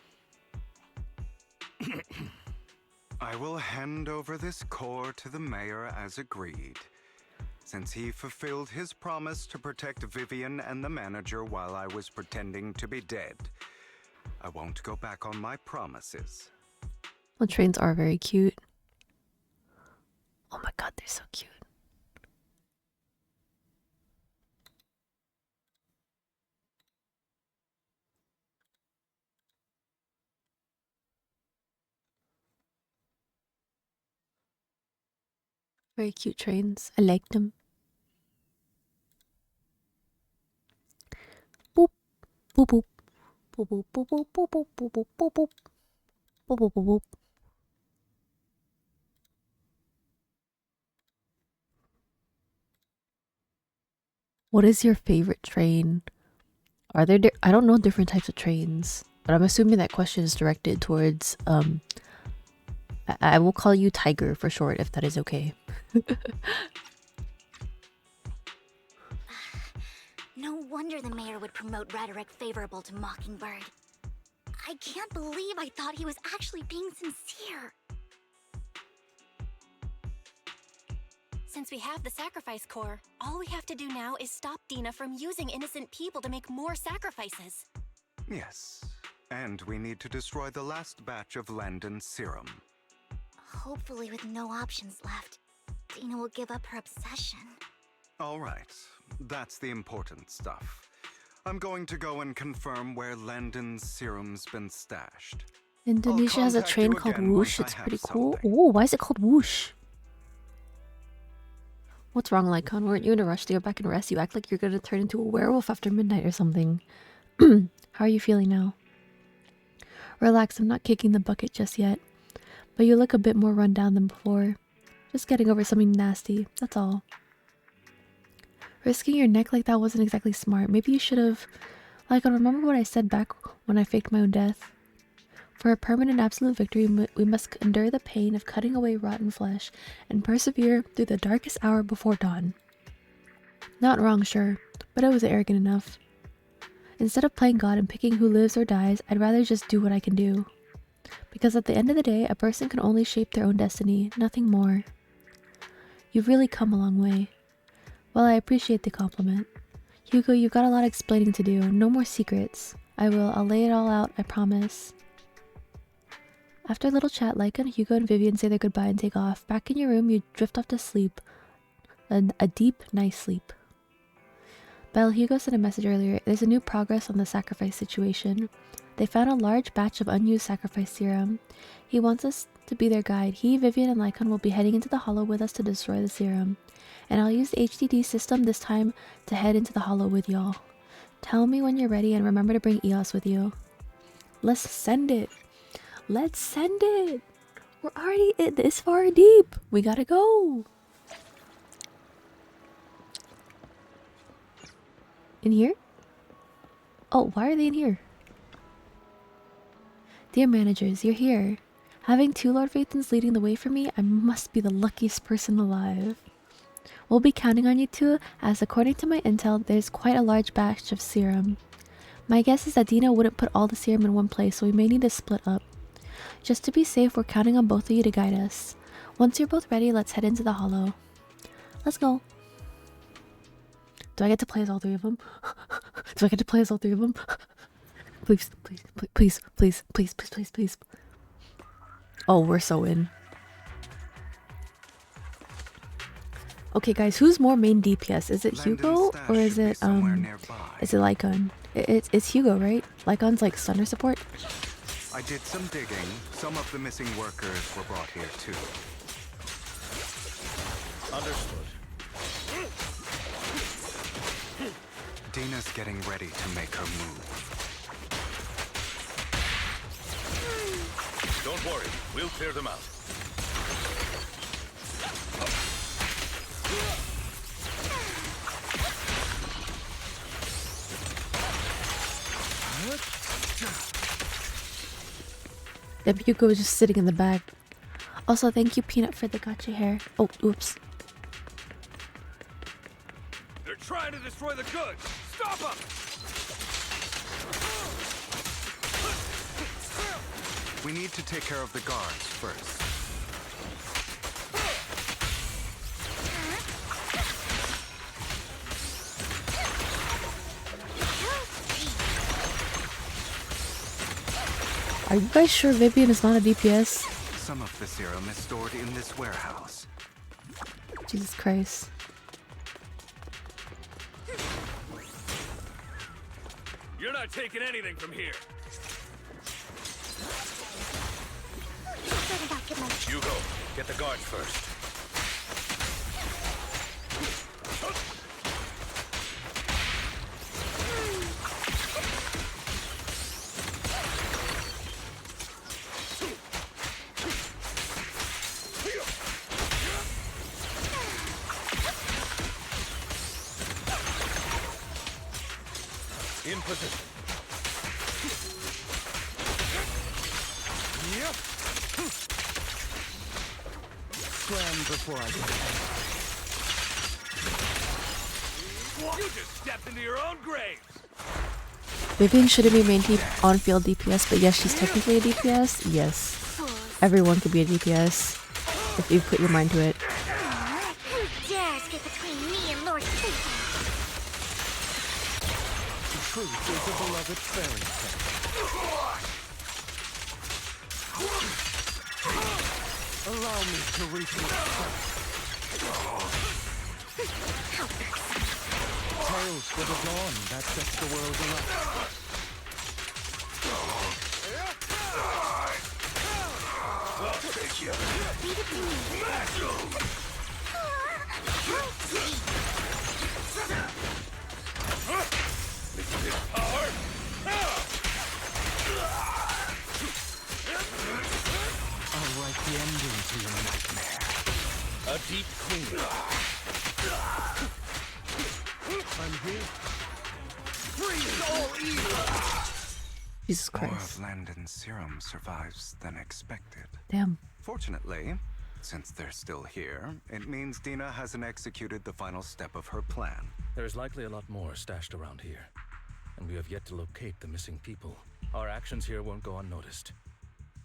I will hand over this core to the mayor as agreed. Since he fulfilled his promise to protect Vivian and the manager while I was pretending to be dead, I won't go back on my promises. The trains are very cute. Oh my god, they're so cute. Very cute trains. I like them. Boop. Boop boop. Boop boop boop boop boop boop boop boop boop boop. Boop boop boop boop. What is your favorite train? Are there I don't know different types of trains, but I'm assuming that question is directed towards I will call you Tiger for short if that is okay. No wonder the mayor would promote rhetoric favorable to Mockingbird. I can't believe I thought he was actually being sincere. Since we have the sacrifice core, all we have to do now is stop Dina from using innocent people to make more sacrifices. Yes, and we need to destroy the last batch of Landon's serum. Hopefully with no options left, Dina will give up her obsession. All right, that's the important stuff. I'm going to go and confirm where Landon's serum's been stashed. Indonesia has a contact train you called again Whoosh. once It's I pretty have cool. Oh, why is it called Whoosh? What's wrong, Lycon? Weren't you in a rush to go back and rest? You act like you're gonna turn into a werewolf after midnight or something. How are you feeling now? Relax, I'm not kicking the bucket just yet. But you look a bit more run down than before. Just getting over something nasty, that's all. Risking your neck like that wasn't exactly smart. Maybe you should have... Like, I remember what I said back when I faked my own death. For a permanent absolute victory, we must endure the pain of cutting away rotten flesh and persevere through the darkest hour before dawn. Not wrong, sure, but I was arrogant enough. Instead of playing God and picking who lives or dies, I'd rather just do what I can do. Because at the end of the day, a person can only shape their own destiny, nothing more. You've really come a long way. Well, I appreciate the compliment. Hugo, you've got a lot of explaining to do. No more secrets. I'll lay it all out, I promise. After a little chat, Laika, Hugo, and Vivian say their goodbye and take off. Back in your room, you drift off to sleep. A deep, nice sleep. Belle, Hugo sent a message earlier. There's a new progress on the sacrifice situation. They found a large batch of unused sacrifice serum. He wants us to be their guide. He, Vivian, and Lycon will be heading into the hollow with us to destroy the serum. And I'll use the HDD system this time to head into the hollow with y'all. Tell me when you're ready and remember to bring Eos with you. Let's send it. Let's send it. We're already this far deep. We gotta go. In here? Oh, why are they in here? Dear managers, you're here. Having two Lord Phaethons leading the way for me, I must be the luckiest person alive. We'll be counting on you two, as according to my intel, there's quite a large batch of serum. My guess is that Dina wouldn't put all the serum in one place, so we may need to split up. Just to be safe, we're counting on both of you to guide us. Once you're both ready, let's head into the hollow. Let's go. Do I get to play as all three of them? Do I get to play as all three of them? Please, please, please, please, please, please, please, please. Oh, we're so in. Okay, guys, who's more main DPS? Is it Hugo or is it Lycon? It's Hugo, right? Lycon's like stunner support. I did some digging. Some of the missing workers were brought here too. Understood. Dina's getting ready to make her move. Don't worry, we'll clear them out. Yep, Hugo was just sitting in the back. Also, thank you, Peanut, for the gotcha hair. Oh, oops. They're trying to destroy the goods! Stop them! We need to take care of the guards first. Are you guys sure Vivian is not a DPS? Some of the serum is stored in this warehouse. Jesus Christ. You're not taking anything from here. Hugo, get the guards first. In position. Yep. Scram before I get You just stepped into your own grave. Vivian shouldn't be main on-field DPS, but yes, she's technically a DPS. Yes. Everyone could be a DPS if you put your mind to it. Who dares get between me and Lord Phaethon? Truth is a beloved fairy tale. Allow me to reach your strength. Tales for the dawn that sets the world alight. I'll take you. Power. I'll write the ending to your nightmare. A deep cleaning. I'm here. Freeze all evil! Jesus More Christ. of Landon's serum survives than expected. Damn. Fortunately, since they're still here, it means Dina hasn't executed the final step of her plan. There is likely a lot more stashed around here, and we have yet to locate the missing people. Our actions here won't go unnoticed.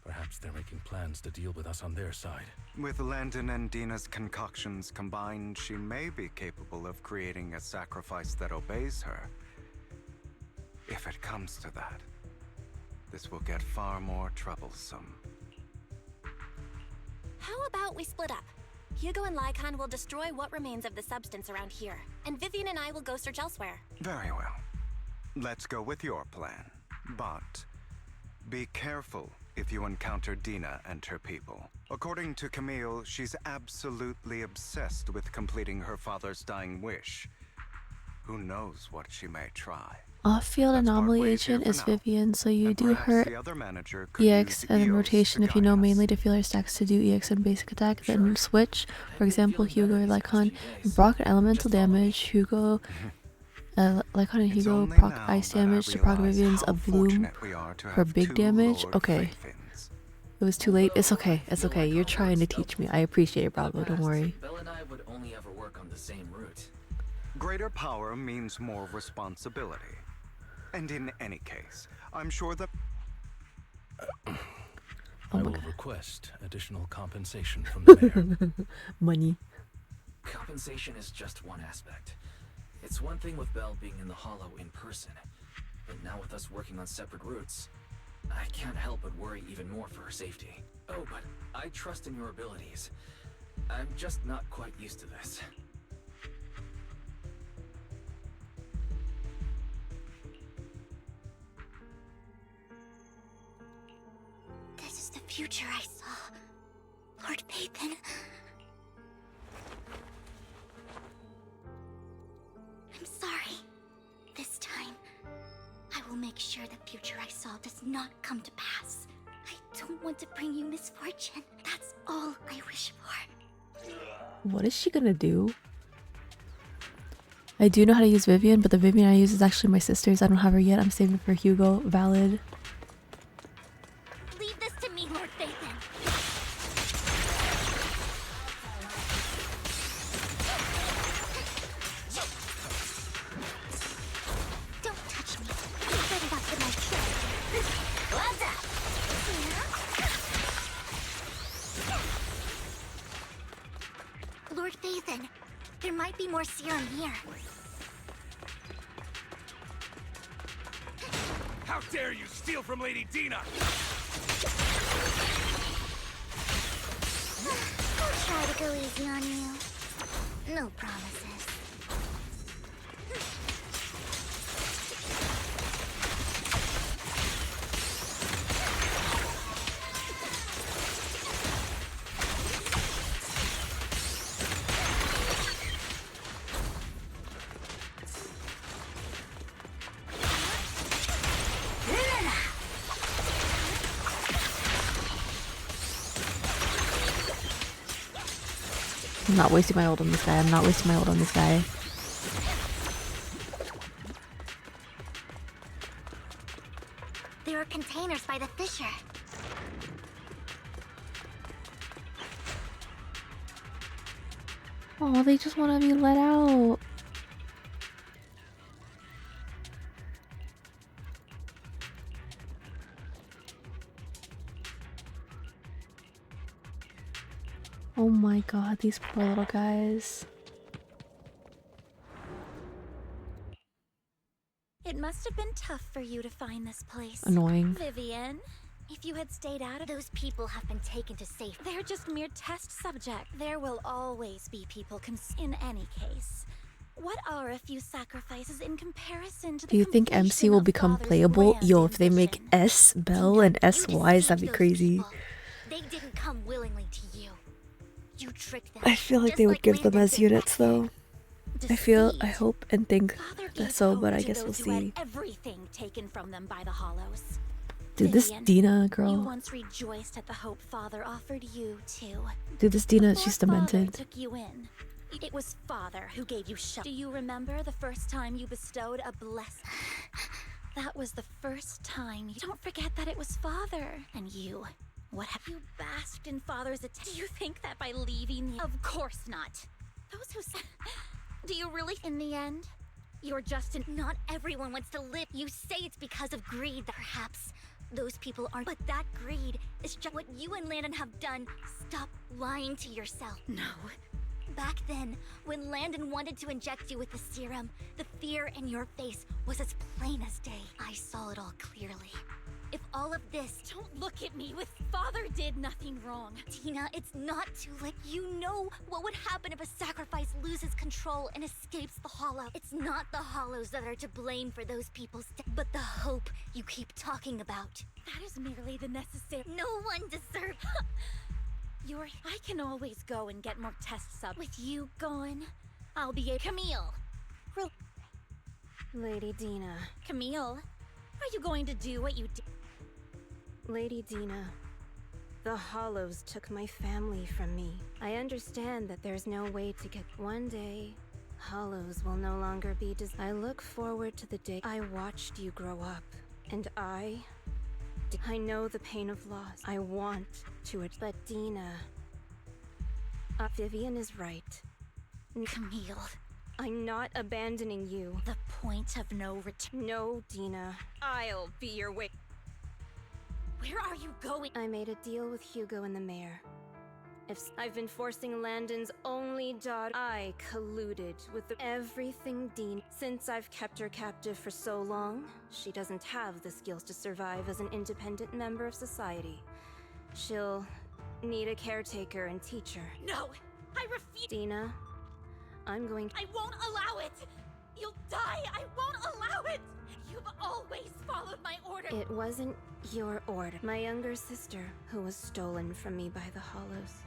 Perhaps they're making plans to deal with us on their side. With Landon and Dina's concoctions combined, she may be capable of creating a sacrifice that obeys her. If it comes to that, this will get far more troublesome. How about we split up? Hugo and Lycon will destroy what remains of the substance around here, and Vivian and I will go search elsewhere. Very well. Let's go with your plan. But be careful if you encounter Dina and her people. According to Camille, she's absolutely obsessed with completing her father's dying wish. Who knows what she may try. Off-field anomaly agent is Vivian, so you do her EX and then rotation if you know mainly to feel her stacks to do EX and basic attack, then switch. For example, Hugo or Lycon proc elemental damage, Hugo, Lycon and Hugo proc ice damage to proc Vivian's a bloom for big damage. Okay. It was too late. It's okay. It's okay. You're trying to teach me. I appreciate it, Bravo. Don't worry. Belle and I would only ever work on the same route. Greater power means more responsibility. And in any case, I'm sure that... I will request additional compensation from the mayor. Money. Compensation is just one aspect. It's one thing with Belle being in the Hollow in person, but now with us working on separate routes, I can't help but worry even more for her safety. Oh, but I trust in your abilities. I'm just not quite used to this. This is the future I saw, Lord Pathan. I'm sorry. This time, I will make sure the future I saw does not come to pass. I don't want to bring you misfortune. That's all I wish for. What is she gonna do? I do know how to use Vivian, but the Vivian I use is actually my sister's. I don't have her yet. I'm saving it for Hugo. Valid. Leave this to me, Lord Pathan. Don't touch me. You set it up with my trick. What's up? Lord Pathan, there might be more serum here. How dare you steal from Lady Dina! I'll try to go easy on you. No promises. I'm not wasting my ult on this guy. I'm not wasting my ult on this guy. There are containers by the fissure. Oh, they just want to be let out. Oh my god, these poor little guys. It must have been tough for you to find this place. Annoying. Vivian, if you had stayed out of... Those people have been taken to safety. They're just mere test subjects. There will always be people in any case. What are a few sacrifices in comparison to the... Do you think MC will become playable? Yo, if they make S, Belle, and S, Ys, that'd be crazy. They didn't come willingly to you. You tricked them. I feel like they would give them as units though. I hope and think that's so, but I guess we'll see. Everything taken from them by the Hollows. Dude, this Dina girl. You once rejoiced at the hope Father offered you too. Dude, this Dina, she's demented. Took you in. It was Father who gave you shelter. Do you remember the first time you bestowed a blessing? That was the first time. Don't forget that it was Father. And you, what have you basked in Father's attention? Do you think that by leaving the... Of course not. Those who say... Do you really... In the end, you're just an... Not everyone wants to live. You say it's because of greed. Perhaps those people aren't... But that greed is just what you and Landon have done. Stop lying to yourself. No. Back then, when Landon wanted to inject you with the serum, the fear in your face was as plain as day. I saw it all clearly. If all of this... Don't look at me with... Father did nothing wrong. Tina, it's not too late. You know what would happen if a sacrifice loses control and escapes the Hollow. It's not the Hollows that are to blame for those people's death, but the hope you keep talking about. That is merely the necessary... No one deserves... I can always go and get more tests up. With you gone, I'll be a... Camille! Lady Dina. Camille, are you going to do what you did? Lady Dina, the Hollows took my family from me. I understand that there's no way to get... One day, Hollows will no longer be... I look forward to the day I watched you grow up, and I know the pain of loss. I want to... But Dina... Vivian is right. Camille. I'm not abandoning you. The point of no return. No, Dina. I'll be your way. Where are you going? I made a deal with Hugo and the mayor. I've been forcing Landon's only daughter. I colluded with everything Dean. Since I've kept her captive for so long, she doesn't have the skills to survive as an independent member of society. She'll need a caretaker and teacher. No! I refuse! Dina, I'm going to... I won't allow it! You'll die! I won't allow it! You've always followed my order! It wasn't your order. My younger sister, who was stolen from me by the Hollows,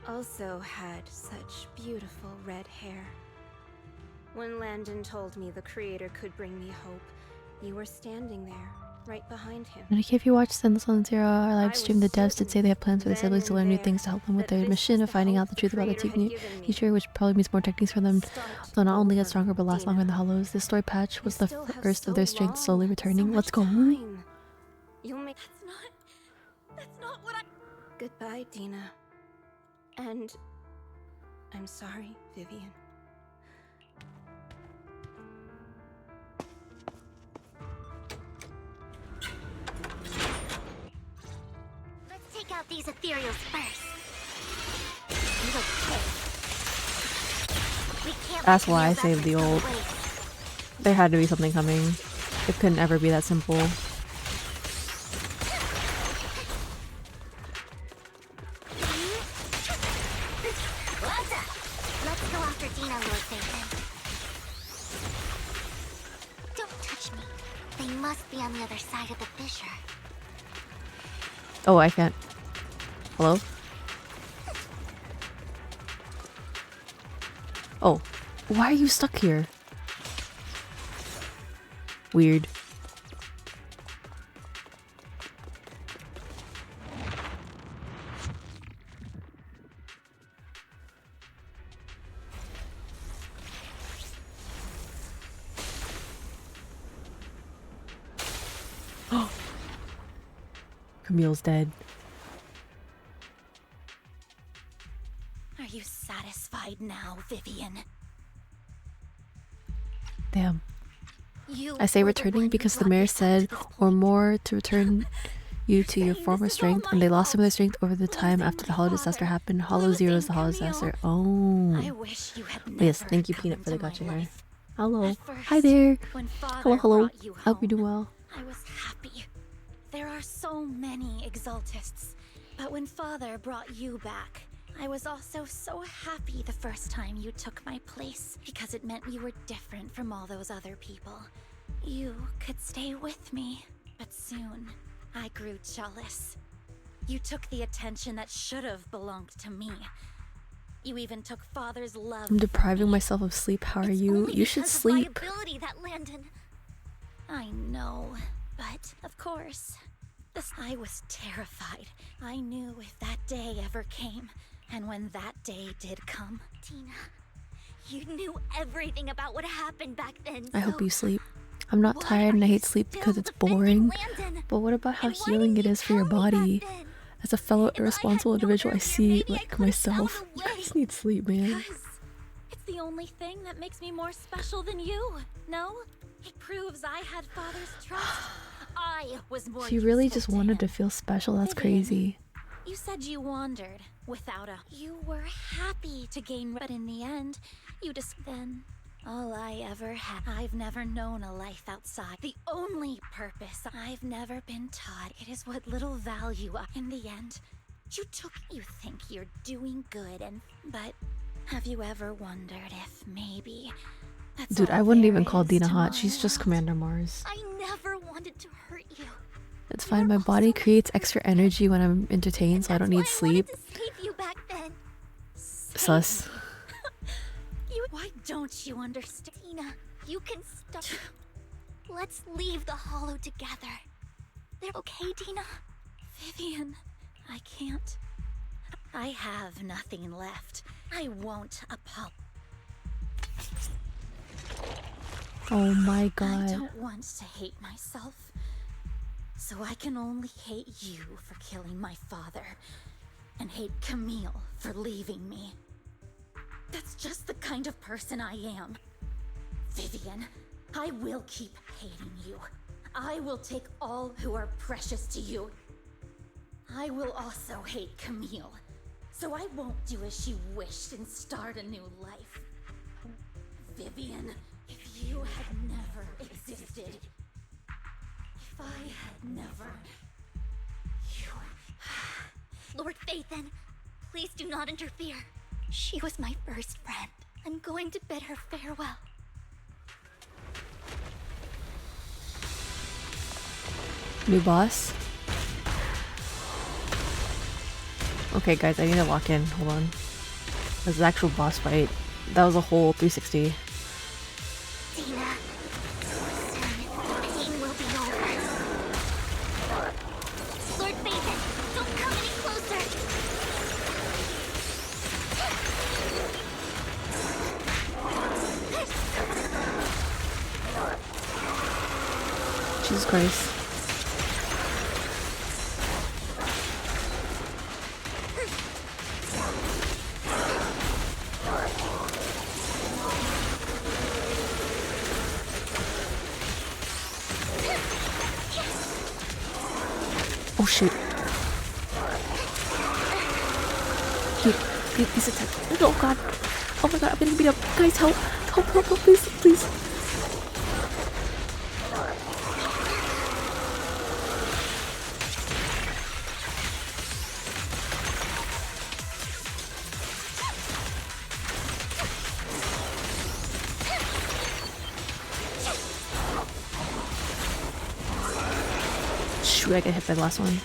also had such beautiful red hair. When Landon told me the Creator could bring me hope, you were standing there, right behind him. And if you watch Zenless on Zero, our live stream, the devs did say they have plans for the siblings to learn new things to help them with their mission of finding out the truth about the teacher, which probably means more techniques for them. So not only get stronger, but last longer in the Hollows. This story patch was the first of their strength slowly returning. Let's go. You'll make... That's not what I... Goodbye, Dina. And... I'm sorry, Vivian. Let's take out these ethereals first. That's why I saved the old. There had to be something coming. It couldn't ever be that simple. Let's go after Dina, Lord Phaeton. Don't touch me. They must be on the other side of the fissure. Oh, I can't. Hello? Oh, why are you stuck here? Weird. Camille's dead. Are you satisfied now, Vivian? Damn. I say returning because the mayor said, or more, to return you to your former strength, and they lost some of their strength over the time after the Hollow disaster happened. Hollow Zero is the Hollow disaster. Oh. Yes, thank you, Peanut, for the gotcha here. Hello. Hi there. Hello, hello. I hope you're doing well. I was happy. There are so many Exaltists, but when Father brought you back, I was also so happy the first time you took my place, because it meant you were different from all those other people. You could stay with me, but soon I grew jealous. You took the attention that should have belonged to me. You even took Father's love. I'm depriving myself of sleep. How are you? You should sleep. Ability that Landon. I know, but of course, I was terrified. I knew if that day ever came, And when that day did come, Tina, you knew everything about what happened back then. I hope you sleep. I'm not tired and I hate sleep because it's boring. But what about how healing it is for your body? As a fellow irresponsible individual, I see, like myself, you guys need sleep, man. It's the only thing that makes me more special than you. No? It proves I had Father's trust. I was more She really useful just to wanted him. to feel special. That's Vivian, crazy. You said you wandered without a... You were happy to gain... But in the end, you just... Then, all I ever had... I've never known a life outside. The only purpose I've never been taught. It is what little value in the end. You took... You think you're doing good and... But have you ever wondered if maybe... That's Dude, all I wouldn't there even call is Dina to hot. my She's just world? Commander Mars. I never wanted to hurt you. It's fine. My body creates extra energy when I'm entertained, so I don't need sleep. Save you back then. Sus. Why don't you understand? Tina, you can stop. Let's leave the hollow together. They're okay, Tina? Vivian, I can't. I have nothing left. I won't apologize. Oh my I god. don't want to hate myself. So I can only hate you for killing my father. And hate Camille for leaving me. That's just the kind of person I am. Vivian, I will keep hating you. I will take all who are precious to you. I will also hate Camille. So I won't do as she wished and start a new life. Vivian, if you had never existed, if I had never... Lord Phaethon, please do not interfere. She was my first friend. I'm going to bid her farewell. New boss? Okay guys, I need to lock in. Hold on. This is the actual boss fight. That was a whole 360. Tina, soon, pain will be over. Lord Phaethon, don't come any closer. Jesus Christ. Oh shoot. Dude, these attacks. Oh god. Oh my god, I'm getting beat up. Guys, help. Help, help, help, please, please. Shoot, I got hit by the last one.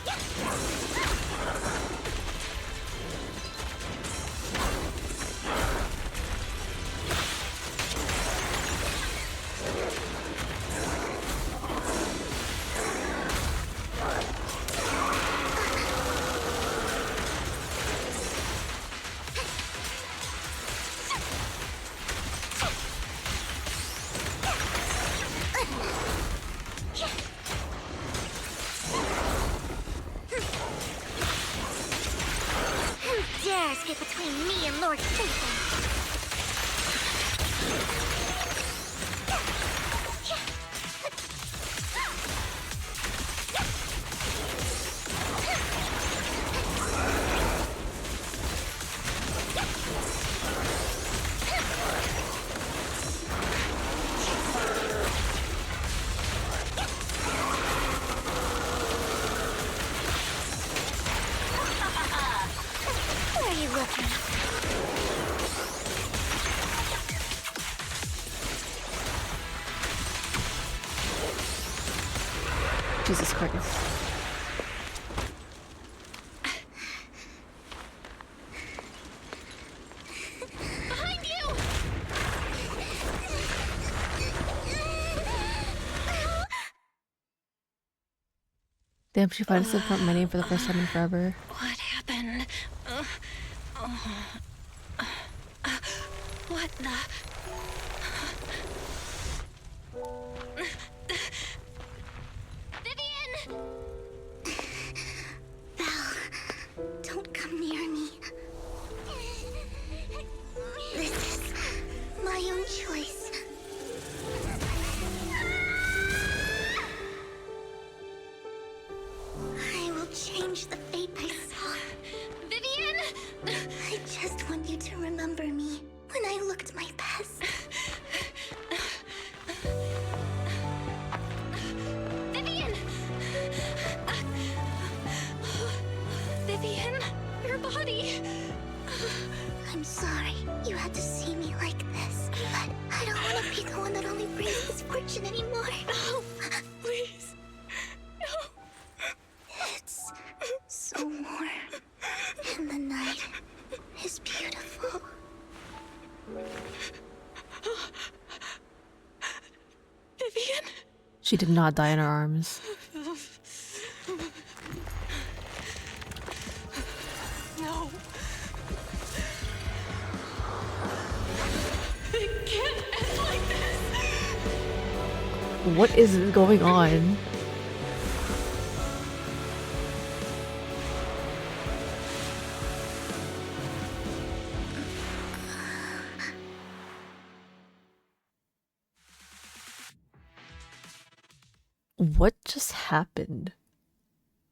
Who dares get between me and Lord Phaethon? Where are you looking? Jesus Christ. Behind you! Damn, she finally slipped out my name for the first time in forever. What happened? What the? Vivian! Belle, don't come near me. This is my own choice. I will change the fate I saw. Vivian! I just want you to remember me when I looked my best. Vivian! Vivian, your body. I'm sorry you had to see me like this, but I don't want to be the one that only brings misfortune anymore. No, please. No. It's so warm, and the night is beautiful. Vivian? She did not die in our arms. No. It can't end like this. What is going on? What just happened?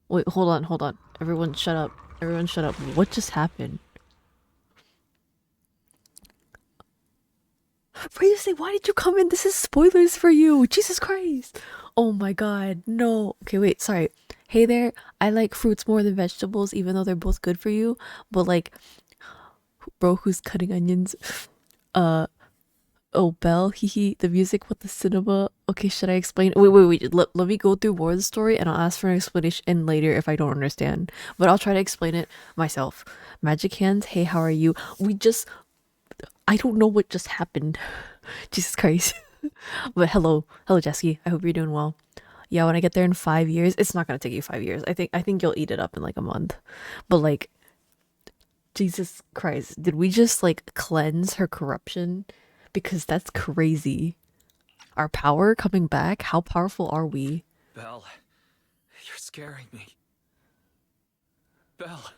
Wait, hold on. Everyone shut up. Everyone shut up. What just happened? Previously, why did you come in? This is spoilers for you. Jesus Christ. Oh my god. No. Okay, wait, sorry. Hey there. I like fruits more than vegetables, even though they're both good for you. But like, bro, who's cutting onions? Oh, Belle, hee, the music with the cinema. Okay, should I explain? Wait. Let me go through more of the story and I'll ask for an explanation later if I don't understand. But I'll try to explain it myself. Magic hands, hey, how are you? I don't know what just happened. Jesus Christ. But hello, Jessie. I hope you're doing well. Yeah, when I get there in 5 years, it's not gonna take you 5 years. I think you'll eat it up in like a month. But like, Jesus Christ, did we just like cleanse her corruption? Because that's crazy. Our power coming back? How powerful are we? Belle, you're scaring me. Belle,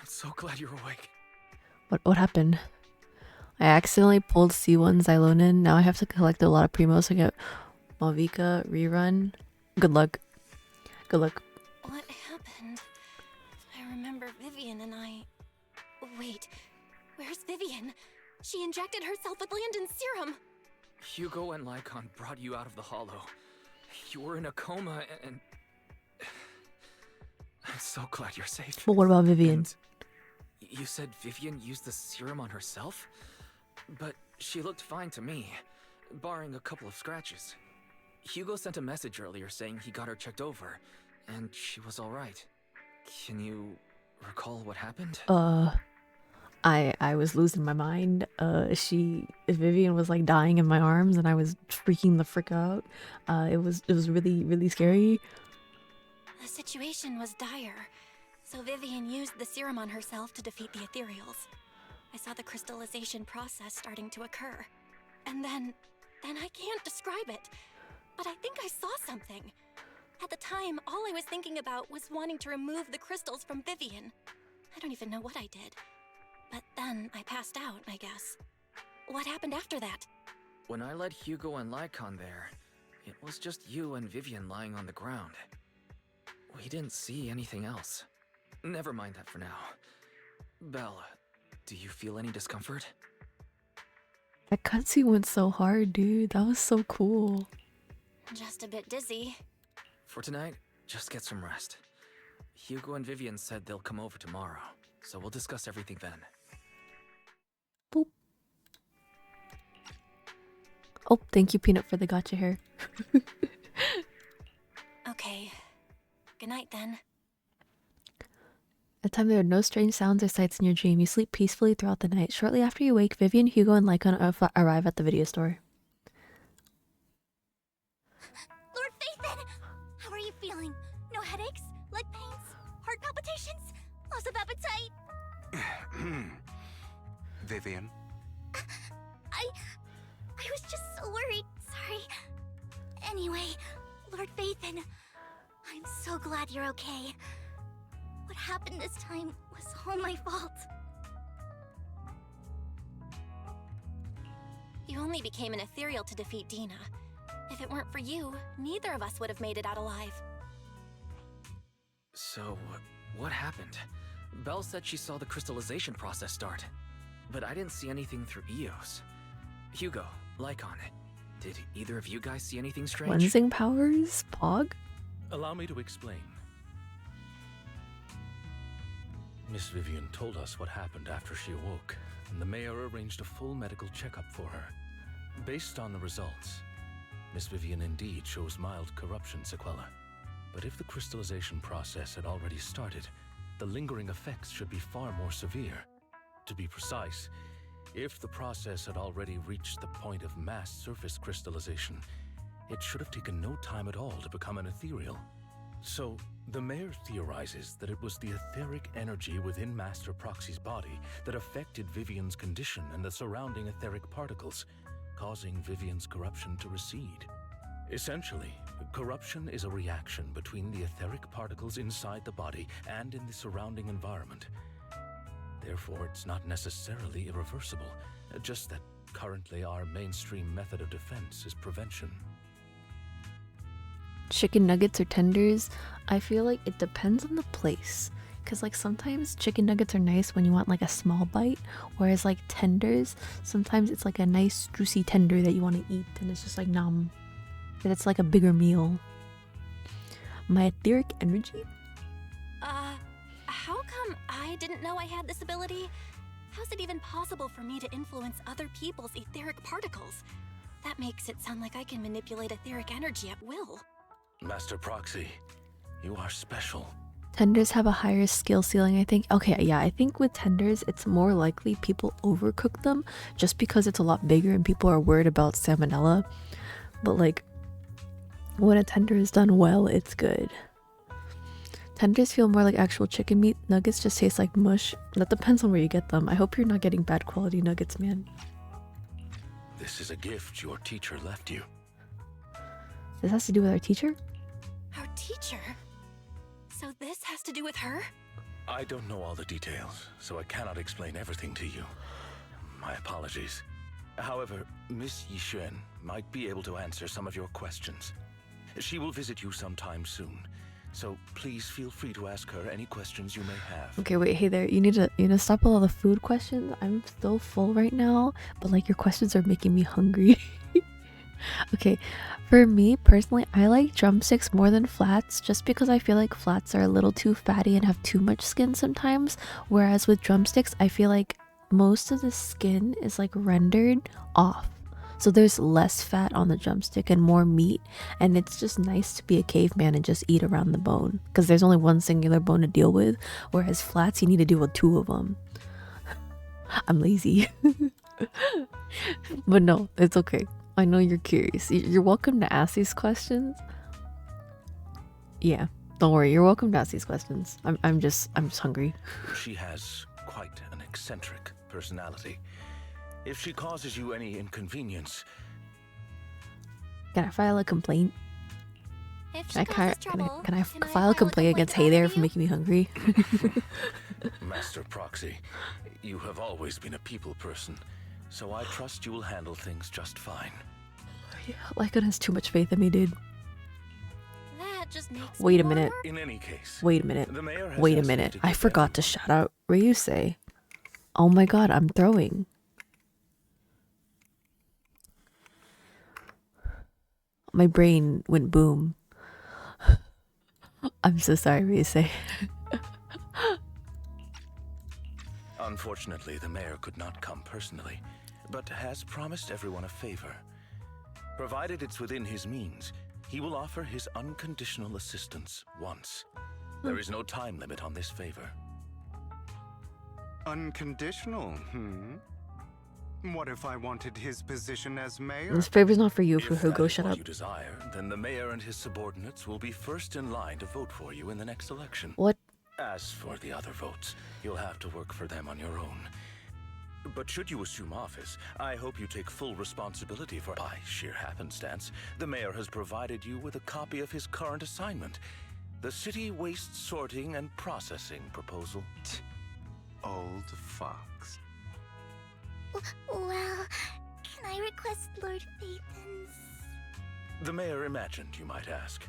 I'm so glad you're awake. What happened? I accidentally pulled C1 Xylonin. Now I have to collect a lot of Primos to get Malvika rerun. Good luck. Good luck. What happened? I remember Vivian and I... Wait, where's Vivian? She injected herself with Landon's serum. Hugo and Lycon brought you out of the hollow. You were in a coma and... I'm so glad you're safe. But what about Vivian? And you said Vivian used the serum on herself? But she looked fine to me, barring a couple of scratches. Hugo sent a message earlier saying he got her checked over, and she was alright. Can you recall what happened? I was losing my mind. Vivian was like dying in my arms and I was freaking the frick out. It was really, really scary. The situation was dire, so Vivian used the serum on herself to defeat the ethereals. I saw the crystallization process starting to occur. And then I can't describe it, but I think I saw something. At the time, all I was thinking about was wanting to remove the crystals from Vivian. I don't even know what I did. But then I passed out, I guess. What happened after that? When I led Hugo and Lycon there, it was just you and Vivian lying on the ground. We didn't see anything else. Never mind that for now. Belle, do you feel any discomfort? That cutscene went so hard, dude. That was so cool. Just a bit dizzy. For tonight, just get some rest. Hugo and Vivian said they'll come over tomorrow, so we'll discuss everything then. Boop. Oh, thank you, Peanut, for the gotcha hair. Okay. Good night, then. At time there are no strange sounds or sights in your dream. You sleep peacefully throughout the night. Shortly after you wake, Vivian, Hugo, and Lycon arrive at the video store. Lord Phaethon! How are you feeling? No headaches? Leg pains? Heart palpitations? Loss of appetite? Vivian? was just so worried. Sorry. Anyway, Lord Vathan, I'm so glad you're okay. What happened this time was all my fault. You only became an ethereal to defeat Dina. If it weren't for you, neither of us would have made it out alive. So, what happened? Belle said she saw the crystallization process start, but I didn't see anything through Eos. Hugo, Lycon, did either of you guys see anything strange? Cleansing powers? Pog? Allow me to explain. Miss Vivian told us what happened after she awoke, and the mayor arranged a full medical checkup for her. Based on the results, Miss Vivian indeed shows mild corruption sequela. But if the crystallization process had already started, the lingering effects should be far more severe. To be precise, if the process had already reached the point of mass surface crystallization, it should have taken no time at all to become an ethereal. So, the mayor theorizes that it was the etheric energy within Master Proxy's body that affected Vivian's condition and the surrounding etheric particles, causing Vivian's corruption to recede. Essentially, corruption is a reaction between the etheric particles inside the body and in the surrounding environment. Therefore, it's not necessarily irreversible, just that currently our mainstream method of defense is prevention. Chicken nuggets or tenders? I feel like it depends on the place. Because like sometimes chicken nuggets are nice when you want like a small bite, whereas like tenders, sometimes it's like a nice juicy tender that you want to eat and it's just like nom. And it's like a bigger meal. My etheric energy? How come I didn't know I had this ability? How's it even possible for me to influence other people's etheric particles? That makes it sound like I can manipulate etheric energy at will. Master Proxy, you are special. Tenders have a higher skill ceiling, I think. Okay, yeah, I think with tenders, it's more likely people overcook them just because it's a lot bigger and people are worried about salmonella. But like, when a tender is done well, it's good. Tenders feel more like actual chicken meat. Nuggets just taste like mush. That depends on where you get them. I hope you're not getting bad quality nuggets, man. This is a gift your teacher left you. This has to do with our teacher? Our teacher? So this has to do with her? I don't know all the details, so I cannot explain everything to you. My apologies. However, Miss Yixuan might be able to answer some of your questions. She will visit you sometime soon, so please feel free to ask her any questions you may have. Okay, wait, hey there. You need to stop with all the food questions. I'm still full right now, but like your questions are making me hungry. Okay, for me personally, I like drumsticks more than flats just because I feel like flats are a little too fatty and have too much skin sometimes, whereas with drumsticks, I feel like most of the skin is like rendered off. So there's less fat on the drumstick and more meat, and it's just nice to be a caveman and just eat around the bone because there's only one singular bone to deal with, whereas flats you need to deal with two of them. I'm lazy. But no, it's okay. I know you're curious. You're welcome to ask these questions. Yeah, don't worry. You're welcome to ask these questions. I'm just hungry. She has quite an eccentric personality. If she causes you any inconvenience... Can I file a complaint? If she causes trouble, can I file a complaint against Hey There for making me hungry? Master Proxy, you have always been a people person, so I trust you will handle things just fine. Yeah, Lycon has too much faith in me, dude. That just makes Wait me a minute. wonder. In any case, Wait a minute. the mayor has Wait a asked me minute. to I give forgot to shout out Ryusei. Oh my god, I'm throwing. My brain went boom. I'm so sorry, Ryusei. Unfortunately, the mayor could not come personally, but has promised everyone a favor. Provided it's within his means, he will offer his unconditional assistance once. There is no time limit on this favor. Unconditional, What if I wanted his position as mayor? This favor's not for you, If Fuhugo. that is Shut what up. you desire, then the mayor and his subordinates will be first in line to vote for you in the next election. What? As for the other votes, you'll have to work for them on your own. But should you assume office, I hope you take full responsibility for. By sheer happenstance, the mayor has provided you with a copy of his current assignment, the city waste sorting and processing proposal. Old fox. Well, can I request Lord Phaethon's? The mayor imagined, you might ask.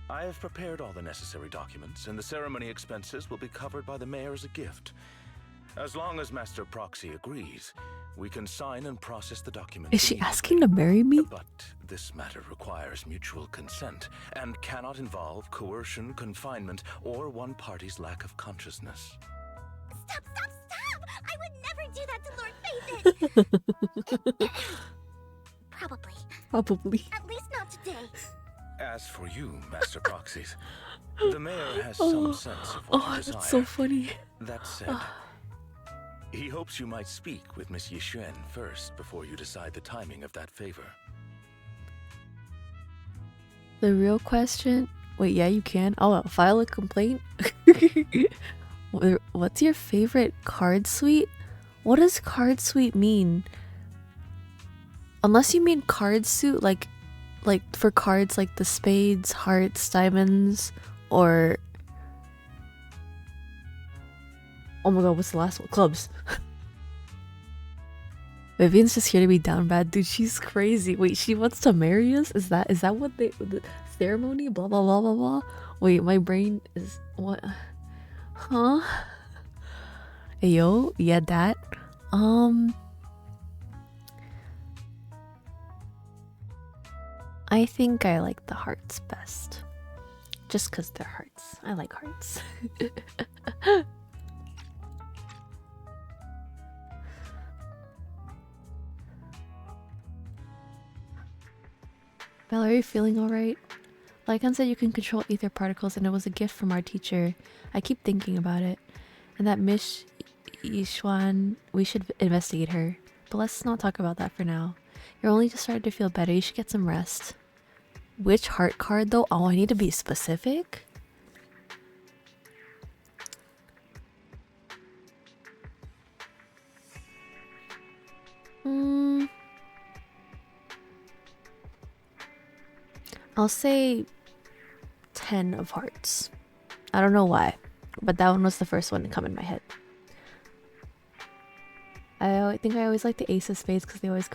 I have prepared all the necessary documents, and the ceremony expenses will be covered by the mayor as a gift. As long as Master Proxy agrees, we can sign and process the documents. Is she asking to marry me? But this matter requires mutual consent and cannot involve coercion, confinement, or one party's lack of consciousness. Stop! I would never do that to Lord Phaethon! Probably. Probably. At least not today. As for you, Master Proxies, the mayor has some sense of what you desire. That's so funny. That said, he hopes you might speak with Miss Yixuan first before you decide the timing of that favor. The real question... Wait, yeah, you can. Oh, file a complaint? What's your favorite card suite? What does card suite mean? Unless you mean card suit, like for cards like the spades, hearts, diamonds, or... Oh my god, what's the last one? Clubs. Vivian's just here to be down bad. Dude, she's crazy. Wait, she wants to marry us? Is that what the ceremony? Blah, blah, blah, blah, blah. Wait, my brain is... What? Huh? Ayo, yeah, that. I think I like the hearts best. Just because they're hearts. I like hearts. Belle, are you feeling alright? Lycan said you can control ether particles and it was a gift from our teacher. I keep thinking about it. And that Miss Yixuan, we should investigate her. But let's not talk about that for now. You're only just starting to feel better. You should get some rest. Which heart card though? Oh, I need to be specific. I'll say 10 of hearts. I don't know why, but that one was the first one to come in my head. I think I always like the Ace of Spades because they always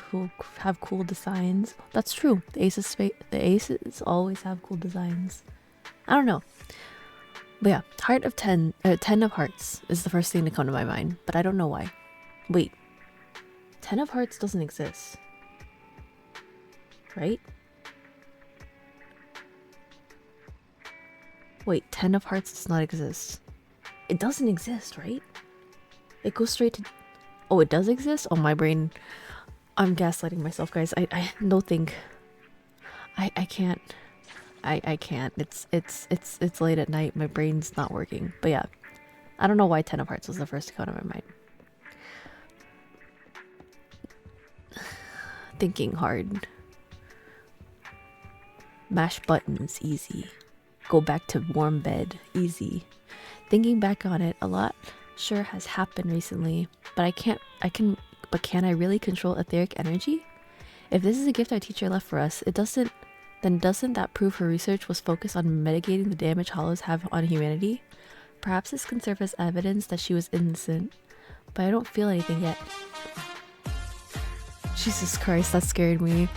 have cool designs. That's true. The Aces always have cool designs. I don't know. But yeah, heart of 10, 10 of hearts is the first thing to come to my mind, but I don't know why. Wait, 10 of hearts doesn't exist, right? Wait, 10 of hearts does not exist. It doesn't exist, right? It goes straight to... Oh, it does exist? Oh, my brain. I'm gaslighting myself, guys. I no think. I can't. I can't. It's late at night. My brain's not working. But yeah. I don't know why 10 of hearts was the first to come to my mind. Thinking hard. Mash buttons, easy. Go back to warm bed, easy. Thinking back on it, a lot sure has happened recently, but can I really control etheric energy? If this is a gift our teacher left for us, doesn't that prove her research was focused on mitigating the damage hollows have on humanity? Perhaps this can serve as evidence that she was innocent, but I don't feel anything yet. Jesus Christ, that scared me.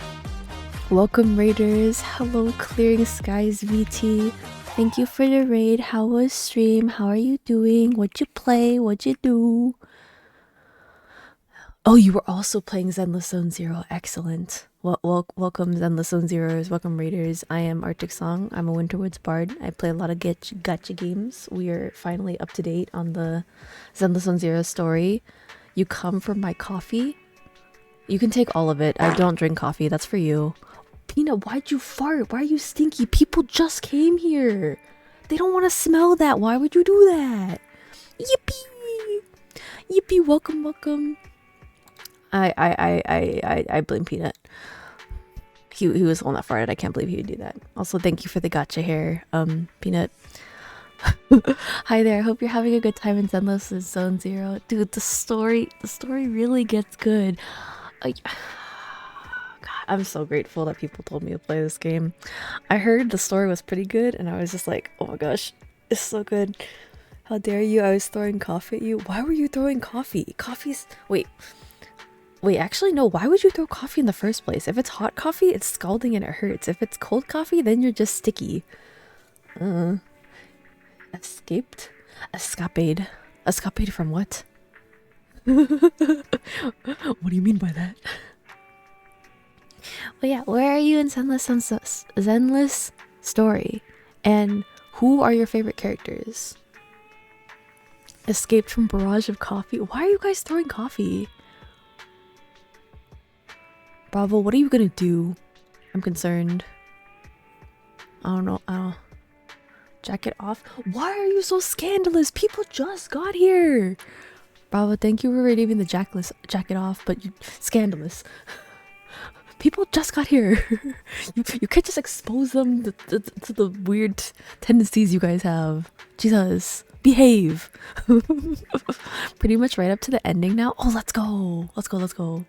Welcome raiders. Hello Clearing Skies VT. Thank you for the raid. How was stream? How are you doing? What'd you play? What'd you do? Oh, you were also playing Zenless Zone Zero. Excellent. Welcome Zenless Zone Zeros. Welcome raiders. I am Arctic Song. I'm a Winterwoods bard. I play a lot of gacha games. We are finally up to date on the Zenless Zone Zero story. You come from my coffee. You can take all of it. I don't drink coffee. That's for you. Peanut, why'd you fart? Why are you stinky? People just came here. They don't want to smell that. Why would you do that? Yippee! Yippee! Welcome, welcome. I blame Peanut. He was the one that farted. I can't believe he would do that. Also, thank you for the gacha hair, Peanut. Hi there, I hope you're having a good time in Zenless with Zone Zero. Dude, the story really gets good. God, I'm so grateful that people told me to play this game. I heard the story was pretty good and I was just like, oh my gosh, it's so good. How dare you? I was throwing coffee at you. Why were you throwing coffee? Coffee's... Wait, actually no, why would you throw coffee in the first place? If it's hot coffee, it's scalding and it hurts. If it's cold coffee, then you're just sticky. Escaped? Escapade. Escapade from what? What do you mean by that? But yeah, where are you in Zenless story? And who are your favorite characters? Escaped from barrage of coffee? Why are you guys throwing coffee? Bravo, what are you gonna do? I'm concerned. I don't know. Jacket off? Why are you so scandalous? People just got here. Bravo, thank you for redeeming the jacket off, but you scandalous. People just got here. you can't just expose them to the weird tendencies you guys have. Jesus, behave. Pretty much right up to the ending now. Oh, let's go. Let's go.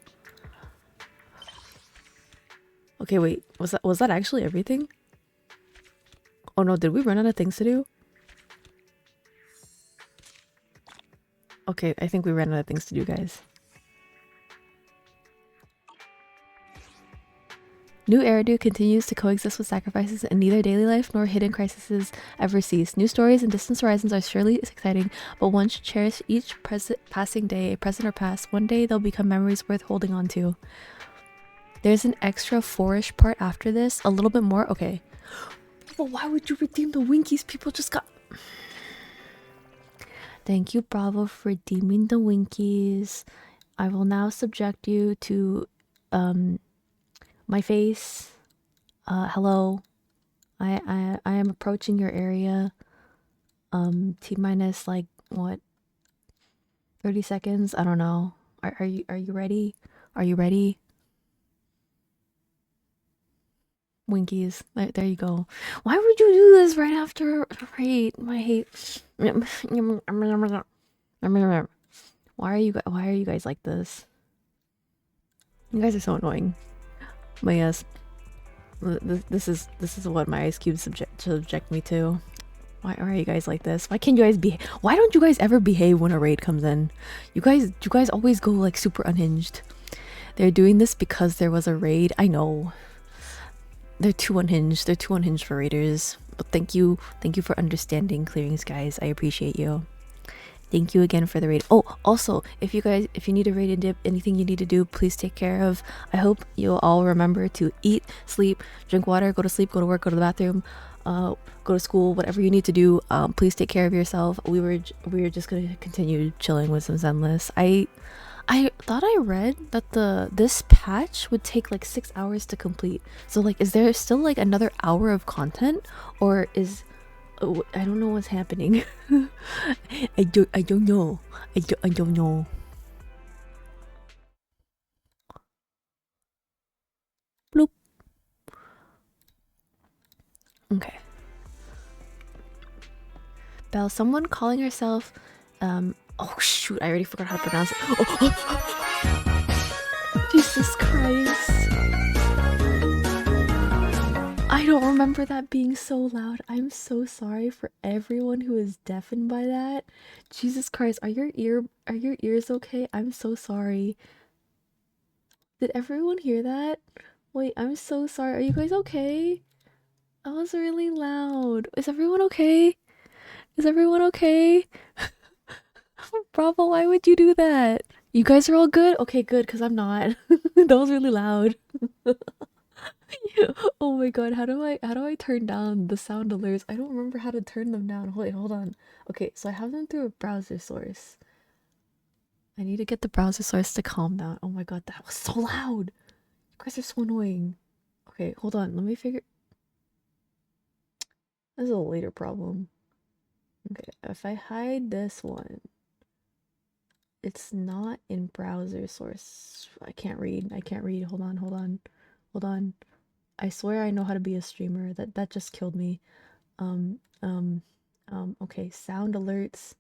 Okay, wait. Was that actually everything? Oh no, did we run out of things to do? Okay, I think we ran out of things to do, guys. New Eridu continues to coexist with sacrifices, and neither daily life nor hidden crises ever cease. New stories and distant horizons are surely exciting, but one should cherish each passing day, present or past. One day they'll become memories worth holding on to. There's an extra 4-ish part after this. A little bit more? Okay. But why would you redeem the Winkies? People just got... Thank you, Bravo, for redeeming the Winkies. I will now subject you to my face. Hello. I am approaching your area. T-minus like what? 30 seconds? I don't know. Are you ready? Are you ready? Winkies. There you go. Why would you do this right after raid? My hate. Why are you guys like this? You guys are so annoying. But yes, this is what my ice cubes subject me to. Why are you guys like this? Why can't you guys be? Why don't you guys ever behave when a raid comes in? You guys always go like super unhinged. They're doing this because there was a raid. I know. They're too unhinged. They're too unhinged for raiders. But thank you for understanding, Clearing Skies. I appreciate you. Thank you again for the raid. Oh, also, if you need a raid and dip, anything you need to do, please take care of. I hope you'll all remember to eat, sleep, drink water, go to sleep, go to work, go to the bathroom, go to school, whatever you need to do. Please take care of yourself. We were just gonna continue chilling with some Zenless. I thought I read that this patch would take like 6 hours to complete. So like, is there still like another hour of content, or is I don't know what's happening. I don't know. I don't know. Bloop. Okay. Belle, someone calling herself oh shoot, I already forgot how to pronounce it. Oh. Jesus Christ. I don't remember that being so loud. I'm so sorry for everyone who is deafened by that. Jesus Christ, are your ears okay? I'm so sorry. Did everyone hear that? Wait, I'm so sorry. Are you guys okay? That was really loud. Is everyone okay? Is everyone okay? Bravo, why would you do that? You guys are all good? Okay, good, because I'm not. That was really loud. Oh my god, how do I turn down the sound alerts? I don't remember how to turn them down. Wait, hold on. Okay, so I have them through a browser source. I need to get the browser source to calm down. Oh my god, that was so loud. You guys are so annoying. Okay, hold on. Let me figure... This is a later problem. Okay, if I hide this one, it's not in browser source. I can't read. Hold on. I swear I know how to be a streamer. That just killed me. Okay, sound alerts.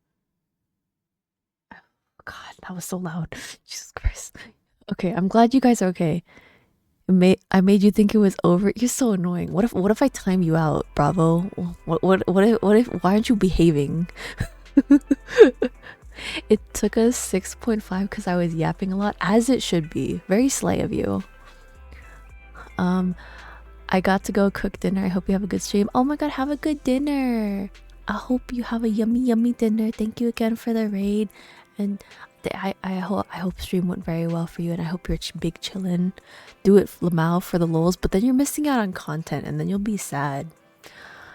Oh, God, that was so loud. Jesus Christ. Okay, I'm glad you guys are okay. I made you think it was over. You're so annoying. What if I time you out, Bravo? What if why aren't you behaving? It took us 6.5 because I was yapping a lot, as it should be. Very slay of you. I got to go cook dinner. I hope you have a good stream. Oh my god, have a good dinner. I hope you have a yummy dinner. Thank you again for the raid, and I hope stream went very well for you, and I hope you're big chillin'. Do it Lamau for the lols, but then you're missing out on content, and then you'll be sad.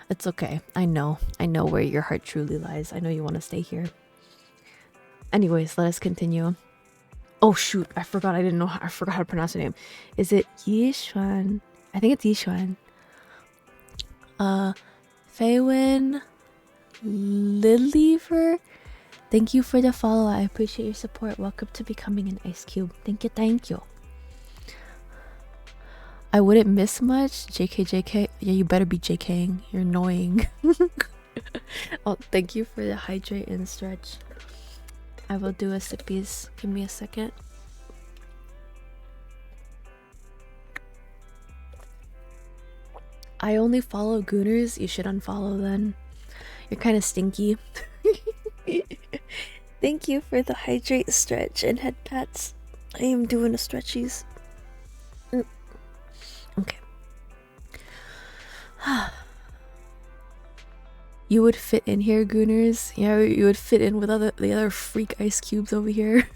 It's okay. I know where your heart truly lies. I know you want to stay here. Anyways, let us continue. Oh shoot, I forgot. I forgot how to pronounce your name. Is it Yishuan? I think it's Yishuan. Feywin Liliver. Thank you for the follow. I appreciate your support. Welcome to becoming an ice cube. Thank you. I wouldn't miss much. JK. Yeah, you better be JKing. You're annoying. Oh, thank you for the hydrate and stretch. I will do a sippies. Give me a second. I only follow Gooners. You should unfollow then. You're kind of stinky. Thank you for the hydrate, stretch, and head pats. I am doing the stretchies. Okay. You would fit in here, Gooners. Yeah, you would fit in with the other freak ice cubes over here.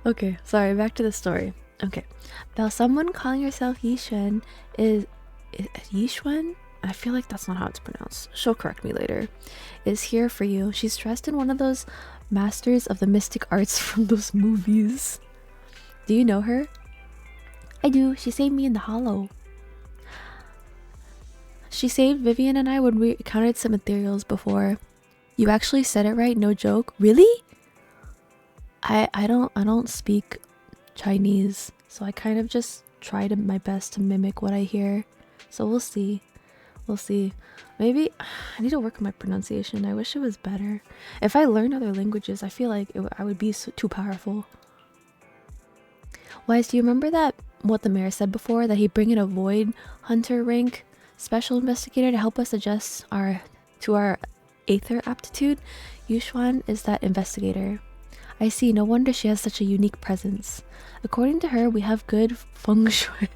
Okay, sorry, back to the story. Okay. Now, someone calling herself Yishuan is Yishuan? I feel like that's not how it's pronounced. She'll correct me later. Is here for you. She's dressed in one of those masters of the mystic arts from those movies. Do you know her? I do. She saved me in the hollow. She saved Vivian and I when we encountered some ethereals before. You actually said it right, no joke. Really? I don't speak Chinese, so I kind of just tried my best to mimic what I hear. So we'll see. We'll see. Maybe I need to work on my pronunciation. I wish it was better. If I learn other languages, I feel like I would be too powerful. Wise, do you remember that what the mayor said before, that he'd bring in a void hunter rank special investigator to help us adjust to our aether aptitude? Yushuan is that investigator. I see. No wonder she has such a unique presence. According to her, we have good feng shui.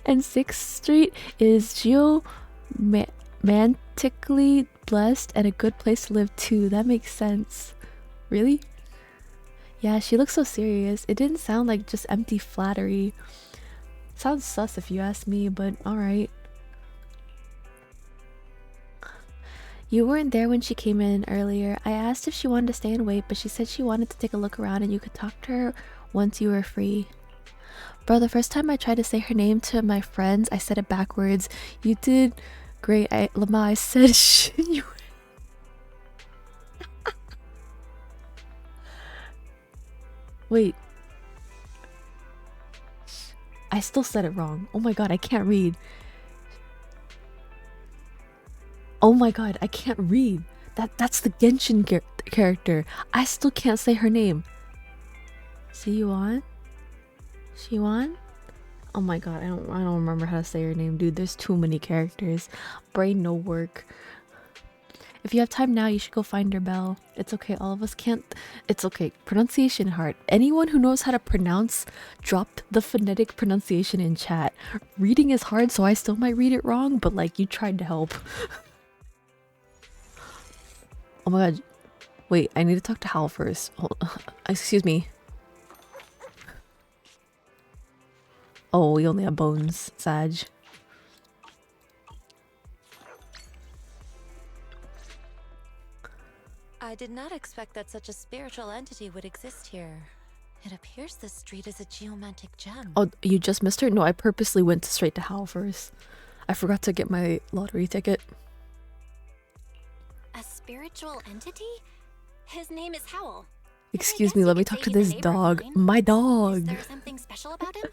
And 6th Street is geomantically blessed and a good place to live too. That makes sense. Really? Yeah, she looks so serious. It didn't sound like just empty flattery. Sounds sus if you ask me, but alright. You weren't there when she came in earlier. I asked if she wanted to stay and wait, but she said she wanted to take a look around and you could talk to her once you were free. Bro, the first time I tried to say her name to my friends, I said it backwards. You did great. Lama, I said Shinyu. Wait. I still said it wrong. Oh my god, I can't read. Oh my god, I can't read. That's the Genshin character. I still can't say her name. Siwon? Shiwan? Oh my god, I don't remember how to say her name, dude. There's too many characters. Brain no work. If you have time now, you should go find her, Belle. It's okay, all of us can't. It's okay. Pronunciation hard. Anyone who knows how to pronounce, drop the phonetic pronunciation in chat. Reading is hard, so I still might read it wrong, but like, you tried to help. Oh my god. Wait, I need to talk to Hal first. Excuse me. Oh, we only have bones, Sag. I did not expect that such a spiritual entity would exist here. It appears this street is a geomantic gem. Oh, you just missed her? No, I purposely went straight to Hal first. I forgot to get my lottery ticket. A spiritual entity? His name is Howl. Excuse me, let me talk to this dog. My dog! Is there something special about him?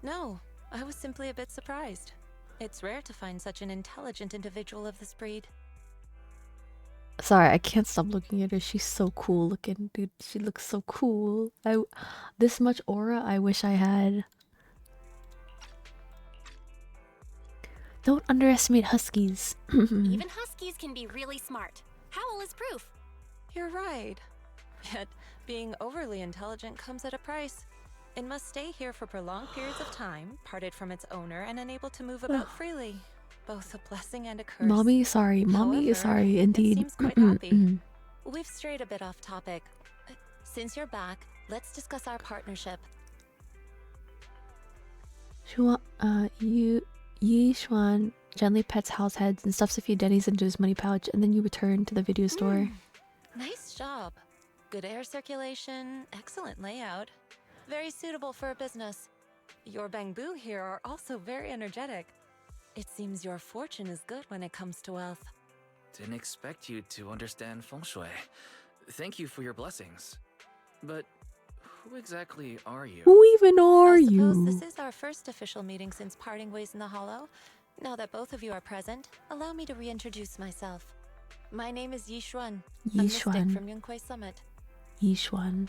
No, I was simply a bit surprised. It's rare to find such an intelligent individual of this breed. Sorry, I can't stop looking at her. She's so cool looking, dude. She looks so cool. This much aura, I wish I had. Don't underestimate huskies. Even huskies can be really smart. Howl is proof. You're right. Yet, being overly intelligent comes at a price. It must stay here for prolonged periods of time, parted from its owner and unable to move about freely. Both a blessing and a curse. Mommy, sorry. Mommy, sorry. Indeed. It seems quite happy. We've strayed a bit off topic. Since you're back, let's discuss our partnership. Yi Xuan gently pets Hal's heads and stuffs a few dennies into his money pouch, and then you return to the video store. Nice job. Good air circulation, excellent layout. Very suitable for a business. Your bamboo here are also very energetic. It seems your fortune is good when it comes to wealth. Didn't expect you to understand feng shui. Thank you for your blessings. But who exactly are you? Who even are I you? suppose this is our first official meeting since parting ways in the Hollow. Now that both of you are present, allow me to reintroduce myself. My name is Yi Xuan, a mystic from Yunquei Summit. Yi Xuan.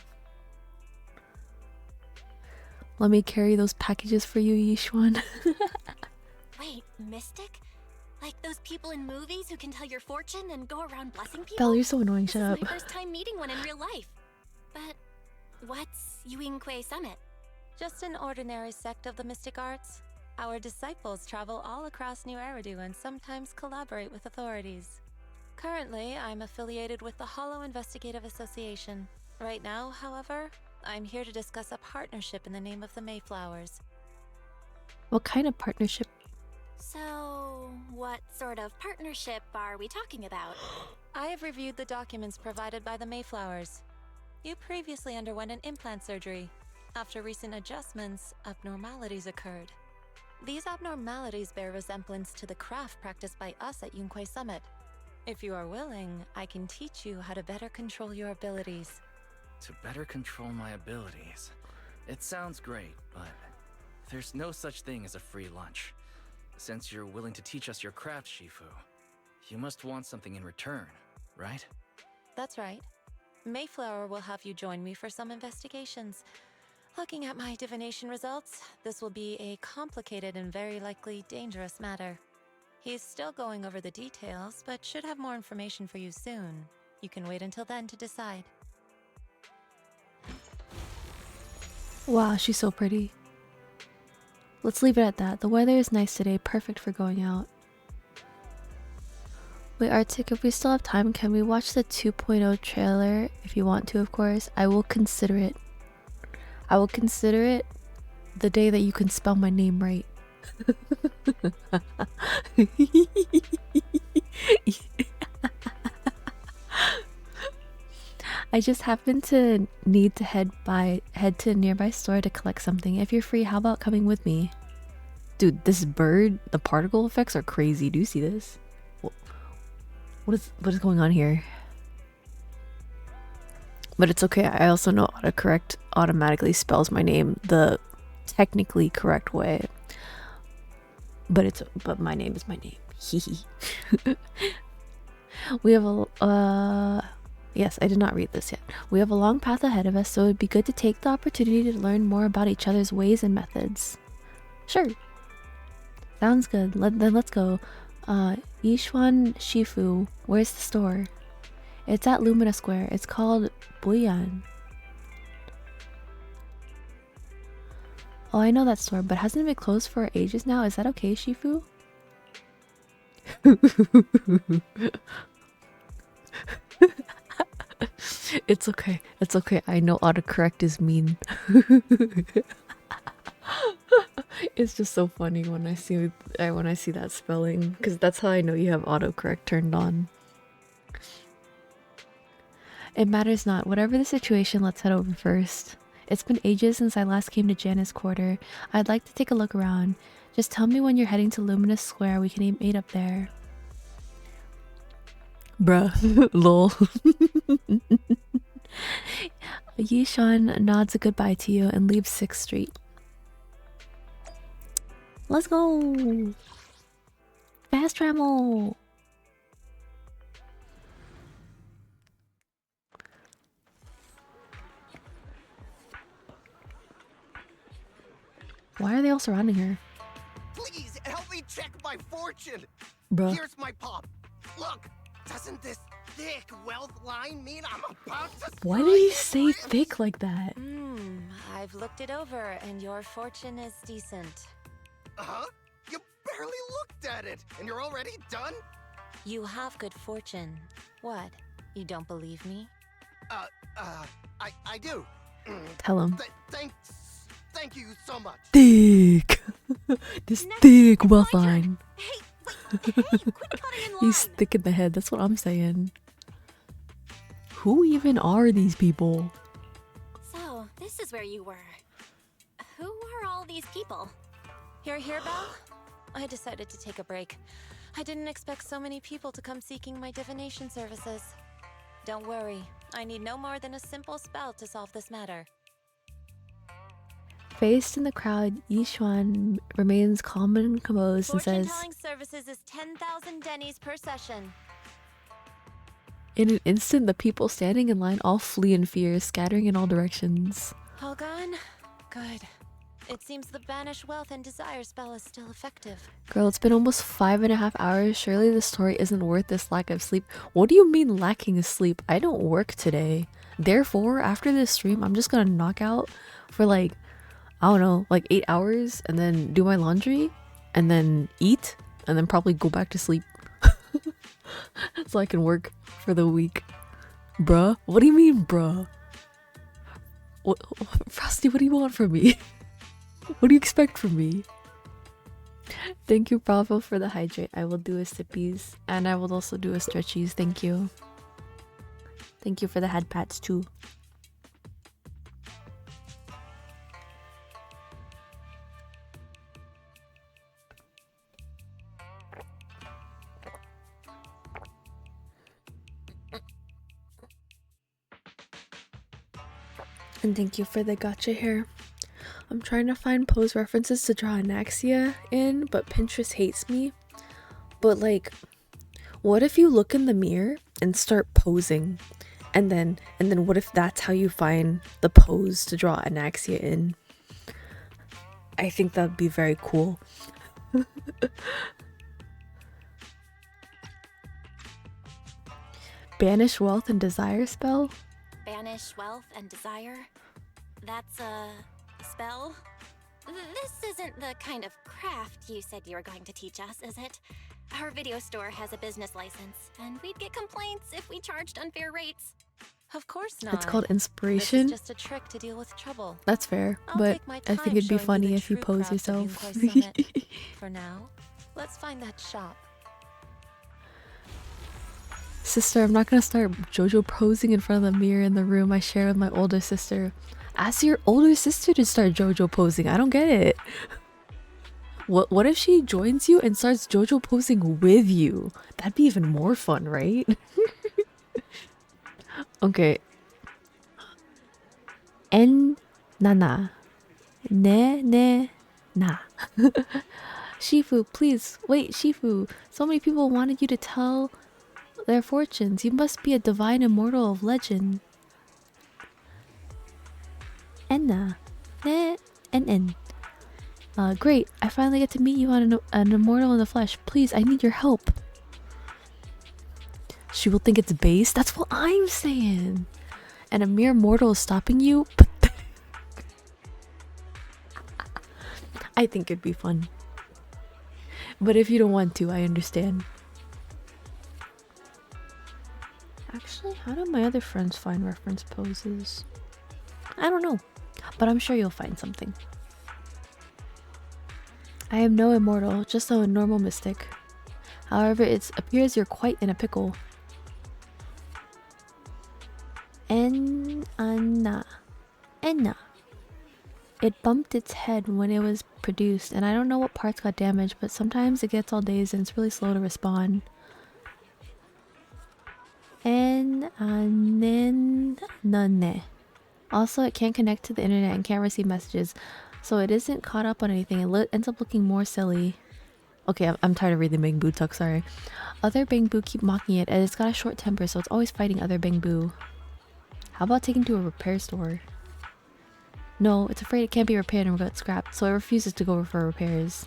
Let me carry those packages for you, Yi Xuan. Wait, mystic? Like those people in movies who can tell your fortune and go around blessing people? Belle, you're so annoying. Shut up. This is my first time meeting one in real life. But what's Yunquei Summit? Just an ordinary sect of the mystic arts. Our disciples travel all across New Eridu and sometimes collaborate with authorities. Currently, I'm affiliated with the Hollow Investigative Association. Right now, however, I'm here to discuss a partnership in the name of the Mayflowers. What kind of partnership? So, what sort of partnership are we talking about? I have reviewed the documents provided by the Mayflowers. You previously underwent an implant surgery. After recent adjustments, abnormalities occurred. These abnormalities bear resemblance to the craft practiced by us at Yunquei Summit. If you are willing, I can teach you how to better control your abilities. To better control my abilities. It sounds great, but there's no such thing as a free lunch. Since you're willing to teach us your craft, Shifu, you must want something in return, right? That's right. Mayflower will have you join me for some investigations. Looking at my divination results, this will be a complicated and very likely dangerous matter. He's still going over the details, but should have more information for you soon. You can wait until then to decide. Wow, she's so pretty. Let's leave it at that. The weather is nice today, perfect for going out. Wait, Arctic, if we still have time, can we watch the 2.0 trailer? If you want to, of course. I will consider it. I will consider it the day that you can spell my name right. I just happen to need to head to a nearby store to collect something. If you're free, how about coming with me? Dude, this bird, the particle effects are crazy. Do you see this? What is going on here? But it's okay. I also know autocorrect automatically spells my name the technically correct way. But my name is my name. Hehe. We have a yes, I did not read this yet. We have a long path ahead of us, so it'd be good to take the opportunity to learn more about each other's ways and methods. Sure. Sounds good. Then let's go. Yishuan Shifu, where's the store? It's at Lumina Square. It's called Buyan. Oh, I know that store, but hasn't it been closed for ages now? Is that okay, Shifu? It's okay. It's okay. I know autocorrect is mean. It's just so funny when I see that spelling, because that's how I know you have autocorrect turned on. It matters not. Whatever the situation, let's head over first. It's been ages since I last came to Janus Quarter. I'd like to take a look around. Just tell me when you're heading to Luminous Square. We can meet up there. Bruh. Lol. Yishan nods a goodbye to you and leaves 6th Street. Let's go. fast travel. Why are they all surrounding her? Please help me check my fortune. Bruh. Here's my pop. Look, doesn't this thick wealth line mean I'm about to? Why did he say thick like that? I've looked it over, and your fortune is decent. Huh? You barely looked at it, and you're already done? You have good fortune. What? You don't believe me? I do. Tell him. Thank you so much. Thick. This thick wealth line. He's thick in the head. That's what I'm saying. Who even are these people? So, this is where you were. Who are all these people? You're here, Belle? I decided to take a break. I didn't expect so many people to come seeking my divination services. Don't worry, I need no more than a simple spell to solve this matter. Faced in the crowd, Yishuan remains calm and composed and says, Fortune-telling services is 10,000 dennies per session. in an instant, the people standing in line all flee in fear, scattering in all directions. All gone? Good. It seems the banish wealth and desire spell is still effective. Girl, it's been almost 5.5 hours. Surely the story isn't worth this lack of sleep. What do you mean lacking sleep? I don't work today. Therefore, after this stream, I'm just gonna knock out for like, I don't know, like 8 hours and then do my laundry and then eat and then probably go back to sleep. So I can work for the week. Bruh? What do you mean, bruh? What, Frosty, what do you want from me? What do you expect from me? Thank you, Bravo, for the hydrate. I will do a sippies and I will also do a stretchies. Thank you. Thank you for the head pats too. And thank you for the gotcha hair. I'm trying to find pose references to draw Anaxia in, but Pinterest hates me. But like, what if you look in the mirror and start posing? And then what if that's how you find the pose to draw Anaxia in? I think that'd be very cool. Banish wealth and desire spell? Banish wealth and desire? That's a spell? This isn't the kind of craft you said you were going to teach us, is it? Our video store has a business license, and we'd get complaints if we charged unfair rates. Of course not. It's called inspiration. This is just a trick to deal with trouble. That's fair, I'll but take my I think time it'd be showing you funny the if you true pose craft of yourself. Yunkai Summit. For now, let's find that shop. Sister, I'm not gonna start JoJo posing in front of the mirror in the room I share with my older sister. Ask your older sister to start JoJo posing. I don't get it. What if she joins you and starts JoJo posing with you? That'd be even more fun, right? Okay. En nana. Ne na. Shifu, please. Wait, Shifu. So many people wanted you to tell their fortunes. You must be a divine immortal of legend. Enna. Ne en. Great. I finally get to meet you on an immortal in the flesh. Please, I need your help. She will think it's base. That's what I'm saying. And a mere mortal is stopping you? I think it'd be fun. But if you don't want to, I understand. Actually, how do my other friends find reference poses? I don't know. But I'm sure you'll find something. I am no immortal, just a normal mystic. However, it appears you're quite in a pickle. Enna. It bumped its head when it was produced, and I don't know what parts got damaged, but sometimes it gets all dazed and it's really slow to respond. None. Also, it can't connect to the internet and can't receive messages, so it isn't caught up on anything. It ends up looking more silly. Okay, I'm tired of reading Bangbu Tuck, sorry. Other Bangbu keep mocking it, and it's got a short temper, so it's always fighting other Bangbu. How about taking to a repair store? No, it's afraid it can't be repaired and will get scrapped, so it refuses to go for repairs.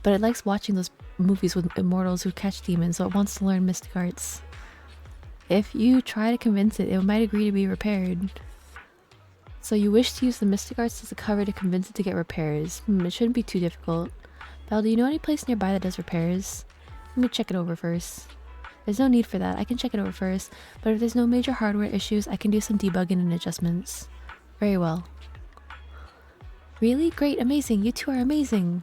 But it likes watching those movies with immortals who catch demons, so it wants to learn mystic arts. If you try to convince it, it might agree to be repaired. So you wish to use the mystic arts as a cover to convince it to get repairs. It shouldn't be too difficult. Belle, do you know any place nearby that does repairs? Let me check it over first. There's no need for that, I can check it over first, but if there's no major hardware issues, I can do some debugging and adjustments. Very well. Really? Great, amazing, you two are amazing.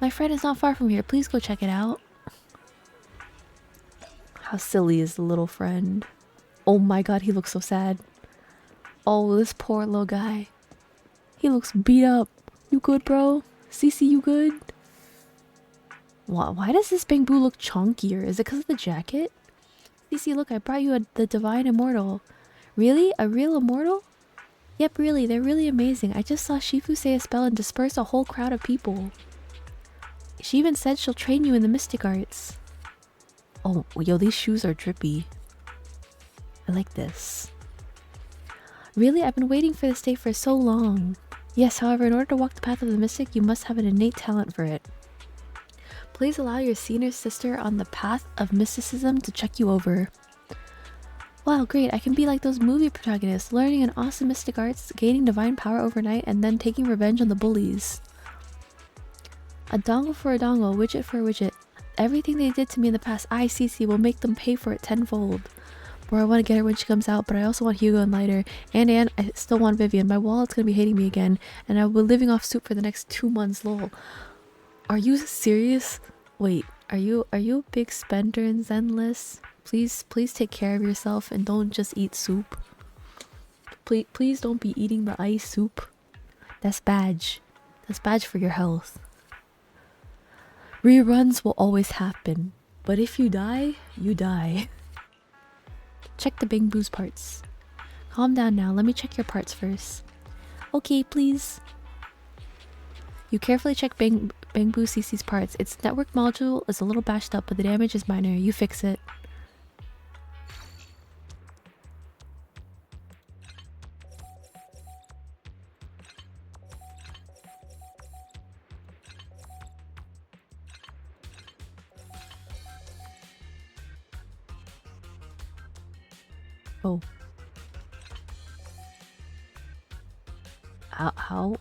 My friend is not far from here, please go check it out. How silly is the little friend? Oh my god, he looks so sad. Oh, this poor little guy. He looks beat up. You good, bro? Cece, you good? Why does this Bangbu look chunkier? Is it because of the jacket? Cece, look, I brought you the Divine Immortal. Really? A real immortal? Yep, really, they're really amazing. I just saw Shifu say a spell and disperse a whole crowd of people. She even said she'll train you in the mystic arts. Oh, yo, these shoes are drippy. I like this. Really? I've been waiting for this day for so long. Yes, however, in order to walk the path of the mystic, you must have an innate talent for it. Please allow your senior sister on the path of mysticism to check you over. Wow, great. I can be like those movie protagonists, learning an awesome mystic arts, gaining divine power overnight, and then taking revenge on the bullies. A dongle for a dongle, widget for a widget. Everything they did to me in the past, I, Cece, will make them pay for it tenfold. Or I want to get her when she comes out, but I also want Hugo and Lighter. And I still want Vivian. My wallet's gonna be hating me again, and I'll be living off soup for the next 2 months, lol. Are you serious? Wait, are you a big spender in Zenless? Please take care of yourself and don't just eat soup. Please don't be eating the ice soup. That's bad. That's bad for your health. Reruns will always happen, but if you die, you die. Check the Bangbu's parts. Calm down now, let me check your parts first. Okay, please. You carefully check Bangbu CC's parts. Its network module is a little bashed up, but the damage is minor. You fix it. Oh. How?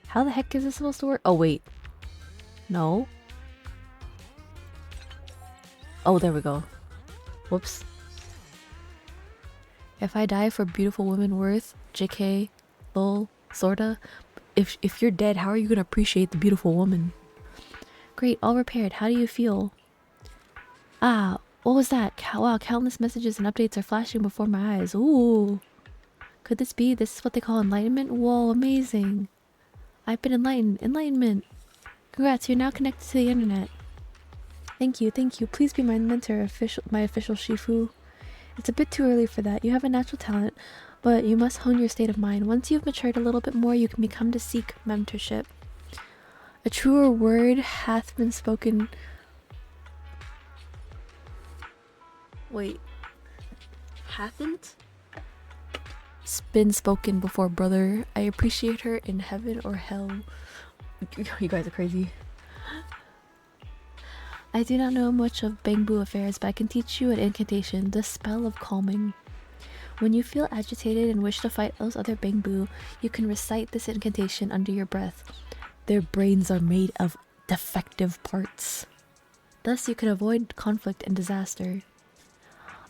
How the heck is this supposed to work? Oh, wait. No. Oh, there we go. Whoops. If I die for beautiful women worth, JK, lol, sorta. If you're dead, how are you gonna appreciate the beautiful woman? Great, all repaired. How do you feel? Ah, what was that? Wow, countless messages and updates are flashing before my eyes. Ooh. Could this be? This is what they call enlightenment? Whoa, amazing. I've been enlightened. Enlightenment. Congrats, you're now connected to the internet. Thank you, thank you. Please be my mentor, my official Shifu. It's a bit too early for that. You have a natural talent, but you must hone your state of mind. Once you've matured a little bit more, you can become to seek mentorship. A truer word hath been spoken. Wait. Haven't? Been spoken before, brother. I appreciate her in heaven or hell. You guys are crazy. I do not know much of Bangbu affairs, but I can teach you an incantation, the spell of calming. When you feel agitated and wish to fight those other Bangbu, you can recite this incantation under your breath. Their brains are made of defective parts. Thus you can avoid conflict and disaster.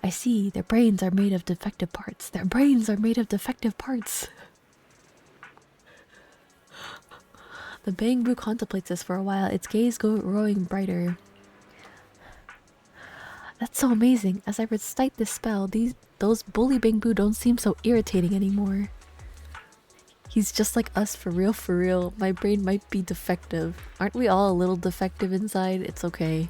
I see, their brains are made of defective parts. Their brains are made of defective parts. The Bangbu contemplates this for a while, its gaze growing brighter. That's so amazing. As I recite this spell, those bully Bangbu don't seem so irritating anymore. He's just like us, for real, for real. My brain might be defective. Aren't we all a little defective inside? It's okay.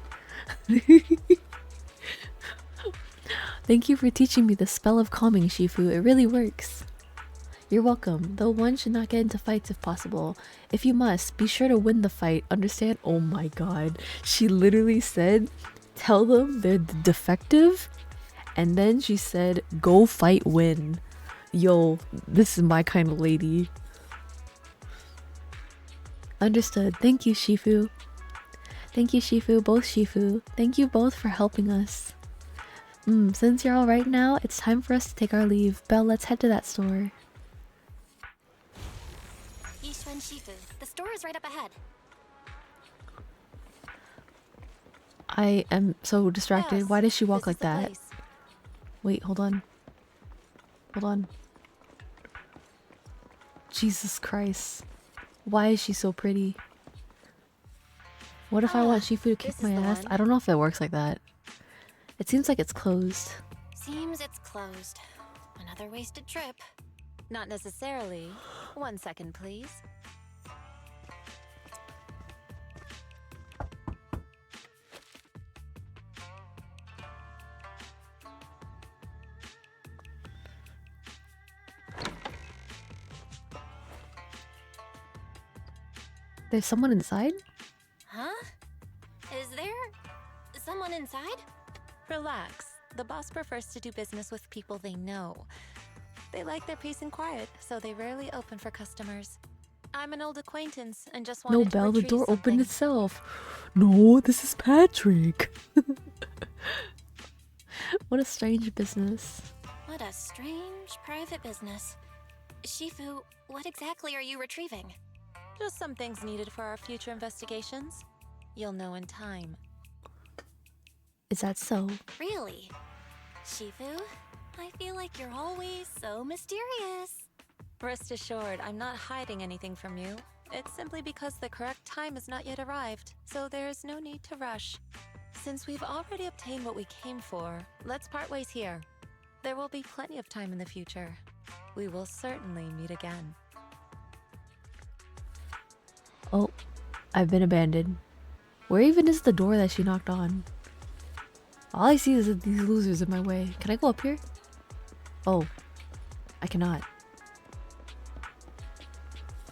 Thank you for teaching me the spell of calming, Shifu. It really works. You're welcome, though one should not get into fights if possible. If you must, be sure to win the fight, understand? Oh my god. She literally said, tell them they're defective, and then she said, go fight, win. Yo, this is my kind of lady. Understood. Thank you, Shifu. Thank you, Shifu. Both Shifu. Thank you both for helping us. Since you're all right now, it's time for us to take our leave. Belle, let's head to that store. Yishuan Shifu, the store is right up ahead. I am so distracted. Yes, Why does she walk this like is the that? place. Wait, hold on. Hold on. Jesus Christ. Why is she so pretty? What if I want Shifu to kick this my is the ass? one. I don't know if it works like that. It seems like it's closed. Seems it's closed. Another wasted trip. Not necessarily. 1 second, please. There's someone inside? Huh? Is there someone inside? Relax. The boss prefers to do business with people they know. They like their peace and quiet, so they rarely open for customers. I'm an old acquaintance and just wanted No, to Belle, the retrieve door something. opened itself. No, this is Patrick. What a strange business. What a strange private business. Shifu, what exactly are you retrieving? Just some things needed for our future investigations. You'll know in time. Is that so? Really? Shifu, I feel like you're always so mysterious. Rest assured, I'm not hiding anything from you. It's simply because the correct time has not yet arrived, so there is no need to rush. Since we've already obtained what we came for, let's part ways here. There will be plenty of time in the future. We will certainly meet again. Oh, I've been abandoned. Where even is the door that she knocked on? All I see is these losers in my way. Can I go up here? Oh, I cannot.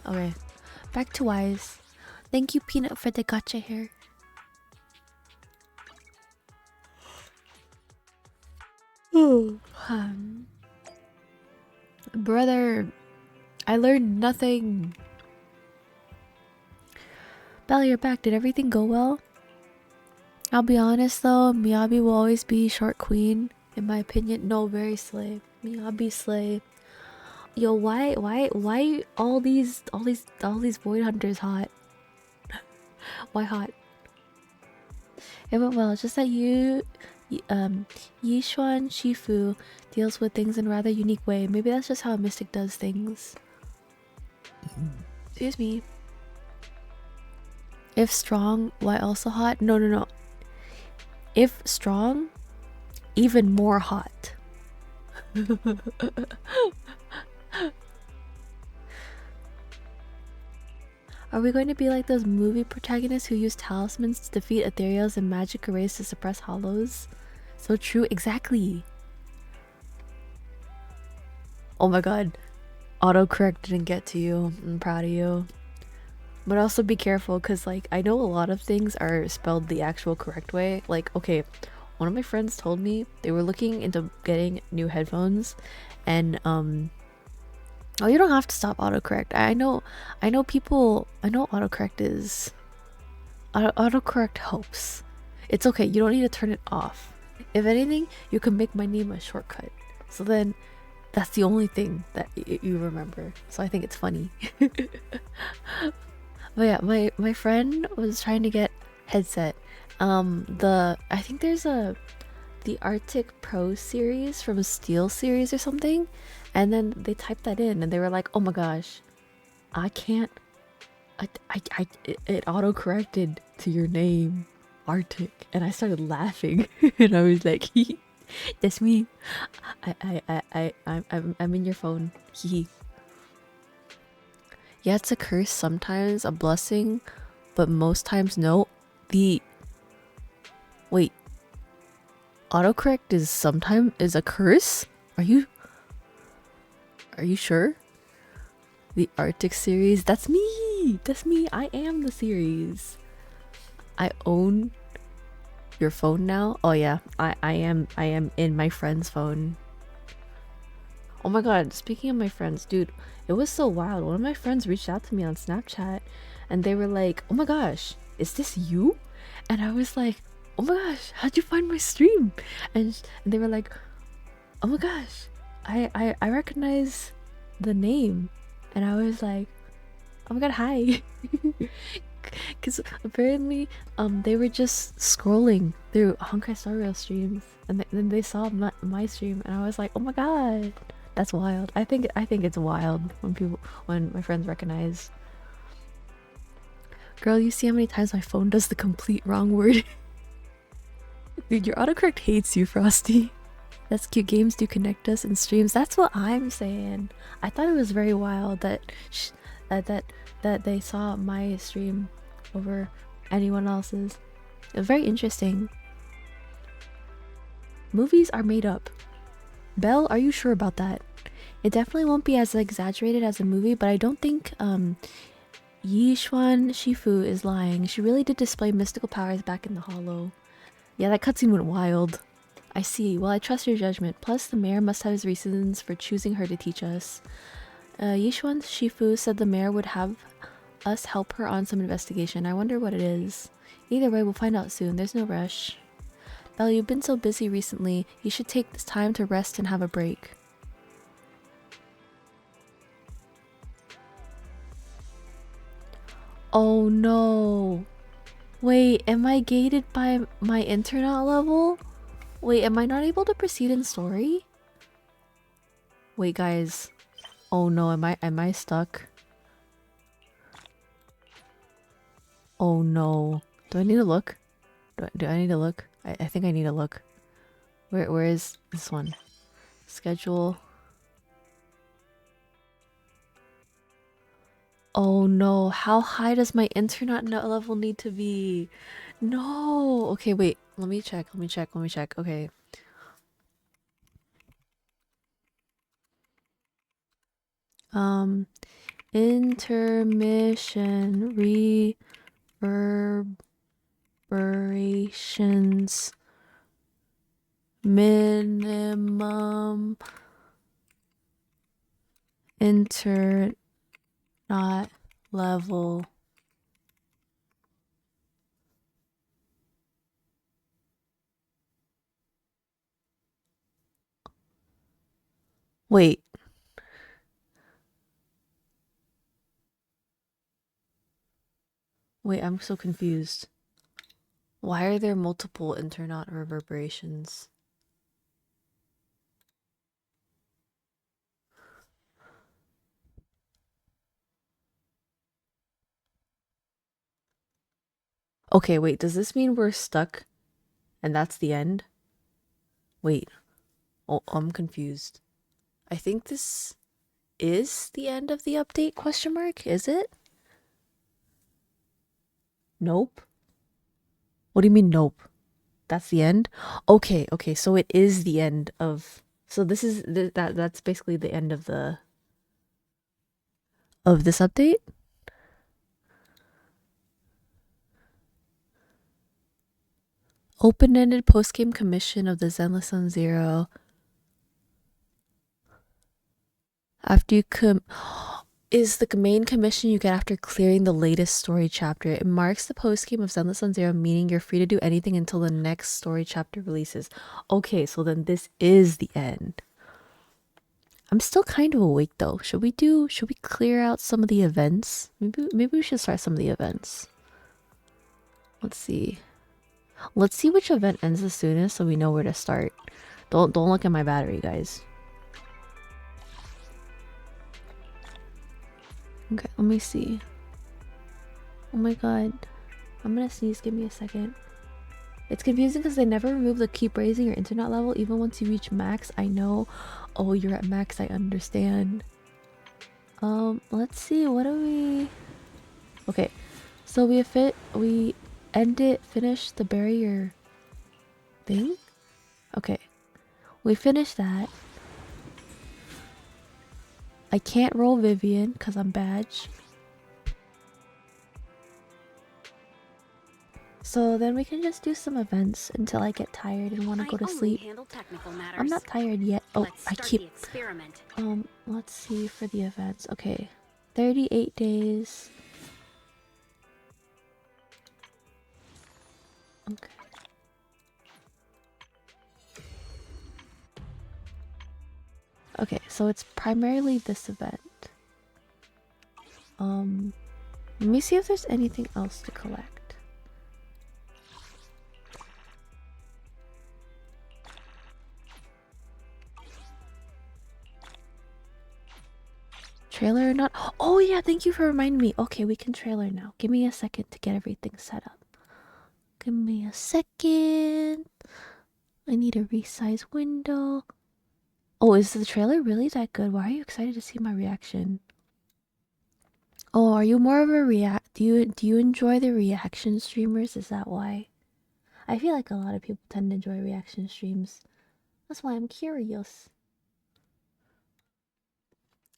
Okay, back to Wise. Thank you, Peanut, for the gacha hair. Brother, I learned nothing. Belle, you're back. Did everything go well? I'll be honest though, Miyabi will always be short queen, in my opinion. No, very slay. Miyabi slay. Yo, why all these void hunters hot? Why hot? It went well. It's just that Yishuan Shifu deals with things in a rather unique way. Maybe that's just how a mystic does things. Excuse me. If strong, why also hot? No. If strong, even more hot. Are we going to be like those movie protagonists who use talismans to defeat ethereals and magic arrays to suppress hollows? So true, exactly. Oh my god. Autocorrect didn't get to you. I'm proud of you. But also be careful, because like I know a lot of things are spelled the actual correct way. Like, okay, one of my friends told me they were looking into getting new headphones, and oh, you don't have to stop autocorrect. I know autocorrect is autocorrect helps. It's okay, you don't need to turn it off. If anything, you can make my name a shortcut, so then that's the only thing that you remember. So I think it's funny. But yeah, my friend was trying to get headset. I think there's the Arctic Pro series from a Steel series or something, and then they typed that in and they were like, oh my gosh, I can't, it auto corrected to your name, Arctic, and I started laughing and I was like, that's me. I'm in your phone. Yeah, it's a curse sometimes, a blessing, but most times no. Wait. autocorrect is sometimes is a curse? Are you sure? The Arctic series? That's me! That's me! I am the series. I own your phone now? Oh yeah, I am in my friend's phone. Oh my god, speaking of my friends, dude, it was so wild. One of my friends reached out to me on Snapchat and they were like, oh my gosh, is this you? And I was like, oh my gosh, how'd you find my stream? And they were like, oh my gosh, I recognize the name. And I was like, oh my god, hi. Because apparently they were just scrolling through Honkai Star Rail streams and then they saw my stream and I was like, oh my god, that's wild. I think it's wild when my friends recognize. Girl, you see how many times my phone does the complete wrong word? Dude, your autocorrect hates you, Frosty. That's cute. Games do connect us in streams. That's what I'm saying. I thought it was very wild that that they saw my stream over anyone else's. It was very interesting. Movies are made up. Belle, are you sure about that? It definitely won't be as exaggerated as a movie, but I don't think Yishuan Shifu is lying. She really did display mystical powers back in the Hollow. Yeah, that cutscene went wild. I see. Well, I trust your judgment. Plus, the mayor must have his reasons for choosing her to teach us. Yishuan Shifu said the mayor would have us help her on some investigation. I wonder what it is. Either way, we'll find out soon. There's no rush. Belle, you've been so busy recently. You should take this time to rest and have a break. Oh no. Wait, am I gated by my internet level? Wait, am I not able to proceed in story? Wait, guys. Oh no, am I stuck? Oh no. Do I need to look? Do I need to look? I think I need to look. Where is this one? Schedule. Oh no, how high does my internet level need to be? No. Okay, wait. Let me check. Okay. Intermission reverberations minimum internet level. Wait. Wait, I'm so confused. Why are there multiple internet reverberations? Okay, wait, does this mean we're stuck and that's the end? Wait. Oh, I'm confused. I think this is the end of the update, question mark? Is it? Nope. What do you mean nope? That's the end? Okay, so it is the end of... So this is... That's basically the end of the... Of this update? Open-ended post-game commission of the Zenless on Zero. After you is the main commission you get after clearing the latest story chapter. It marks the post-game of Zenless on Zero, meaning you're free to do anything until the next story chapter releases. Okay, so then this is the end. I'm still kind of awake though. Should we clear out some of the events? Maybe we should start some of the events. Let's see. Let's see which event ends the soonest so we know where to start. Don't look at my battery, guys. Okay, let me see. Oh my god. I'm gonna sneeze, give me a second. It's confusing because they never remove the keep raising your internet level even once you reach max. I know. Oh, you're at max, I understand. Let's see, what do we... Okay, so we finish the barrier thing? Okay. We finished that. I can't roll Vivian because I'm badge. So then we can just do some events until I get tired and want to go to sleep. I'm not tired yet. Oh, I keep... let's see for the events. Okay. 38 days. Okay. Okay, so it's primarily this event. Let me see if there's anything else to collect. Trailer or not? Oh yeah, thank you for reminding me. Okay, we can trailer now. Give me a second to get everything set up. Give me a second. I need a resize window. Oh, is the trailer really that good? Why are you excited to see my reaction? Oh, are you more of a react? Do you enjoy the reaction streamers? Is that why? I feel like a lot of people tend to enjoy reaction streams. That's why I'm curious.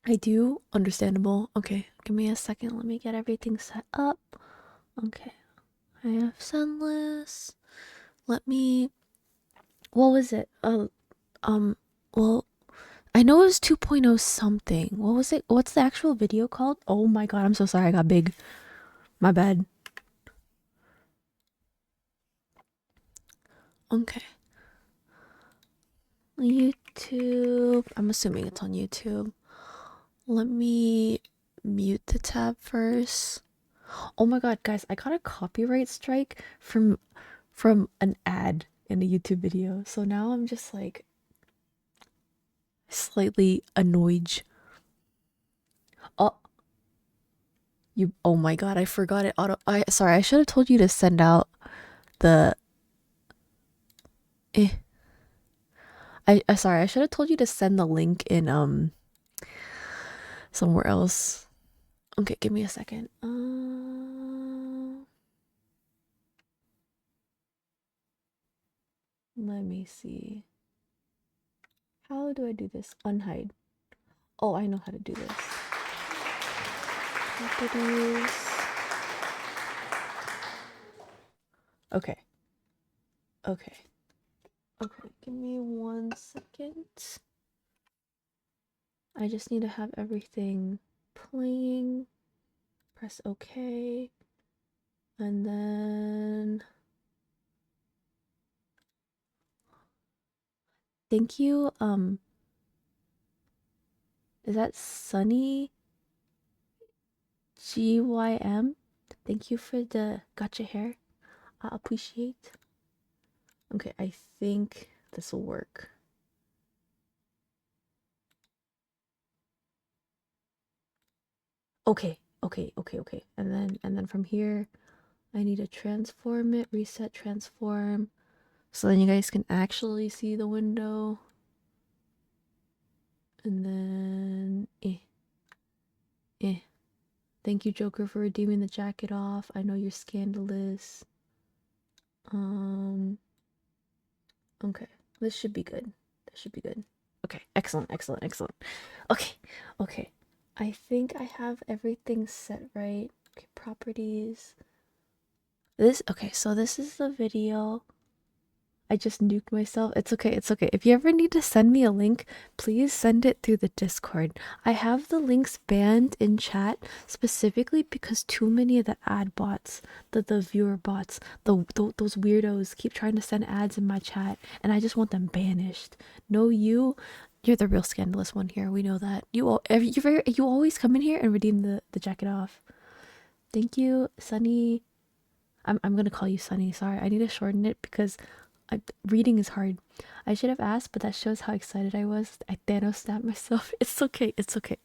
I do. Understandable. Okay, give me a second. Let me get everything set up. Okay. I have Zenless. Let me... What was it? Well, I know it was 2.0 something. What was it? What's the actual video called? Oh my god, I'm so sorry. I got big. My bad. Okay. YouTube. I'm assuming it's on YouTube. Let me mute the tab first. Oh my god, guys, I got a copyright strike from an ad in a YouTube video. So now I'm just like slightly annoyed. Oh, oh my god, I forgot it. Sorry, I should have told you to send out the sorry, I should have told you to send the link in somewhere else. Okay, give me a second. Let me see. How do I do this? Unhide. Oh, I know how to do this. Properties. Okay. Okay. Okay, give me 1 second. I just need to have everything playing. Press OK. And then... Thank you, is that Sunny GYM? Thank you for the gotcha hair. I appreciate. Okay, I think this will work. Okay. And then from here, I need to transform it, reset transform. So then you guys can actually see the window. And then Thank you, Joker, for redeeming the jacket off. I know you're scandalous. Okay. This should be good. That should be good. Okay, excellent. Okay. I think I have everything set right. Okay, properties. Okay, so this is the video. I just nuked myself. It's okay. If you ever need to send me a link, please send it through the Discord. I have the links banned in chat specifically because too many of the ad bots, the viewer bots, those weirdos keep trying to send ads in my chat, and I just want them banished. No, you're the real scandalous one here. We know that. You always come in here and redeem the jacket off. Thank you, Sunny. I'm gonna call you Sunny. Sorry, I need to shorten it because reading is hard. I should have asked, but that shows how excited I was. I Thanos stabbed myself. It's okay.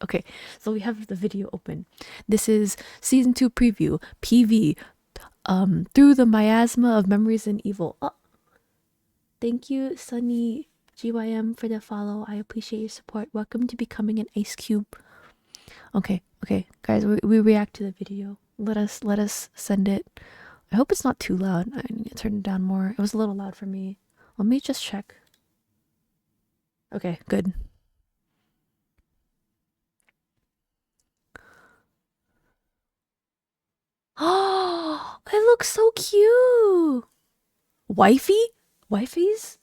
Okay, so we have the video open. This is season 2 preview, PV, through the miasma of memories and evil. Oh, thank you, Sunny GYM, for the follow. I appreciate your support. Welcome to becoming an Ice Cube. Okay, guys, we react to the video. Let us send it. I hope it's not too loud. I need to turn it down more. It was a little loud for me. Let me just check. Okay, good. Oh, it looks so cute. Wifey? Wifeys?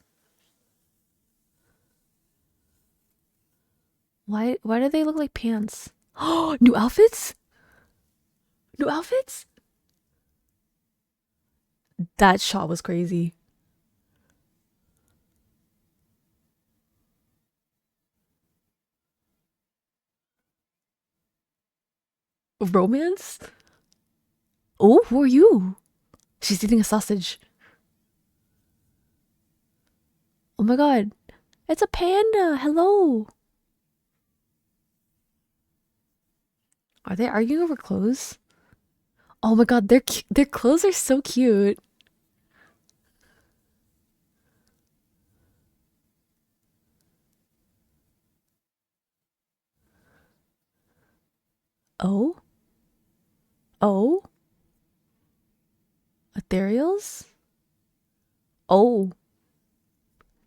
Why do they look like pants? Oh, new outfits? New outfits? That shot was crazy. Romance? Oh, who are you? She's eating a sausage. Oh my god. It's a panda. Hello. Are they arguing over clothes? Oh my god, their clothes are so cute. Oh? Oh? Ethereals? Oh.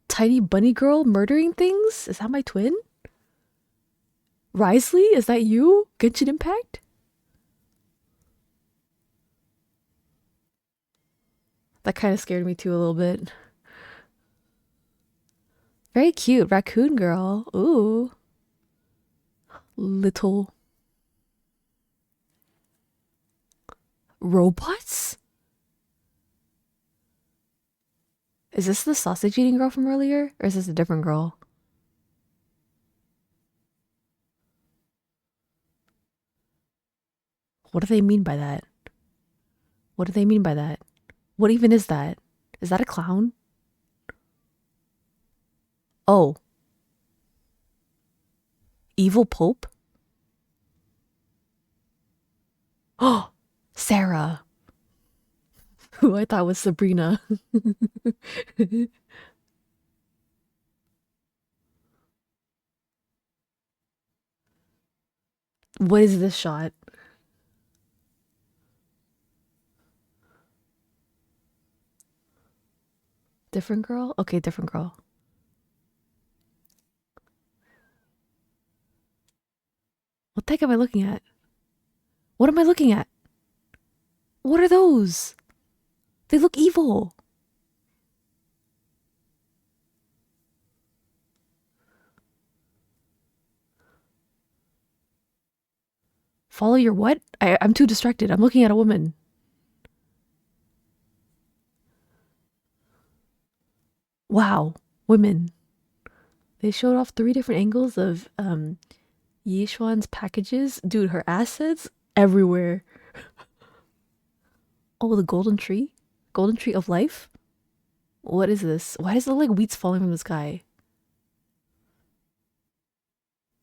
Tiny bunny girl murdering things? Is that my twin? Risley? Is that you? Genshin Impact? That kind of scared me too a little bit. Very cute. Raccoon girl. Ooh. Little. Robots? Is this the sausage eating girl from earlier? Or is this a different girl? What do they mean by that? What do they mean by that? What even is that? Is that a clown? Oh. Evil Pope? Oh, Sarah. Who I thought was Sabrina. What is this shot? Different girl? Okay, different girl. What the heck am I looking at? What am I looking at? What are those? They look evil. Follow your what? I'm too distracted. I'm looking at a woman. Wow. Women. They showed off 3 different angles of Yishuan's packages. Dude, her assets everywhere. Oh, the golden tree? Golden tree of life? What is this? Why does it look like wheat's falling from the sky?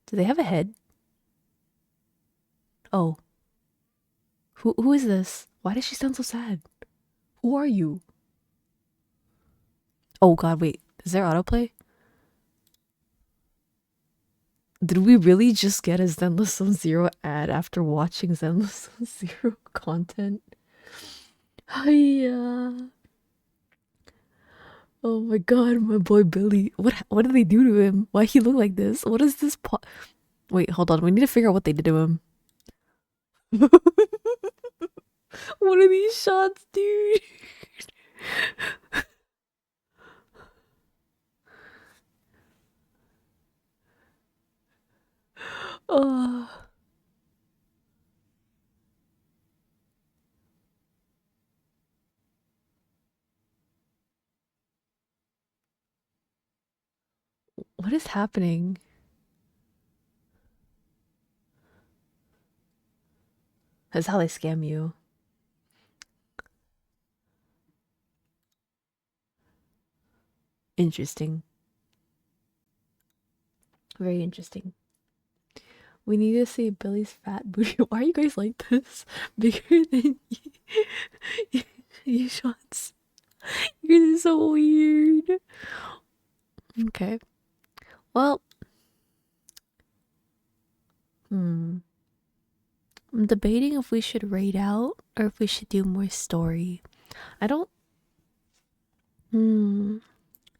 Do they have a head? Oh. Who is this? Why does she sound so sad? Who are you? Oh god, wait. Is there autoplay? Did we really just get a Zenless Zero ad after watching Zenless Zero content? Hiya. Oh my god, my boy Billy. What did they do to him? Why he look like this? What is this Wait, hold on. We need to figure out what they did to him. What are these shots, dude? Oh. What is happening? That's how they scam you. Interesting. Very interesting. We need to see Billy's fat booty. Why are you guys like this? Bigger than you shots. You guys are so weird. Okay. Well. I'm debating if we should raid out or if we should do more story. I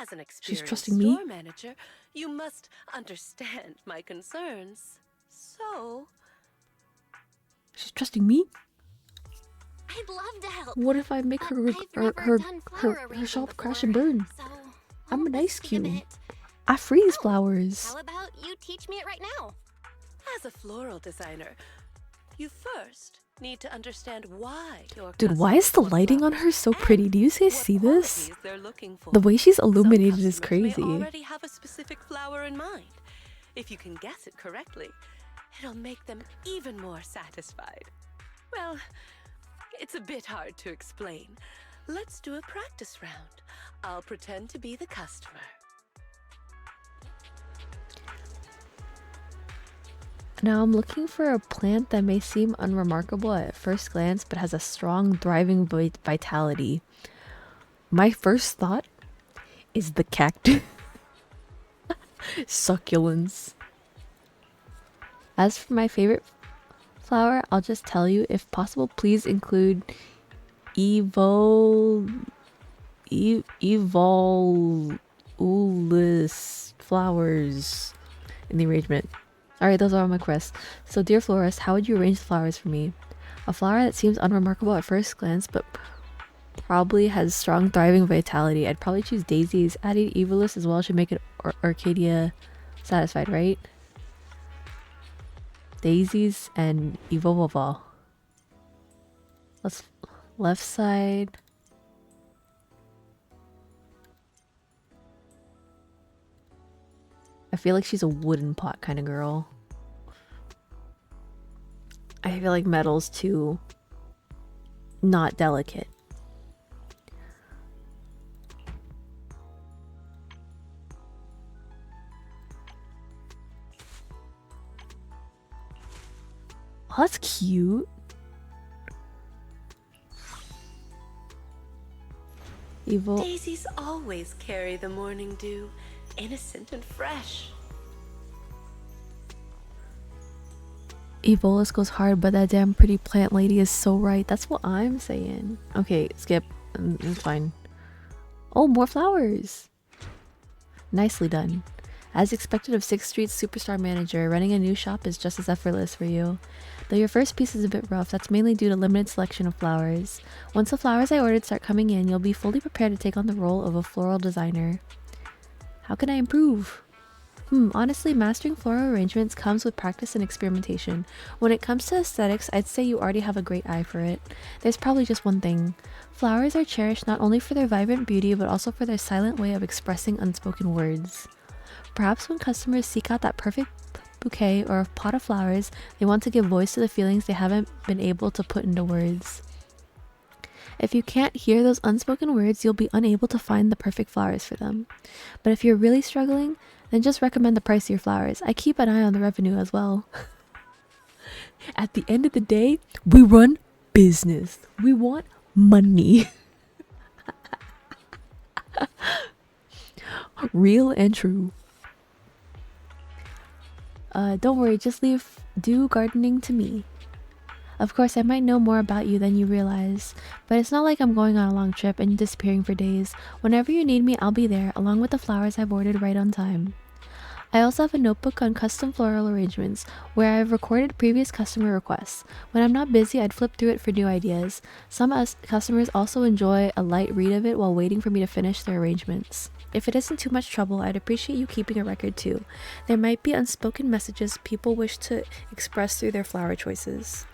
As an She's experienced trusting me? store manager, you must understand my concerns. So, She's trusting me? I'd love to help. What if I make her her shop crash and burn? I'm an ice cube. I freeze flowers. How about you teach me it right now? as a floral designer, you first need to understand why your Dude, why is the lighting on her so pretty? Do you guys see this? The way she's illuminated is may crazy. already have a specific flower in mind. If you can guess it correctly, it'll make them even more satisfied. Well, it's a bit hard to explain. Let's do a practice round. I'll pretend to be the customer. Now I'm looking for a plant that may seem unremarkable at first glance, but has a strong, thriving vitality. My first thought is the cactus. Succulents. As for my favorite flower, I'll just tell you, if possible, please include evolulus flowers in the arrangement. Alright, those are all my quests. So, dear florist, how would you arrange the flowers for me? A flower that seems unremarkable at first glance, but probably has strong, thriving vitality. I'd probably choose daisies. Adding evolus as well should make it Arcadia satisfied, right? Daisies and evolval. Let's left side. I feel like she's a wooden pot kind of girl. I feel like metal's too not delicate. Oh, that's cute. Daisies always carry the morning dew, innocent and fresh. Evolus goes hard, but that damn pretty plant lady is so right. That's what I'm saying. Okay, skip. It's fine. Oh, more flowers. Nicely done. As expected of 6th Street's superstar manager, running a new shop is just as effortless for you. Though your first piece is a bit rough, that's mainly due to limited selection of flowers. Once the flowers I ordered start coming in, you'll be fully prepared to take on the role of a floral designer. How can I improve? Honestly, mastering floral arrangements comes with practice and experimentation. When it comes to aesthetics, I'd say you already have a great eye for it. There's probably just one thing. Flowers are cherished not only for their vibrant beauty, but also for their silent way of expressing unspoken words. Perhaps when customers seek out that perfect bouquet or a pot of flowers, they want to give voice to the feelings they haven't been able to put into words. If you can't hear those unspoken words, you'll be unable to find the perfect flowers for them. But if you're really struggling, then just recommend the price of your flowers. I keep an eye on the revenue as well. At the end of the day, we run business. We want money. Real and true. Don't worry, just do gardening to me. Of course, I might know more about you than you realize, but it's not like I'm going on a long trip and disappearing for days. Whenever you need me, I'll be there, along with the flowers I've ordered right on time. I also have a notebook on custom floral arrangements, where I've recorded previous customer requests. When I'm not busy, I'd flip through it for new ideas. Some customers also enjoy a light read of it while waiting for me to finish their arrangements. If it isn't too much trouble, I'd appreciate you keeping a record too. There might be unspoken messages people wish to express through their flower choices.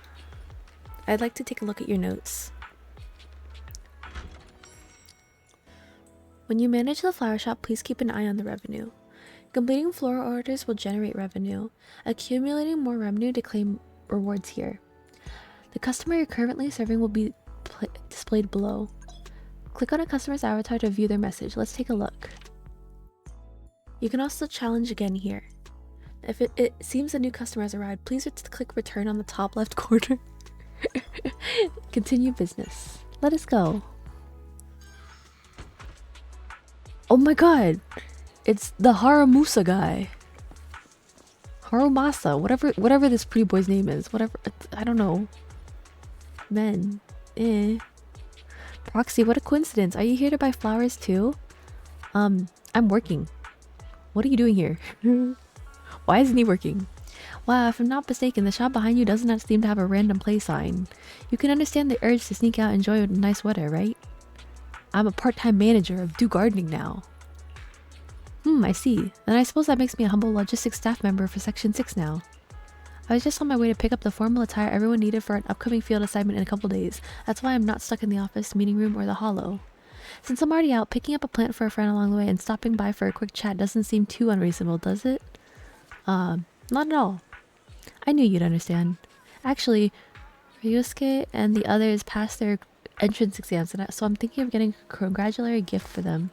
I'd like to take a look at your notes. When you manage the flower shop, please keep an eye on the revenue. Completing floral orders will generate revenue. Accumulating more revenue to claim rewards here. The customer you're currently serving will be displayed below. Click on a customer's avatar to view their message. Let's take a look. You can also challenge again here. If it seems a new customer has arrived, please click return on the top left corner. Continue business. Let us go. Oh my god! It's the Haramusa guy. Harumasa, whatever this pretty boy's name is. I don't know. Men. Proxy, what a coincidence. Are you here to buy flowers too? I'm working. What are you doing here? Why isn't he working? Wow, if I'm not mistaken, the shop behind you doesn't seem to have a random play sign. You can understand the urge to sneak out and enjoy nice weather, right? I'm a part-time manager of Do Gardening now. I see. Then I suppose that makes me a humble logistics staff member for Section 6 now. I was just on my way to pick up the formal attire everyone needed for an upcoming field assignment in a couple days. That's why I'm not stuck in the office, meeting room, or the hollow. Since I'm already out, picking up a plant for a friend along the way and stopping by for a quick chat doesn't seem too unreasonable, does it? Not at all. I knew you'd understand. Actually, Ryusuke and the others passed their entrance exams, so I'm thinking of getting a congratulatory gift for them.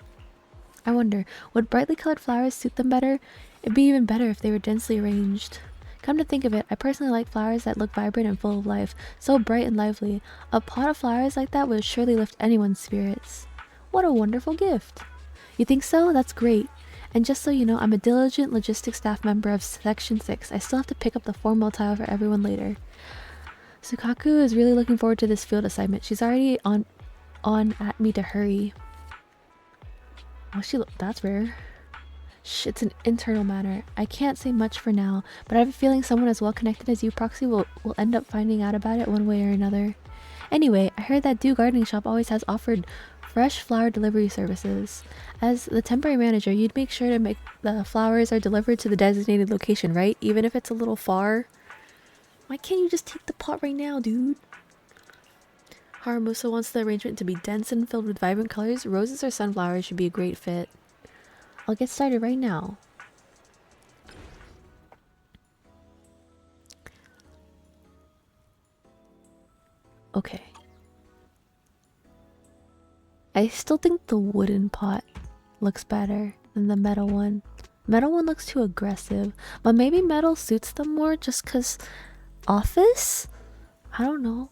I wonder, would brightly colored flowers suit them better? It'd be even better if they were densely arranged. Come to think of it, I personally like flowers that look vibrant and full of life, so bright and lively. A pot of flowers like that would surely lift anyone's spirits. What a wonderful gift! You think so? That's great. And just so you know, I'm a diligent logistics staff member of Section 6. I still have to pick up the formal attire for everyone later. Sukaku is really looking forward to this field assignment. She's already on at me to hurry. Oh, that's rare. Shh, it's an internal matter. I can't say much for now, but I have a feeling someone as well connected as you, Proxy, will end up finding out about it one way or another. Anyway, I heard that Do Gardening Shop always has offered fresh flower delivery services. As the temporary manager, you'd make sure to make the flowers are delivered to the designated location, right? Even if it's a little far. Why can't you just take the pot right now, dude? Haramusa wants the arrangement to be dense and filled with vibrant colors. Roses or sunflowers should be a great fit. I'll get started right now. Okay. I still think the wooden pot looks better than the metal one. Metal one looks too aggressive, but maybe metal suits them more just because office? I don't know.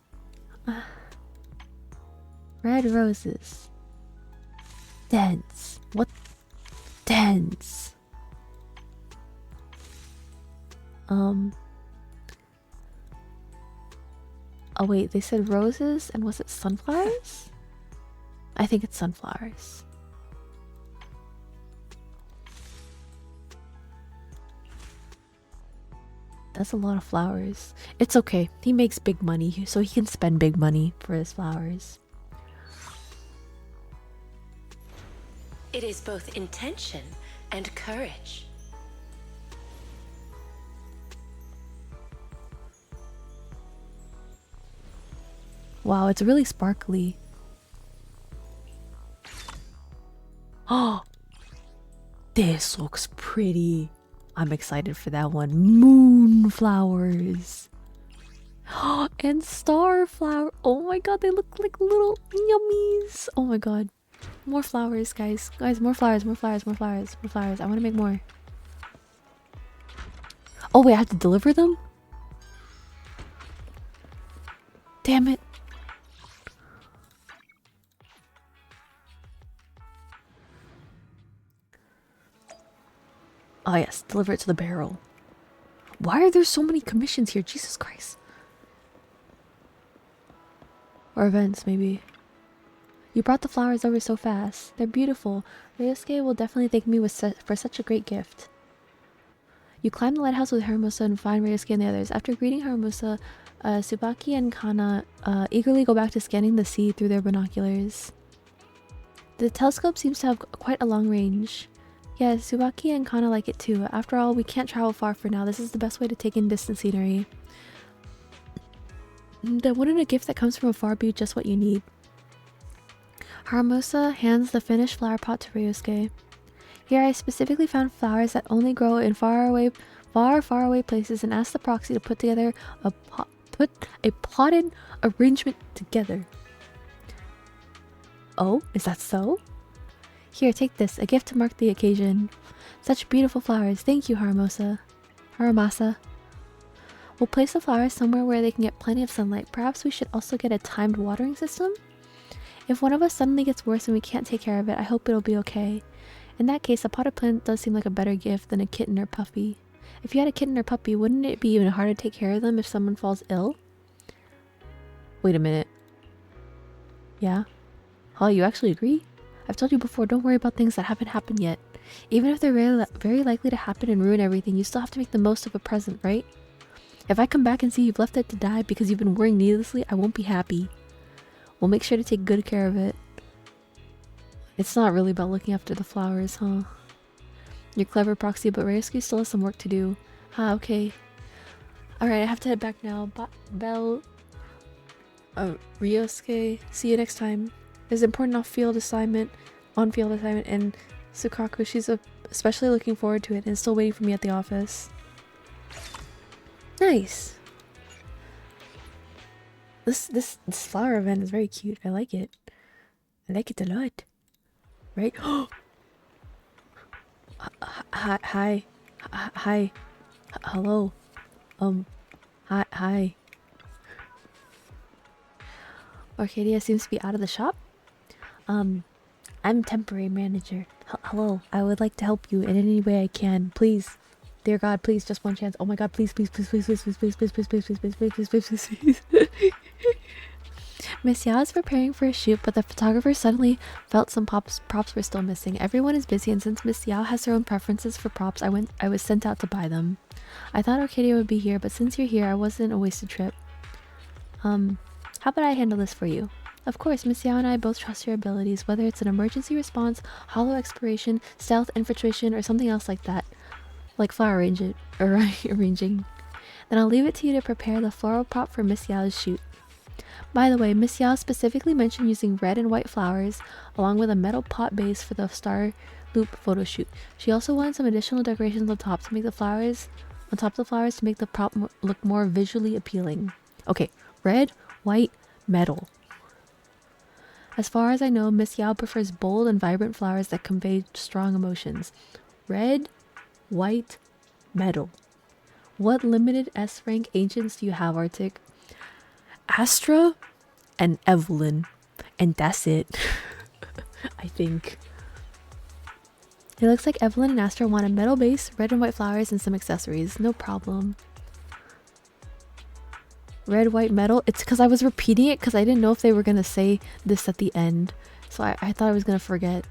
Red roses. Dense. What? Dense. Oh wait, they said roses and was it sunflowers? I think it's sunflowers. That's a lot of flowers. It's okay. He makes big money, so he can spend big money for his flowers. It is both intention and courage. Wow, it's really sparkly. Oh, this looks pretty. I'm excited for that one. Moonflowers. And starflower. Oh my god, they look like little yummies. Oh my god. More flowers, guys. Guys, more flowers, more flowers, more flowers, more flowers. I want to make more. Oh wait, I have to deliver them? Damn it. Oh yes, deliver it to the barrel. Why are there so many commissions here? Jesus Christ. Or events, maybe. You brought the flowers over so fast. They're beautiful. Ryusuke will definitely thank me for such a great gift. You climb the lighthouse with Haramusa and find Ryusuke and the others. After greeting Haramusa, Tsubaki and Kana eagerly go back to scanning the sea through their binoculars. The telescope seems to have quite a long range. Yeah, Tsubaki and Kana like it too. After all, we can't travel far for now. This is the best way to take in distant scenery. Then wouldn't a gift that comes from afar be just what you need? Haramusa hands the finished flower pot to Ryusuke. Here I specifically found flowers that only grow in far away places and asked the proxy to put together a potted arrangement together. Oh, is that so? Here, take this, a gift to mark the occasion. Such beautiful flowers. Thank you, Haramasa. We'll place the flowers somewhere where they can get plenty of sunlight. Perhaps we should also get a timed watering system? If one of us suddenly gets worse and we can't take care of it, I hope it'll be okay. In that case, a potted plant does seem like a better gift than a kitten or puppy. If you had a kitten or puppy, wouldn't it be even harder to take care of them if someone falls ill? Wait a minute. Yeah? Oh, you actually agree? I've told you before, don't worry about things that haven't happened yet. Even if they're very likely to happen and ruin everything, you still have to make the most of a present, right? If I come back and see you've left it to die because you've been worrying needlessly, I won't be happy. We'll make sure to take good care of it. It's not really about looking after the flowers, huh? You're clever, Proxy, but Ryosuke still has some work to do. Ah, okay. Alright, I have to head back now. Belle... Ryosuke, see you next time. There's an important on-field assignment, and Sukaku, she's especially looking forward to it and is still waiting for me at the office. Nice! This flower event is very cute. I like it. I like it a lot. Right? Hi. Hello. Hi. Arcadia seems to be out of the shop. I'm temporary manager. Hello. I would like to help you in any way I can. Please. Dear God, please, just one chance. Oh my God, please. Miss Yao is preparing for a shoot, but the photographer suddenly felt some props were still missing. Everyone is busy, and since Miss Yao has her own preferences for props, I was sent out to buy them. I thought Arcadia would be here, but since you're here, I wasn't a wasted trip. How about I handle this for you? Of course, Miss Yao and I both trust your abilities, whether it's an emergency response, hollow exploration, stealth, infiltration, or something else like that. Like flower arranging. Then I'll leave it to you to prepare the floral prop for Miss Yao's shoot. By the way, Miss Yao specifically mentioned using red and white flowers, along with a metal pot base for the star loop photo shoot. She also wanted some additional decorations on top to make the flowers to make the prop look more visually appealing. Okay, red, white, metal. As far as I know, Miss Yao prefers bold and vibrant flowers that convey strong emotions. Red, white, metal. What limited S-rank agents do you have, Arctic? Astra and Evelyn, and that's it. I think. It looks like Evelyn and Astra want a metal base, red and white flowers, and some accessories. No problem. Red, white, metal. It's because I was repeating it because I didn't know if they were going to say this at the end. So I thought I was going to forget.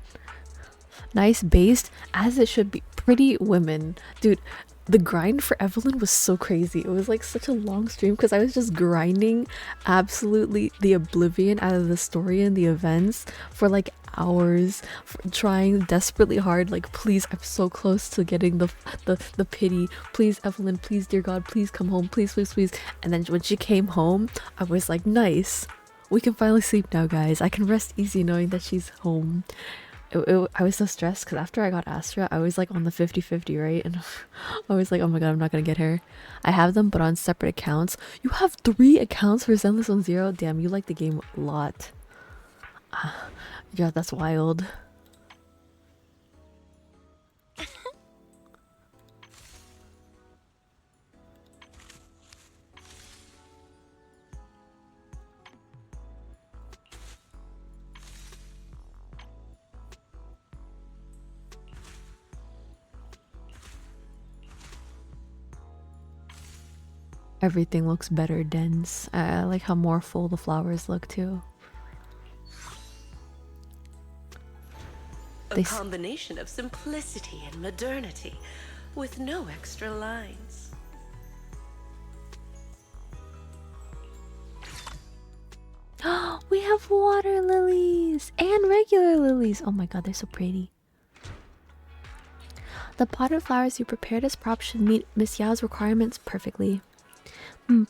Nice based, as it should be. Pretty women. Dude, the grind for Evelyn was so crazy. It was like such a long stream because I was just grinding absolutely the oblivion out of the story and the events for like hours, trying desperately hard, like, please, I'm so close to getting the pity. Please, Evelyn, please, dear God, please come home, please. And then when she came home, I was like, nice, we can finally sleep now, guys. I can rest easy knowing that she's home. I was so stressed because after I got Astra, I was like on the 50-50, right? And I was like, oh my God, I'm not gonna get her. I have them, but on separate accounts. You have 3 accounts for Zenless on 0? Damn, you like the game a lot. Yeah, that's wild. Everything looks better dense. I like how more full the flowers look too. A combination of simplicity and modernity, with no extra lines. We have water lilies and regular lilies. Oh my God, they're so pretty. The potted flowers you prepared as props should meet Miss Yao's requirements perfectly.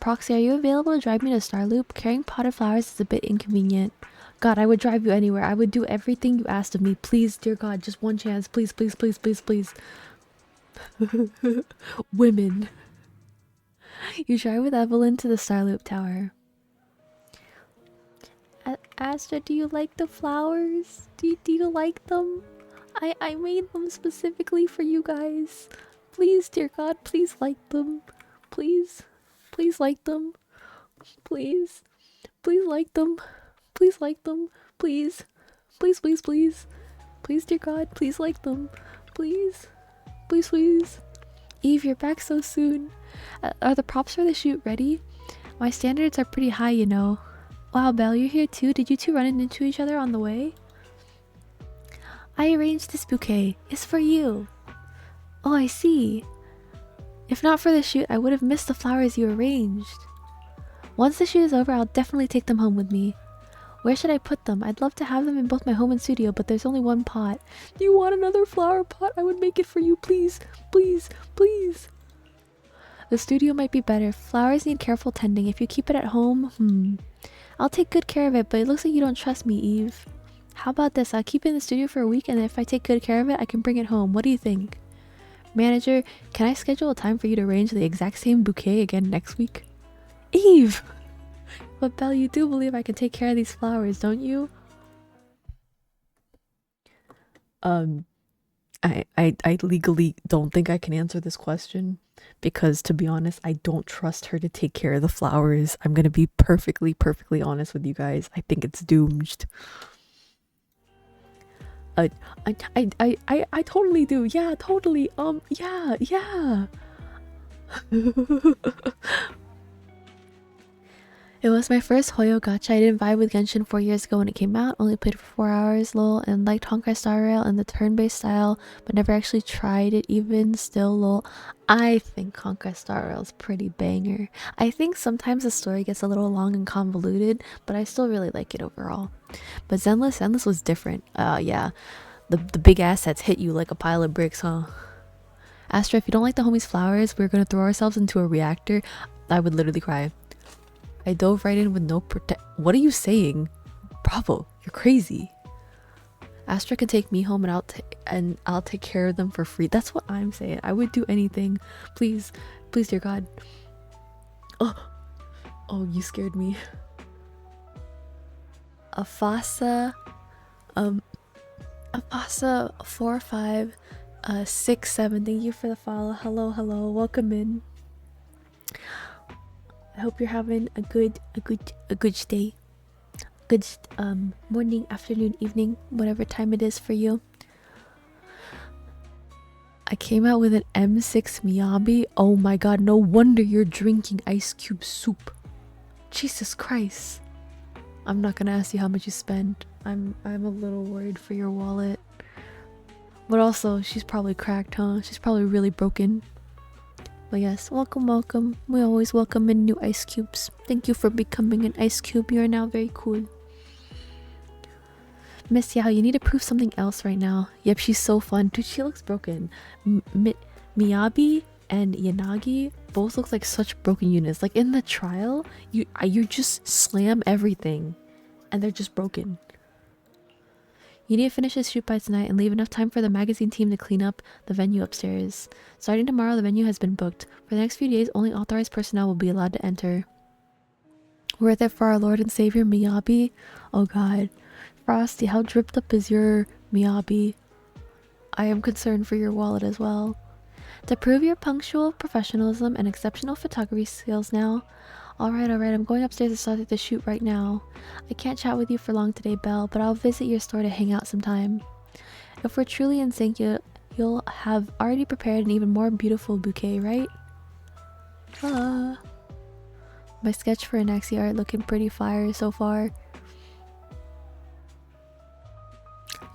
Proxy, are you available to drive me to Starloop? Carrying potted flowers is a bit inconvenient. God, I would drive you anywhere. I would do everything you asked of me. Please, dear God, just one chance. Please. Women. You drive with Evelyn to the Starloop Tower. Astra, do you like the flowers? Do you like them? I made them specifically for you guys. Please, dear God, please like them. Please like them. Please like them. Please like them. Please, dear God, please like them. Please. Eve, you're back so soon. Are the props for the shoot ready? My standards are pretty high, you know. Wow, Belle, you're here too? Did you two run into each other on the way? I arranged this bouquet. It's for you. Oh, I see. If not for the shoot, I would have missed the flowers you arranged. Once the shoot is over, I'll definitely take them home with me. Where should I put them? I'd love to have them in both my home and studio, but there's only one pot. Do you want another flower pot? I would make it for you, please. Please, please. The studio might be better. Flowers need careful tending. If you keep it at home, I'll take good care of it, but it looks like you don't trust me, Eve. How about this? I'll keep it in the studio for a week, and if I take good care of it, I can bring it home. What do you think? Manager, can I schedule a time for you to arrange the exact same bouquet again next week? Eve! But Belle, you do believe I can take care of these flowers, don't you? I legally don't think I can answer this question because, to be honest, I don't trust her to take care of the flowers. I'm gonna be perfectly honest with you guys. I think it's doomed. I totally do. Yeah, totally. Yeah. It was my first Hoyo gacha. I didn't vibe with Genshin 4 years ago when it came out. Only played for 4 hours, lol, and liked Honkai Star Rail and the turn-based style, but never actually tried it even still, lol. I think Honkai Star Rail is pretty banger. I think sometimes the story gets a little long and convoluted, but I still really like it overall. But Zenless was different. Yeah. The big assets hit you like a pile of bricks, huh? Astra, if you don't like the homies' flowers, we're gonna throw ourselves into a reactor. I would literally cry. I dove right in with no What are you saying? Bravo, you're crazy. Astra can take me home and I'll take care of them for free. That's what I'm saying. I would do anything. Please, dear God. Oh, you scared me. Afasa 4567. Thank you for the follow. Hello. Welcome in. I hope you're having a good day. Good morning, afternoon, evening, whatever time it is for you. I came out with an M6 Miyabi. Oh my god, no wonder you're drinking ice cube soup. Jesus Christ. I'm not gonna ask you how much you spent. I'm a little worried for your wallet. But also, she's probably cracked, huh? She's probably really broken. But yes, welcome. We always welcome in new ice cubes. Thank you for becoming an ice cube. You are now very cool. Miss Yao, you need to prove something else right now. Yep, she's so fun. Dude, she looks broken. Miyabi and Yanagi both look like such broken units. Like in the trial, you just slam everything and they're just broken. You need to finish this shoot by tonight and leave enough time for the magazine team to clean up the venue upstairs. Starting tomorrow, the venue has been booked. For the next few days, only authorized personnel will be allowed to enter. Worth it for our Lord and Savior Miyabi? Oh god. Frosty, how dripped up is your Miyabi? I am concerned for your wallet as well. To prove your punctual professionalism and exceptional photography skills now. Alright, I'm going upstairs to start the shoot right now. I can't chat with you for long today, Belle, but I'll visit your store to hang out sometime. If we're truly in sync, you'll have already prepared an even more beautiful bouquet, right? My sketch for Anaxi art looking pretty fire so far.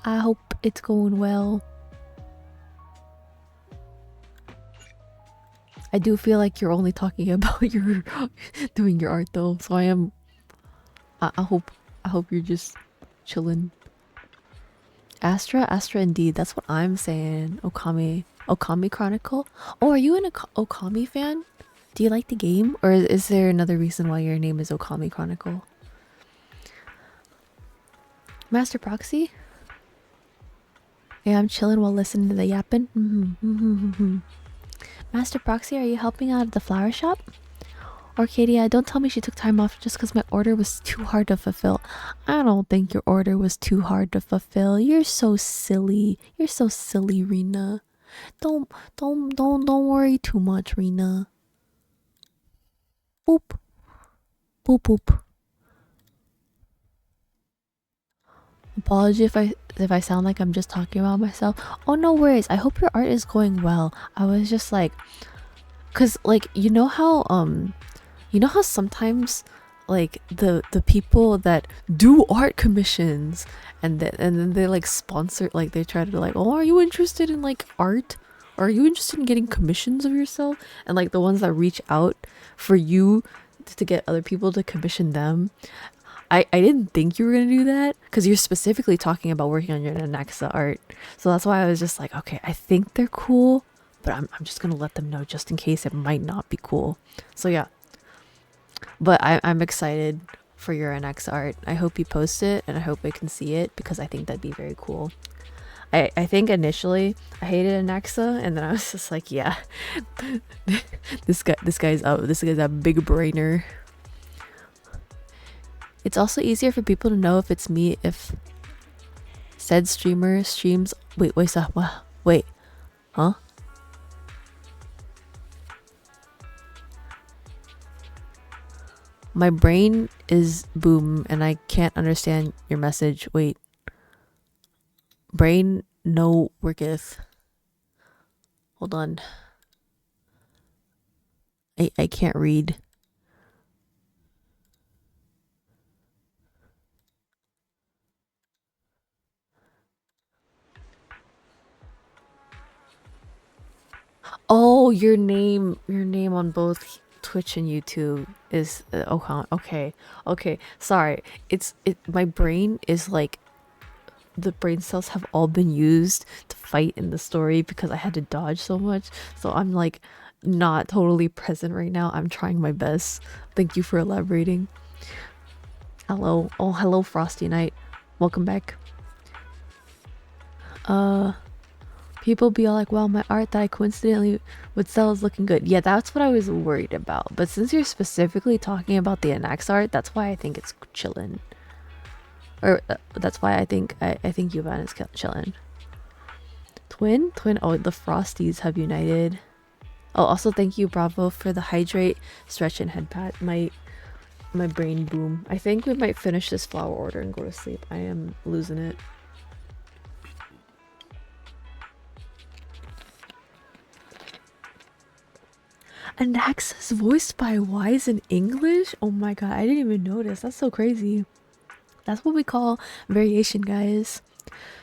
I hope it's going well. I do feel like you're only talking about your doing your art though, so I hope you're just chilling. Astra indeed, that's what I'm saying. Okami Chronicle. Oh, are you an Okami fan? Do you like the game, or is there another reason why your name is Okami Chronicle? Master Proxy? Yeah, I'm chilling while listening to the yapping. Master Proxy, are you helping out at the flower shop? Or Katie, don't tell me she took time off just because my order was too hard to fulfill. I don't think your order was too hard to fulfill. You're so silly. You're so silly, Rena. Don't worry too much, Rena. Boop. Boop boop. Apology if I sound like I'm just talking about myself. Oh, no worries. I hope your art is going well. I was just like, cause like you know how sometimes like the people that do art commissions, and then they like sponsor, like they try to like, oh, are you interested in like art? Are you interested in getting commissions of yourself? And like the ones that reach out for you to get other people to commission them. I didn't think you were gonna do that because you're specifically talking about working on your Anaxa art. So that's why I was just like, okay, I think they're cool, but I'm just gonna let them know just in case it might not be cool. So yeah. But I'm excited for your Anaxa art. I hope you post it and I hope I can see it because I think that'd be very cool. I think initially I hated Anaxa and then I was just like, yeah, this guy's a big brainer. It's also easier for people to know if it's me if said streamer streams. Wait, huh? My brain is boom and I can't understand your message. Wait. Brain no worketh. Hold on. I can't read. Oh, your name on both Twitch and YouTube is okay. Sorry. My brain is like, the brain cells have all been used to fight in the story because I had to dodge so much. So I'm like not totally present right now. I'm trying my best. Thank you for elaborating. Hello. Oh, hello Frosty Knight. Welcome back. People be all like, wow, my art that I coincidentally would sell is looking good. Yeah, that's what I was worried about. But since you're specifically talking about the Anax art, that's why I think it's chillin'. Or that's why I think Yuvan is chillin'. Twin? Oh, the Frosties have united. Oh, also thank you, Bravo, for the hydrate, stretch, and head pat. My brain boom. I think we might finish this flower order and go to sleep. I am losing it. Anax is voiced by Wise in English? Oh my god, I didn't even notice. That's so crazy. That's what we call variation, guys.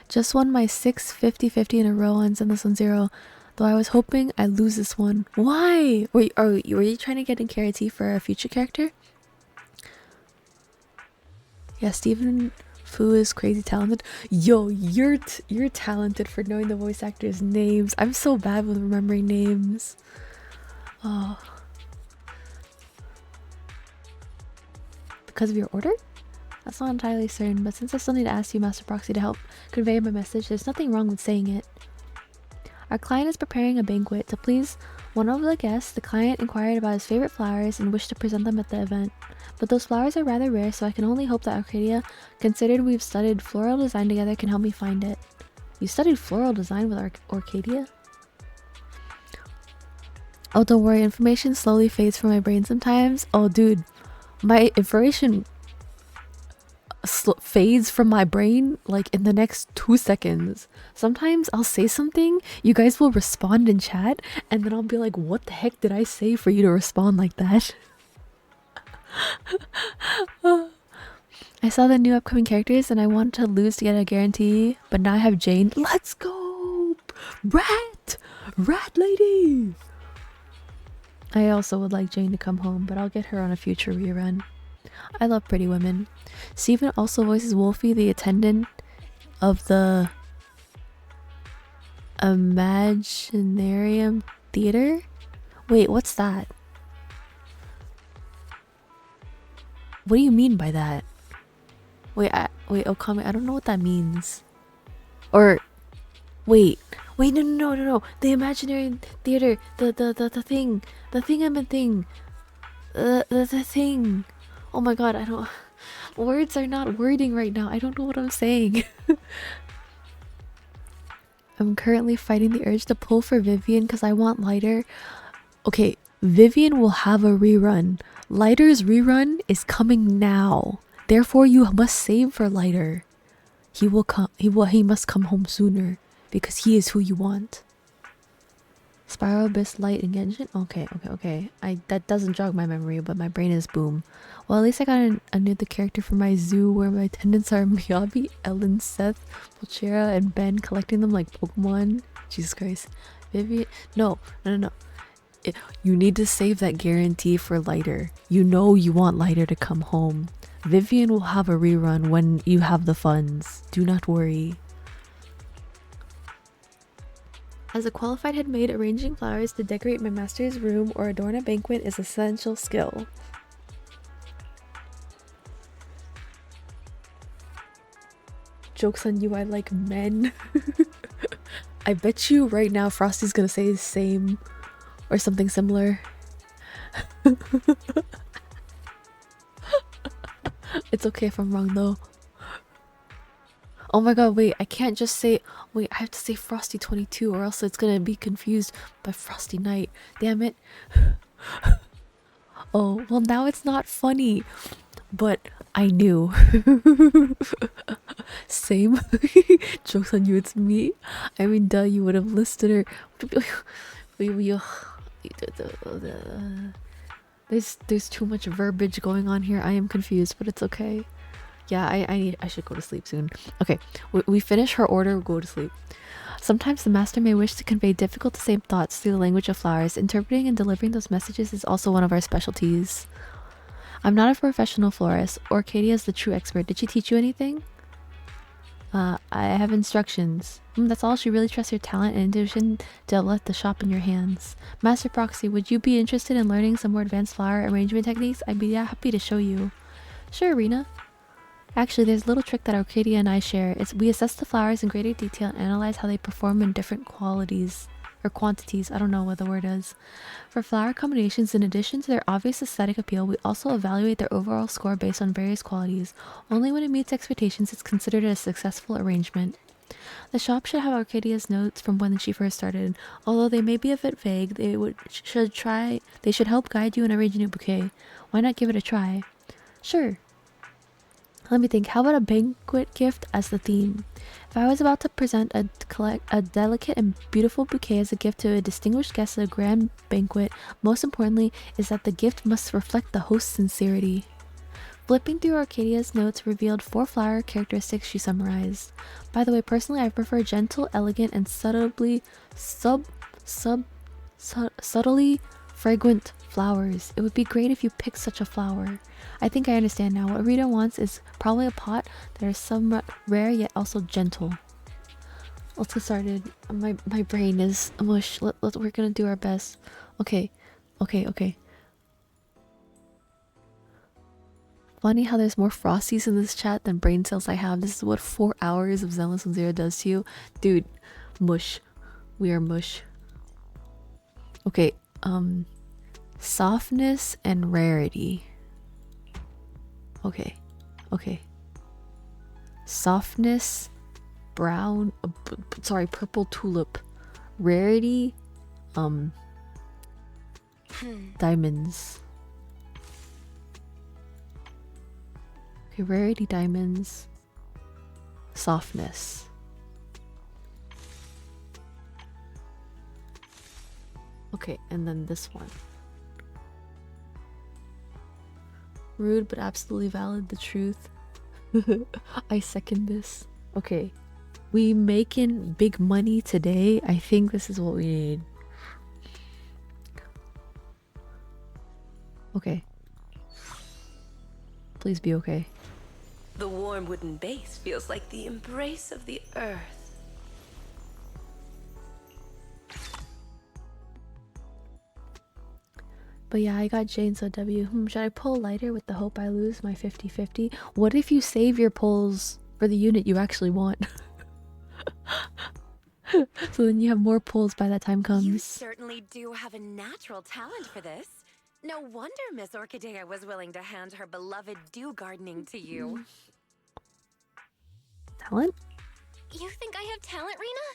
Just won my 6 50-50 in a row on Zenless on 0. Though I was hoping I'd lose this one. Why? Were you trying to get in Karate for a future character? Yeah, Stephen Fu is crazy talented. Yo, you're talented for knowing the voice actors' names. I'm so bad with remembering names. Oh. Because of your order? That's not entirely certain, but since I still need to ask you, Master Proxy, to help convey my message, there's nothing wrong with saying it. Our client is preparing a banquet. To please one of the guests, the client inquired about his favorite flowers and wished to present them at the event. But those flowers are rather rare, so I can only hope that Arcadia, considered we've studied floral design together, can help me find it. You studied floral design with Arcadia? Oh, don't worry, information slowly fades from my brain sometimes. Oh, dude, my information fades from my brain like in the next 2 seconds. Sometimes I'll say something, you guys will respond in chat, and then I'll be like, what the heck did I say for you to respond like that? I saw the new upcoming characters and I wanted to lose to get a guarantee, but now I have Jane. Let's go! Rat lady! I also would like Jane to come home, but I'll get her on a future rerun. I love Pretty Women. Steven also voices Wolfie, the attendant of the Imaginarium Theater? Wait, what's that? What do you mean by that? Wait, Okami, I don't know what that means. Or, wait, no. The Imaginary Theater, the thing. The thing. Oh my god, I don't... Words are not wording right now. I don't know what I'm saying. I'm currently fighting the urge to pull for Vivian because I want Lighter. Okay, Vivian will have a rerun. Lighter's rerun is coming now. Therefore, you must save for Lighter. He will come. He must come home sooner because he is who you want. Spiral Abyss Light and Genshin? Okay. That doesn't jog my memory, but my brain is boom. Well, at least I got a new the character for my zoo where my attendants are Miyabi, Ellen, Seth, Pulchera, and Ben, collecting them like Pokemon. Jesus Christ. Vivian. No. You need to save that guarantee for Lighter. You know you want Lighter to come home. Vivian will have a rerun when you have the funds. Do not worry. As a qualified head maid, arranging flowers to decorate my master's room or adorn a banquet is an essential skill. Joke's on you, I like men. I bet you right now Frosty's gonna say the same or something similar. It's okay if I'm wrong though. Oh my god, wait, I can't just say... Wait, I have to say Frosty 22 or else it's gonna be confused by Frosty Night. Damn it. Oh, well now it's not funny. But I knew. Same. Joke's on you, it's me. I mean, duh, you would have listed her. There's too much verbiage going on here. I am confused, but it's okay. Yeah, I should go to sleep soon. Okay, we finish her order, go to sleep. Sometimes the master may wish to convey difficult to say thoughts through the language of flowers. Interpreting and delivering those messages is also one of our specialties. I'm not a professional florist. Orcadia is the true expert. Did she teach you anything? I have instructions. That's all. She really trusts your talent and intuition to let the shop in your hands. Master Proxy, would you be interested in learning some more advanced flower arrangement techniques? I'd be happy to show you. Sure, Rena. Actually, there's a little trick that Arcadia and I share. We assess the flowers in greater detail and analyze how they perform in different qualities or quantities. I don't know what the word is. For flower combinations, in addition to their obvious aesthetic appeal, we also evaluate their overall score based on various qualities. Only when it meets expectations, it's considered a successful arrangement. The shop should have Arcadia's notes from when she first started. Although they may be a bit vague, they should help guide you in arranging a bouquet. Why not give it a try? Sure. Let me think. How about a banquet gift as the theme? If I was about to present a delicate and beautiful bouquet as a gift to a distinguished guest at a grand banquet, most importantly is that the gift must reflect the host's sincerity. Flipping through Arcadia's notes revealed 4 flower characteristics she summarized. By the way, personally, I prefer gentle, elegant, and subtly fragrant flowers. It would be great if you picked such a flower. I think I understand now. What Rita wants is probably a pot that is somewhat rare yet also gentle. Let's get started. My brain is mush. We're gonna do our best. Okay. Funny how there's more Frosties in this chat than brain cells I have. This is what 4 hours of Zenless and Zero does to you. Dude, mush. We are mush. Okay, softness and rarity. Okay. Softness, brown, purple tulip. Rarity, diamonds. Okay, rarity, diamonds. Softness. Okay, and then this one. Rude but absolutely valid, the truth. I second this. Okay. We making big money today. I think this is what we need. Okay. Please be okay. The warm wooden base feels like the embrace of the earth. But yeah, I got Jane, so W. Should I pull lighter with the hope I lose my 50-50? What if you save your pulls for the unit you actually want? So then you have more pulls by that time comes. You certainly do have a natural talent for this. No wonder Miss Orchidea was willing to hand her beloved dew gardening to you. Talent? You think I have talent, Rena?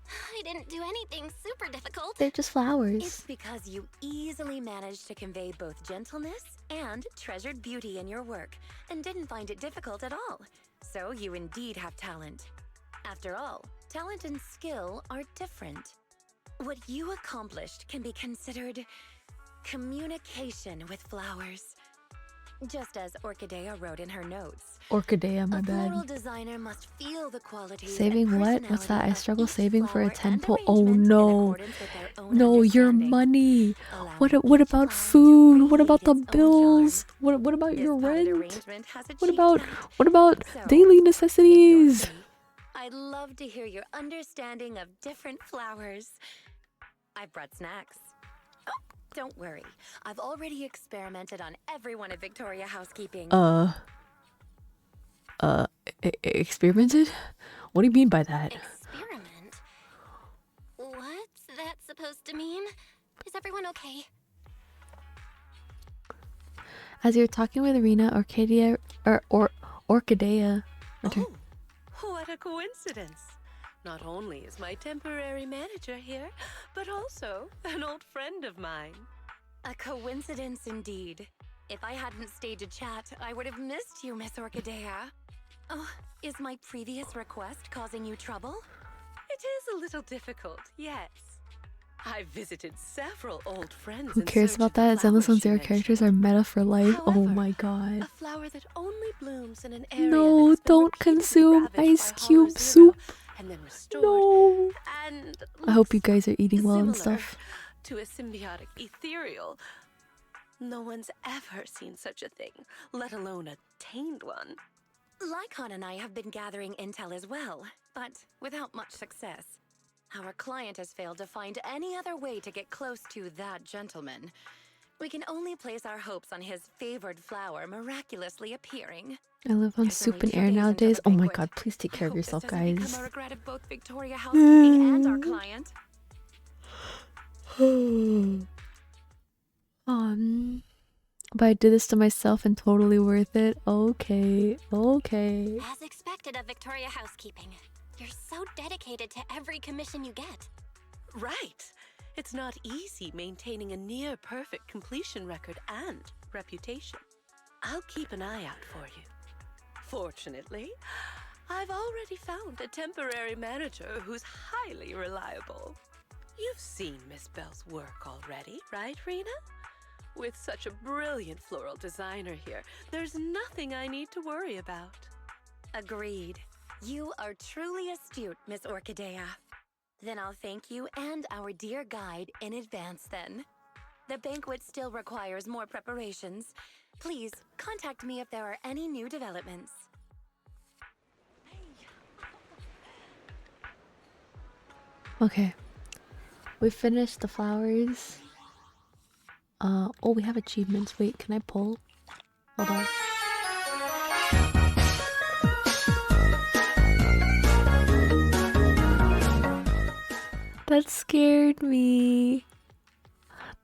I didn't do anything super difficult. They're just flowers. It's because you easily managed to convey both gentleness and treasured beauty in your work, and didn't find it difficult at all. So you indeed have talent. After all, talent and skill are different. What you accomplished can be considered communication with flowers. Just as Orchidea wrote in her notes. Orchidea, my A floral bad. designer must feel the qualities Saving and what? What's that? I personality struggle of each saving for a flower and 10 pull. Oh no. accordance with their own No, your understanding, money. allowing What each about flower to food? What radiate about the its own bills? charm. What about This your potted rent? arrangement has What achieved about that. So, daily necessities? I'd love to hear your understanding of different flowers. I brought snacks. Oh, don't worry. I've already experimented on everyone at Victoria Housekeeping. Experimented? What do you mean by that? Experiment? What's that supposed to mean? Is everyone okay? As you're talking with Rena, Orchidea Orchidea. Oh, what a coincidence. Not only is my temporary manager here, but also an old friend of mine. A coincidence indeed. If I hadn't stayed to chat, I would have missed you, Miss Orchidea. Oh, is my previous request causing you trouble? It is a little difficult, yes. I've visited several old friends. Who cares about that? Zenless and Zero characters are meta for life. Oh my god. A flower that only blooms in an area No, don't consume ice cube soup. and then restored, No. and I hope you guys are eating well and similar stuff. to a symbiotic ethereal. No one's ever seen such a thing, let alone a tamed one. Lycon and I have been gathering intel as well, but without much success. Our client has failed to find any other way to get close to that gentleman. We can only place our hopes on his favored flower miraculously appearing. I live on soup and air nowadays. Oh my god, please take care of yourself, guys. Become a regret of both Victoria Housekeeping and our client. But I did this to myself and totally worth it. Okay, okay. As expected of Victoria Housekeeping. You're so dedicated to every commission you get. Right. It's not easy maintaining a near-perfect completion record and reputation. I'll keep an eye out for you. Fortunately, I've already found a temporary manager who's highly reliable. You've seen Miss Bell's work already, right, Rena? With such a brilliant floral designer here, there's nothing I need to worry about. Agreed. You are truly astute, Miss Orchidea. Then I'll thank you and our dear guide in advance then. The banquet still requires more preparations. Please contact me if there are any new developments. Okay. We finished the flowers. Oh, we have achievements. Wait, can I pull? Hold on. That scared me.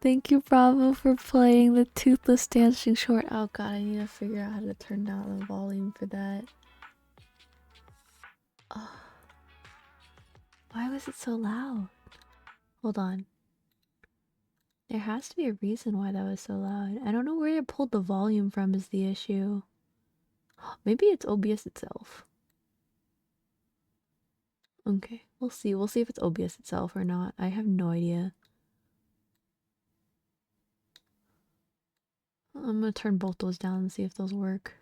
Thank you, Bravo, for playing the Toothless Dancing Short. Oh god, I need to figure out how to turn down the volume for that. Oh. Why was it so loud? Hold on. There has to be a reason why that was so loud. I don't know where I pulled the volume from is the issue. Maybe it's OBS itself. Okay, we'll see. We'll see if it's OBS itself or not. I have no idea. I'm gonna turn both those down and see if those work.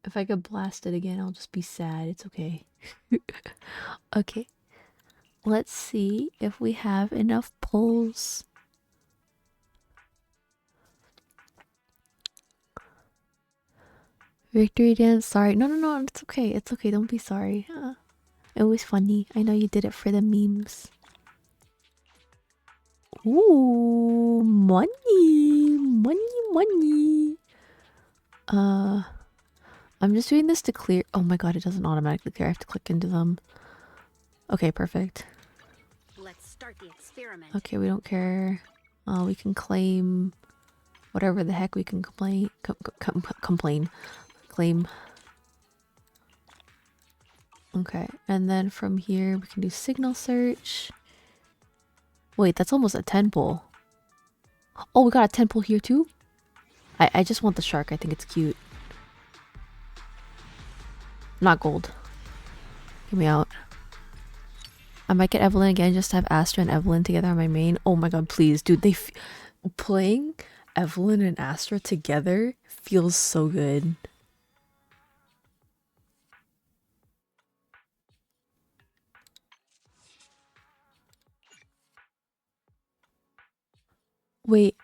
If I get blasted again, I'll just be sad. It's okay. Okay. Let's see if we have enough pulls. Victory dance. Sorry. No. It's okay. It's okay. Don't be sorry. It was funny. I know you did it for the memes. Ooh, money. I'm just doing this to clear. Oh my god, it doesn't automatically clear. I have to click into them. Okay, perfect. Let's start the experiment. Okay, we don't care. We can claim whatever the heck we can complain. Claim. Okay, and then from here we can do signal search. Wait, that's almost a 10 pull. Oh, we got a 10 pull here too? I just want the shark. I think it's cute. Not gold. Get me out. I might get Evelyn again just to have Astra and Evelyn together on my main. Oh my god, please, dude. Playing Evelyn and Astra together feels so good. Wait,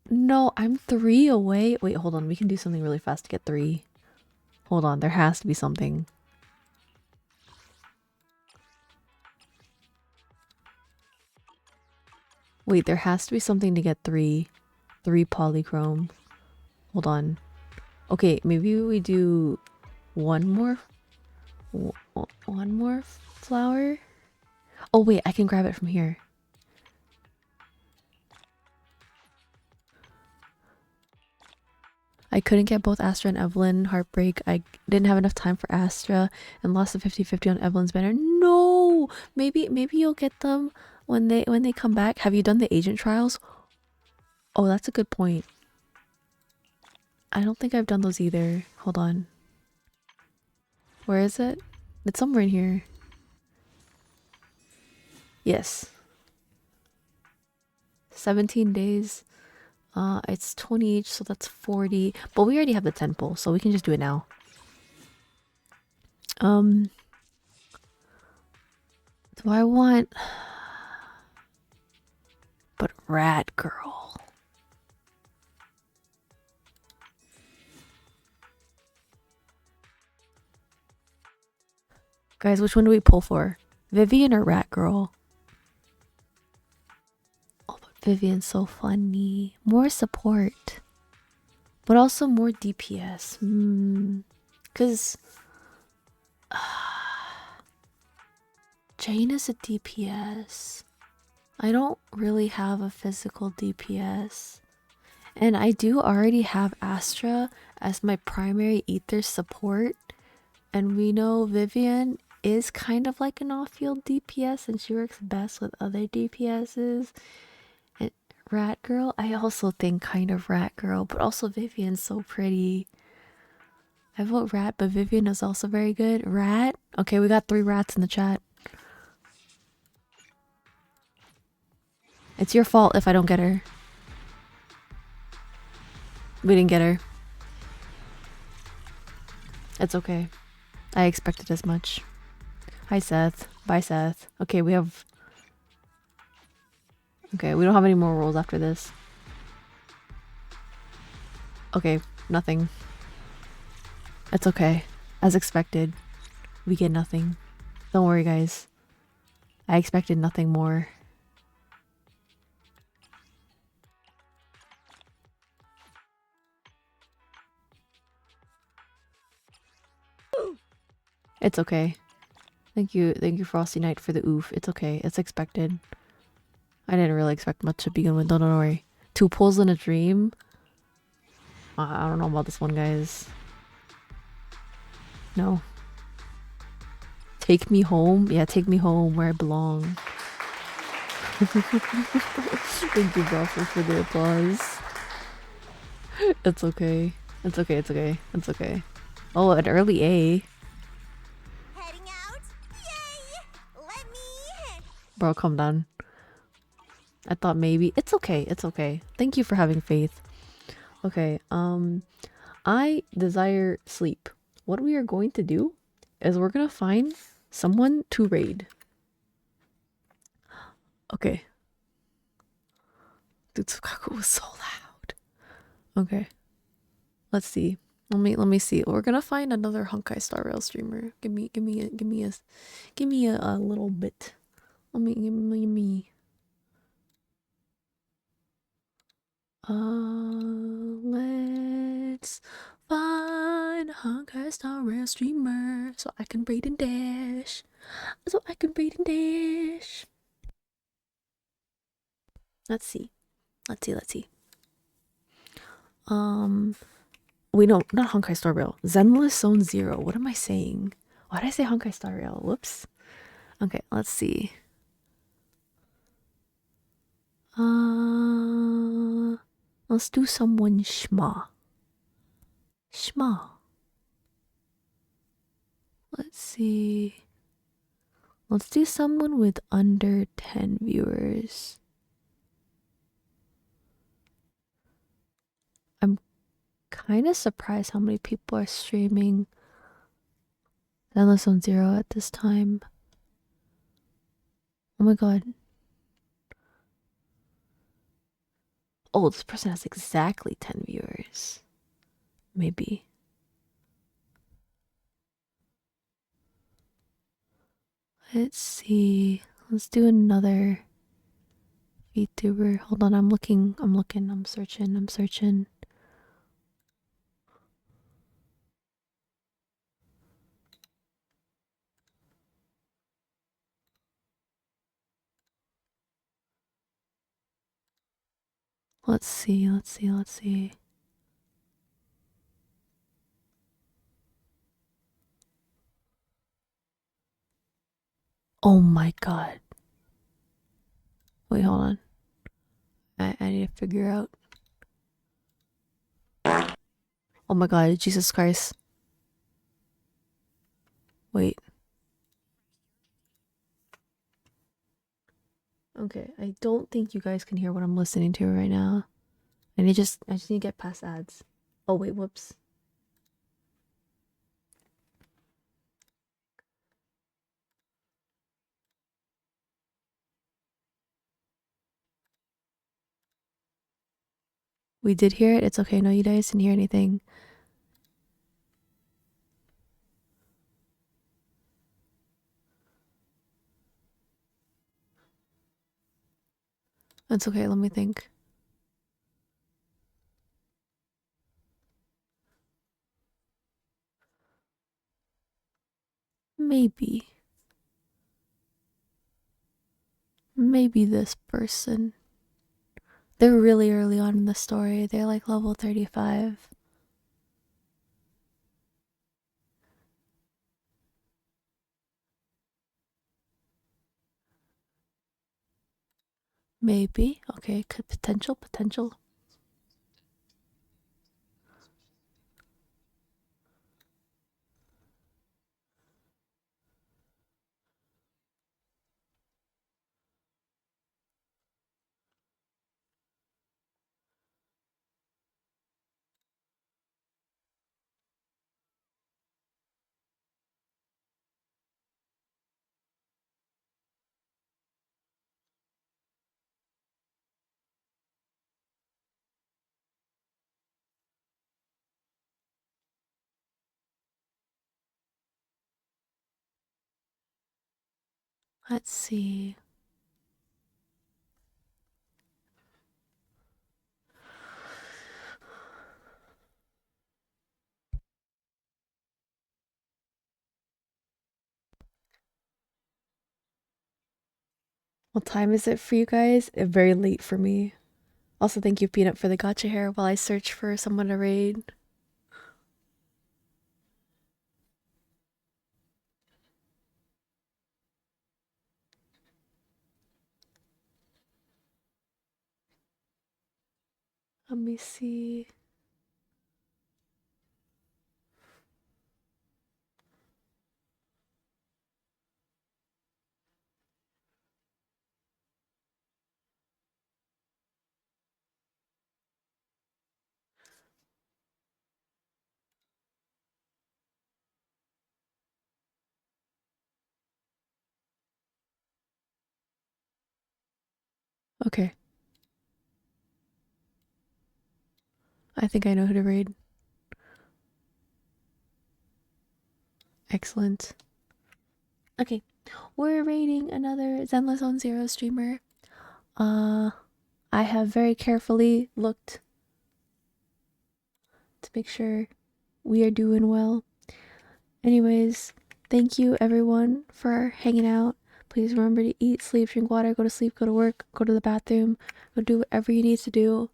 no, I'm 3 away. Wait, hold on. We can do something really fast to get 3. Hold on, there has to be something. Wait, there has to be something to get 3 polychrome. Hold on. Okay, maybe we do one more flower. Oh wait, I can grab it from here. I couldn't get both Astra and Evelyn. Heartbreak. I didn't have enough time for Astra and lost the 50-50 on Evelyn's banner. No! Maybe you'll get them when they come back. Have you done the agent trials? Oh, that's a good point. I don't think I've done those either. Hold on. Where is it? It's somewhere in here. Yes. 17 days. It's 20 each, so that's 40. But we already have the 10 pull, so we can just do it now. Do I want... But Rat Girl. Guys, which one do we pull for? Vivian or Rat Girl? Oh, but Vivian's so funny. More support. But also more DPS. Because... Jane is a DPS. I don't really have a physical DPS. And I do already have Astra as my primary ether support. And we know Vivian is kind of like an off-field DPS and she works best with other DPSs. And Rat Girl, I also think kind of Rat Girl, but also Vivian's so pretty. I vote Rat, but Vivian is also very good. Rat? Okay, we got 3 rats in the chat. It's your fault if I don't get her. We didn't get her. It's okay. I expected as much. Hi, Seth. Bye, Seth. Okay, we have... Okay, we don't have any more rolls after this. Okay, nothing. It's okay. As expected. We get nothing. Don't worry, guys. I expected nothing more. It's okay. Thank you, Frosty Knight, for the oof. It's okay. It's expected. I didn't really expect much to begin with. Don't worry. 2 pulls in a dream. I don't know about this one, guys. No. Take me home? Yeah, take me home where I belong. Thank you, Brothel, for the applause. It's okay. It's okay, it's okay. It's okay. Oh, an early A. Bro, calm down. I thought maybe... It's okay, it's okay. Thank you for having faith. Okay, I desire sleep. What we are going to do is we're gonna find someone to raid. Okay. Dude, Tsukaku was so loud. Okay. Let's see. Let me see. We're gonna find another Honkai Star Rail streamer. Give me a little bit. Give me. Let's find a Honkai Star Rail streamer so I can raid and dash. Let's see. Wait, no, not Honkai Star Rail. Zenless Zone 0. What am I saying? Why did I say Honkai Star Rail? Whoops. Okay, let's see. Let's do someone Shma. Let's see. Let's do someone with under 10 viewers. I'm kind of surprised how many people are streaming Zenless on Zero at this time. Oh my god. Oh, this person has exactly 10 viewers. Maybe. Let's see. Let's do another VTuber. Hold on, I'm searching. Let's see. Oh my god. Wait, hold on. I need to figure out. Oh my god, Jesus Christ. Wait. Okay, I don't think you guys can hear what I'm listening to right now. I just need to get past ads. Oh wait, whoops. We did hear it. It's okay. No, you guys didn't hear anything. It's okay. Let me think. Maybe this person. They're really early on in the story. They're like level 35. Maybe. Okay, could potential. Let's see. What time is it for you guys? Very late for me. Also, thank you, Peanut, for the gacha hair while I search for someone to raid. Let me see. Okay. I think I know who to raid. Excellent. Okay. We're raiding another Zenless on Zero streamer. I have very carefully looked to make sure we are doing well. Anyways, thank you everyone for hanging out. Please remember to eat, sleep, drink water, go to sleep, go to work, go to the bathroom, go do whatever you need to do.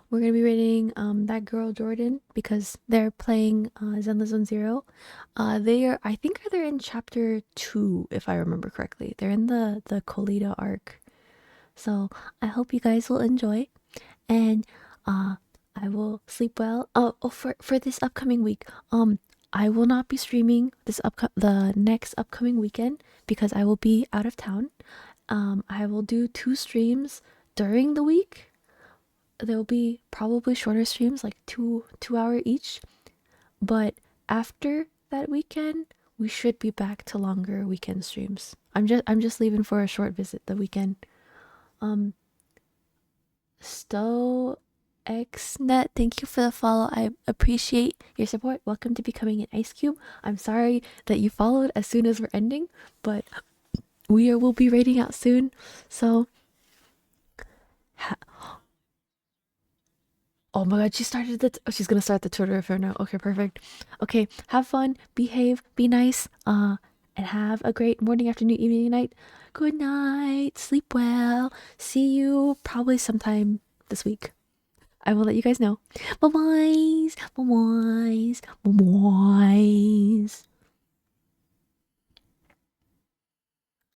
We're gonna be rating that girl Jordan because they're playing Zenless on Zero. I think they're in chapter 2 if I remember correctly. They're in the Colita arc. So I hope you guys will enjoy, and I will sleep well. For this upcoming week, I will not be streaming the next upcoming weekend because I will be out of town. I will do 2 streams during the week. There'll be probably shorter streams, like 2 hour each. But after that weekend, we should be back to longer weekend streams. I'm just leaving for a short visit the weekend. Sto XNet, thank you for the follow. I appreciate your support. Welcome to becoming an Ice Cube. I'm sorry that you followed as soon as we're ending, but will be raiding out soon. So oh my god, she's gonna start the Twitter affair now. Okay, perfect. Okay, have fun, behave, be nice, and have a great morning, afternoon, evening, night. Good night, sleep well. See you probably sometime this week. I will let you guys know. Bye-byes, bye-byes, bye-byes.